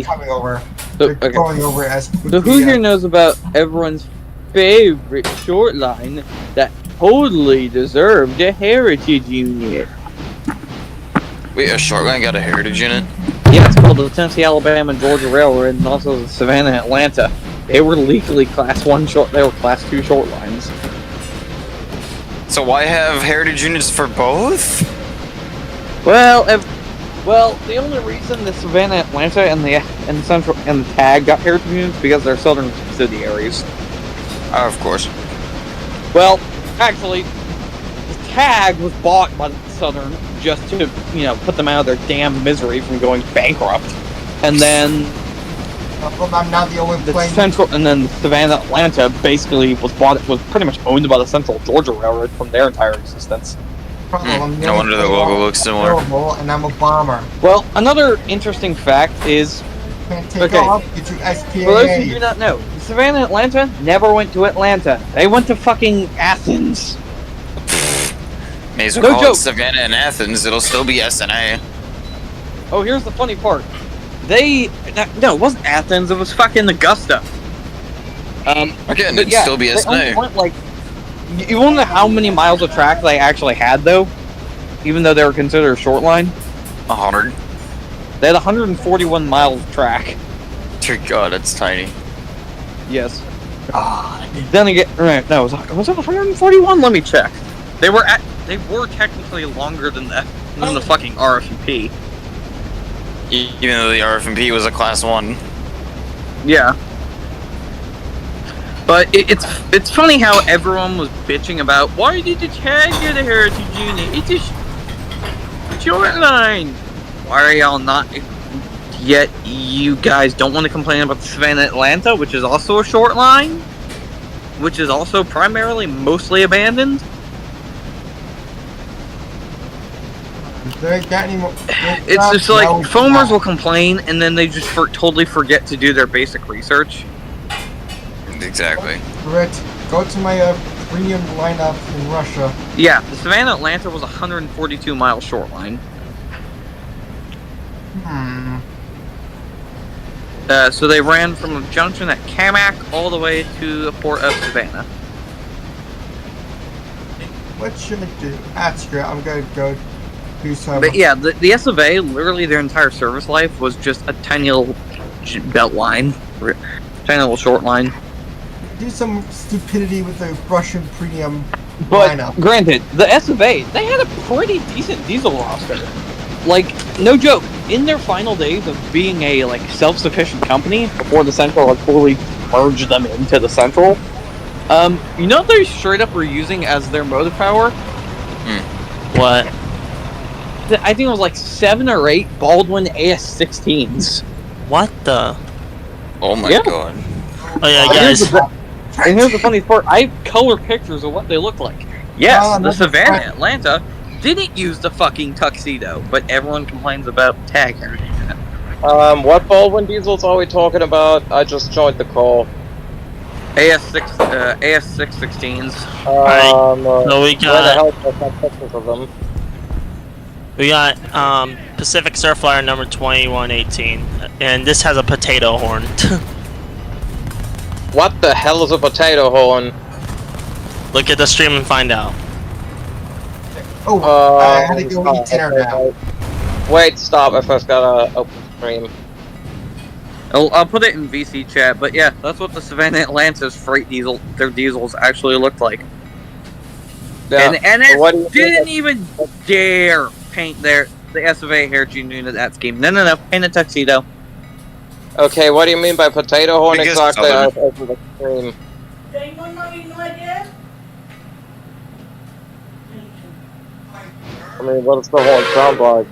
coming over. They're going over as quickly. So who here knows about everyone's favorite short line that totally deserved a heritage unit? Wait, a short line got a heritage unit? Yeah, it's called the Tennessee, Alabama, and Georgia Railroad, and also the Savannah Atlanta. They were legally class 1 short. They were class 2 short lines. So why have heritage units for both? Well, the only reason the Savannah Atlanta and the Central and the TAG got heritage units because they're southern subsidiaries. Of course. Well, actually, the TAG was bought by the Southern just to, put them out of their damn misery from going bankrupt. And then I'm not the only the Central, and then the Savannah Atlanta basically was pretty much owned by the Central Georgia Railroad from their entire existence. No wonder the logo looks similar. And I'm a bomber. Well, another interesting fact is, Can't take off, get you SPAA. for those who do not know, the Savannah Atlanta never went to Atlanta. They went to fucking Athens. May as well call it Savannah and Athens. It'll still be SNA. Oh, here's the funny part. No, it wasn't Athens. It was fucking Augusta. Again, it'd still be SNA. You want to know how many miles of track they actually had, though? Even though they were considered a short line? 100. They had 141 miles of track. Dear God, that's tiny. Yes. Then again, right? No, was it 141? Let me check. They were technically longer than the fucking RFMP. Even though the RFMP was a class 1. Yeah. But it's funny how everyone was bitching about, why did the TAG get a heritage unit? It's a short line. Why are y'all not? Yet you guys don't want to complain about the Savannah Atlanta, which is also a short line, which is also mostly abandoned. It's just like foamers will complain, and then they just totally forget to do their basic research. Exactly. Correct. Go to my premium lineup in Russia. Yeah, the Savannah Atlanta was a 142 mile short line. So they ran from a junction at Camac all the way to the port of Savannah. What should I do? That's great. I'm gonna go do some. But yeah, the S of A, literally their entire service life was just a tiny little belt line, tiny little short line. Do some stupidity with the Russian premium But lineup. granted, the S of A, they had a pretty decent diesel roster. Like, no joke, in their final days of being a self-sufficient company before the Central had fully merged them into the Central, you know what they straight up were using as their motive power? What? I think it was 7 or 8 Baldwin AS-16s. What the? Oh my god. Oh yeah, guys. And here's the funny part, I have color pictures of what they look like. Yes, the Savannah Atlanta didn't use the fucking tuxedo, but everyone complains about TAG heritage. What Baldwin diesels are we talking about? I just joined the call. AS616s. So we where the got hell are some pictures of them? Pacific Surfliner number 2118, and this has a potato horn. What the hell is a potato horn? Look at the stream and find out. I had to go eat dinner now. Wait, stop. I first gotta open the stream. I'll put it in VC chat, but yeah, that's what the Savannah Atlanta's their diesels actually looked like. Yeah. And it didn't even dare paint the S of A heritage unit that scheme. No, paint a tuxedo. Okay, what do you mean by potato horn exactly? I Southern. opened the stream. mean, what does the horn sound like?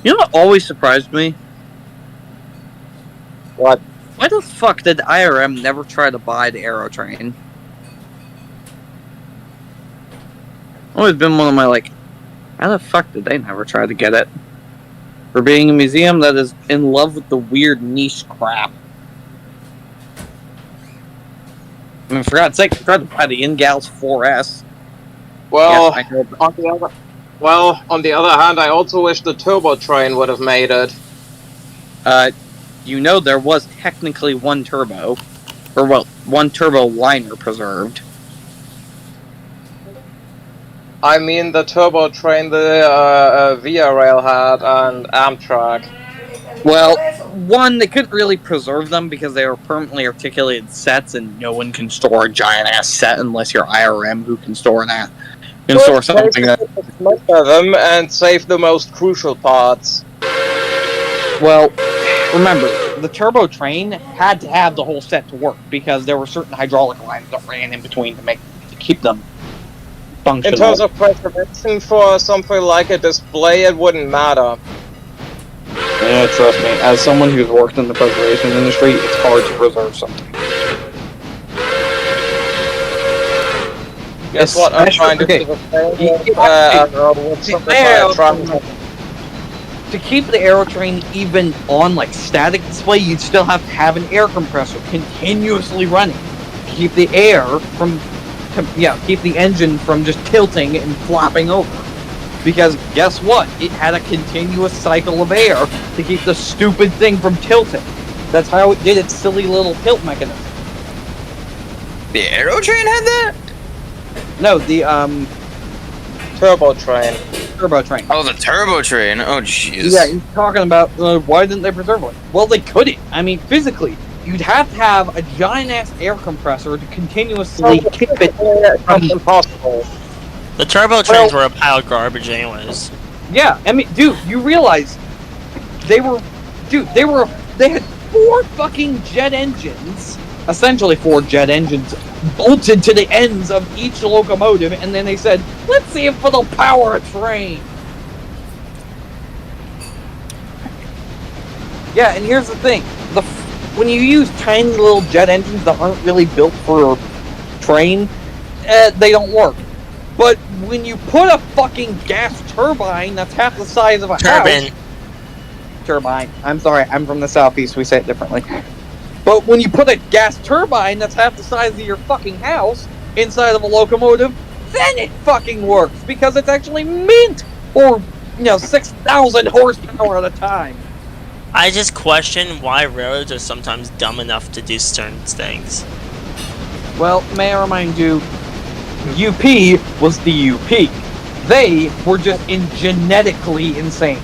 You know what always surprised me? What? Why the fuck did IRM never try to buy the Aero Train? Always been one of my, like, how the fuck did they never try to get it? For being a museum that is in love with the weird niche crap. I mean, for God's sake, they tried to buy the InGals 4S. Well, Yes, I know, but- on the other hand, I also wish the turbo train would have made it. You know there was technically one turbo. Or, well, one turbo liner preserved. I mean the turbo train the Via Rail had and Amtrak. Well, one, they couldn't really preserve them because they were permanently articulated sets, and no one can store a giant ass set unless you're IRM, who can store that. Can store something that. Measure them and save the most crucial parts. Well, remember, the turbo train had to have the whole set to work because there were certain hydraulic lines that ran in between to keep them functional. In terms of preservation for something like a display, it wouldn't matter. Yeah, trust me, as someone who's worked in the preservation industry, it's hard to preserve something. Guess what? I'm trying to do the same. To keep the Aero Train even on like static display, you'd still have to have an air compressor continuously running. Keep the air from, keep the engine from just tilting and flopping over. Because guess what? It had a continuous cycle of air to keep the stupid thing from tilting. That's how it did its silly little tilt mechanism. The Aero Train had that? No, the turbo train. Turbo train. Oh, the turbo train. Oh, jeez. Yeah, he's talking about why didn't they preserve it? Well, they couldn't. I mean, physically, you'd have to have a giant ass air compressor to continuously keep it from impossible. The turbo trains were a pile of garbage, anyways. Yeah, I mean, dude, you realize they had 4 fucking jet engines, essentially 4 jet engines, bolted to the ends of each locomotive, and then they said, let's see if it'll power a train. Yeah, and here's the thing. When you use tiny little jet engines that aren't really built for a train, they don't work. But when you put a fucking gas turbine that's half the size of a house... Turbine. I'm sorry, I'm from the southeast, we say it differently. But when you put a gas turbine that's half the size of your fucking house inside of a locomotive, then it fucking works, because it's actually meant for, 6,000 horsepower at a time. I just question why railroads are sometimes dumb enough to do certain things. Well, may I remind you, UP was the UP. They were just genetically insane.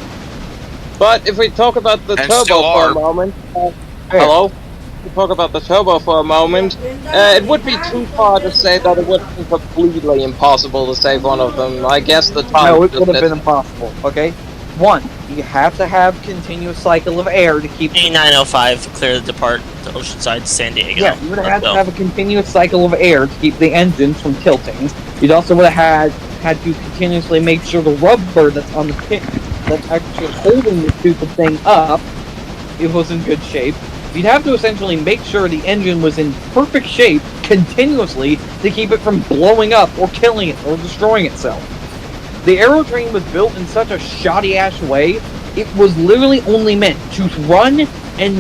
But if we talk about the turbo for a moment... hello? If we talk about the turbo for a moment, it would be too far to say that it would be completely impossible to save one of them. I guess the time... No, it would have been impossible, okay? 1, you have to have continuous cycle of air to keep... A905, clear to depart to Oceanside, San Diego. Yeah, you would have had to have a continuous cycle of air to keep the engines from tilting. You'd also would have had to continuously make sure the rubber that's on the pin, that's actually holding the stupid thing up, it was in good shape. You'd have to essentially make sure the engine was in perfect shape continuously to keep it from blowing up or killing it or destroying itself. The Aero Train was built in such a shoddy-ass way, it was literally only meant to run and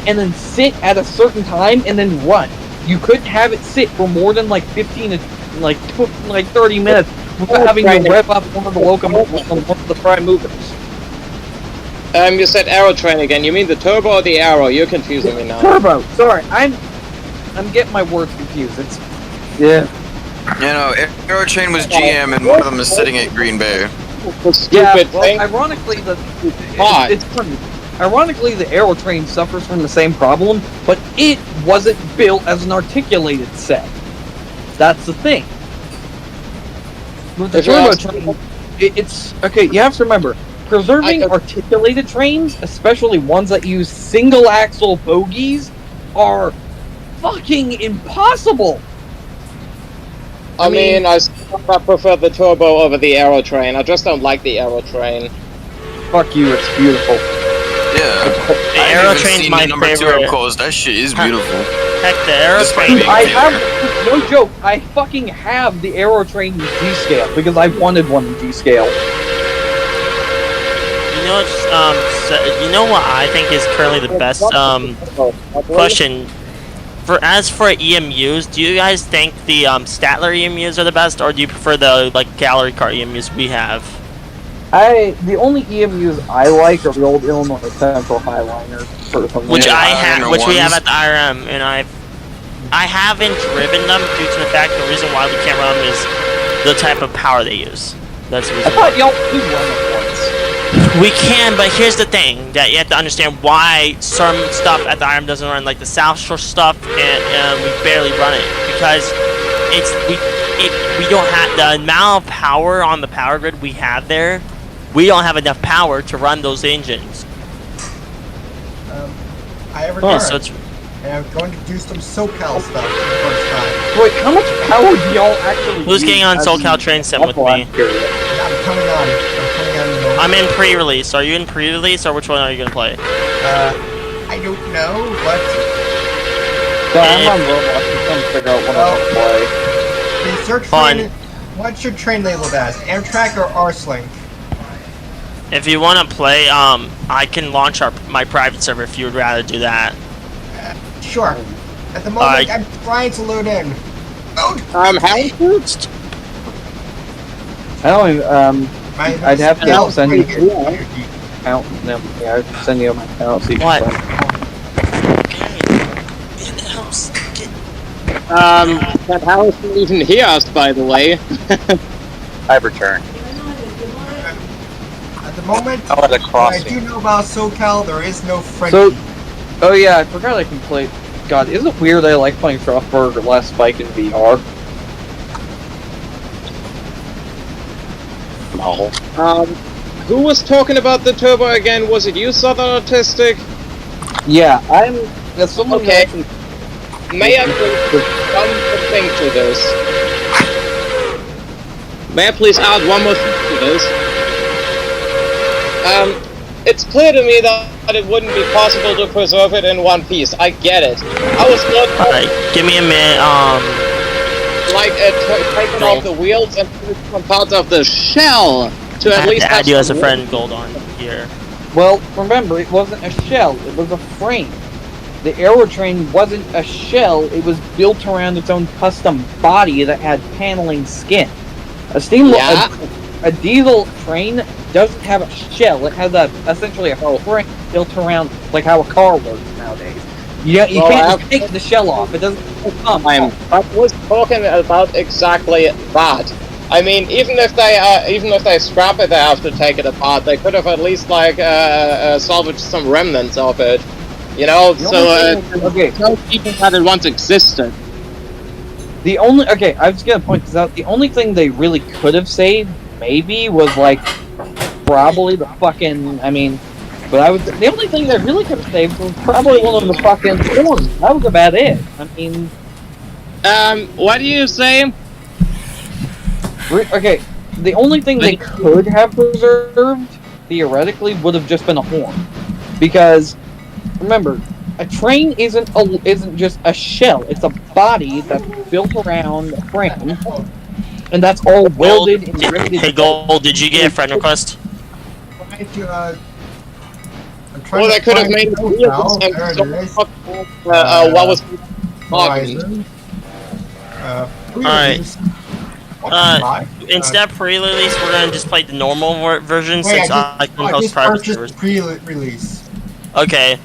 then sit at a certain time and then run. You couldn't have it sit for more than like 15 to 30 minutes without having to rev up one of the locomotives on one of the prime movers. You said Aero Train again. You mean the turbo or the Aero? You're confusing me now. Turbo. Sorry, I'm getting my words confused. It's Aero Train was GM, and one of them is sitting at Green Bay. Ironically, it's funny. Ironically, the Aero Train suffers from the same problem, but it wasn't built as an articulated set. That's the thing. With the turbo train, it's okay. You have to remember, preserving articulated trains, especially ones that use single-axle bogies, are fucking impossible. I mean, I prefer the turbo over the aero train. I just don't like the aero train. Fuck you, it's beautiful. Yeah. The aero train's my number favorite. 2 up close. That shit is beautiful. Heck, the aero Despite train. being I failure. have, no joke, I fucking have the aero train in G-scale because I wanted one in G-scale. You know, you know what I think is currently the best question. As for EMUs, do you guys think the Statler EMUs are the best, or do you prefer the gallery car EMUs we have? The only EMUs I like are the old Illinois Central Highliners, personally. Which which we have at the IRM, and I haven't driven them due to the fact the reason why we can't run them is the type of power they use. That's the reason. I thought y'all could run them once. We can, but here's the thing that you have to understand why some stuff at the IRM doesn't run, like the South Shore stuff, and we barely run it because we don't have the amount of power on the power grid we have there. We don't have enough power to run those engines. I have returned. So it's, and I'm going to do some SoCal stuff for the first time. Wait, how much power do y'all actually who's getting on use SoCal Train Sim with me? I'm coming on. I'm in pre-release. Are you in pre-release, or which one are you gonna play? I don't know, but So I'm on Roblox. I'm trying to figure out what I want to play. the search train. What's your train labeled as? Amtrak or Arslink? If you want to play, I can launch my private server if you would rather do that. Sure. At the moment, I'm trying to load in. Load. How? I don't even, I'd have to send you my account. No, yeah, I'd send you my account so you can play. That house didn't even hear us, by the way. I've returned. At the moment, Oh, at a what I crossing. do know about SoCal, there is no French. So, oh yeah, I forgot I can play. God, isn't it weird I like playing Frostburg or Last Spike in VR? No. Who was talking about the turbo again? Was it you, Southern Autistic? Yeah, that's someone Okay. who May I please one more thing to this? May I please add one more thing to this? It's clear to me that it wouldn't be possible to preserve it in one piece. I get it. I was not give me a minute. taking off the wheels and putting some parts of the shell to at least add have you as a some friend, Gold, on here. Well, remember, it wasn't a shell, it was a frame. The Aerotrain wasn't a shell, it was built around its own custom body that had paneling skin. A diesel train doesn't have a shell, it has essentially a frame built around like how a car works nowadays. You can't just take the shell off, it doesn't come. I was talking about exactly that. I mean, even if they scrap it, they have to take it apart. They could have at least salvaged some remnants of it, you know. Tell people that it once existed. I was gonna point this out. The only thing they really could have saved, maybe, was probably the fucking. The only thing they really could have saved was probably one of the fucking horns. That was about it. What do you say? Okay, the only thing they could have preserved, theoretically, would have just been a horn. Because, remember, a train isn't just a shell. It's a body that's built around a frame, and that's all welded and ready to Hey, Gold, did you get a friend request? Well, they could have made it wheels and what was talking. Alright. Instead of pre-release, we're gonna just play the normal version since I can host private servers. Pre-release. Okay.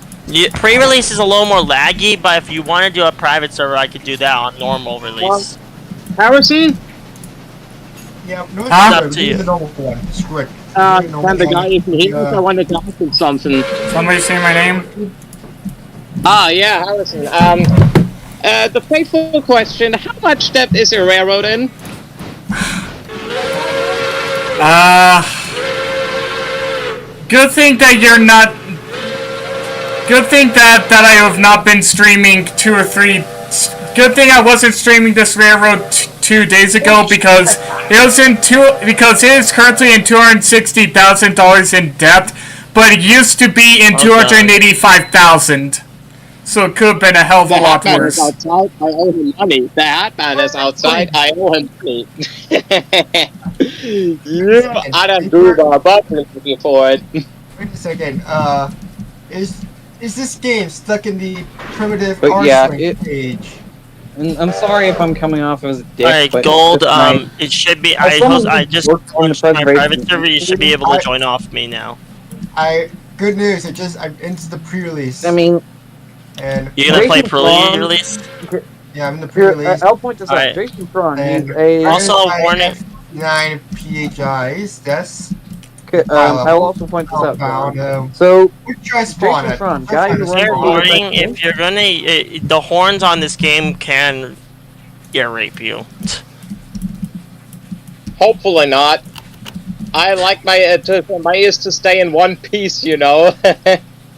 Pre-release is a little more laggy, but if you want to do a private server, I could do that on normal release. Harrison? Yeah, no, it's up to you. The normal one. Screw it. And the guy isn't here, I wanted to ask him something. Somebody say my name? Ah, yeah, Harrison. The faithful question, how much depth is your railroad in? Good thing that you're not. Good thing that I have not been streaming 2 or 3 Good thing I wasn't streaming this railroad 2 days ago because it is currently in $260,000 in debt, but it used to be in $285,000. So it could have been a hell of a lot worse. Outside, I owe him money. The Hatman is outside, I owe him money. I don't do the button for it. Wait a second. Is this game stuck in the primitive stage? And I'm sorry if I'm coming off as a dick. Alright, but Gold, it should be. I just launched my private server. You should be able to join off me now. Good news. I'm into the pre-release. I mean, and you're gonna play pre-release? Yeah, I'm in the pre-release. I'll point this out. Jason Tron, he's a also warning. 9 PHIs. Yes. I'll also point this out. So, where should I spawn Jason Tron, guy who Fair warning, if you're gonna, the horns on this game can rape you. Hopefully not. I like my ears to stay in one piece, you know.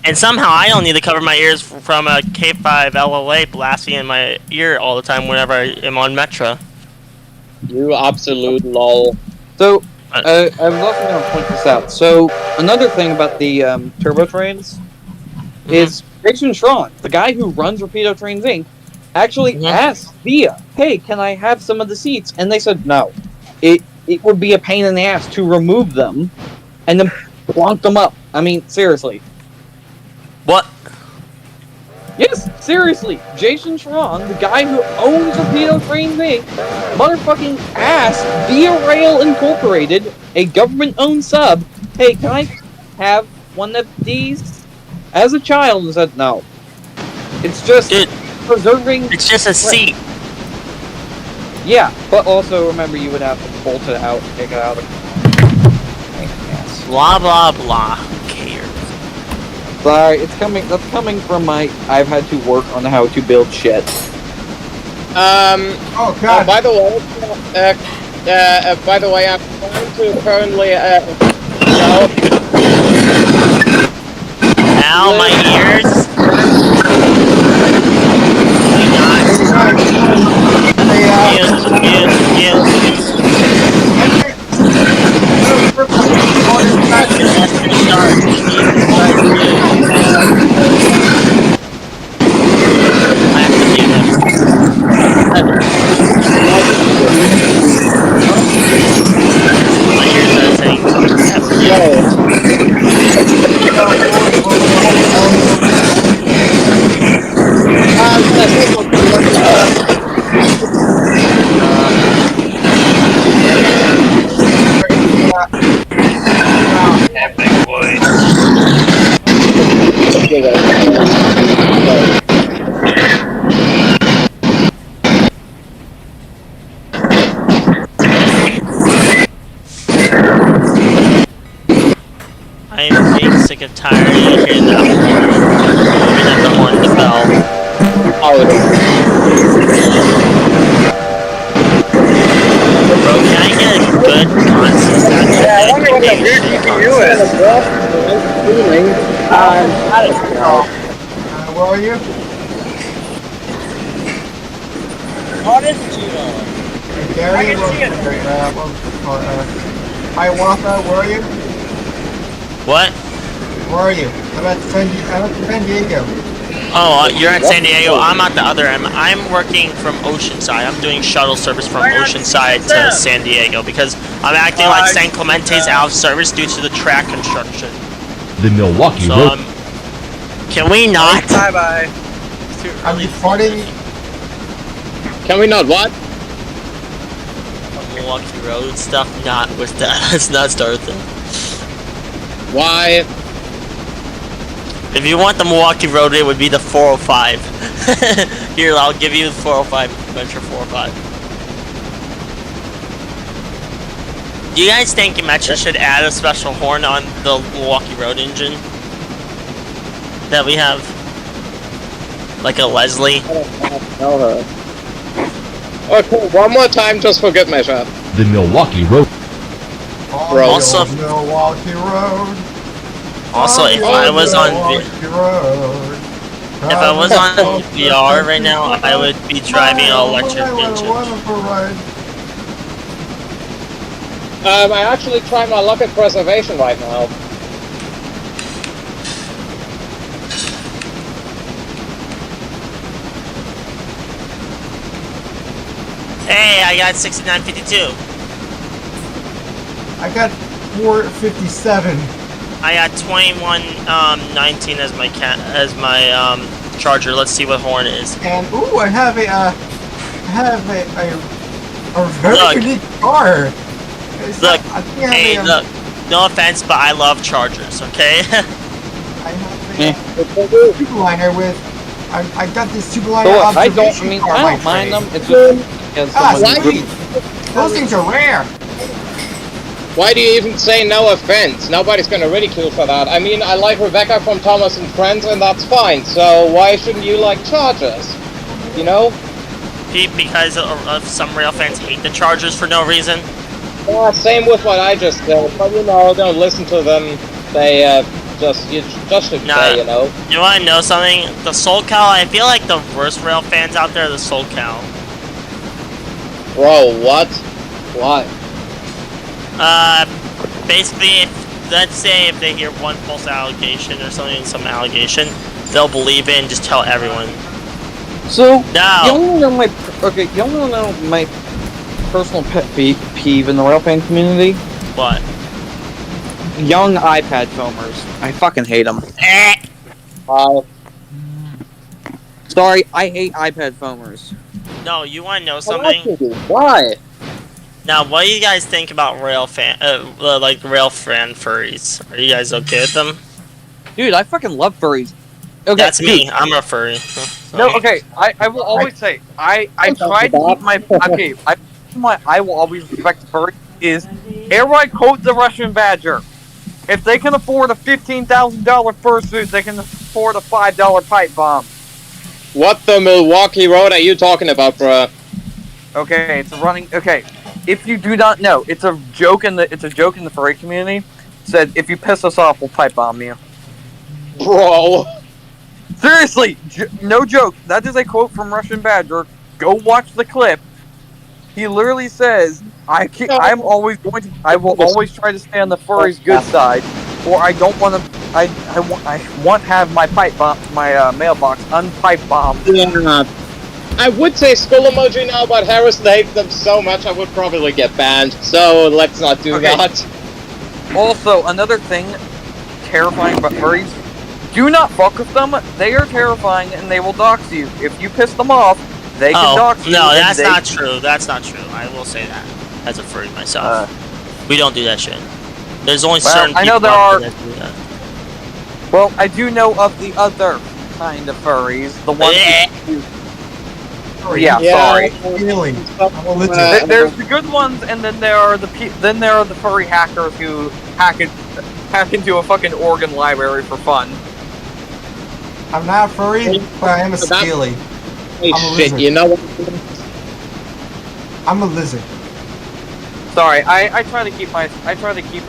And somehow I don't need to cover my ears from a K5 LLA blasting in my ear all the time whenever I am on Metro. You absolute lol. So, I was also going to point this out. So, another thing about the turbo trains is Jason Tron, the guy who runs Rapido Trains Inc., actually asked Via, hey, can I have some of the seats? And they said no. It would be a pain in the ass to remove them and then plonk them up. I mean, seriously. What? Yes, seriously. Jason Tron, the guy who owns Rapido Trains Inc., motherfucking asked Via Rail Incorporated, a government-owned sub, hey, can I have one of these as a child? And said no. It's just preserving... It's just a seat. Yeah, but also remember you would have to bolt it out, take it out. Blah, blah, blah. Who cares? Sorry, that's coming from my... I've had to work on how to build shit. Oh, God. By the way, I'm trying to currently, Ow, my ears! I am getting sick and tired of hearing that horn. Even at the horn the bell. Bro, can I get a good constant I wonder what the weird GPU is. I don't know. Where are you? Gary, Hiawatha, where are you? What? Where are you? I'm at San Diego. Oh, you're at San Diego. I'm at the other end. I'm working from Oceanside. I'm doing shuttle service from Oceanside to San Diego because I'm acting like San Clemente's out of service due to the track construction. The Milwaukee So, Road. can we not? Bye-bye. I'm reporting. Can we not what? Milwaukee Road stuff, not with that. Let's not start there. Why? If you want the Milwaukee Road, it would be the 405. Here, I'll give you the 405, Metro 405. Do you guys think Metro should add a special horn on the Milwaukee Road engine? That we have? Like a Leslie? Tell her. Okay, one more time, just forget my shot. The Milwaukee Road. Also, Milwaukee Road. Also, if I was on, If I was on VR right now, I would be driving an electric engine. I actually try my luck at preservation right now. Hey, I got 6952. I got 457. I got 2119 as my charger. Let's see what horn is. And ooh, I have a very unique car. Look, hey, look. No offense, but I love chargers. Okay. I have a Superliner with. I got this Superliner So, I observation car. I by don't mind trade. them. It's just Sweet. Those things are rare. Why do you even say no offense? Nobody's gonna ridicule for that. I mean, I like Rebecca from Thomas and Friends, and that's fine. So why shouldn't you like Chargers? You know? Pete, because of some rail fans hate the Chargers for no reason. Yeah, same with what I just said. But you know, don't listen to them. They just shouldn't say, you know. You want to know something? The SoulCal, I feel like the worst rail fans out there are the SoulCal. Bro, what? Why? Basically, let's say if they hear one false allegation or something, some allegation, they'll believe it and just tell everyone. So, No. you only know my personal pet peeve in the rail fan community? What? Young iPad foamers. I fucking hate them. Sorry, I hate iPad foamers. No, you want to know something? Why? Now, what do you guys think about rail fan furries? Are you guys okay with them? Dude, I fucking love furries. Okay, That's me. dude. I'm a furry. No, okay. I will always say I try to keep my I will always respect the furry is everybody quote the Russian Badger. If they can afford a $15,000 fursuit, they can afford a $5 pipe bomb. What the Milwaukee Road are you talking about, bruh? Okay, it's a running. Okay, if you do not know, it's a joke in the furry community. Said if you piss us off, we'll pipe bomb you. Bro. Seriously, no joke. That is a quote from Russian Badger. Go watch the clip. He literally says, I will always try to stay on the furry's good side, or I don't want to. I want to have my mailbox unpipe bombed. Yeah. I would say skull emoji now, but Harrison hates them so much I would probably get banned. So let's not do that. Also, another thing terrifying about furries: do not fuck with them. They are terrifying and they will dox you. If you piss them off, they can dox you. No, that's not true. That's not true. I will say that as a furry myself. We don't do that shit. There's only certain people. I know there are. That do that. Well, I do know of the other kind of furries. The ones. Sorry. There's the good ones, and then there are the furry hackers who hack into a fucking organ library for fun. I'm not a furry, but I am a scaly. Hey, I'm a shit, lizard. you know what? I'm a lizard. Sorry, I try to keep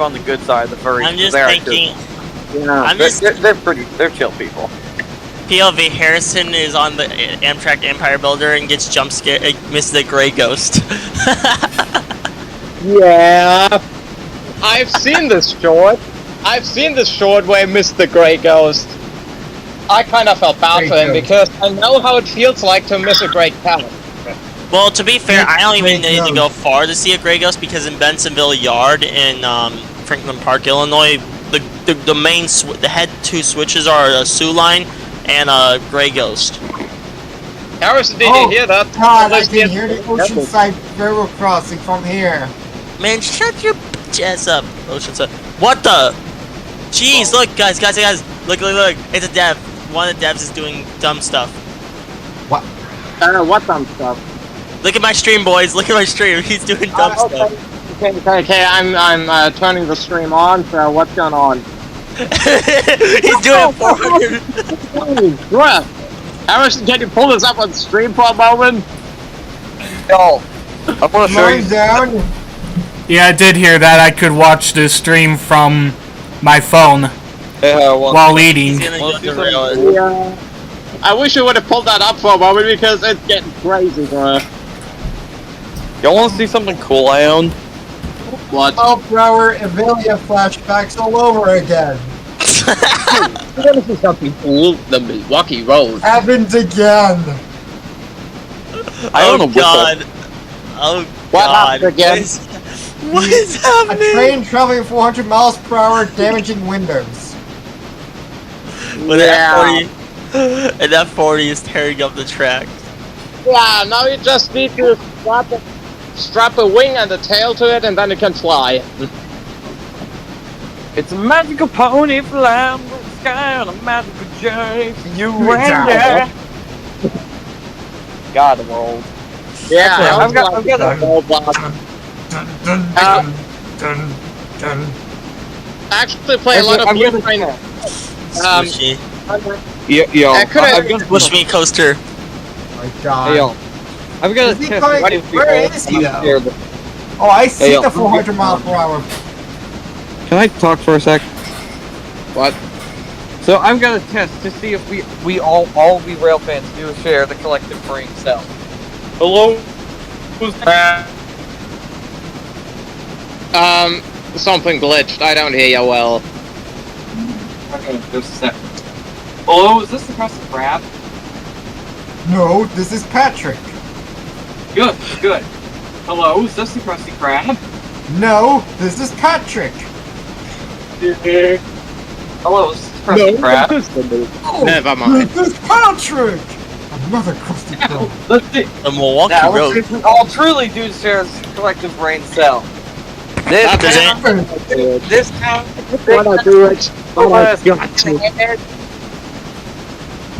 on the good side of the furries. I'm just thinking. They're chill people. PLV Harrison is on the Amtrak Empire Builder and gets jump scared, misses the gray ghost. Yeah, I've seen this short. I've seen this short where I missed the gray ghost. I kind of felt bad for him because I know how it feels like to miss a great talent. Well, to be fair, I don't even need to go far to see a gray ghost because in Bensonville Yard in Franklin Park, Illinois, the main the head two switches are a Sioux line and a gray ghost. Harrison, did you hear that? God, I can hear the Oceanside Railroad crossing from here. Man, shut your bitch ass up, Oceanside. What the? Jeez, look, guys, look, it's a dev. One of the devs is doing dumb stuff. What? What dumb stuff? Look at my stream, boys. Look at my stream. He's doing dumb stuff. Okay. I'm turning the stream on. So what's going on? He's doing 400. Holy crap! Harrison, can you pull this up on stream for a moment? No. I want to show you. Down. Yeah, I did hear that. I could watch the stream from my phone while eating. I wish you would have pulled that up for a moment because it's getting crazy, bro. Y'all want to see something cool I own? What? 12-hour Evelia flashbacks all over again. You want to see something cool? The Milwaukee Road. Happened again. I own a God. whistle. Oh What God. happened again? What is A happening? train traveling 400 miles per hour, damaging windows. When an F40 is tearing up the track. Yeah, now you just need to strap a wing and a tail to it, and then it can fly. It's a magical pony flying through the sky on a magical journey for you and I. God, the world. Yeah, I've got a whole block. Actually, play a lot of Blue Train. Squishy. Yo, I've got Push me coaster. Oh my God. Hey, yo, I've got Is a he test. coming? Where is he though? Oh, I see yo. the 400 mile per hour. Can I talk for a sec? What? So I've got a test to see if we all we rail fans do share the collective brain cell. Hello? Who's that? Something glitched. I don't hear you well. Okay, just a sec. Hello, is this the Krusty Krab? No, this is Patrick. Good. Hello, is this the Krusty Krab? No, this is Patrick. Hello, is this the Krusty Krab? Oh, Never mind. This is Patrick. Another Krusty Krab. Let's see. The Milwaukee Now, Road. let's see if we all truly do share this collective brain cell. This town. Wanna do it?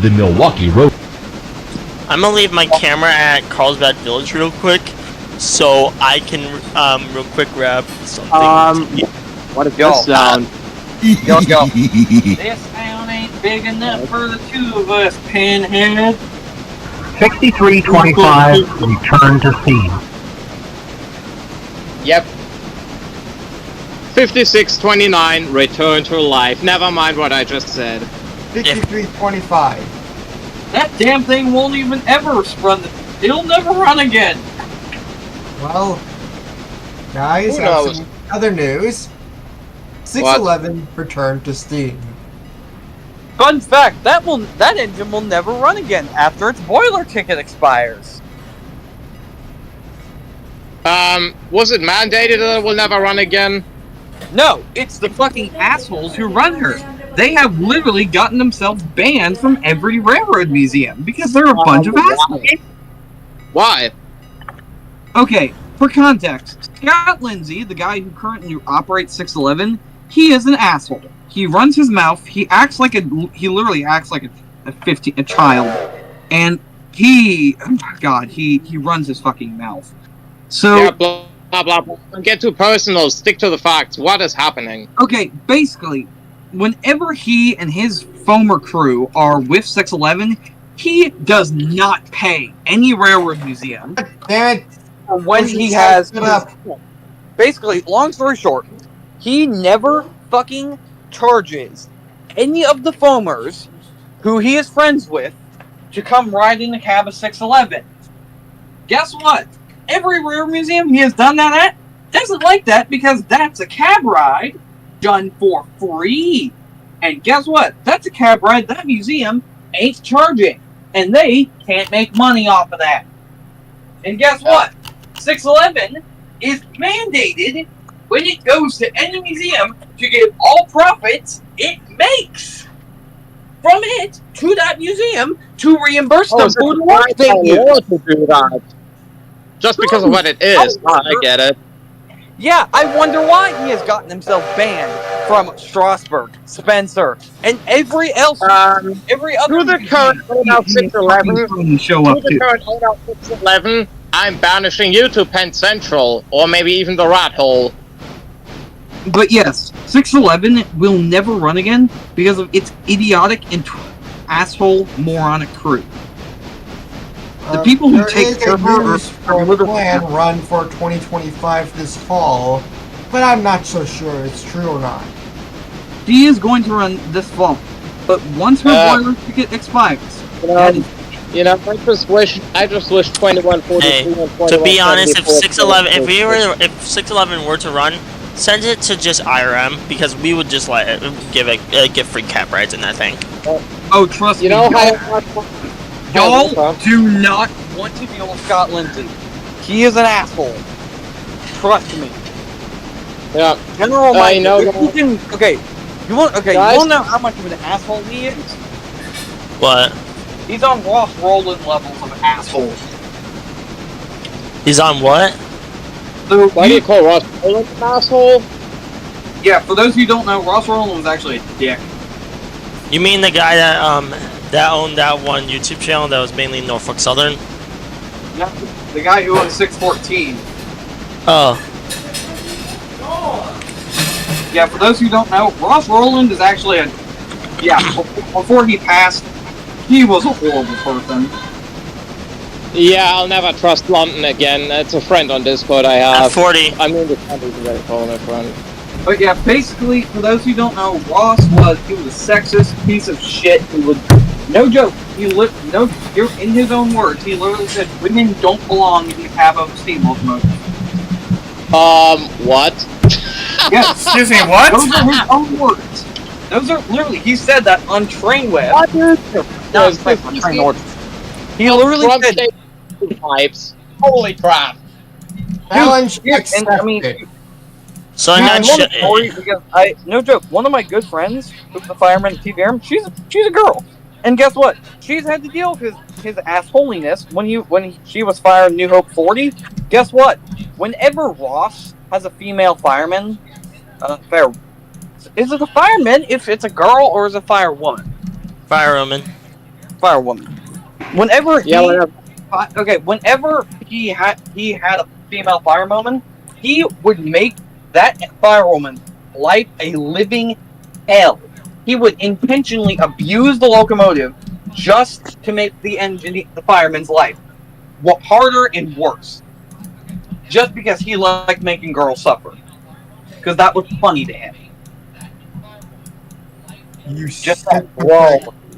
The Milwaukee Road. I'm gonna leave my camera at Carlsbad Village real quick, so I can real quick grab something. What is this sound? Yo. This town ain't big enough for the two of us, Pinhead. 6325, return to scene. Yep. 5629, return to life. Never mind what I just said. 5325. That damn thing won't even ever run. It'll never run again. Well, guys, Who I have knows? some other news. 611 returned to Steam. Fun fact: that engine will never run again after its boiler ticket expires. Was it mandated that it will never run again? No, it's the fucking assholes who run her. They have literally gotten themselves banned from every railroad museum because they're a bunch of assholes. Why? Okay, for context, Scott Lindsay, the guy who currently operates 611, he is an asshole. He runs his mouth. He literally acts like a child, and he runs his fucking mouth. So Yeah, blah blah blah. Don't get too personal. Stick to the facts. What is happening? okay, basically, whenever he and his former crew are with 611, he does not pay any railroad museum. Damn it. When he has basically, long story short, he never fucking charges any of the foamers who he is friends with to come ride in the cab of 611. Guess what? Every railroad museum he has done that at doesn't like that because that's a cab ride done for free. And guess what? That's a cab ride that museum ain't charging. And they can't make money off of that. And guess what? 611 is mandated when it goes to any museum to give all profits it makes from it to that museum to reimburse them for the work they do. Just because of what it is. I get it. Yeah, I wonder why he has gotten himself banned from Strasbourg, Spencer, and every other. To the current owner 611, show up to. current owner 611, I'm banishing you to Penn Central, or maybe even the rat hole. But yes, 611 will never run again because of its idiotic and asshole moronic crew. The people who take care of her are plan run for 2025 this fall, but I'm not so sure it's true or not. She is going to run this fall, but once her boiler ticket expires, You know, I just wish 2142 Hey, and 2174. to be honest, if 611 were to run, send it to just IRM because we would just like give free cap rides in that thing. Oh, trust You me. know how Y'all do not want to deal with Scott Lindsay. He is an asshole. Trust me. Yeah. General Mike, know if you can, okay. You want Guys? to know how much of an asshole he is? What? He's on Ross Roland levels of asshole. He's on what? So Why do you call Ross Roland an asshole? Yeah, for those of you who don't know, Ross Roland was actually a dick. You mean the guy that that owned that one YouTube channel that was mainly Norfolk Southern? No, the guy who owned 614. Oh. Yeah, for those who don't know, Ross Roland is actually a... Yeah, before he passed, he was a horrible person. Yeah, I'll never trust London again. It's a friend on Discord I have. 40. I mean, the can't even call him a friend. But yeah, basically, for those who don't know, Ross was a sexist piece of shit who would... No joke, you're in his own words, he literally said, women don't belong in the cab of a steam locomotive. What? Yes. Excuse me, what? Those are his own words. Those are literally, he said that on TrainWeb. What? No, it's like on TrainWeb. He literally said... Pipes. Holy crap. Challenge and I mean... So I'm not sure. Because no joke, one of my good friends, who's the fireman at TVM, she's a girl. And guess what? She's had to deal with his assholiness when she was fired New Hope 40. Guess what? Whenever Ross has a female fireman, is it a fireman if it's a girl or is it a firewoman? Firewoman. Firewoman. Whenever he had a female firewoman, he would make that firewoman's life a living hell. He would intentionally abuse the locomotive just to make the fireman's life harder and worse. Just because he liked making girls suffer. Because that was funny to him.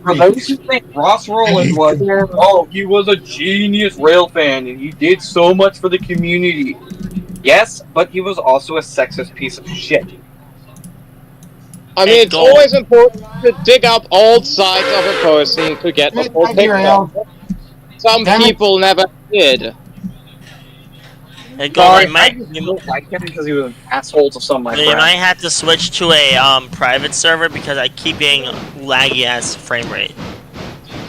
For those who think Ross Roland he was a genius rail fan and he did so much for the community. Yes, but he was also a sexist piece of shit. I mean, it's always important to dig up old sides of a person to get the full picture. Some people never did. Hey, Gold, you I don't like him because he was an asshole to some of my friends. You might have to switch to a private server because I keep getting laggy ass frame rate.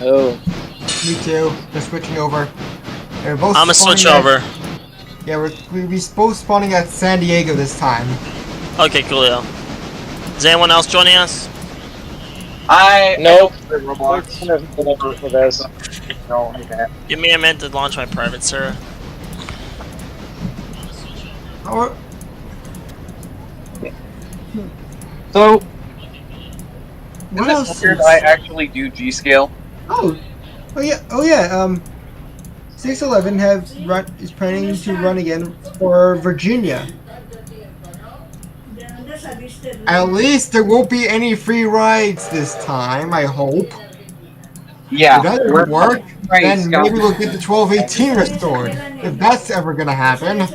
Oh. Me too. They're switching over. They're both I'm gonna switch over. Yeah, we're both spawning at San Diego this time. Okay, coolio. Is anyone else joining us? Nope. Give me a minute to launch my private server. So, what else? I actually do G-scale. Oh yeah. 611 is planning to run again for Virginia. At least there won't be any free rides this time, I hope. Yeah. If that doesn't work, then maybe we'll get the 1218 restored. If that's ever gonna happen.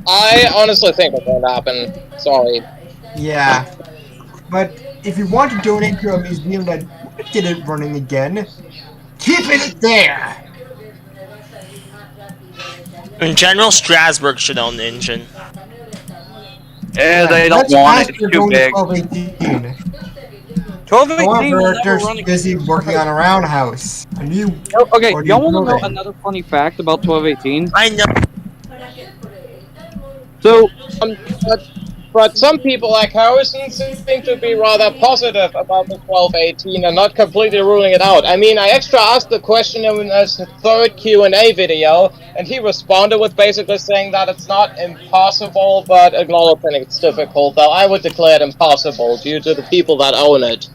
I honestly think it won't happen. Sorry. Yeah. But if you want to donate to a museum that get it running again, keep it there! In general, Strasbourg should own the engine. Yeah, they don't want it. It's too big. 1218. 1218 However, they're busy working on a roundhouse. Okay, y'all want to know another funny fact about 1218? I know. So, but some people like Harrison seem to be rather positive about the 1218 and not completely ruling it out. I mean, I extra asked the question in his third Q&A video, and he responded with basically saying that it's not impossible, but acknowledging it's difficult, though I would declare it impossible due to the people that own it.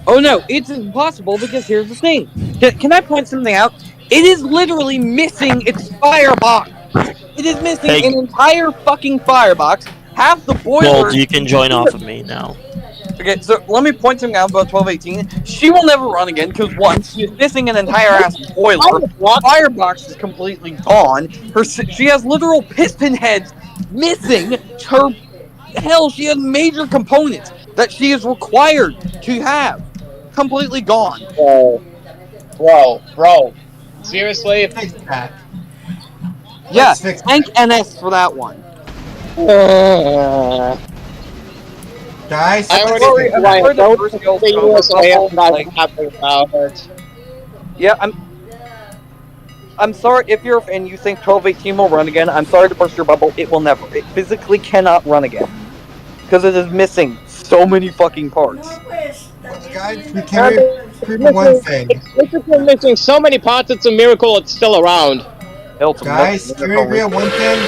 Oh no, it's impossible because here's the thing. Can I point something out? It is literally missing its firebox. It is missing an entire fucking firebox. Half the boiler. Gold, you can join off of me now. Okay, so let me point something out about 1218. She will never run again because one, she is missing an entire ass boiler. Firebox is completely gone. She has literal piston heads missing. She has major components that she is required to have completely gone. Bro. Seriously? Fix that. Yeah, thank NS for that one. Guys, I let's already fix like that. don't say I'm not happy about it. Yeah, I'm sorry if you're and you think 1218 will run again. I'm sorry to burst your bubble. It will never. It physically cannot run again because it is missing so many fucking parts. Guys, we can agree on one thing. It's missing so many parts. It's a miracle it's still around. Guys, can we agree on one thing?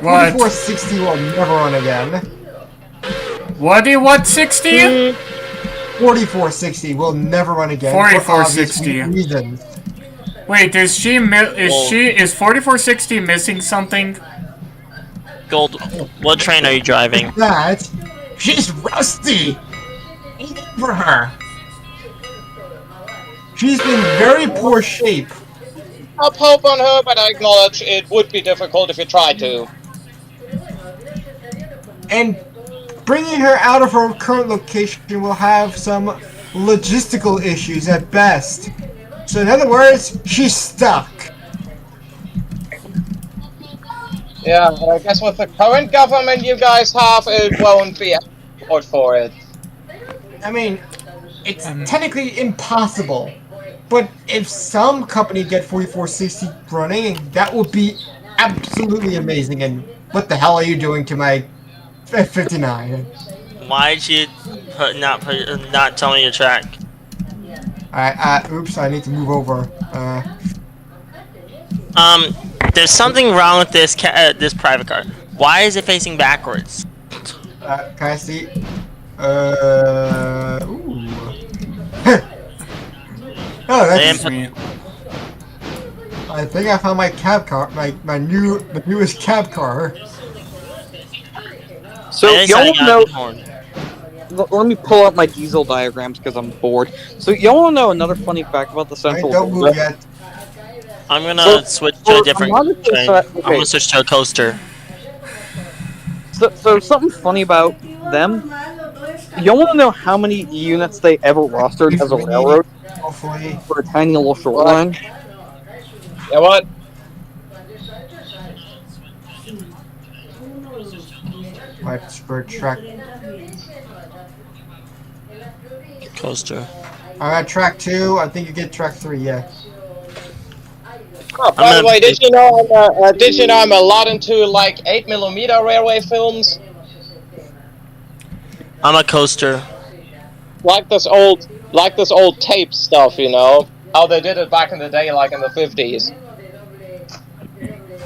What? 4460 will never run again. What 60? 4460 will never run again. 4460. For obvious reasons. Wait, is 4460 missing something? Gold, what train are you driving? That she's rusty. For her, she's in very poor shape. I'll hope on her, but I acknowledge it would be difficult if you tried to. And bringing her out of her current location will have some logistical issues at best. So in other words, she's stuck. Yeah, I guess with the current government you guys have, it won't be support for it. I mean, it's technically impossible. But if some company get 4460 running, that would be absolutely amazing. And what the hell are you doing to my F-59? Why'd you not tell me your track? Alright, oops, I need to move over. There's something wrong with this this private car. Why is it facing backwards? Can I see? Ooh. Oh, that's me. I think I found my cab car, the newest cab car. So y'all know. Let me pull up my diesel diagrams because I'm bored. So y'all want to know another funny fact about the Central? Don't move yet. I'm gonna switch to a different train. I'm gonna switch to a coaster. So something funny about them. Y'all want to know how many units they ever rostered as a railroad? Hopefully. For a tiny little shoreline. Yeah, what? Right, spur track. Coaster. I'm at track 2. I think you get track 3. Yeah. Oh, by the way, did you know I'm a lot into like 8mm railway films? I'm a coaster. Like this old tape stuff, you know? How they did it back in the day, like in the 50s.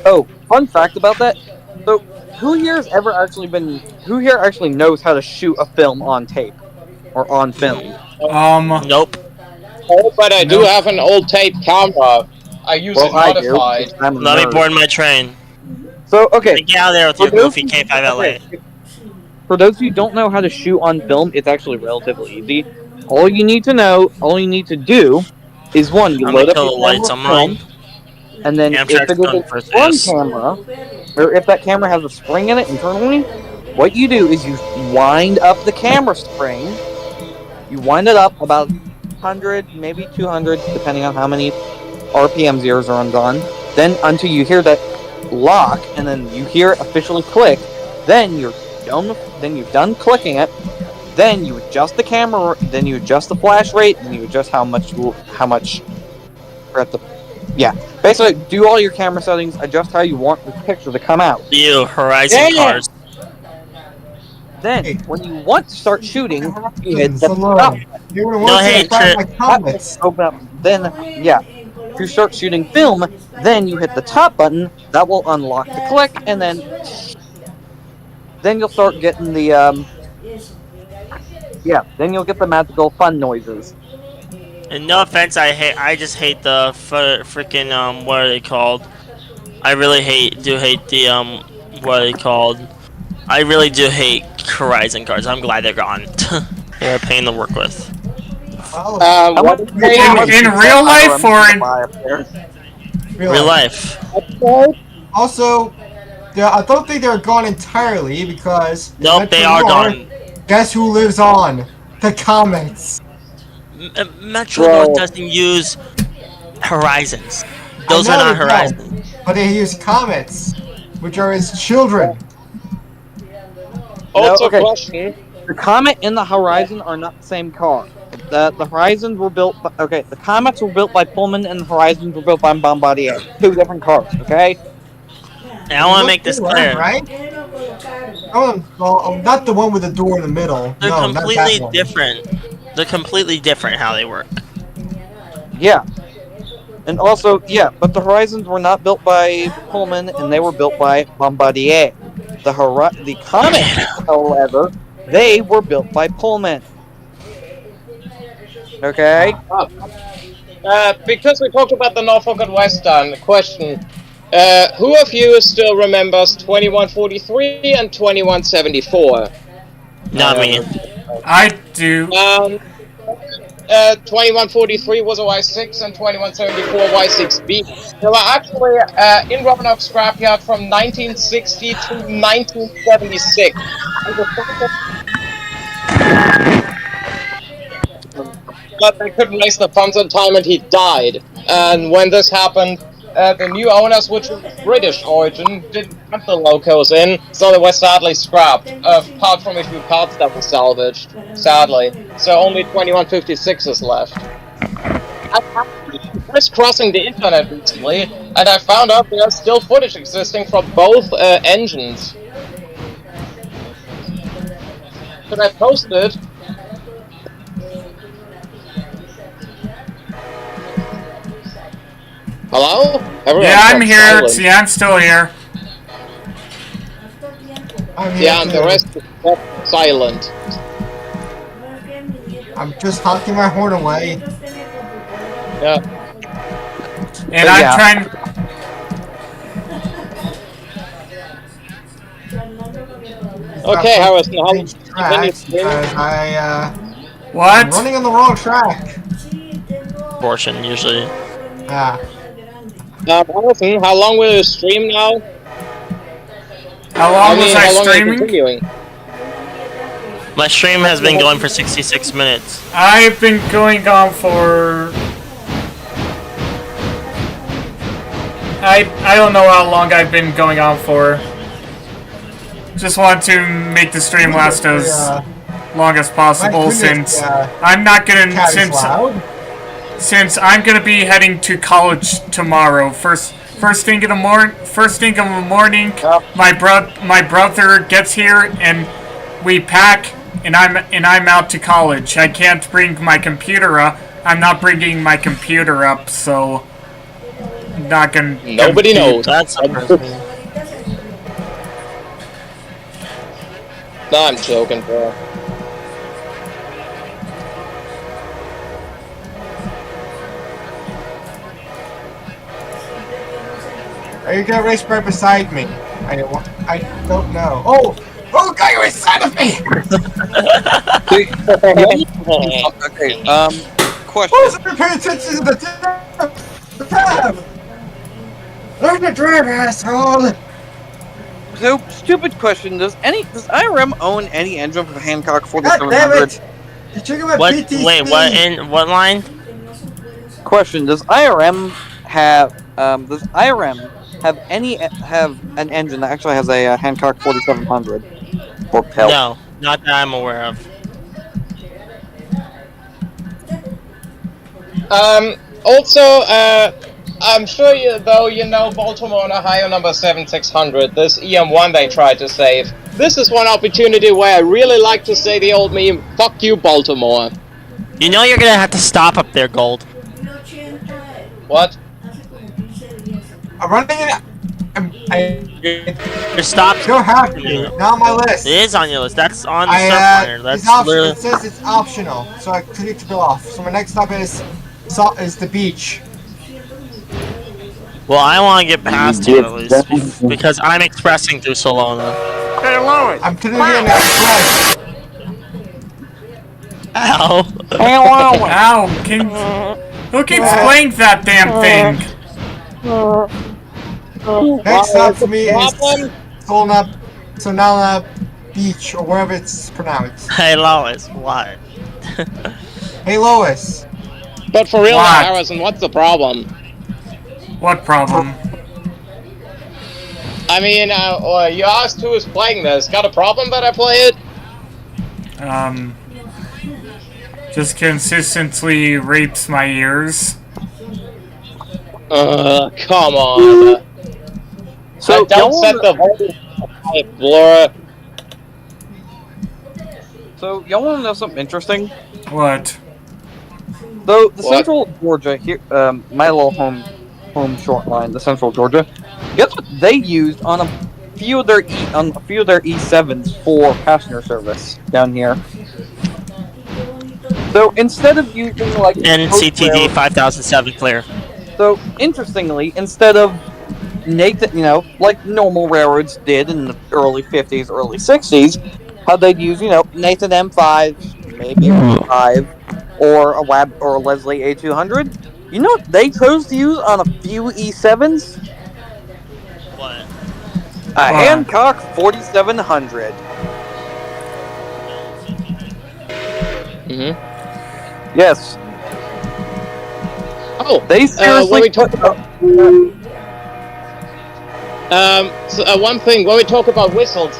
Oh, fun fact about that. So, who here actually knows how to shoot a film on tape? Or on film? Nope. Oh, but I do have an old tape camera. I use it modified. Let me board my train. So, okay. Get out of there with your goofy K5LA. For those of you who don't know how to shoot on film, it's actually relatively easy. All you need to do is one, you load up your lights on mine. And then if it is a one camera, or if that camera has a spring in it internally, what you do is you wind up the camera spring. You wind it up about 100, maybe 200, depending on how many RPM zeros are undone. Then until you hear that lock, and then you hear it officially click, then you're done. Then you've done clicking it. Then you adjust the camera. Then you adjust the flash rate, and you adjust how much. Basically, do all your camera settings. Adjust how you want the picture to come out. You Horizon cars. Then, when you want to start shooting, you hit the stop. Then, to start shooting film, then you hit the top button. That will unlock the click, and then you'll start getting the then you'll get the magical fun noises. And no offense, I just hate the freaking what are they called? I really hate the what are they called? I really do hate Horizon cars. I'm glad they're gone. They're a pain to work with. In real life or in real life? Also, I don't think they're gone entirely because Nope, they are gone. Guess who lives on? The Comets. Metro North doesn't use Horizons. Those are not Horizons. But they use Comets, which are his children. Also, okay. question. The Comet and the Horizon are not the same car. The Horizons were built by, the Comets were built by Pullman and the Horizons were built by Bombardier. Two different cars, okay? And I want to make this clear. Right? Well, not the one with the door in the middle. They're no, completely different. They're completely different how they work. Yeah. And also, yeah, but the Horizons were not built by Pullman and they were built by Bombardier. The Comets, however, they were built by Pullman. Okay? Because we talked about the Norfolk and Western, question. Who of you still remembers 2143 and 2174? Not me. I do. 2143 was a Y6 and 2174 Y6B. They were actually in Roanoke Scrapyard from 1960 to 1976. But they couldn't raise the funds in time and he died. And when this happened, the new owners, which were British origin, didn't have the locos in, so they were sadly scrapped, apart from a few parts that were salvaged, sadly. So only 2156 is left. I was crossing the internet recently, and I found out there's still footage existing from both engines. But I posted. Hello? Everyone I'm here. silent. Yeah, I'm still here. Yeah, and the rest is silent. I'm just honking my horn away. Yeah. And I'm trying. Okay, Harrison, how What? I'm running on the wrong track. Portion usually. Harrison, how long will you stream now? How long was I how long streaming? Are you continuing? My stream has been going for 66 minutes. I've been going on for. I don't know how long I've been going on for. Just want to make the stream last as long as possible since I'm not gonna since I'm gonna be heading to college tomorrow. First thing in the morning, my brother gets here and we pack and I'm out to college. I can't bring my computer up. I'm not bringing my computer up, so I'm not gonna. Nobody knows. That's No, I'm joking, bro. Are you gonna race right beside me? I don't know. Oh, guy you're inside of me! Okay, question. Who's paying attention to the tab? Learn to drive, asshole! So, stupid question, does IRM own any engine for the Hancock God damn 4700? it! You're checking my What? PTC. Wait, what line? Question, does IRM have an engine that actually has a Hancock 4700? Or PEL? No, not that I'm aware of. Also, I'm sure you know Baltimore and Ohio number 7600, this EM1 they tried to save. This is one opportunity where I really like to say the old meme, fuck you, Baltimore. You know you're gonna have to stop up there, Gold. What? I'm running it. Your stop. You don't have to. Not on my list. It is on your list. That's on the It's surfliner. That's literally. It says it's optional, so I click it to go off. So my next stop is the beach. Well, I want to get past you at least because I'm expressing through Solana. Hey, Lois. I'm to the end of Ow. Hey, Lois. Ow! Who keeps playing that damn thing? Next up for me is Sonala Beach, or wherever it's pronounced. Hey, Lois, what? Hey, Lois. But for real, What? Harrison, what's the problem? What problem? I mean, you asked who is playing this. Got a problem that I play it? Just consistently rapes my ears. Come on. So don't set the volume high, Laura. So, y'all want to know something interesting? What? Though the Central Georgia here, my little home short line, the Central Georgia. Guess what they used on a few of their E7s for passenger service down here. So instead of using like NCTD 5007 clear. So interestingly, instead of Nathan, like normal railroads did in the early 50s, early 60s, how they'd use, Nathan M5s, maybe M5, or a Wab or a Leslie A200. You know what they chose to use on a few E7s? What? A Hancock 4700. Yes. Oh, they seriously when we talk about one thing when we talk about whistles,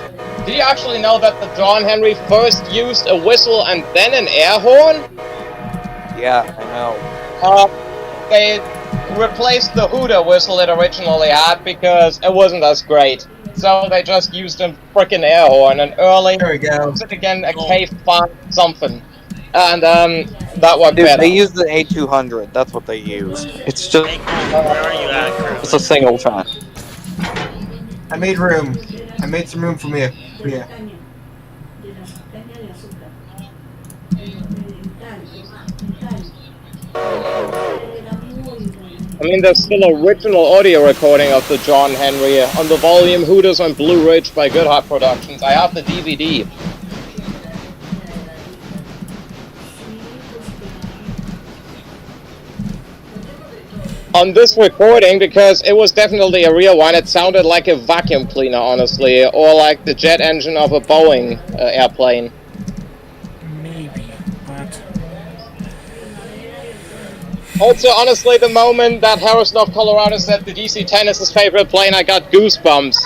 do you actually know that the John Henry first used a whistle and then an air horn? Yeah, I know. They replaced the Hooter whistle it originally had because it wasn't as great. So they just used a frickin' air horn, and early there we go. Again, a K5 something. And that worked better. They used the A200. That's what they used. It's just Where are you at, currently? it's a single shot. I made room. I made some room for me. Yeah. I mean, there's still original audio recording of the John Henry on the volume Hooters on Blue Ridge by Good Heart Productions. I have the DVD. On this recording, because it was definitely a real one, it sounded like a vacuum cleaner, honestly, or like the jet engine of a Boeing airplane. Maybe, but... Also, honestly, the moment that Harrison of Colorado said the DC-10 is his favorite plane, I got goosebumps.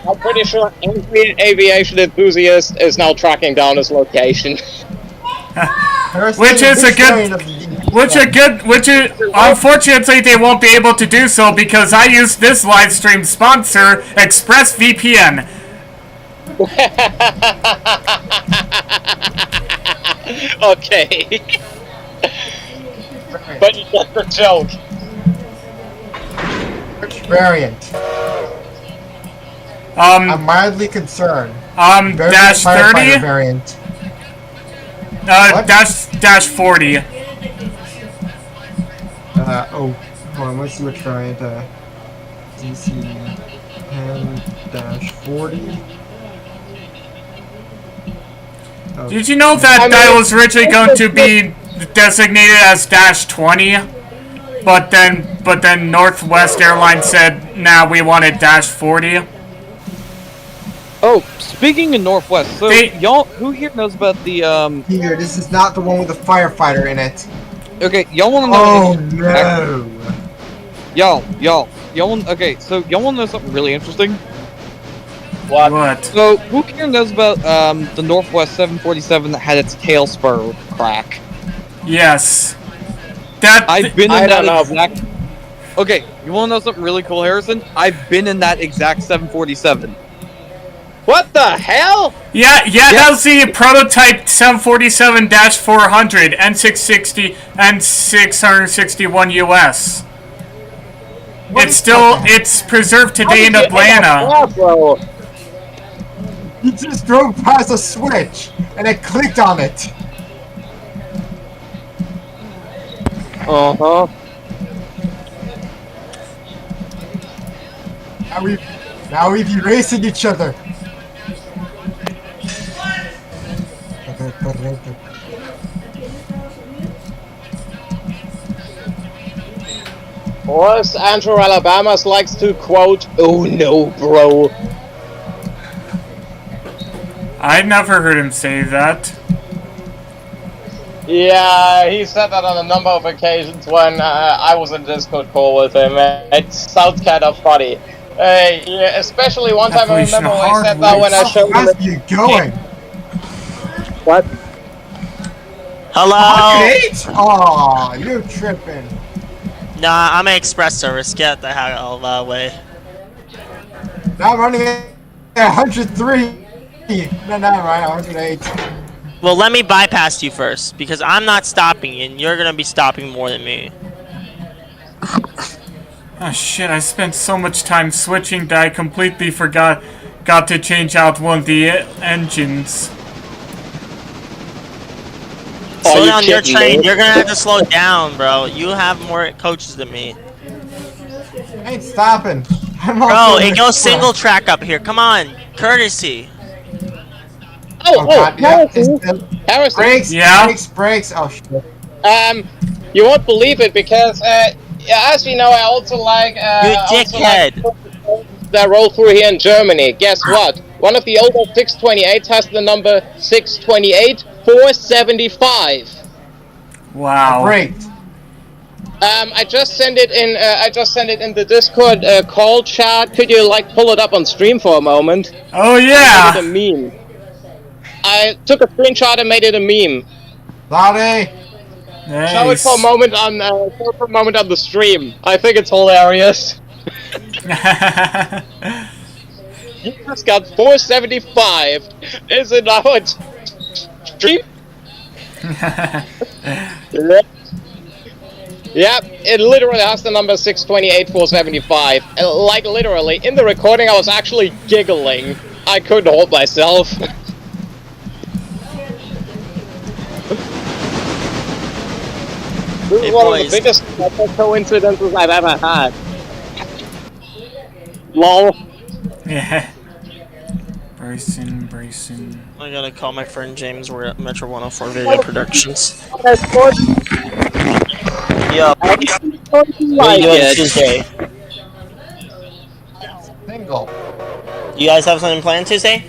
I'm pretty sure every aviation enthusiast is now tracking down his location. Which unfortunately they won't be able to do so because I use this live stream sponsor, ExpressVPN. Okay. But you got the joke. Which variant? I'm mildly concerned. Dash 30? Variant. Dash 40. Hold on, let's see which variant, DC 10-40. Oh. Did you know that that was originally going to be designated as Dash 20? But then Northwest Airlines said, nah, we wanted Dash 40. Oh, speaking of Northwest, so y'all, who here knows about the Here, this is not the one with the firefighter in it. Okay, y'all want to know? Oh no! Y'all want? Okay, so y'all want to know something really interesting? What? So who here knows about the Northwest 747 that had its tail spur crack? Yes. I've been in that exact. Okay, you want to know something really cool, Harrison? I've been in that exact 747. What the hell? Yeah, that was the prototype 747-400 N660 and 661 US. It's preserved today in Atlanta. You just drove past a switch and I clicked on it. Uh-huh. Now we've erasing each other. Or as Andrew Alabamas likes to quote, "Oh no, bro." I never heard him say that. Yeah, he said that on a number of occasions when I was in a Discord call with him. It sounds kind of funny. Yeah, especially one time I remember when he said that when I showed him. How fast are you going? What? Hello? 108? Aw, you're tripping. Nah, I'm an express service. Get the hell out of the way. Now I'm running at 103. No, right, 108. Well, let me bypass you first, because I'm not stopping you, and you're gonna be stopping more than me. Oh shit, I spent so much time switching that I completely forgot to change out one of the engines. Slow down your train. You're gonna have to slow down, bro. You have more coaches than me. I ain't stopping. Bro, it goes single track up here. Come on, courtesy. Harrison. Brakes, yeah. Brakes. Oh shit. You won't believe it because, as you know, I also like. You dickhead. That roll through here in Germany. Guess what? One of the older 628s has the number 628-475. Wow. Braked. I just sent it in. I just sent it in the Discord call chat. Could you pull it up on stream for a moment? Oh yeah. I made it a meme. I took a screenshot and made it a meme. Lottie. Nice. Show it for a moment on. The stream. I think it's hilarious. You just got 475. Is it now a stream? Yep, it literally has the number 628-475. Like, literally, in the recording I was actually giggling. I couldn't hold myself. This is one of the biggest coincidences I've ever had. LOL. Yeah. Bracing. I gotta call my friend James. We're at Metro 104 Video Productions. Yeah. What are you doing Tuesday? Single. You guys have something planned Tuesday?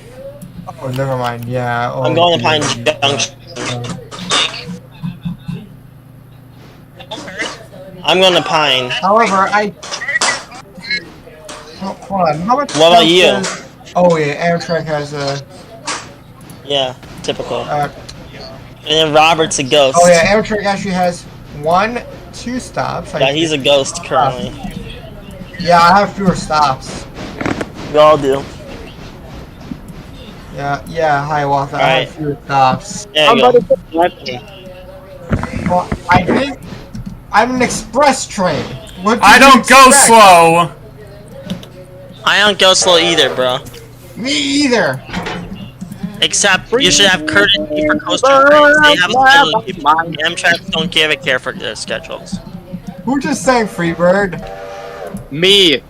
Oh, never mind. Yeah. Oh, I'm going to Pine Junction. I'm going to Pine. However, hold on. How much? What about you? Oh yeah, Amtrak has a. Yeah, typical. And then Robert's a ghost. Oh yeah, Amtrak actually has 2 stops. Yeah, he's a ghost currently. Yeah, I have fewer stops. We all do. Yeah, hi Walter. I have fewer stops. There you go. Well, I'm an express train. What I don't go slow. I don't go slow either, bro. Me either. Except you should have courtesy for coaster trains. They have a schedule. Amtrak don't give a care for their schedules. Who just sang Freebird? Me.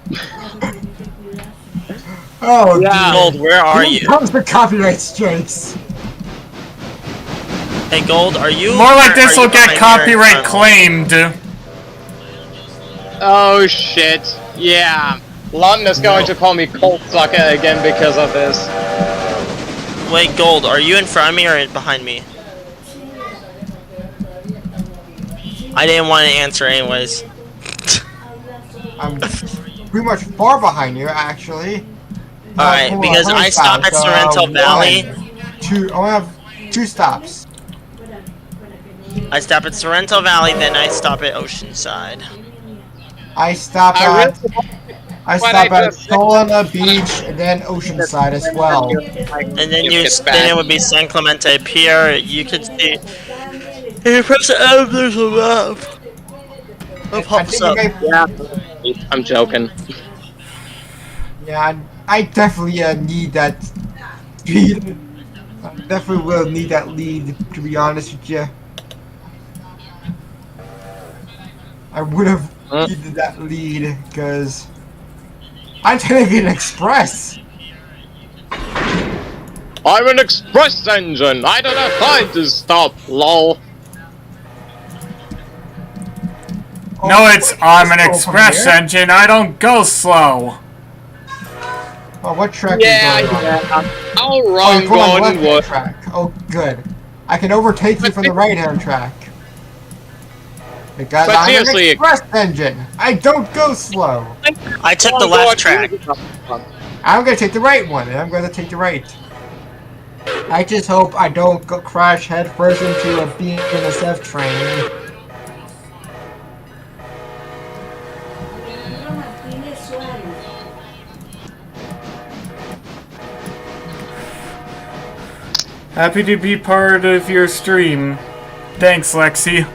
Oh, yeah. Gold, where are you? Here comes the copyright strikes. Hey, Gold, are you? More like this will get copyright claimed. Oh shit. Yeah. London is going to call me cold sucker again because of this. Wait, Gold, are you in front of me or behind me? I didn't want to answer anyways. I'm pretty much far behind you, actually. Alright, because I stopped at Sorrento Valley. I only have 2 stops. I stop at Sorrento Valley, then I stop at Oceanside. I stop at Solana Beach and then Oceanside as well. And then then it would be San Clemente Pier. You could see. If you press F, there's a map. It pops up. Yeah, I'm joking. Yeah, I definitely need that speed. I definitely will need that lead, to be honest with you. I would have needed that lead, because I'm technically an express. I'm an express engine. I don't have time to stop, lol. No, it's I'm an Let's go from express here. engine. I don't go slow. Oh, what track Yeah, are you going on? yeah. All Oh, wrong, you're going on the Gordon. left-hand track. Oh, good. I can overtake you from the right-hand track. Because But I'm an seriously- express engine. I don't go slow. I took the left track. I'm gonna take the right one, and I'm gonna take the right. I just hope I don't go crash headfirst into a BNSF train. Happy to be part of your stream. Thanks, Lexi.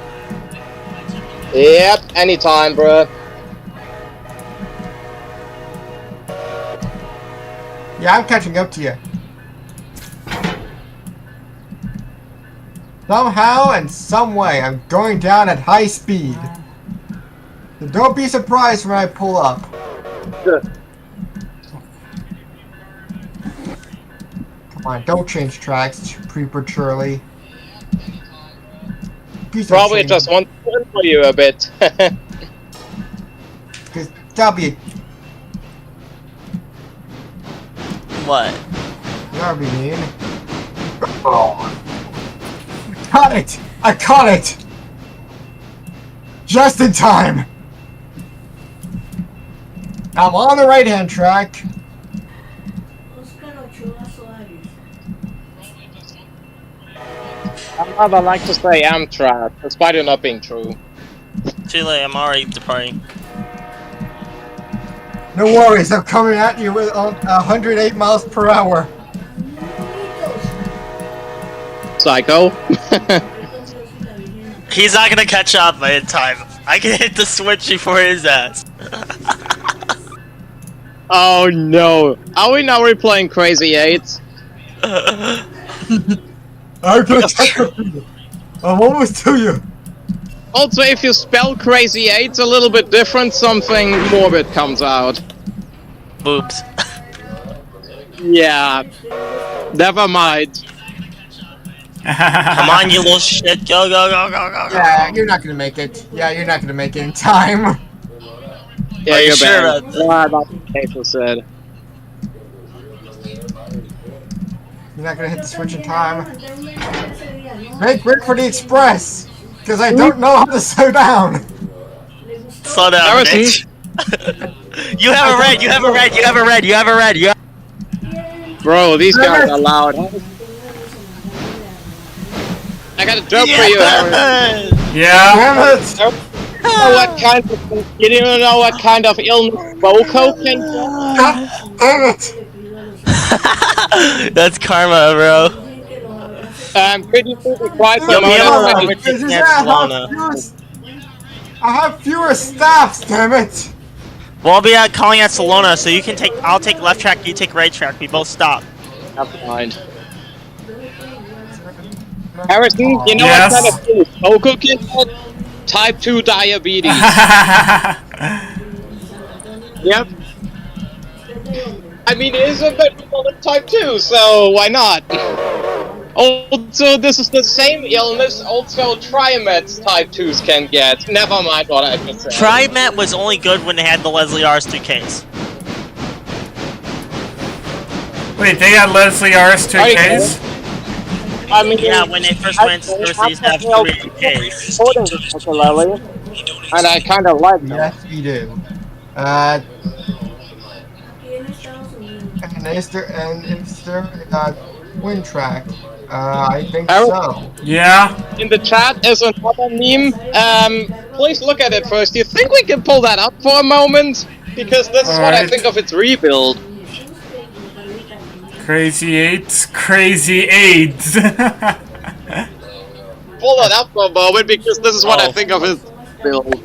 Yep, anytime, bruh. Yeah, I'm catching up to you. Somehow and some way, I'm going down at high speed. So don't be surprised when I pull up. Come on, don't change tracks prematurely. Piece of Probably shame. just want to turn for you a bit. Because that'll be What? that'll be mean. Oh. Caught it! I caught it! Just in time! I'm on the right-hand track. I'd rather like to say Amtrak, despite it not being true. Too late, I'm already departing. No worries, I'm coming at you with 108 miles per hour. Psycho. He's not gonna catch up in time. I can hit the switch before his ass. Oh no. Are we now replaying Crazy 8? I'm gonna catch up to you. I'm almost to you. Also, if you spell Crazy 8 a little bit different, something morbid comes out. Boobs. Yeah. Never mind. Come on, you little shit. Go, go, go, go, go, go. Yeah, you're not gonna make it. Yeah, you're not gonna make it in time. Yeah, Are you you're sure bad. about that? Yeah, that's what April said. You're not gonna hit the switch in time. Make room for the express! Because I don't know how to slow down! Slow down, bitch. You have a red, you have a red, you have a red, you have a red, you have... Bro, these guys are loud. I got a joke for you, Harry. Yeah. Damn it! You don't know what kind of illness Boko can get? God damn it! That's karma, bro. I'm pretty sure the quiet You'll be able to mode. overtake me at Salona. I have fewer staffs, damn it! Well, I'll be calling at Salona, so you can take... I'll take left track, you take right track. We both stop. Never mind. Harrison, you know Yes. what kind of illness Boko can get? Type 2 diabetes. Yep. I mean, it is a bit of type 2, so why not? Also, this is the same illness also Trimet type 2s can get. Never mind what I just said. Trimet was only good when they had the Leslie RS2Ks. Wait, they had Leslie RS2Ks? I mean, Yeah, when they first went to overseas to have 3Ks. And I kind of like them. Yes, we do. And is there wind track? I think so. Yeah. In the chat is another meme. Please look at it first. Do you think we can pull that up for a moment? Because this is what I think of its rebuild. Crazy 8. Crazy 8. Pull that up for a moment because this is what I think of its build.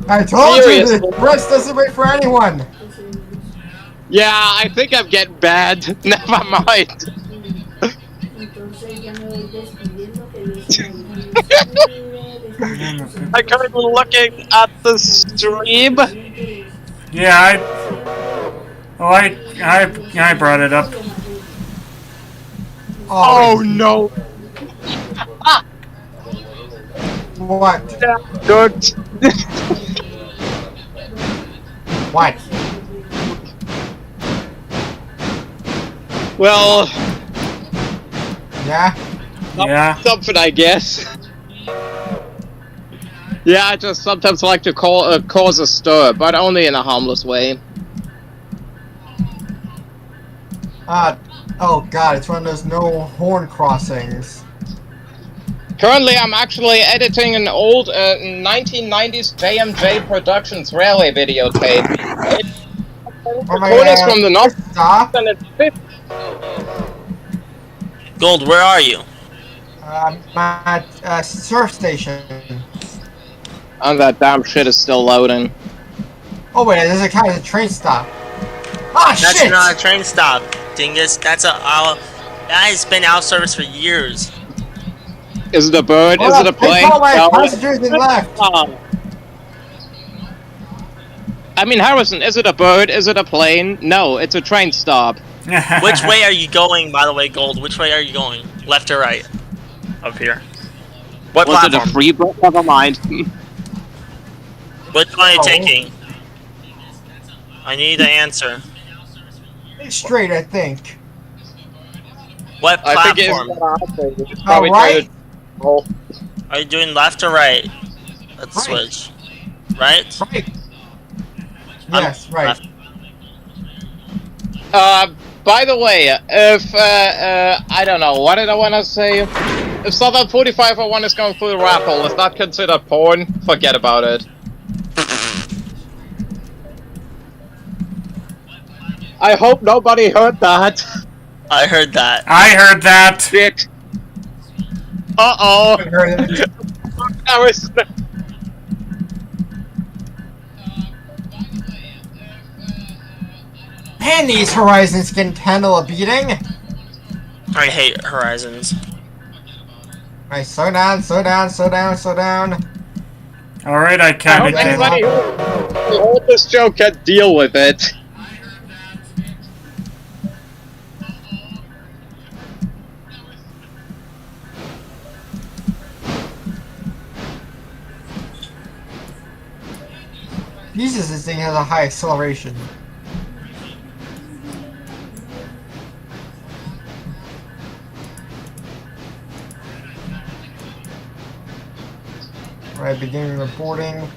I told you Seriously. the express doesn't wait for anyone. Yeah, I think I'm getting bad. Never mind. I'm currently looking at the stream. Yeah, I brought it up. Oh no! What? Good. What? Well. Yeah. Yeah. Something, I guess. Yeah, I just sometimes like to cause a stir, but only in a harmless way. Oh god, it's one of those no horn crossings. Currently, I'm actually editing an old 1990s JMJ Productions railway videotape. Oh my Recordings god. from the North. Stop. Gold, where are you? I'm at a surf station. And that damn shit is still loading. Oh wait, there's a kind of a train stop. Ah That's shit! not a train stop, dingus. That's that has been out of service for years. Is it a bird? Is it a plane? All my passengers and left. I mean, Harrison, is it a bird? Is it a plane? No, it's a train stop. Which way are you going, by the way, Gold? Which way are you going? Left or right? Up here. What Was platform? it a free bird? Never mind. Which one are you taking? I need the answer. Straight, I think. What I think platform? it's probably right. Are you doing left or right? Let's Right. switch. Right? Right. Yes, right. Left. By the way, if, I don't know, what did I want to say? If Southern 4501 is going through the raffle, is that considered porn? Forget about it. I hope nobody heard that. I heard that. I heard that. Shit. Uh-oh. Harrison. Man, these Horizons can handle a beating. I hate Horizons. Alright, slow down, slow down, slow down, slow down. Alright, I counted I hope it. anybody who heard this joke can deal with it. Jesus, this thing has a high acceleration. Alright, beginning reporting.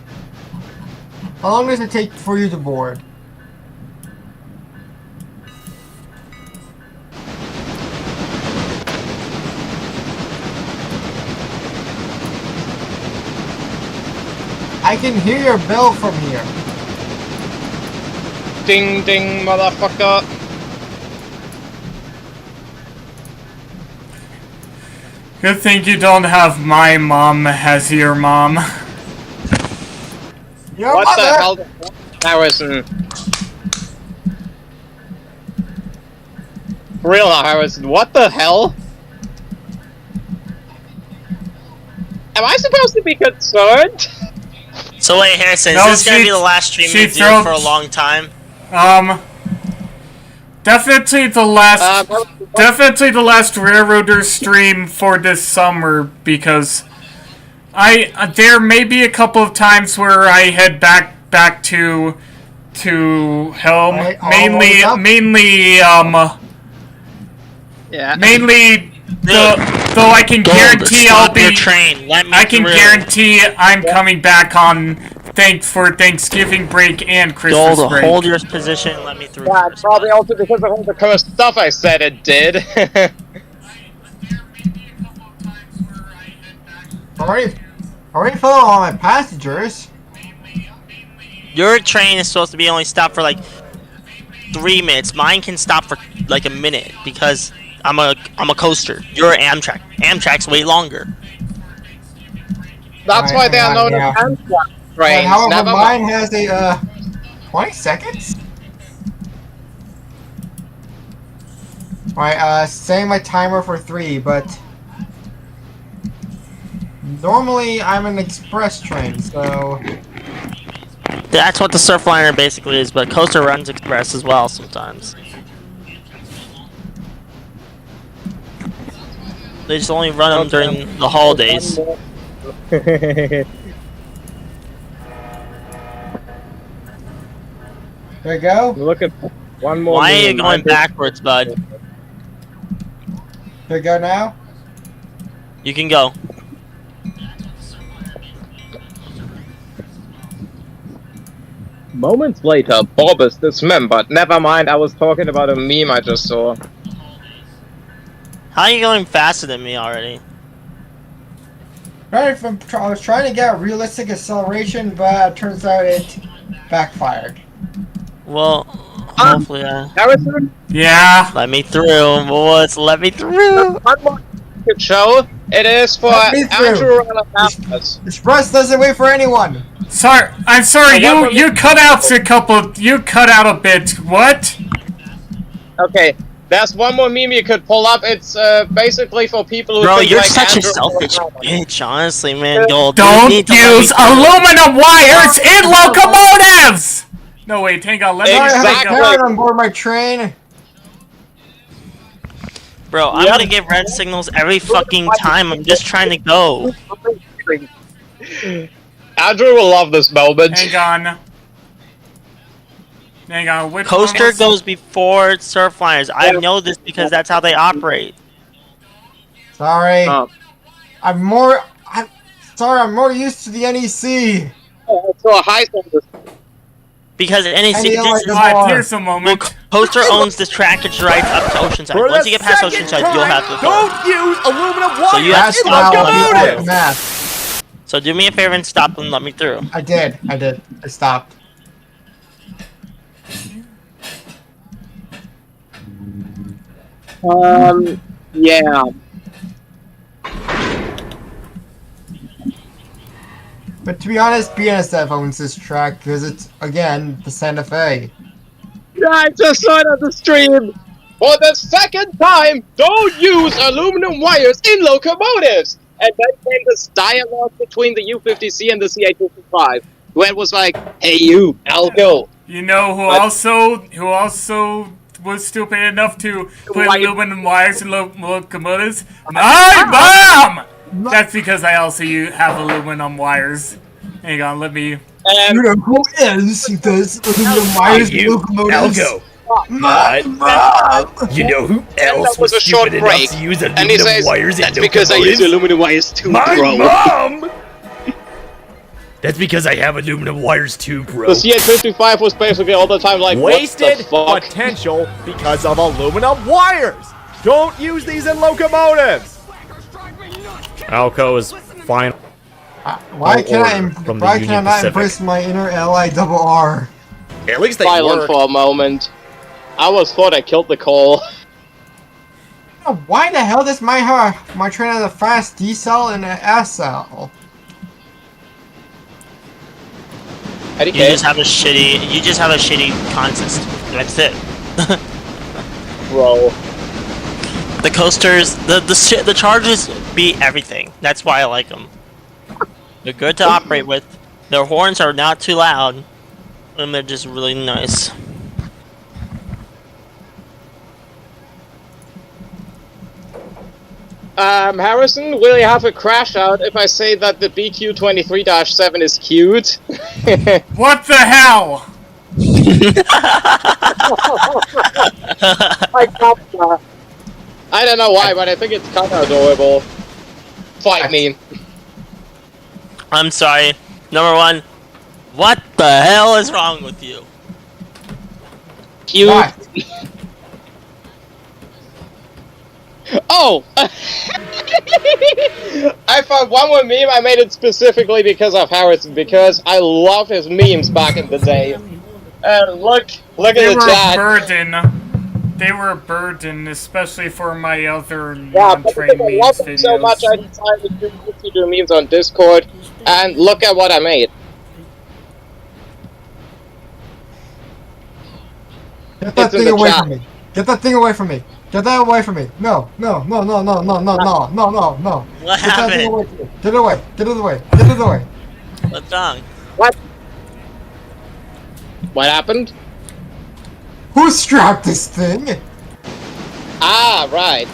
How long does it take for you to board? I can hear your bell from here. Ding ding, motherfucker. Good thing you don't have my mom as your mom. Your What mother. the hell? Harrison. For real now, Harrison, what the hell? Am I supposed to be concerned? So wait, Harrison, No, is this gonna be the last stream you do for a long time? Definitely the last Railroader stream for this summer, because there may be a couple of times where I head back to home, mainly though I can guarantee I'll be guarantee I'm coming back on Thanksgiving break and Christmas Gold, break. hold your position and let me through. Yeah, probably also because of all the kind of stuff I said it did. Already filled all my passengers. Your train is supposed to be only stopped for like 3 minutes. Mine can stop for like a minute because I'm a coaster. You're Amtrak. Amtrak's way longer. That's why they are known as Amtrak trains. However, Never mine mind. has a 20 seconds. Alright, setting my timer for 3, but normally I'm an express train, so That's what the Surfliner basically is, but coaster runs express as well sometimes. They just only run them during the holidays. There you go. Look at one more. Why are you going backwards, bud? There you go now. You can go. Moments later, Bob is dismembered. Never mind, I was talking about a meme I just saw. How are you going faster than me already? Right, I was trying to get realistic acceleration, but it turns out it backfired. Well, hopefully, Harrison? Yeah. let me through, boys. Let me through. One more good show. It is for Let me through. Andrew Ranapas. Express doesn't wait for anyone. Sorry, I'm sorry. You cut out a couple. You cut out a bit. What? Okay, there's one more meme you could pull up. It's basically for people who Bro, think you're like such a Andrew selfish bitch, honestly, man. Don't you need to let use me through. aluminum wires in locomotives. No wait, hang on. Let me I have a Exactly. carrot on board my train. Bro, I'm gonna give red signals every fucking time. I'm just trying to go. Andrew will love this moment. Hang on. Hang on. Which Coaster one goes before Surfliners. I know this because that's how they operate. Sorry. I'm more used to the NEC. So high standards. Because NEC, I this is Alright, here's a moment. Coaster owns this trackage rights up to Oceanside. Once you get past Oceanside, you'll have to go. Don't use aluminum wires So you have to in stop locomotives! Math. So do me a favor and stop and let me through. I did. I stopped. Yeah. But to be honest, BNSF owns this track because it's, again, the Santa Fe. Yeah, I just saw it on the stream. For the second time, don't use aluminum wires in locomotives. And then came this dialogue between the U50C and the CA255, where it was like, "Hey, you, I'll go." You know who also was stupid enough to put aluminum wires in locomotives? My mom! That's because I also have aluminum wires. Hang on, let me... You know who else does aluminum wires in locomotives? I'll go. Mom! You know who else was a short stupid enough break, to use and he aluminum says, wires in "That's because I use locomotives? aluminum wires too, My bro." mom! That's because I have aluminum wires too, bro. The CA255 was basically all the time like, Wasted "What the fuck?" potential because of aluminum wires. Don't use these in locomotives. Alco is fine. Why can't I Union not Pacific. embrace my inner LIRR? At least they Silent work. for a moment. I almost thought I killed the call. Why the hell does my train have a fast decel and an SL? You just have a shitty consist. That's it. Bro. The coasters, the charges beat everything. That's why I like them. They're good to operate with. Their horns are not too loud, and they're just really nice. Harrison, will you have a crash out if I say that the BQ23-7 is cute? What the hell? I don't know why, but I think it's kind of adorable. Fight me. I'm sorry. Number one, what the hell is wrong with you? Cute. Oh! I found one more meme. I made it specifically because of Harrison, because I loved his memes back in the day. And look at the chat. They were a burden, especially for my other Yeah, but non-train I memes loved them videos. so much I decided to do memes on Discord. And look at what I made. Get that It's in thing the away chat. from me! Get that thing away from me! Get that away from me! No! No! No! No! No! No! No! No! No! No! No! What Get that thing happened? away from me! Get it away! Get it away! Get it away! What's wrong? What happened? Who strapped this thing? Ah, right.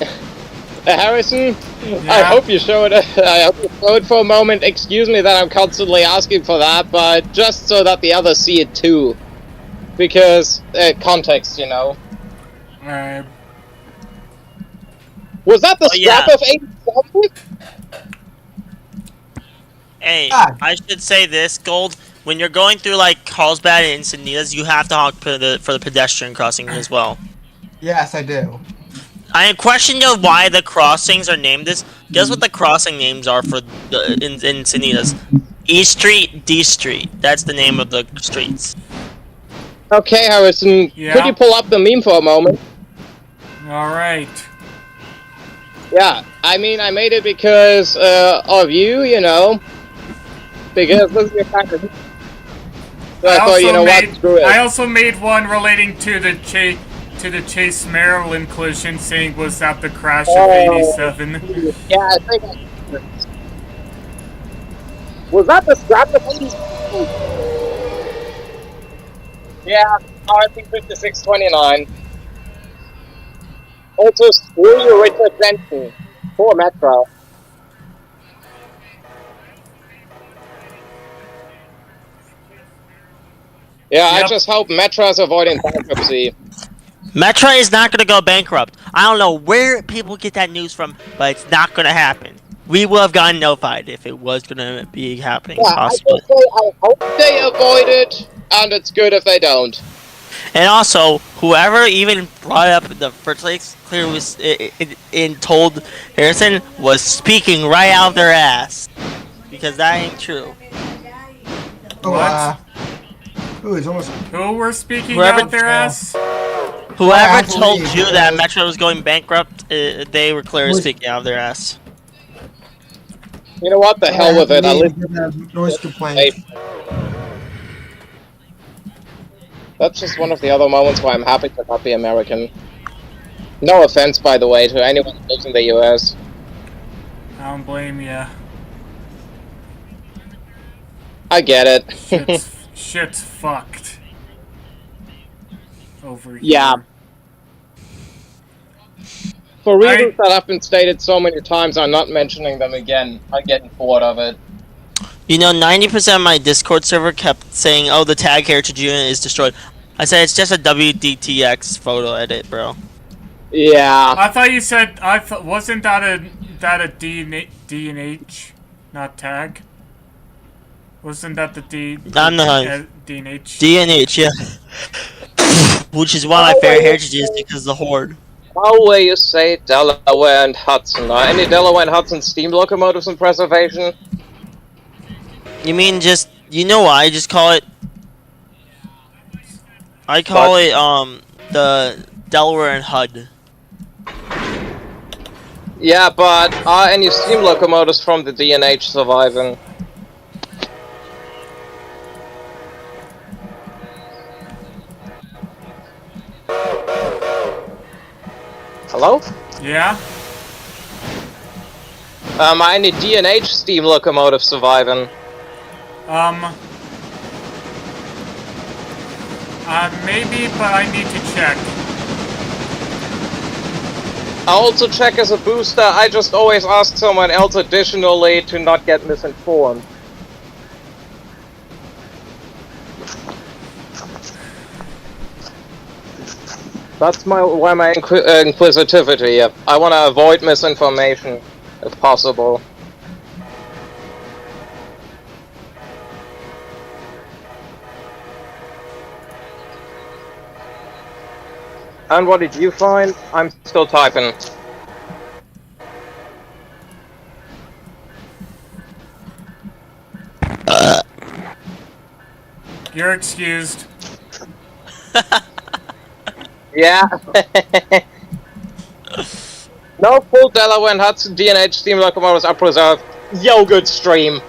Harrison, Yeah. I hope you show it. I hope you show it for a moment. Excuse me that I'm constantly asking for that, but just so that the others see it too, because context, you know. Alright. Was that the Oh, yeah. scrap of 87? Hey, I should say this, Gold. When you're going through like Carlsbad and Encinitas, you have to honk for the pedestrian crossing as well. Yes, I do. I question of why the crossings are named this. Guess what the crossing names are for the in Encinitas? E Street, D Street. That's the name of the streets. Okay, Harrison, Yeah. could you pull up the meme for a moment? Alright. Yeah, I mean, I made it because of you, you know. Because this is your package. So I thought, you know what, screw it. I also made one relating to the Chase Maryland collision, saying was that the crash of 87. Yeah, I think. Was that the scrap of 87? Yeah, RFP 5629. Also, screw you, Richard Benton. Poor Metro. Yeah, I just hope Metra is avoiding bankruptcy. Metra is not gonna go bankrupt. I don't know where people get that news from, but it's not gonna happen. We will have gotten notified if it was gonna be happening, Yeah, possibly. I hope they avoid it, and it's good if they don't. And also, whoever even brought up the first place clear was told Harrison was speaking right out of their ass, because that ain't true. Oh, ooh, it's almost. Who were speaking Whoever- out their ass? Whoever told you that Metro was going bankrupt, they were clearly speaking out of their ass. You know what? The hell with it. I Noise complaint. That's just one of the other moments where I'm happy to not be American. No offense, by the way, to anyone who lives in the US. I don't blame ya. I get it. Shit's fucked. Over here. Yeah. For reasons that have been stated so many times, I'm not mentioning them again. I'm getting bored of it. You know, 90% of my Discord server kept saying, "Oh, the tag heritage unit is destroyed." I said it's just a WDTX photo edit, bro. Yeah. I thought you said wasn't that a D&H, not tag? Wasn't that the D? I'm not D&H. D&H, yeah. Which is one of my favorite heritages because of the Horde. Always you say Delaware and Hudson. Are any Delaware and Hudson steam locomotives in preservation? You mean just, you know what, I just call it, I call it, the Delaware and HUD. Yeah, but are any steam locomotives from the D&H surviving? Hello? Yeah? Are any D&H steam locomotives surviving? Maybe, but I need to check. I also check as a booster, I just always ask someone else additionally to not get misinformed. That's my inquisitivity. I want to avoid misinformation, if possible. And what did you find? I'm still typing. You're excused. Yeah. No full Delaware and Hudson D&H steam locomotives are preserved. Yo, good stream.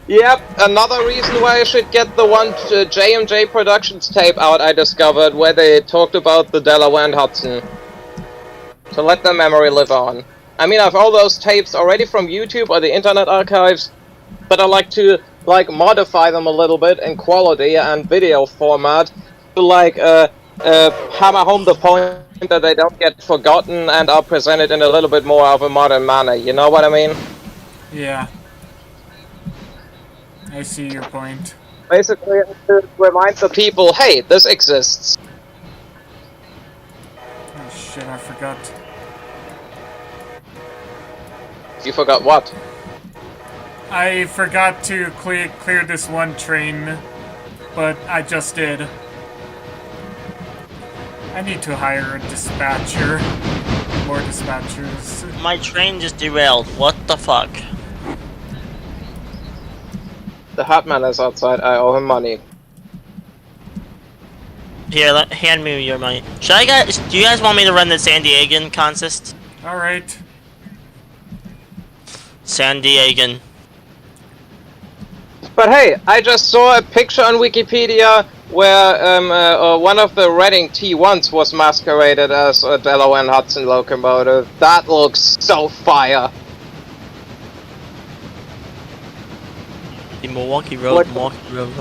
Yep, another reason why I should get the one J&J Productions tape out I discovered, where they talked about the Delaware and Hudson. To let the memory live on. I mean, I have all those tapes already from YouTube or the Internet Archives, but I like to, modify them a little bit in quality and video format to, hammer home the point that they don't get forgotten and are presented in a little bit more of a modern manner. You know what I mean? Yeah. I see your point. Basically, to remind the people, hey, this exists. Oh shit, I forgot. You forgot what? I forgot to clear this one train, but I just did. I need to hire a dispatcher. More dispatchers. My train just derailed. What the fuck? The Hatman is outside. I owe him money. Here, hand me your money. Do you guys want me to run the San Diegan contest? Alright. San Diegan. But hey, I just saw a picture on Wikipedia where one of the Reading T1's was masqueraded as a Delaware and Hudson locomotive. That looks so fire. The Milwaukee Road, Milwaukee Road.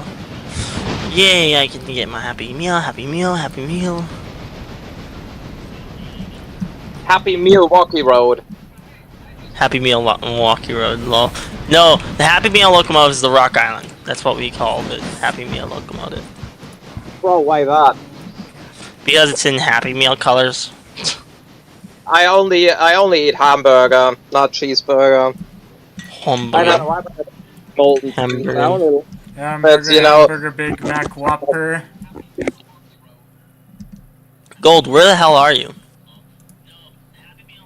Yay, I can get my Happy Meal, Happy Meal, Happy Meal. Happy Milwaukee Road. Happy Meal Milwaukee Road, lol. No, the Happy Meal locomotive is the Rock Island. That's what we called it. Happy Meal locomotive. Well, why that? Because it's in Happy Meal colors. I only eat hamburger, not cheeseburger. Hamburger. I don't know why golden Hamburger. Hamburger, you know, hamburger, Big Mac, Whopper. Gold, where the hell are you?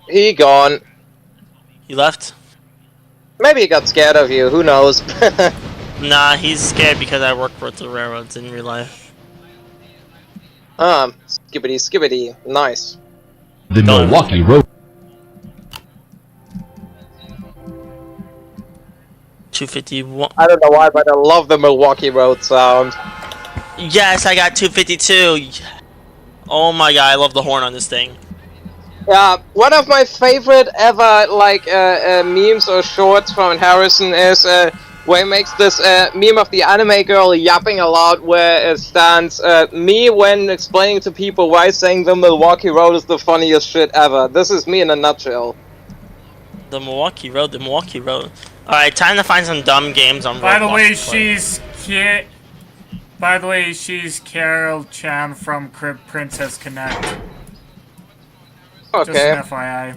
He gone. You left? Maybe he got scared of you. Who knows? Nah, he's scared because I work for the railroads in real life. Skibbity skibbity. Nice. The Milwaukee Road. 251. I don't know why, but I love the Milwaukee Road sound. Yes, I got 252. Oh my god, I love the horn on this thing. Yeah, one of my favorite ever, like, memes or shorts from Harrison is, where he makes this, meme of the anime girl yapping a lot, where it stands, me when explaining to people why saying the Milwaukee Road is the funniest shit ever. This is me in a nutshell. The Milwaukee Road, the Milwaukee Road. Alright, time to find some dumb games on Roblox. By the way, she's Carol Chan from Princess Connect. Okay. Just an FYI.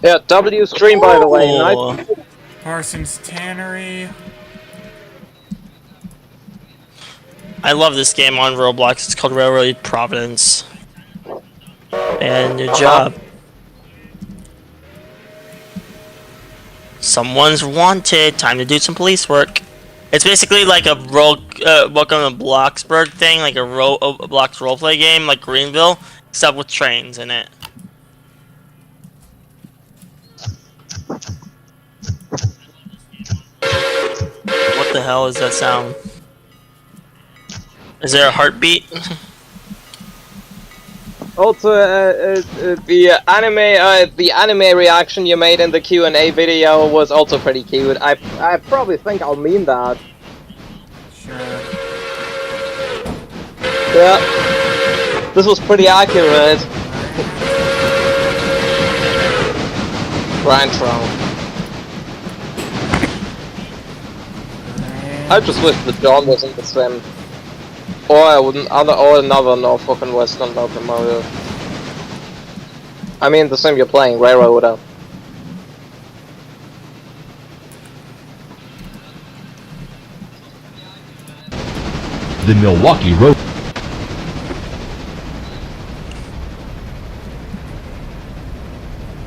Yeah, W stream by the way. Nice. Parsons Tannery. I love this game on Roblox. It's called Railroad Providence. And your job. Someone's wanted. Time to do some police work. It's basically like a Welcome to Bloxburg thing, like a Blox roleplay game, like Greenville, except with trains in it. What the hell is that sound? Is there a heartbeat? Also, the anime reaction you made in the Q&A video was also pretty cute. I probably think I'll meme that. Sure. Yeah, this was pretty accurate. Rantro. I just wish the John was in the sim. Or another Norfolk and Western locomotive. I mean the sim you're playing, Railroader. The Milwaukee Road.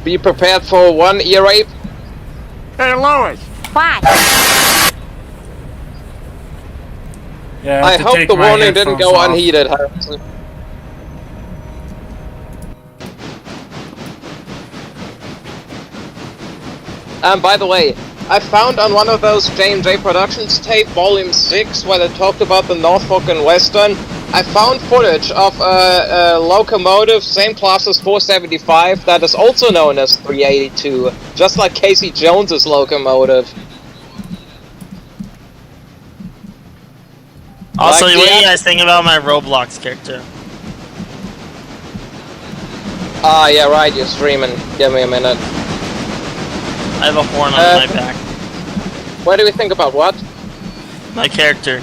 Be prepared for one ear rape. Hey Lois! What? Yeah, I hope the warning didn't go unheeded, Harrison. By the way, I found on one of those J&J Productions tape, Volume 6, where they talked about the Norfolk and Western, I found footage of a locomotive, same class as 475, that is also known as 382, just like Casey Jones's locomotive. Also, what do you guys think about my Roblox character? Ah, yeah, right, you're streaming. Give me a minute. I have a horn on my back. What do we think about what? My character.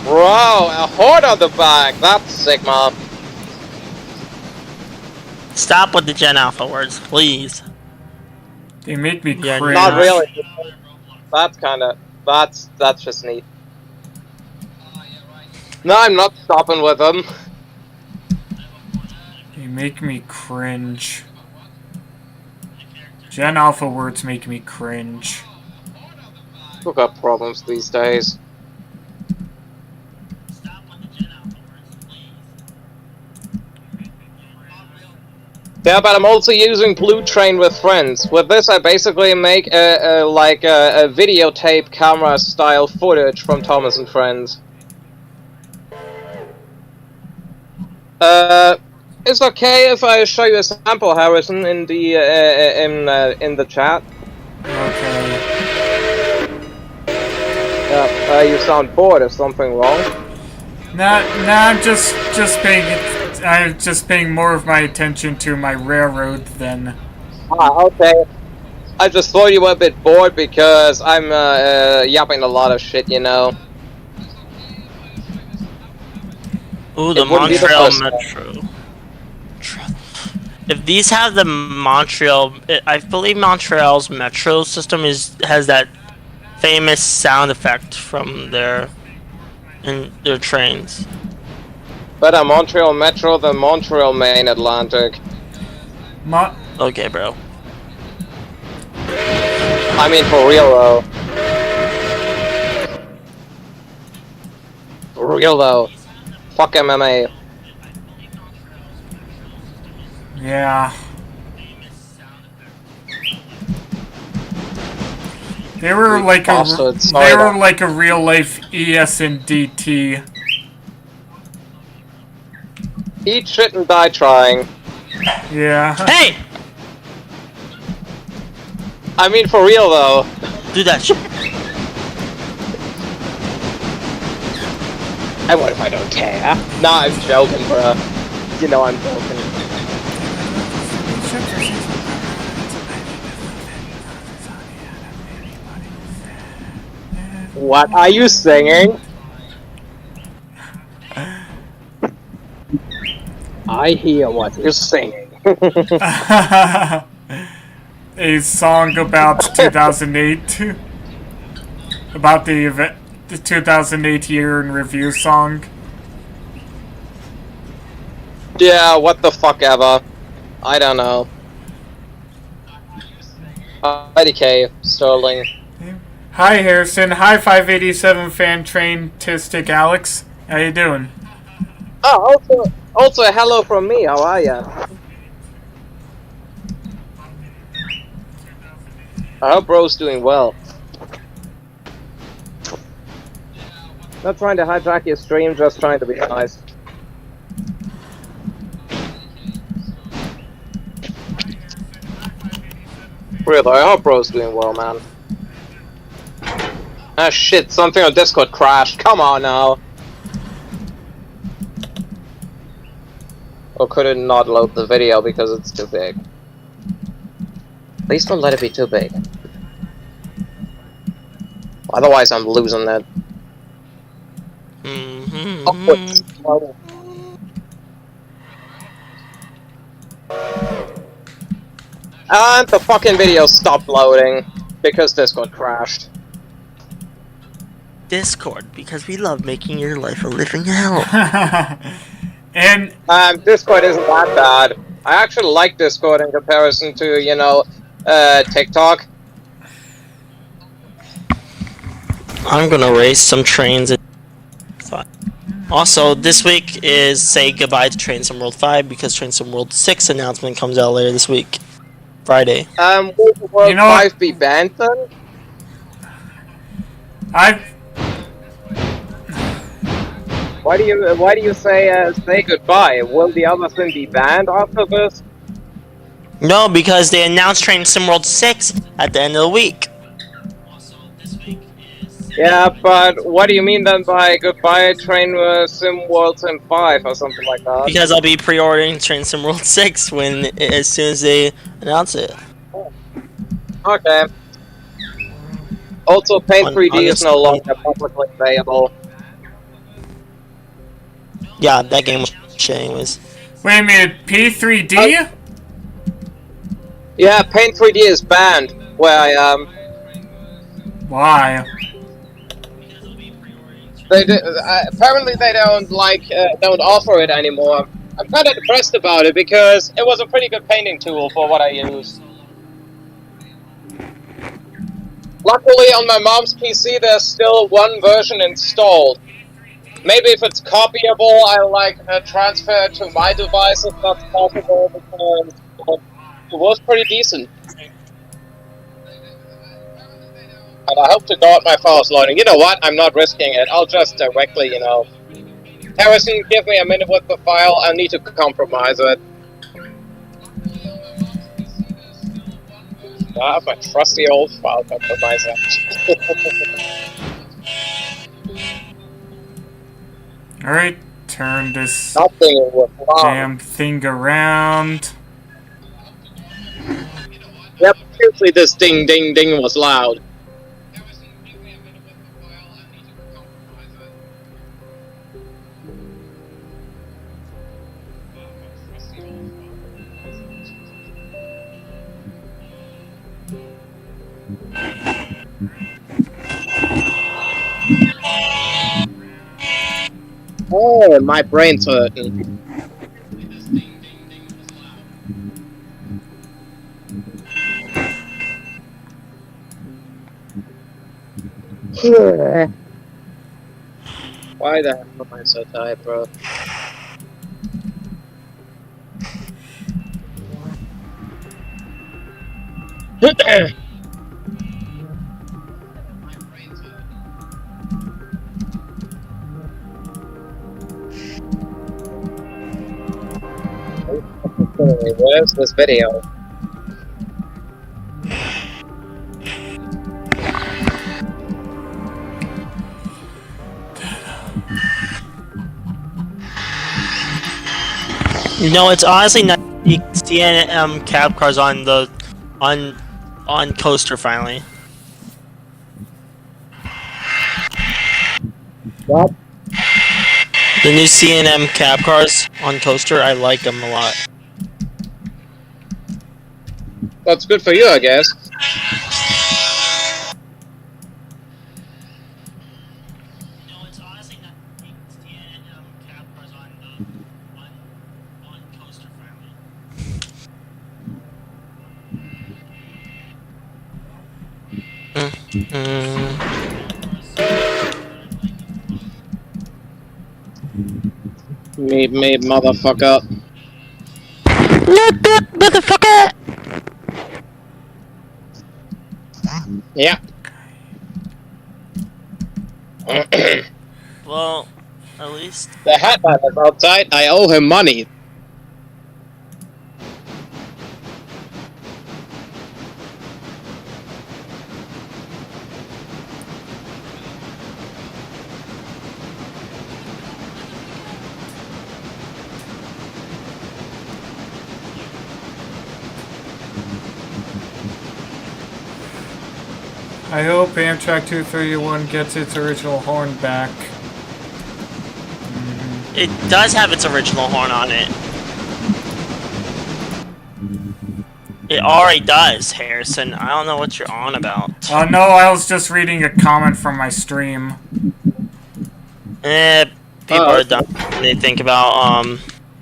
Bro, a horn on the back! That's sick, mom. Stop with the Gen Alpha words, please. They make me Yeah, cringe. Not really. That's kinda... That's just neat. No, I'm not stopping with them. They make me cringe. Gen Alpha words make me cringe. Who got problems these days? Yeah, but I'm also using Blue Train with Friends. With this, I basically make a videotape camera style footage from Thomas and Friends. It's okay if I show you a sample, Harrison, in the chat. Okay. You sound bored. Is something wrong? Nah, I'm just paying more of my attention to my railroad than. Ah, okay. I just thought you were a bit bored because I'm yapping a lot of shit, you know. Ooh, the Montreal Metro. If these have the Montreal, I believe Montreal's Metro system has that famous sound effect from their trains. Better Montreal Metro than Montreal Main Atlantic. Okay, bro. I mean, for real though. For real though. Fuck MMA. Yeah. They were like a real life ES and DT. Eat shit and die trying. Yeah. Hey! I mean, for real though. Do that shit. And what if I don't care? Nah, I'm joking, bruh. You know I'm joking. What are you singing? I hear what you're singing. A song about 2008. About the event, the 2008 year in review song. Yeah, what the fuck ever. I don't know. IDK, Sterling. Hi Harrison, hi 587 fan train Tistic Alex. How you doing? Oh, also a hello from me, how are ya? I hope bro's doing well. Not trying to hijack your stream, just trying to be nice. Really, I hope bro's doing well, man. Ah shit, something on Discord crashed, come on now! Or could it not load the video because it's too big? Please don't let it be too big. Otherwise I'm losing it. Oh, and the fucking video stopped loading because Discord crashed. Discord, because we love making your life a living hell. And Discord isn't that bad. I actually like Discord in comparison to, you know, TikTok. I'm gonna race some trains. Also, this week is say goodbye to Train Sim World 5 because Train Sim World 6 announcement comes out later this week, Friday. Will World 5 be banned then? Why do you say goodbye? Will the other thing be banned after this? No, because they announced Train Sim World 6 at the end of the week. Yeah, but what do you mean then by goodbye Train Sim World Sim 5 or something like that? Because I'll be pre-ordering Train Sim World 6 as soon as they announce it. Okay. Also, Paint On 3D is August no 20. longer publicly available. Yeah, that game was shit anyways. Wait a minute, P3D? Yeah, Paint 3D is banned where I am. Why? Apparently they don't offer it anymore. I'm kind of depressed about it because it was a pretty good painting tool for what I used. Luckily on my mom's PC there's still one version installed. Maybe if it's copyable I'll transfer it to my device if that's possible because it was pretty decent. And I hope to God my file is loading. You know what? I'm not risking it. I'll just directly, Harrison, give me a minute with the file. I need to compromise it. I have my trusty old file compromiser. Alright, turn this damn thing around. Yep, seriously, this ding ding ding was loud. Oh, my brain's hurting. Why the heck am I so tired, bro? Where's this video? No, it's honestly not. You can see cab cars on the on Coaster finally. What? The new C&M cab cars on Coaster, I like them a lot. That's good for you, I guess. Me, motherfucker. Motherfucker! Yeah. Well, at least The Hatman is outside. I owe him money. I hope Amtrak 231 gets its original horn back. it does have its original horn on it. It already does, Harrison. I don't know what you're on about. No, I was just reading a comment from my stream. People are dumb when they think about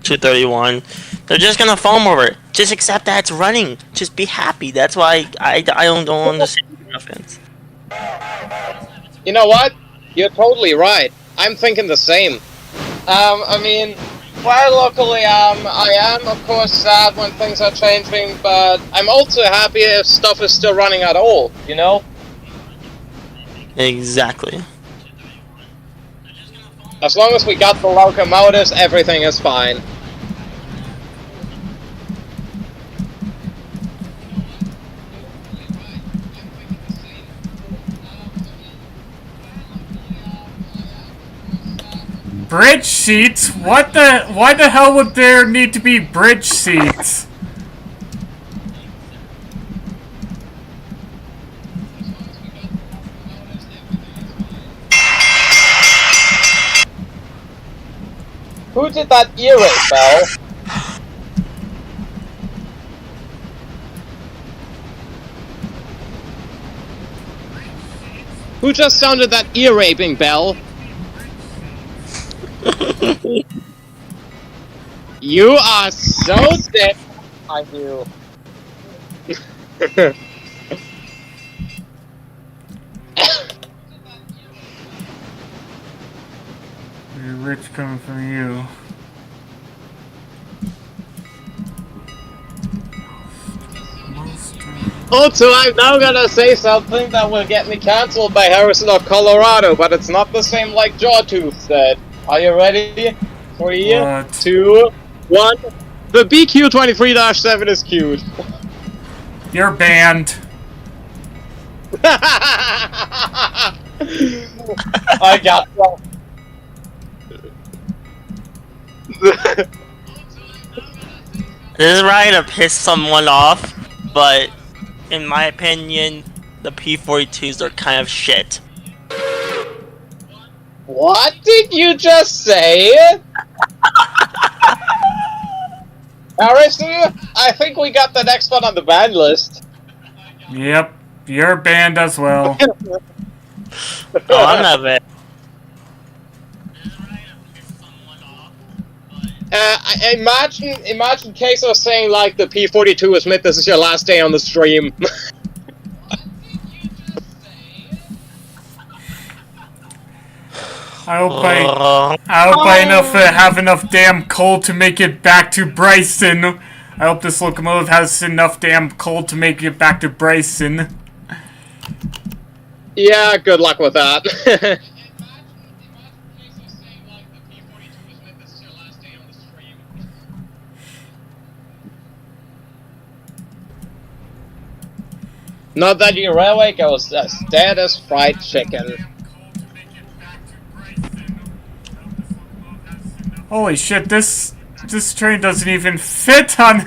231. They're just gonna foam over it. Just accept that it's running. Just be happy. That's why I don't understand the offense. You know what? You're totally right. I'm thinking the same. I mean, while locally, I am of course sad when things are changing, but I'm also happy if stuff is still running at all, you know? Exactly. As long as we got the locomotives, everything is fine. Bridge seats? Why the hell would there need to be bridge seats? Who did that ear rape, Bell? Who just sounded that ear raping bell? You are so dead. I knew. Rich coming from you. Also, I'm now gonna say something that will get me cancelled by Harrison of Colorado, but it's not the same like Jawtooth said. Are you ready? 3, 2, 1. The BQ23-7 is cute. You're banned. I got one. This is right to piss someone off, but in my opinion, the P-42s are kind of shit. What did you just say? Harrison, I think we got the next one on the ban list. Yep, you're banned as well. Oh, I'm not banned. Imagine Queso saying like the P-42 is meant this is your last day on the stream. I hope I have enough damn coal to make it back to Bryson. I hope this locomotive has enough damn coal to make it back to Bryson. Yeah, good luck with that. Not that your railway goes as dead as fried chicken. Holy shit, this train doesn't even fit on...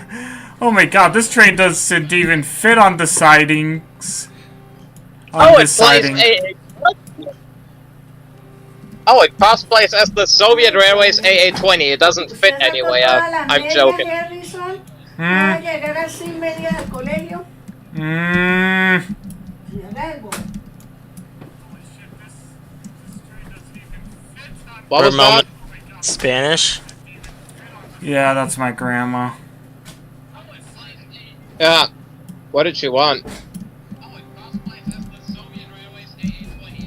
Oh my god, this train doesn't even fit on the sidings. It cosplays as the Soviet Railways AA-20. It doesn't fit anyway. I'm joking. What was that? Spanish? Yeah, that's my grandma. Yeah. What did she want?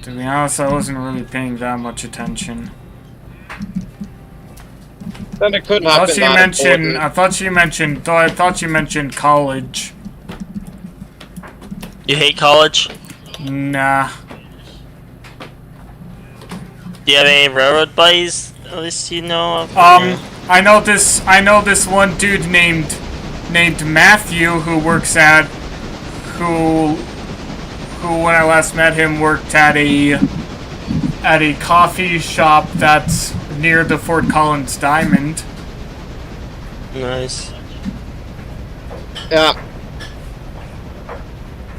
To be honest, I wasn't really paying that much attention. Then it couldn't have been that important. I thought she mentioned college. You hate college? Nah. Do you have any railroad buddies? At least you know of. I know this one dude named Matthew who works at who when I last met him worked at a coffee shop that's near the Fort Collins Diamond. Nice. Yeah.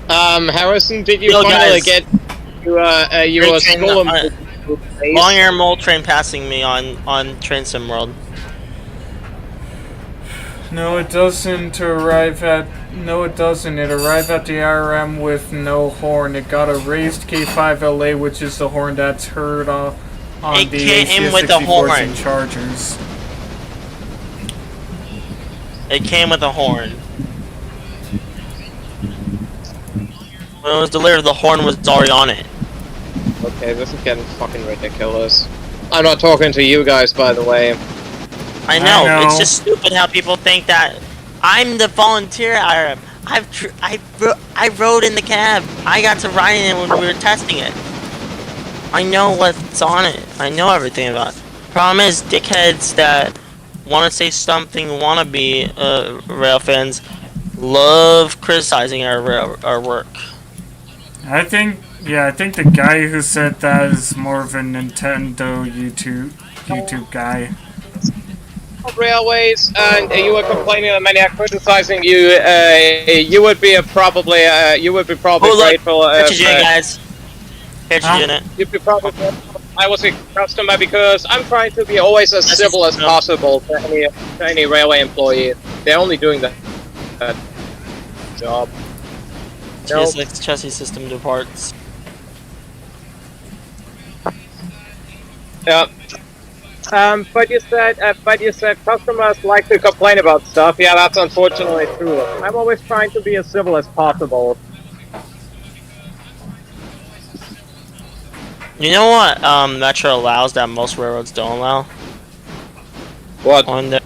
Harrison, did you finally get to your school? Long air mole train passing me on Train Sim World. No, it doesn't arrive at... No, it doesn't. It arrived at the RM with no horn. It got a raised K5LA, which is the horn that's heard on the ACS-64s and Chargers. It came with a horn. When it was delivered, the horn was already on it. Okay, this is getting fucking ridiculous. I'm not talking to you guys, by the way. I know. It's just stupid how people think that I'm the volunteer RM. I rode in the cab. I got to ride in it when we were testing it. I know what's on it. I know everything about it. Problem is, dickheads that want to say something wannabe rail fans love criticizing our work. I think the guy who said that is more of a Nintendo YouTube guy. Railways, and you were complaining that many are criticizing you. You would be probably grateful. Catch your guys. Catch your unit. You'd be probably. I was a customer because I'm trying to be always as civil as possible to any railway employee. They're only doing that job. TSX chassis system departs. Yeah. But you said customers like to complain about stuff. Yeah, that's unfortunately true. I'm always trying to be as civil as possible. You know what Metro allows that most railroads don't allow? What? On their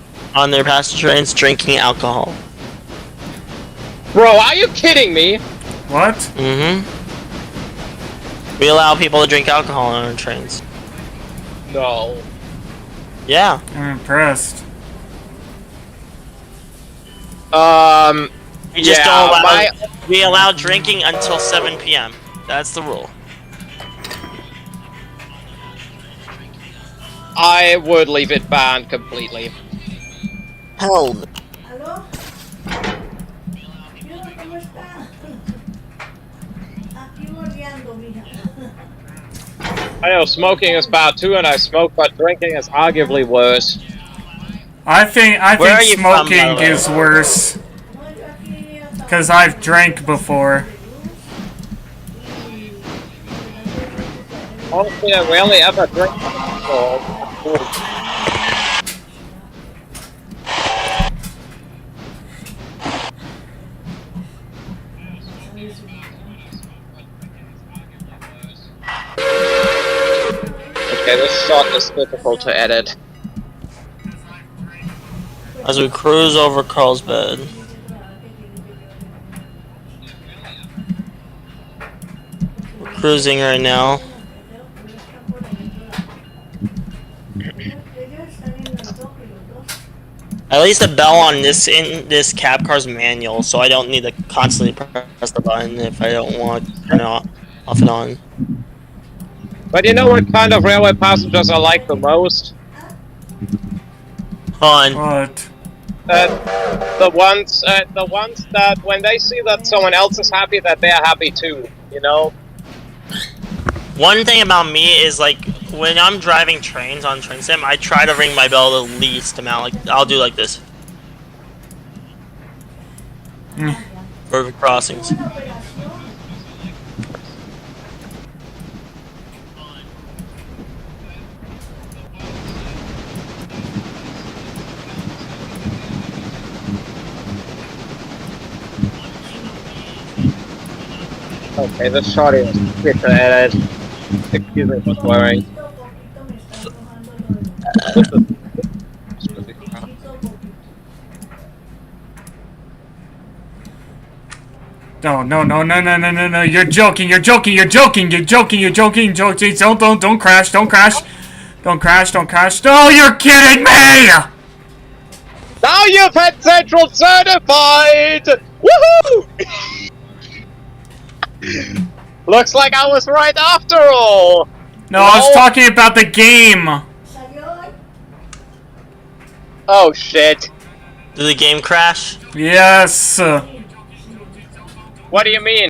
passenger trains, drinking alcohol. Bro, are you kidding me? What? Mm-hmm. We allow people to drink alcohol on our trains. No. Yeah. I'm impressed. We just don't allow. We allow drinking until 7 p.m. That's the rule. I would leave it banned completely. Hell. ¿Aló? ¿Cómo está? Aquí bordeando, mija. I know smoking is bad too, and I smoke, but drinking is arguably worse. I think smoking is worse. Cause I've drank before. Honestly, I rarely ever drink alcohol. Okay, this shot is difficult to edit. As we cruise over Carlsbad. We're cruising right now. At least the bell on this cab car's manual, so I don't need to constantly press the button if I don't want to turn it off and on. But you know what kind of railway passengers I like the most? What? The ones that when they see that someone else is happy, that they're happy too. You know. One thing about me is like when I'm driving trains on train sim, I try to ring my bell the least amount. Like I'll do like this. For crossings. Okay, this shot is good to edit. Excuse me for swearing. No. You're joking. Don't crash. Don't crash. No, you're kidding me! Now you've had Central certified! Woohoo! Looks like I was right after all! No, I was talking about the game! Oh shit. Did the game crash? Yes! What do you mean?